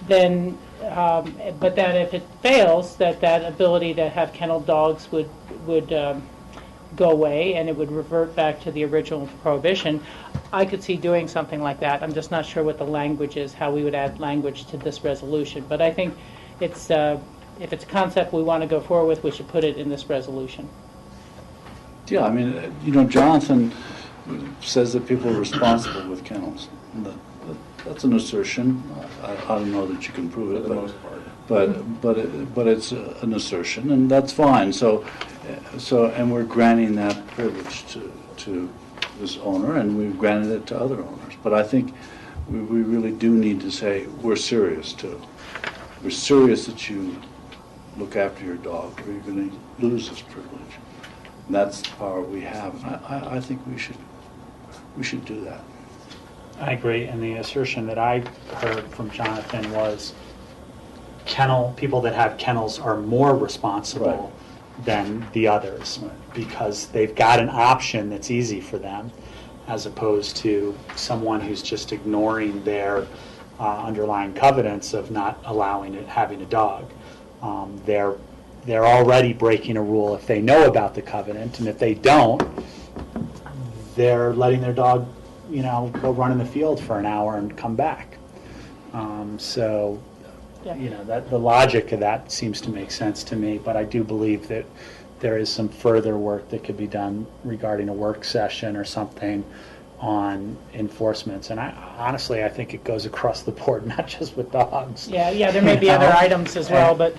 Then, but that if it fails, that ability to have kenneled dogs would go away and it would revert back to the original prohibition. I could see doing something like that. I'm just not sure what the language is, how we would add language to this resolution. But I think it's if it's a concept we want to go forward with, we should put it in this resolution. Yeah, I mean, Jonathan says that people are responsible with kennels. That's an assertion. I don't know that you can prove it, For the most part. but it's an assertion, and that's fine. So, and we're granting that privilege to this owner, and we've granted it to other owners. But I think we really do need to say we're serious too. We're serious that you look after your dog, or you're going to lose this privilege. And that's the power we have. And I think we should do that. I agree, and the assertion that I heard from Jonathan was people that have kennels are more responsible than the others because they've got an option that's easy for them, as opposed to someone who's just ignoring their underlying covenants of not allowing it, having a dog. They're already breaking a rule if they know about the covenant, and if they don't, they're letting their dog, go run in the field for an hour and come back. That the logic of that seems to make sense to me, but I do believe that there is some further work that could be done regarding a work session or something on enforcements. And I think it goes across the board, not just with dogs. Yeah, there may be other items as well, but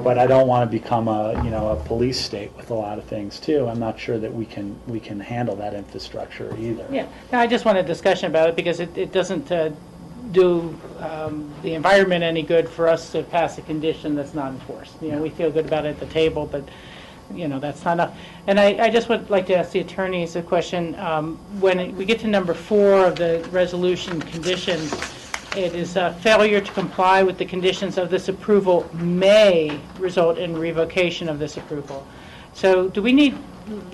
but I don't want to become a police state with a lot of things too. I'm not sure that we can handle that infrastructure either. yeah. No, I just want a discussion about it because it doesn't do the environment any good for us to pass a condition that's not enforced. We feel good about it at the table, but that's not enough. And I just would like to ask the attorneys a question. When we get to number 4 of the resolution conditions, it is failure to comply with the conditions of this approval may result in revocation of this approval. So do we need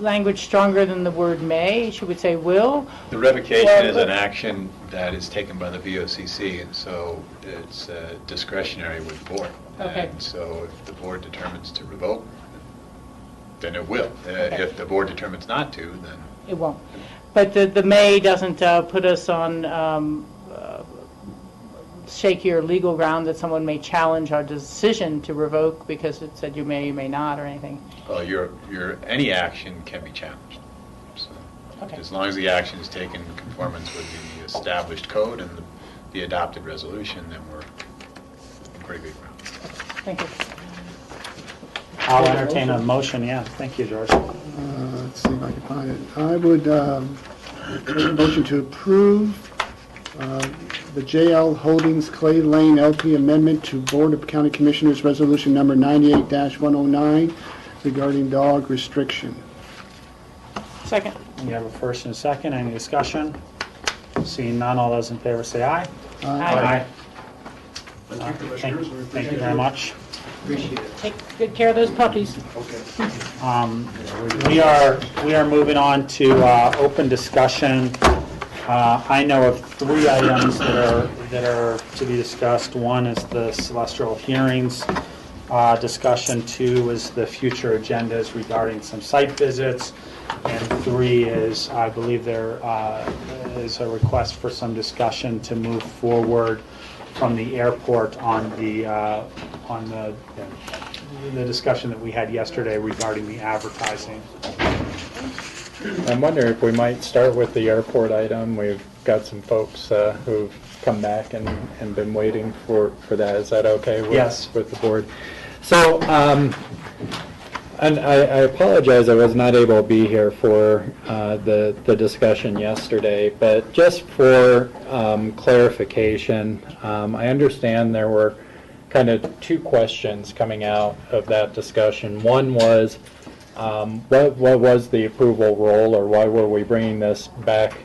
language stronger than the word may? Should we say will? The revocation is an action that is taken by the BOCC, and so it's discretionary with the board. Okay. And so if the board determines to revoke, then it will. If the board determines not to, then It won't. But the may doesn't put us on shakier legal ground that someone may challenge our decision to revoke because it said you may not or anything. well, any action can be challenged. So, Okay. as long as the action is taken in conformance with the established code and the adopted resolution, then we're in pretty good ground. Thank you. I'll entertain a motion, yeah. Thank you, George. Let's see if I can find it. I would motion to approve the JL Holdings Clay Lane LP amendment to Board of County Commissioners Resolution number 98-109 regarding dog restriction. Second. We have a first and a second. Any discussion? Seeing none, all those in favor say aye. Aye. Thank you very much. Appreciate it. Take good care of those puppies. We are moving on to open discussion. I know of 3 items that are to be discussed. 1 is the celestial hearings discussion. 2 is the future agendas regarding some site visits. And 3 is, I believe there is a request for some discussion to move forward from the airport on the discussion that we had yesterday regarding the advertising. I'm wondering if we might start with the airport item. We've got some folks who've come back and been waiting for that. Is that okay with the board? So, and I apologize I was not able to be here for the discussion yesterday, but just for clarification, I understand there were kind of 2 questions coming out of that discussion. One was, what was the approval role, or why were we bringing this back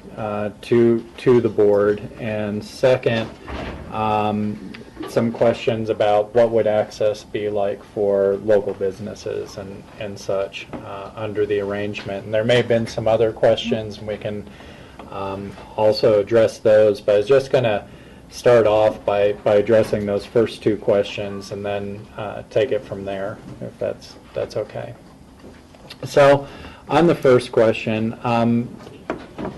to the board? And second, some questions about what would access be like for local businesses and such under the arrangement. And there may have been some other questions, and we can also address those, but I was just going to start off by addressing those first 2 questions and then take it from there, if that's okay. So on the first question,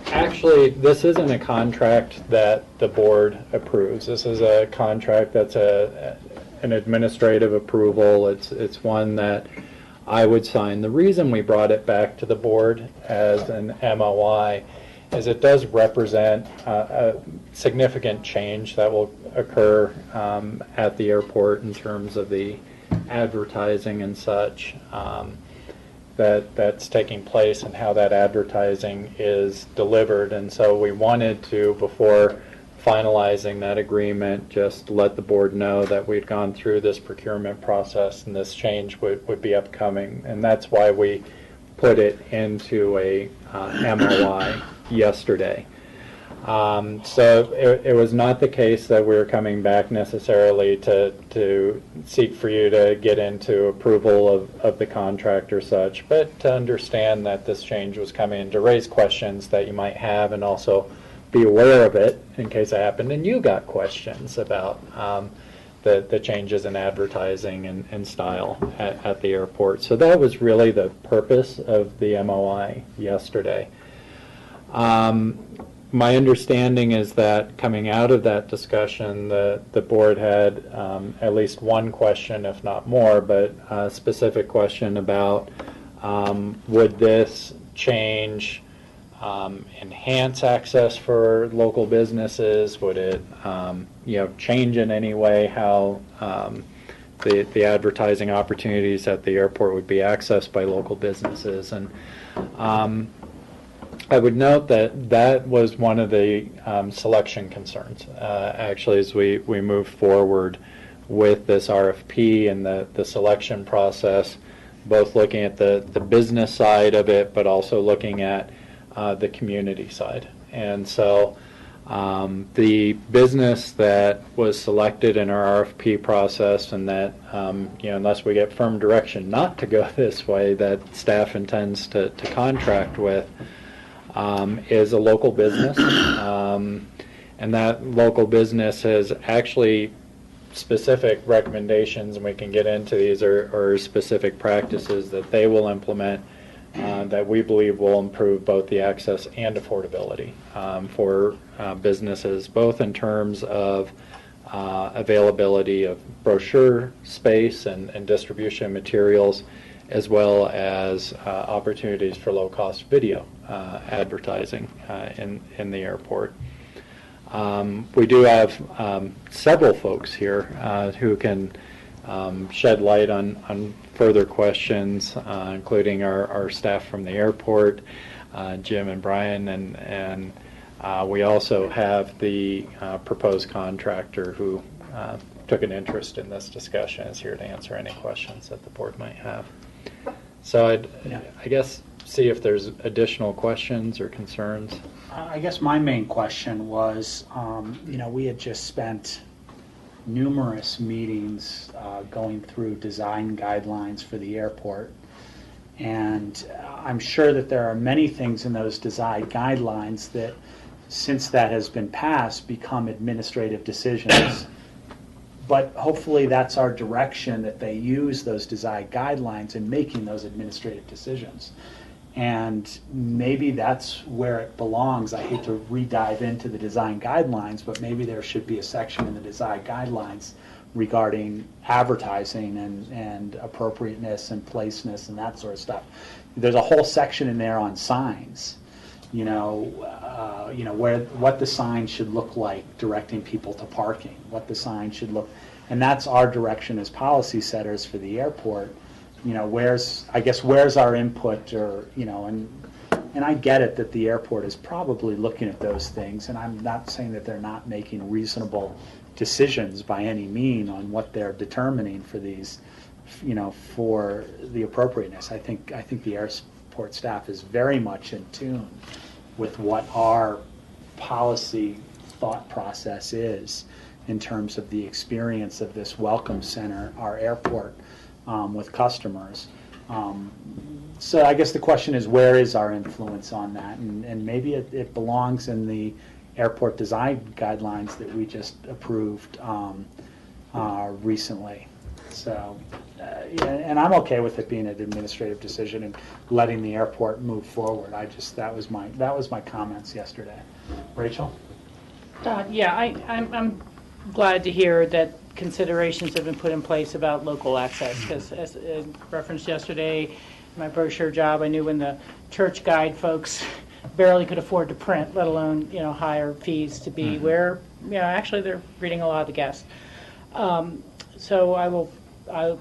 actually this isn't a contract that the board approves. This is a contract that's an administrative approval. It's one that I would sign. The reason we brought it back to the board as an MOI is it does represent a significant change that will occur at the airport in terms of the advertising and such that's taking place and how that advertising is delivered. And so we wanted to, before finalizing that agreement, just let the board know that we'd gone through this procurement process and this change would be upcoming. And that's why we put it into a MOI yesterday. So it was not the case that we were coming back necessarily to seek for you to get into approval of the contract or such, but to understand that this change was coming, to raise questions that you might have, and also be aware of it in case it happened and you got questions about the changes in advertising and style at the airport. So that was really the purpose of the MOI yesterday. My understanding is that coming out of that discussion, the board had at least one question, if not more, but a specific question about would this change enhance access for local businesses? Would it change in any way how the advertising opportunities at the airport would be accessed by local businesses? And I would note that that was one of the selection concerns, actually, as we move forward with this RFP and the selection process, both looking at the business side of it, but also looking at the community side. And so the business that was selected in our RFP process, and that, unless we get firm direction not to go this way, that staff intends to contract with, is a local business, and that local business has actually specific recommendations, and we can get into these, or specific practices that they will implement that we believe will improve both the access and affordability for businesses, both in terms of availability of brochure space and distribution materials, as well as opportunities for low-cost video advertising in the airport. We do have several folks here who can shed light on further questions, including our staff from the airport, Jim and Brian, and we also have the proposed contractor who took an interest in this discussion, is here to answer any questions that the board might have. So I guess see if there's additional questions or concerns. I guess my main question was, we had just spent numerous meetings going through design guidelines for the airport, and I'm sure that there are many things in those design guidelines that, since that has been passed, become administrative decisions. But hopefully that's our direction, that they use those design guidelines in making those administrative decisions. And maybe that's where it belongs. I hate to re-dive into the design guidelines, but maybe there should be a section in the design guidelines regarding advertising and appropriateness and placeness and that sort of stuff. There's a whole section in there on signs, what the sign should look like directing people to parking, what the sign should look, and that's our direction as policy setters for the airport. Where's our input, or and I get it that the airport is probably looking at those things, and I'm not saying that they're not making reasonable decisions by any mean on what they're determining for these, for the appropriateness. I think the airport staff is very much in tune with what our policy thought process is in terms of the experience of this welcome center, our airport, with customers. So I guess the question is, where is our influence on that? And maybe it belongs in the airport design guidelines that we just approved recently. So, and I'm okay with it being an administrative decision and letting the airport move forward. That was my comments yesterday. Rachel? I'm glad to hear that considerations have been put in place about local access, because as referenced yesterday, in my brochure job, I knew when the church guide folks barely could afford to print, let alone higher fees to be where actually they're reading a lot of the guests. So I'll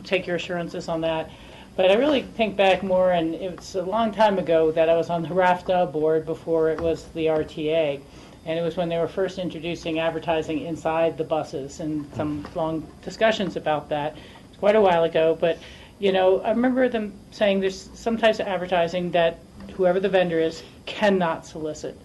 take your assurances on that. But I really think back more, and it's a long time ago that I was on the RAFTA board before it was the RTA. And it was when they were first introducing advertising inside the buses, and some long discussions about that. It's quite a while ago, but I remember them saying there's some types of advertising that whoever the vendor is cannot solicit.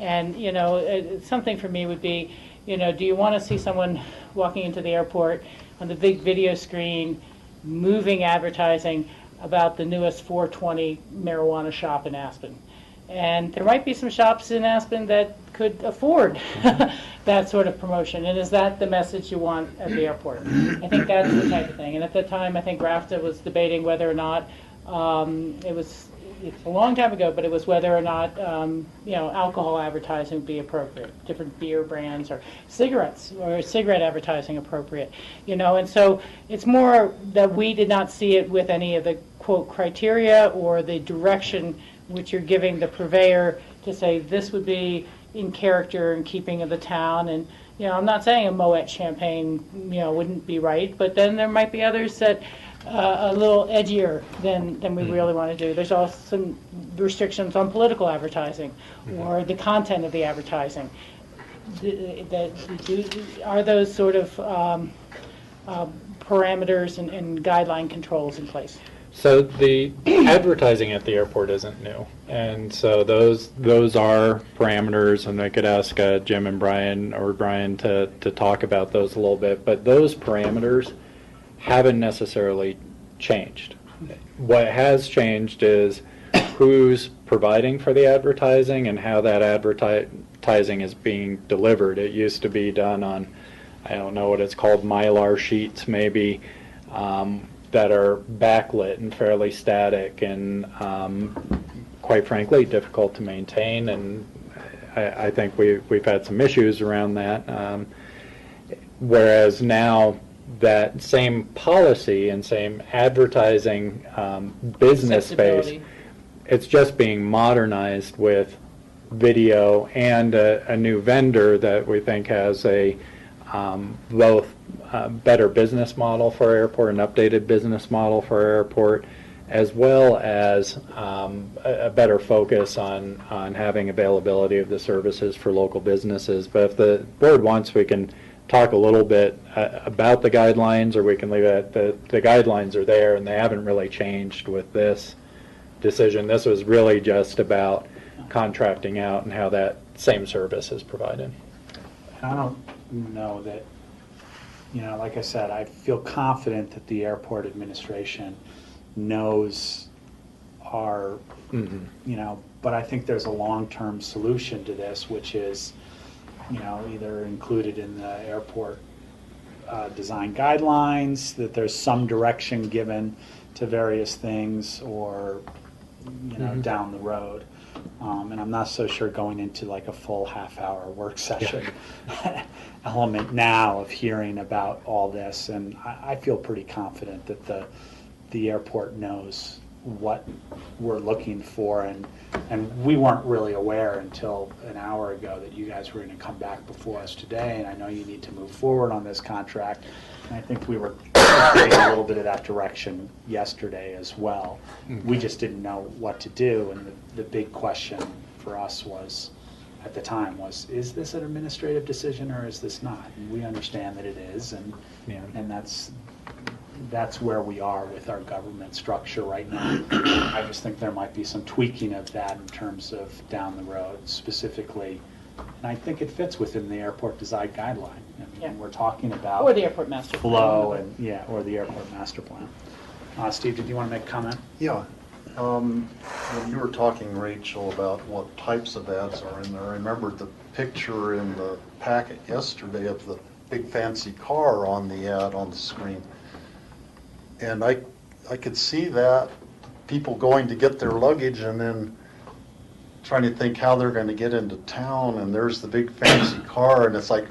And, you know, something for me would be, you know, do you want to see someone walking into the airport on the big video screen, moving advertising about the newest 420 marijuana shop in Aspen? And there might be some shops in Aspen that could afford that sort of promotion. And is that the message you want at the airport? I think that's the type of thing. And at the time, I think RAFTA was debating whether or not it's a long time ago, but it was whether or not you know, alcohol advertising would be appropriate, different beer brands, or cigarettes or cigarette advertising appropriate, you know. And so it's more that we did not see it with any of the quote criteria or the direction which you're giving the purveyor to say this would be in character and keeping of the town. And you know, I'm not saying a Moet champagne, you know, wouldn't be right, but then there might be others that a little edgier than we really want to do. There's also some restrictions on political advertising or the content of the advertising. Are those sort of parameters and guideline controls in place? So the advertising at the airport isn't new, and so those are parameters, and I could ask Jim and Brian or Brian to talk about those a little bit, but those parameters haven't necessarily changed. What has changed is who's providing for the advertising and how that advertising is being delivered. It used to be done on, I don't know what it's called, mylar sheets maybe, that are backlit and fairly static and quite frankly difficult to maintain, and I think we've had some issues around that. Whereas now that same policy and same advertising business space, it's just being modernized with video and a new vendor that we think has a both better business model for our airport, an updated business model for our airport, as well as a better focus on having availability of the services for local businesses. But if the board wants, we can talk a little bit about the guidelines, or we can leave it at the guidelines are there and they haven't really changed with this decision. This was really just about contracting out and how that same service is provided. I don't know that, you know, like I said, I feel confident that the airport administration knows our, you know, but I think there's a long-term solution to this, which is, you know, either included in the airport design guidelines, that there's some direction given to various things, or, you know, down the road. And I'm not so sure going into like a full half-hour work session element now of hearing about all this. And I feel pretty confident that the airport knows what we're looking for, and we weren't really aware until an hour ago that you guys were going to come back before us today, and I know you need to move forward on this contract, and I think we were getting a little bit of that direction yesterday as well. We just didn't know what to do, and the big question for us was, at the time, was, is this an administrative decision or is this not? And we understand that it is, and that's where we are with our government structure right now. I just think there might be some tweaking of that in terms of down the road, specifically, and I think it fits within the airport design guideline. I mean, we're talking about or the airport master plan. Flow and or the airport master plan. Steve, did you want to make a comment? Yeah. When you were talking, Rachel, about what types of ads are in there, I remembered the picture in the packet yesterday of the big fancy car on the ad on the screen. And I could see that, people going to get their luggage and then trying to think how they're going to get into town, and there's the big fancy car, and it's like,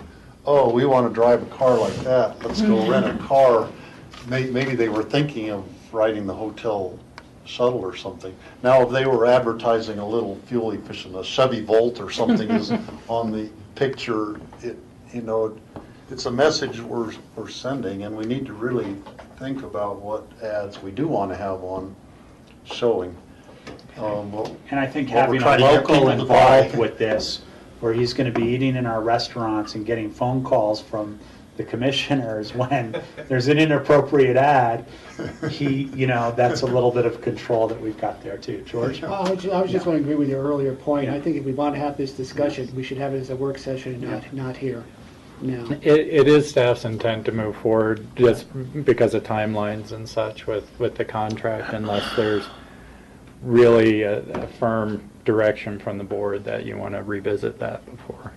oh, we want to drive a car like that. Let's go rent a car. Maybe they were thinking of riding the hotel shuttle or something. Now, if they were advertising a little fuel efficient, a Chevy Volt or something is on the picture, it's a message we're sending, and we need to really think about what ads we do want to have on showing. And I think having a local involved with this, where he's going to be eating in our restaurants and getting phone calls from the commissioners when there's an inappropriate ad, that's a little bit of control that we've got there too. George? I was just going to agree with your earlier point. I think if we want to have this discussion, we should have it as a work session and not here. No. It is staff's intent to move forward just because of timelines and such with the contract, unless there's really a firm direction from the board that you want to revisit that before.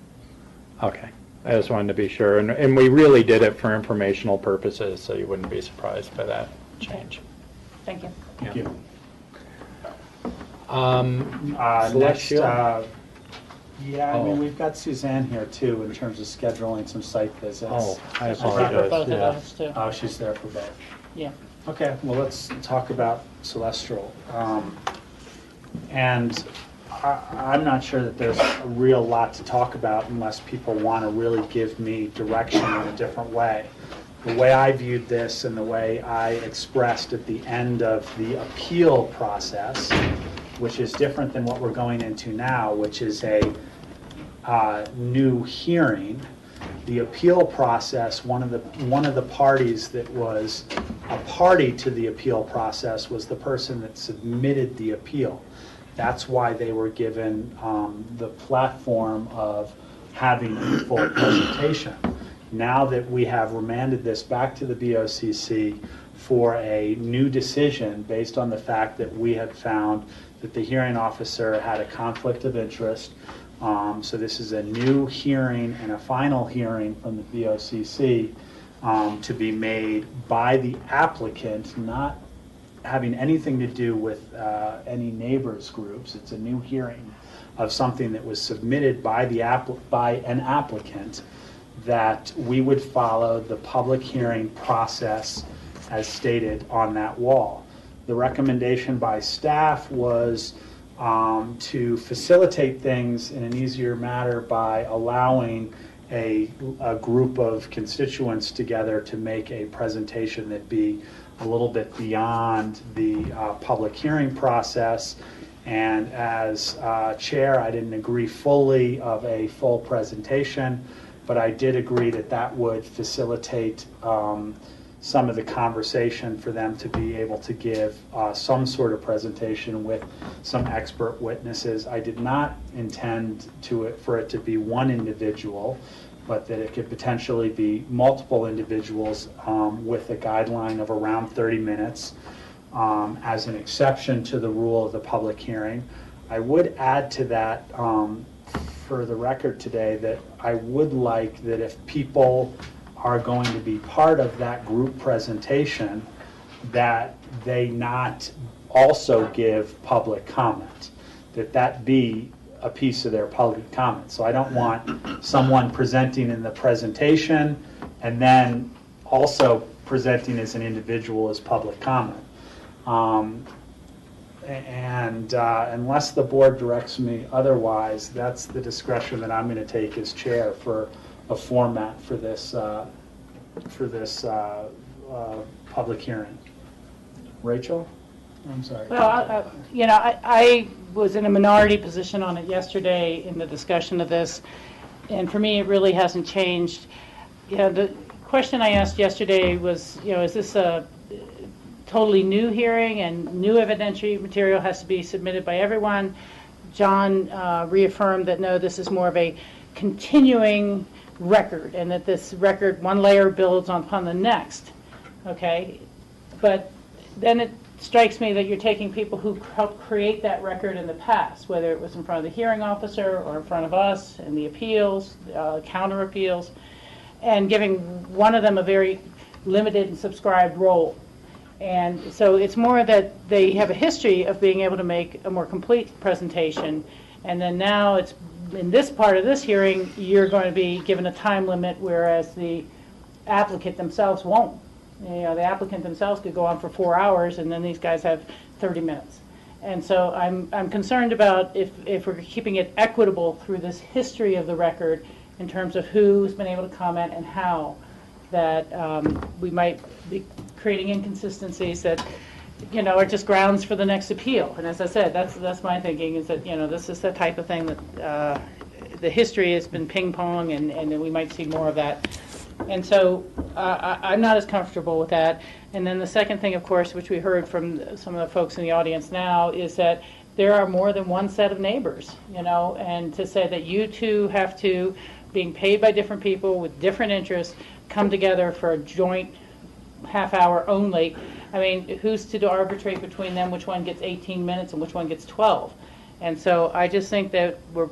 Okay. I just wanted to be sure. And we really did it for informational purposes, so you wouldn't be surprised by that change. Thank you. Thank you. Next, we've got Suzanne here too in terms of scheduling some site visits. Oh, I apologize. Both of Yeah. those too. Oh, she's there for both. Yeah. Okay, well, let's talk about Celestial. And I'm not sure that there's a real lot to talk about unless people want to really give me direction in a different way. The way I viewed this and the way I expressed at the end of the appeal process, which is different than what we're going into now, which is a new hearing. The appeal process, one of the parties that was a party to the appeal process was the person that submitted the appeal. That's why they were given the platform of having a full presentation. Now that we have remanded this back to the BOCC for a new decision based on the fact that we had found that the hearing officer had a conflict of interest, so this is a new hearing and a final hearing from the BOCC to be made by the applicant, not having anything to do with any neighbors groups. It's a new hearing of something that was submitted by an applicant, that we would follow the public hearing process as stated on that wall. The recommendation by staff was to facilitate things in an easier manner by allowing a group of constituents together to make a presentation that be a little bit beyond the public hearing process. And as chair, I didn't agree fully of a full presentation, but I did agree that that would facilitate some of the conversation for them to be able to give some sort of presentation with some expert witnesses. I did not intend for it to be one individual, but that it could potentially be multiple individuals with a guideline of around 30 minutes as an exception to the rule of the public hearing. I would add to that for the record today that I would like that if people are going to be part of that group presentation, that they not also give public comment, that be a piece of their public comment. So I don't want someone presenting in the presentation and then also presenting as an individual as public comment. Unless the board directs me otherwise, that's the discretion that I'm going to take as chair for a format for this public hearing. Rachel? I'm sorry. Well, I was in a minority position on it yesterday in the discussion of this, and for me, it really hasn't changed. The question I asked yesterday was, is this a totally new hearing and new evidentiary material has to be submitted by everyone? John reaffirmed that no, this is more of a continuing record, and that this record, one layer builds upon the next. Okay, but then it strikes me that you're taking people who helped create that record in the past, whether it was in front of the hearing officer or in front of us in the appeals, counter appeals, and giving one of them a very limited and subscribed role. And so it's more that they have a history of being able to make a more complete presentation, and then now it's in this part of this hearing, you're going to be given a time limit, whereas the applicant themselves won't. The applicant themselves could go on for 4 hours, and then these guys have 30 minutes. And so I'm concerned about if we're keeping it equitable through this history of the record in terms of who's been able to comment and how, that we might be creating inconsistencies that are just grounds for the next appeal. And as I said, that's my thinking, is that this is the type of thing that the history has been ping pong, and we might see more of that And so I'm not as comfortable with that. And then the second thing, of course, which we heard from some of the folks in the audience now, is that there are more than one set of neighbors, you know, and to say that you two have to, being paid by different people with different interests, come together for a joint half hour only. I mean, who's to arbitrate between them, which one gets 18 minutes and which one gets 12? And so I just think that we're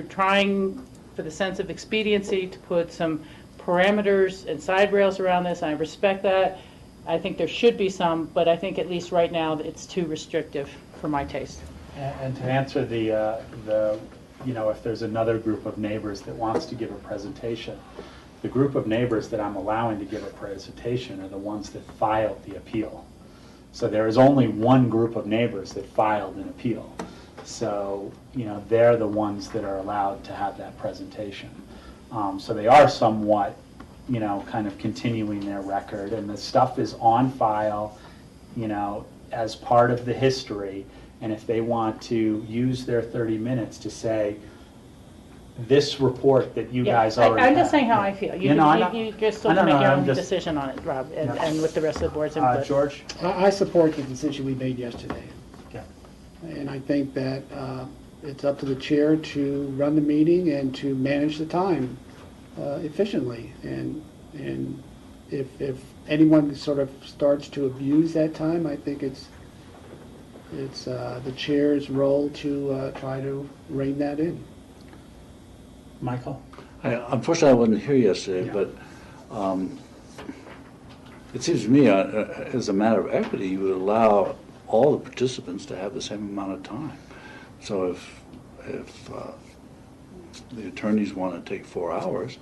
trying, for the sense of expediency, to put some parameters and side rails around this, and I respect that. I think there should be some, but I think at least right now it's too restrictive for my taste. And to answer the you know, if there's another group of neighbors that wants to give a presentation, the group of neighbors that I'm allowing to give a presentation are the ones that filed the appeal. So there is only one group of neighbors that filed an appeal. So, you know, they're the ones that are allowed to have that presentation. So they are somewhat, you know, kind of continuing their record, and the stuff is on file, you know, as part of the history. And if they want to use their 30 minutes to say, this report that you guys already I'm just have. saying how I feel. You just still can make your own decision on it, Rob, and with the rest of the board's input. George? I support the decision we made yesterday. Yeah. And I think that it's up to the chair to run the meeting and to manage the time efficiently. And if anyone sort of starts to abuse that time, I think it's the chair's role to try to rein that in. Michael? Unfortunately, I wasn't here yesterday, but it seems to me, as a matter of equity, you would allow all the participants to have the same amount of time. So if the attorneys want to take 4 hours,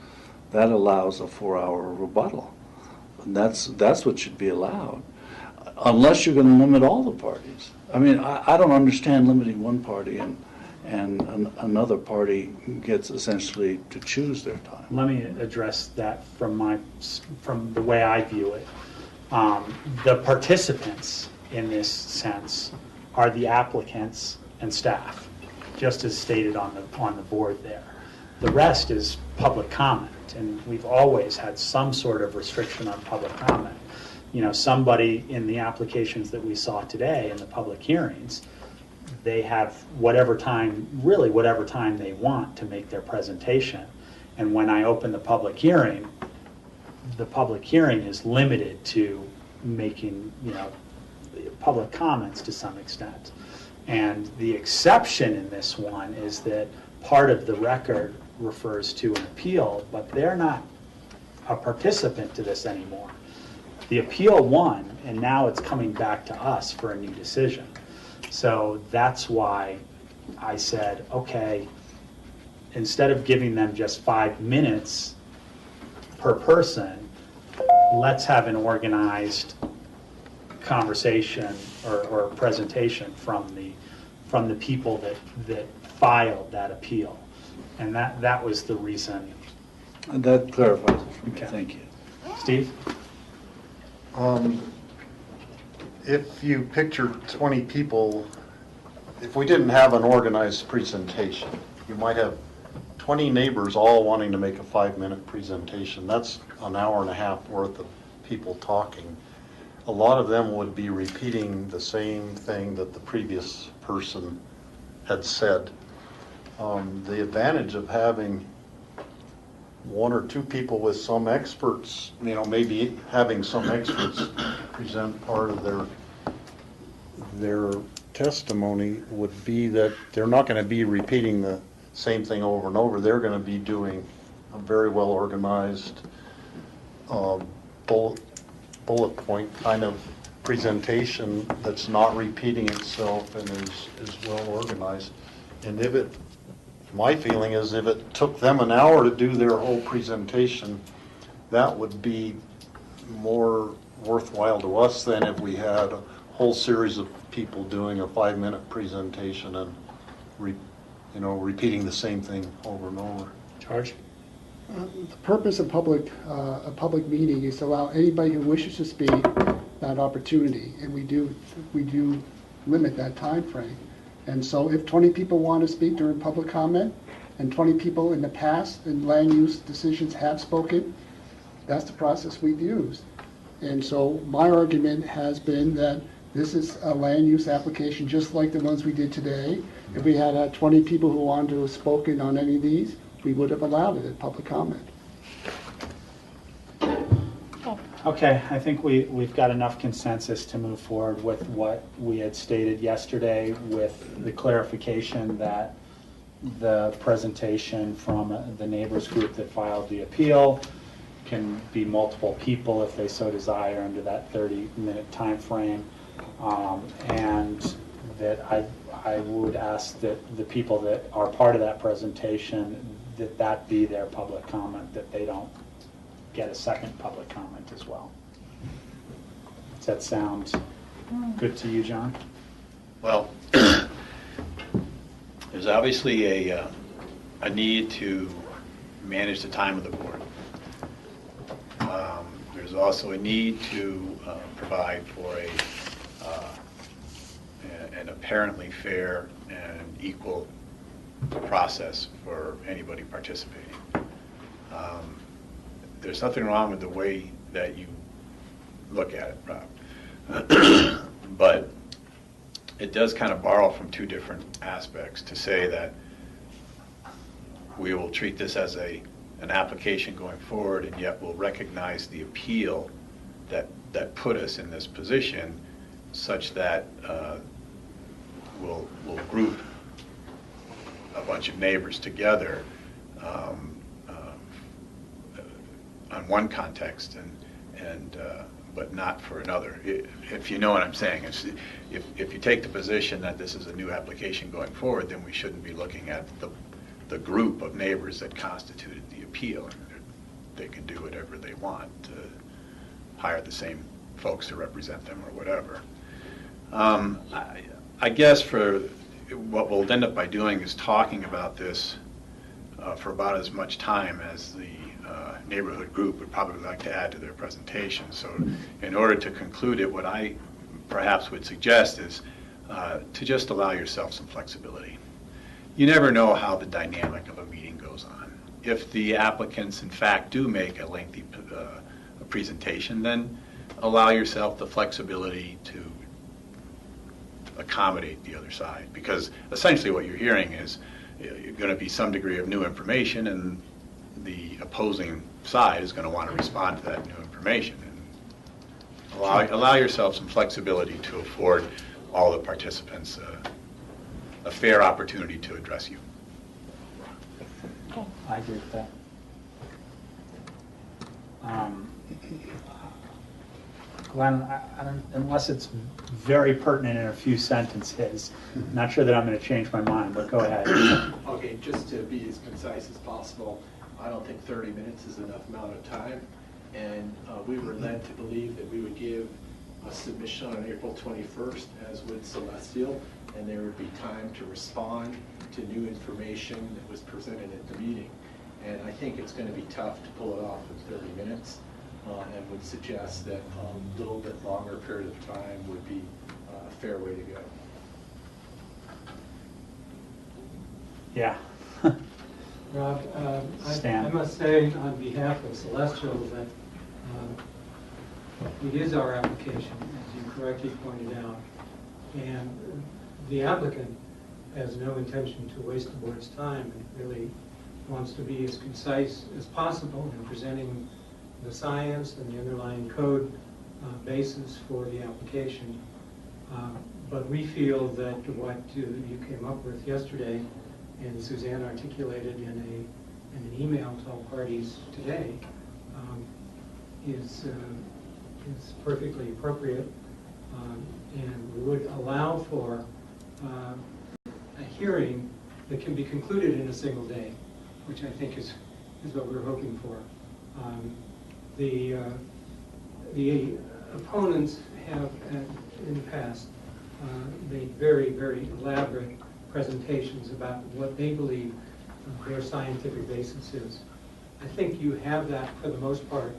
that allows a 4-hour rebuttal. And that's what should be allowed, unless you're going to limit all the parties. I mean, I don't understand limiting one party and another party gets essentially to choose their time. Let me address that from the way I view it. The participants in this sense are the applicants and staff, just as stated on the board there. The rest is public comment, and we've always had some sort of restriction on public comment. You know, somebody in the applications that we saw today in the public hearings, they have whatever time they want to make their presentation. And when I open the public hearing is limited to making, you know, public comments to some extent. And the exception in this one is that part of the record refers to an appeal, but they're not a participant to this anymore. The appeal won, and now it's coming back to us for a new decision. So that's why I said, okay, instead of giving them just 5 minutes per person, let's have an organized conversation or presentation from the people that filed that appeal. And that was the reason. And that clarifies it for me. Okay. Thank you. Steve? If you picture 20 people, if we didn't have an organized presentation, you might have 20 neighbors all wanting to make a 5-minute presentation. That's an hour and a half worth of people talking. A lot of them would be repeating the same thing that the previous person had said. The advantage of having 1 or 2 people with some experts, you know, maybe having some experts present part of their testimony would be that they're not going to be repeating the same thing over and over. They're going to be doing a very well organized bullet point kind of presentation that's not repeating itself and is well organized. And my feeling is if it took them an hour to do their whole presentation, that would be more worthwhile to us than if we had a whole series of people doing a 5-minute presentation and repeating the same thing over and over. George? The purpose of a public meeting is to allow anybody who wishes to speak that opportunity, and we do limit that time frame. And so if 20 people want to speak during public comment, and 20 people in the past in land use decisions have spoken, that's the process we've used. And so my argument has been that this is a land use application just like the ones we did today. If we had 20 people who wanted to have spoken on any of these, we would have allowed it at public comment. Okay, I think we've got enough consensus to move forward with what we had stated yesterday, with the clarification that the presentation from the neighbors group that filed the appeal can be multiple people if they so desire under that 30-minute time frame, and that I would ask that the people that are part of that presentation, that be their public comment, that they don't get a second public comment as well. Does that sound good to you, John? Well, there's obviously a need to manage the time of the board. There's also a need to provide for an apparently fair and equal process for anybody participating. There's nothing wrong with the way that you look at it, Rob. But it does kind of borrow from two different aspects to say that we will treat this as an application going forward, and yet we'll recognize the appeal that put us in this position, such that we'll group a bunch of neighbors together on one context, but not for another. If you know what I'm saying, if you take the position that this is a new application going forward, then we shouldn't be looking at the group of neighbors that constituted the appeal. They can do whatever they want, to hire the same folks to represent them or whatever. I guess for what we'll end up by doing is talking about this for about as much time as the neighborhood group would probably like to add to their presentation. So in order to conclude it, what I perhaps would suggest is to just allow yourself some flexibility. You never know how the dynamic of a meeting goes on. If the applicants in fact do make a lengthy presentation, then allow yourself the flexibility to accommodate the other side, because essentially what you're hearing is you're going to be some degree of new information, and the opposing side is going to want to respond to that new information. And allow yourself some flexibility to afford all the participants a fair opportunity to address you. I agree with that. Glenn, unless it's very pertinent in a few sentences, not sure that I'm going to change my mind, but go ahead. Okay, just to be as concise as possible, I don't think 30 minutes is enough amount of time, and we were led to believe that we would give a submission on April 21st, as would Celestial, and there would be time to respond to new information that was presented at the meeting. And I think it's going to be tough to pull it off in 30 minutes, and would suggest that a little bit longer period of time would be a fair way to go. Yeah. Rob, Stan. I must say on behalf of Celestial that it is our application, as you correctly pointed out, and the applicant has no intention to waste the board's time and really wants to be as concise as possible in presenting the science and the underlying code basis for the application. But we feel that what you came up with yesterday and Suzanne articulated in an email to all parties today is perfectly appropriate, and would allow for a hearing that can be concluded in a single day, which I think is what we're hoping for. The opponents have, in the past, made very, very elaborate presentations about what they believe their scientific basis is. I think you have that for the most part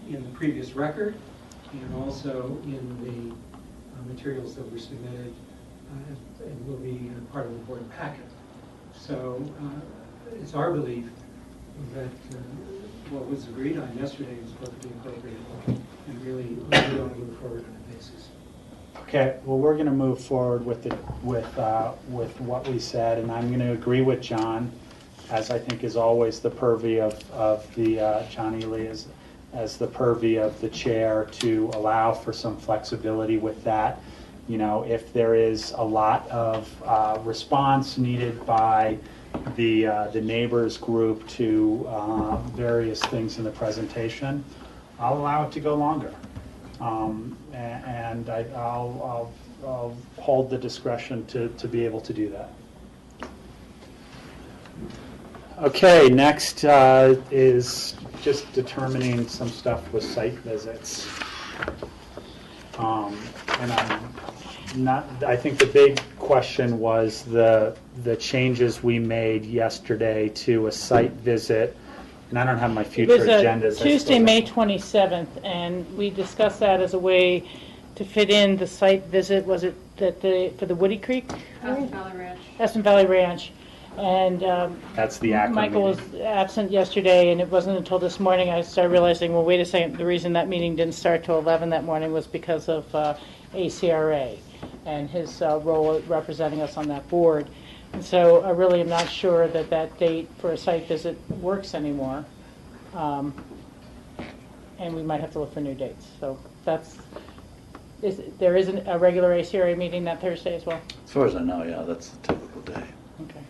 in the previous record, and also in the materials that were submitted and will be part of the board packet. So it's our belief that what was agreed on yesterday is supposed to be incorporated and really want to move forward on a basis. Okay, well, we're going to move forward with what we said, and I'm going to agree with John, as I think is always the purview of the, John Ely as the purview of the chair to allow for some flexibility with that. You know, if there is a lot of response needed by the neighbors group to various things in the presentation, I'll allow it to go longer. And I'll hold the discretion to be able to do that. Okay, next is just determining some stuff with site visits. And I think the big question was the changes we made yesterday to a site visit. And I don't have my future agendas. It was Tuesday, May 27th, and we discussed that as a way to fit in the site visit. Was it that for the Woody Creek? Aspen Valley Ranch. Aspen Valley Ranch. And that's the Akron Michael meeting. was absent yesterday, and it wasn't until this morning I started realizing, well, wait a second, the reason that meeting didn't start till 11 that morning was because of ACRA and his role representing us on that board. And so I really am not sure that that date for a site visit works anymore. And we might have to look for new dates. So there is a regular ACRA meeting that Thursday as well? As far as I know, yeah, that's the typical day. Okay.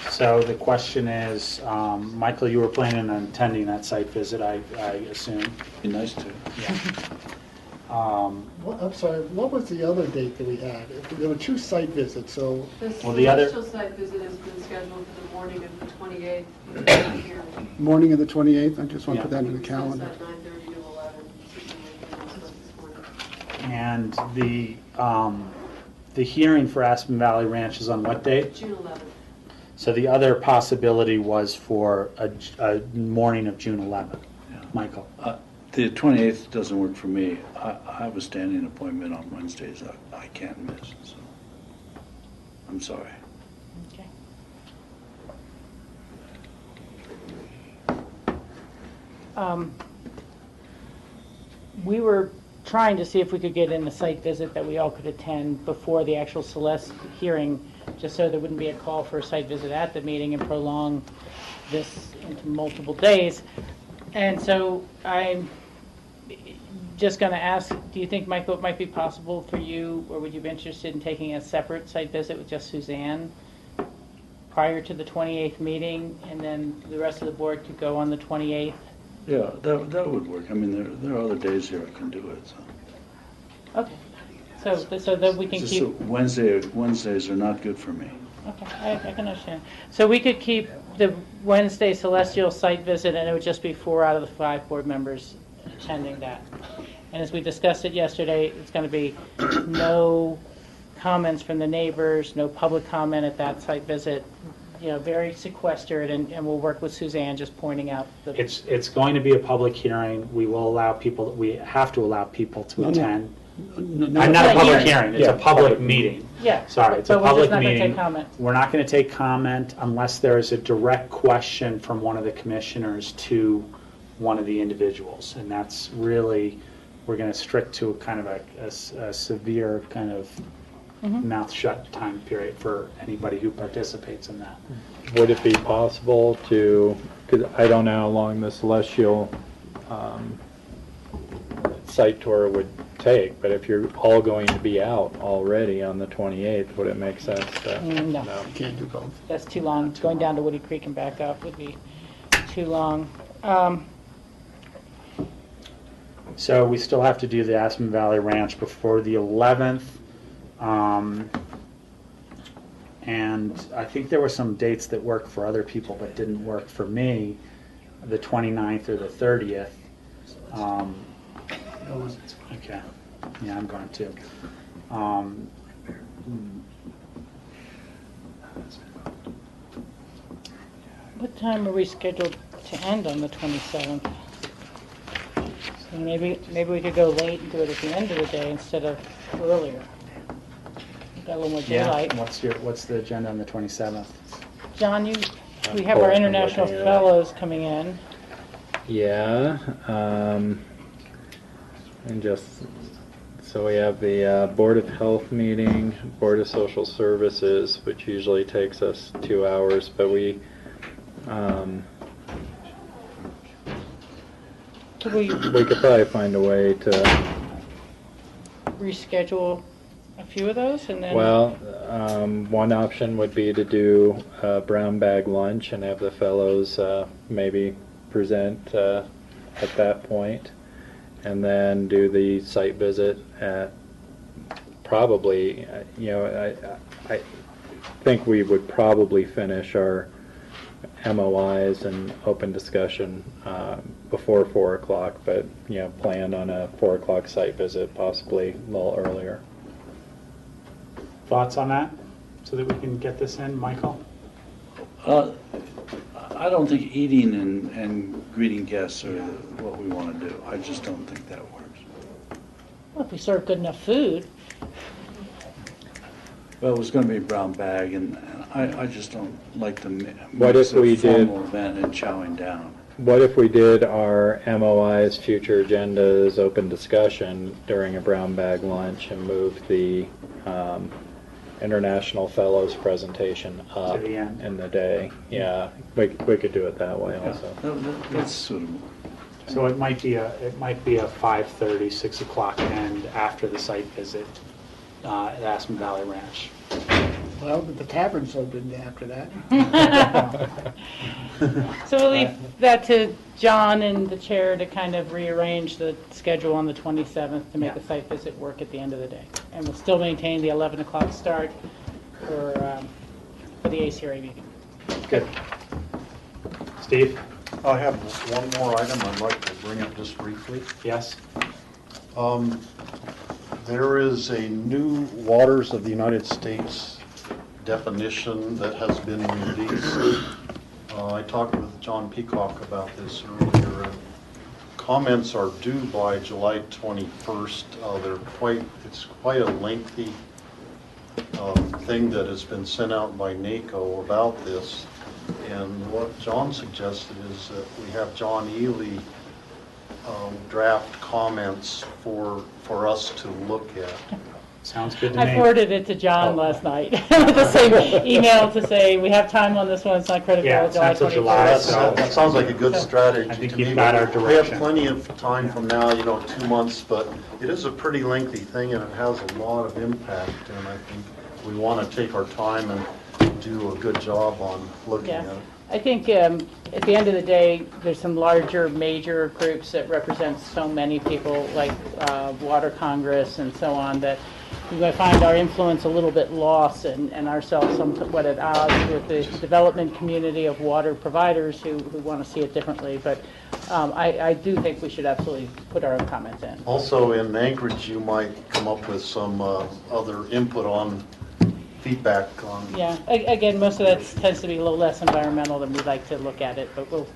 So the question is, Michael, you were planning on attending that site visit, I assume. Be nice to. Yeah. I'm sorry, what was the other date that we had? There were two site visits, so... Well, the other site visit has been scheduled for the morning of the 28th. Morning of the 28th, I just want to put that in the It's calendar. at 9:30 to 11. And the hearing for Aspen Valley Ranch is on what date? June 11th. So the other possibility was for a morning of June 11th. Yeah. Michael? The 28th doesn't work for me. I have a standing appointment on Wednesdays I can't miss, so I'm sorry. Okay. We were trying to see if we could get in a site visit that we all could attend before the actual Celeste hearing, just so there wouldn't be a call for a site visit at the meeting and prolong this into multiple days. And so I'm just going to ask, do you think, Michael, it might be possible for you, or would you be interested in taking a separate site visit with just Suzanne prior to the 28th meeting, and then the rest of the board could go on the 28th? Yeah, that would work. I mean, there are other days here I can do it. So. Okay. So that we can Just keep... so Wednesdays are not good for me. Okay, I can understand. So we could keep the Wednesday celestial site visit, and it would just be 4 out of the 5 board members attending that. And as we discussed it yesterday, it's going to be no comments from the neighbors, no public comment at that site visit, you know, very sequestered, and we'll work with Suzanne just pointing out the... It's going to be a public hearing. We will allow people, we have to allow people to attend. No, Not a public hearing. hearing, it's a public meeting. Yeah. Sorry, it's a but we're public just not gonna meeting. take comment. We're not going to take comment unless there is a direct question from one of the commissioners to one of the individuals. And that's really, we're going to strict to a kind of a severe kind of mouth shut time period for anybody who participates in that. Would it be possible to, because I don't know how long the Celestial site tour would take, but if you're all going to be out already on the 28th, would it make sense to? No. You can't do both. That's too long. Going down to Woody Creek and back up would be too long. So we still have to do the Aspen Valley Ranch before the 11th. And I think there were some dates that worked for other people but didn't work for me, the 29th or the 30th. Okay. Yeah, I'm going to. What time are we scheduled to end on the 27th? So maybe we could go late and do it at the end of the day instead of earlier. got a little more Yeah, daylight. what's the agenda on the 27th? John, we I'm have our looking international at it. fellows coming in. Yeah, and just, so we have the Board of Health meeting, Board of Social Services, which usually takes us 2 hours, but we, Could we we could probably find a way to, reschedule a few of those and then? well, one option would be to do a brown bag lunch and have the fellows maybe present at that point, and then do the site visit at probably, I think we would probably finish our MOIs and open discussion before 4 o'clock, but, plan on a 4 o'clock site visit, possibly a little earlier. Thoughts on that, so that we can get this in, Michael? I don't think eating and greeting guests are what we want to do. I just don't think that works. Well, if we serve good enough food. Well, it was going to be a brown bag, and I just don't like the What if we did- formal event and chowing down. What if we did our MOIs, future agendas, open discussion during a brown bag lunch and moved the International Fellows presentation up To the end. in the day? Yeah, we could do it that way also. That's suitable. So it might be a 5:30, 6 o'clock end after the site visit at Aspen Valley Ranch. Well, the tavern's open after that. So we'll leave that to John and the chair to kind of rearrange the schedule on the 27th to make the site visit work at the end of the day. And we'll still maintain the 11 o'clock start for the ACRA meeting. Good. Steve? I have one more item I'd like to bring up just briefly. Yes? There is a new Waters of the United States definition that has been released. I talked with John Peacock about this earlier. Comments are due by July 21st. It's quite a lengthy thing that has been sent out by NACO about this. And what John suggested is that we have John Ely draft comments for us to look at. Sounds good to me. I forwarded it to John last night with the same email to say, we have time on this one, it's not critical. Yeah, it's not till July, That sounds like a good strategy I think to me. you've got our We direction. have plenty of time from now, 2 months, but it is a pretty lengthy thing and it has a lot of impact. And I think we want to take our time and do a good job on looking at it. I think at the end of the day, there's some larger, major groups that represent so many people, like Water Congress and so on, that we might find our influence a little bit lost and ourselves somewhat at odds with the development community of water providers who want to see it differently. But I do think we should absolutely put our own comments in. Also in Anchorage, you might come up with some other input on feedback on. Yeah, again, most of that tends to be a little less environmental than we like to look at it, but we'll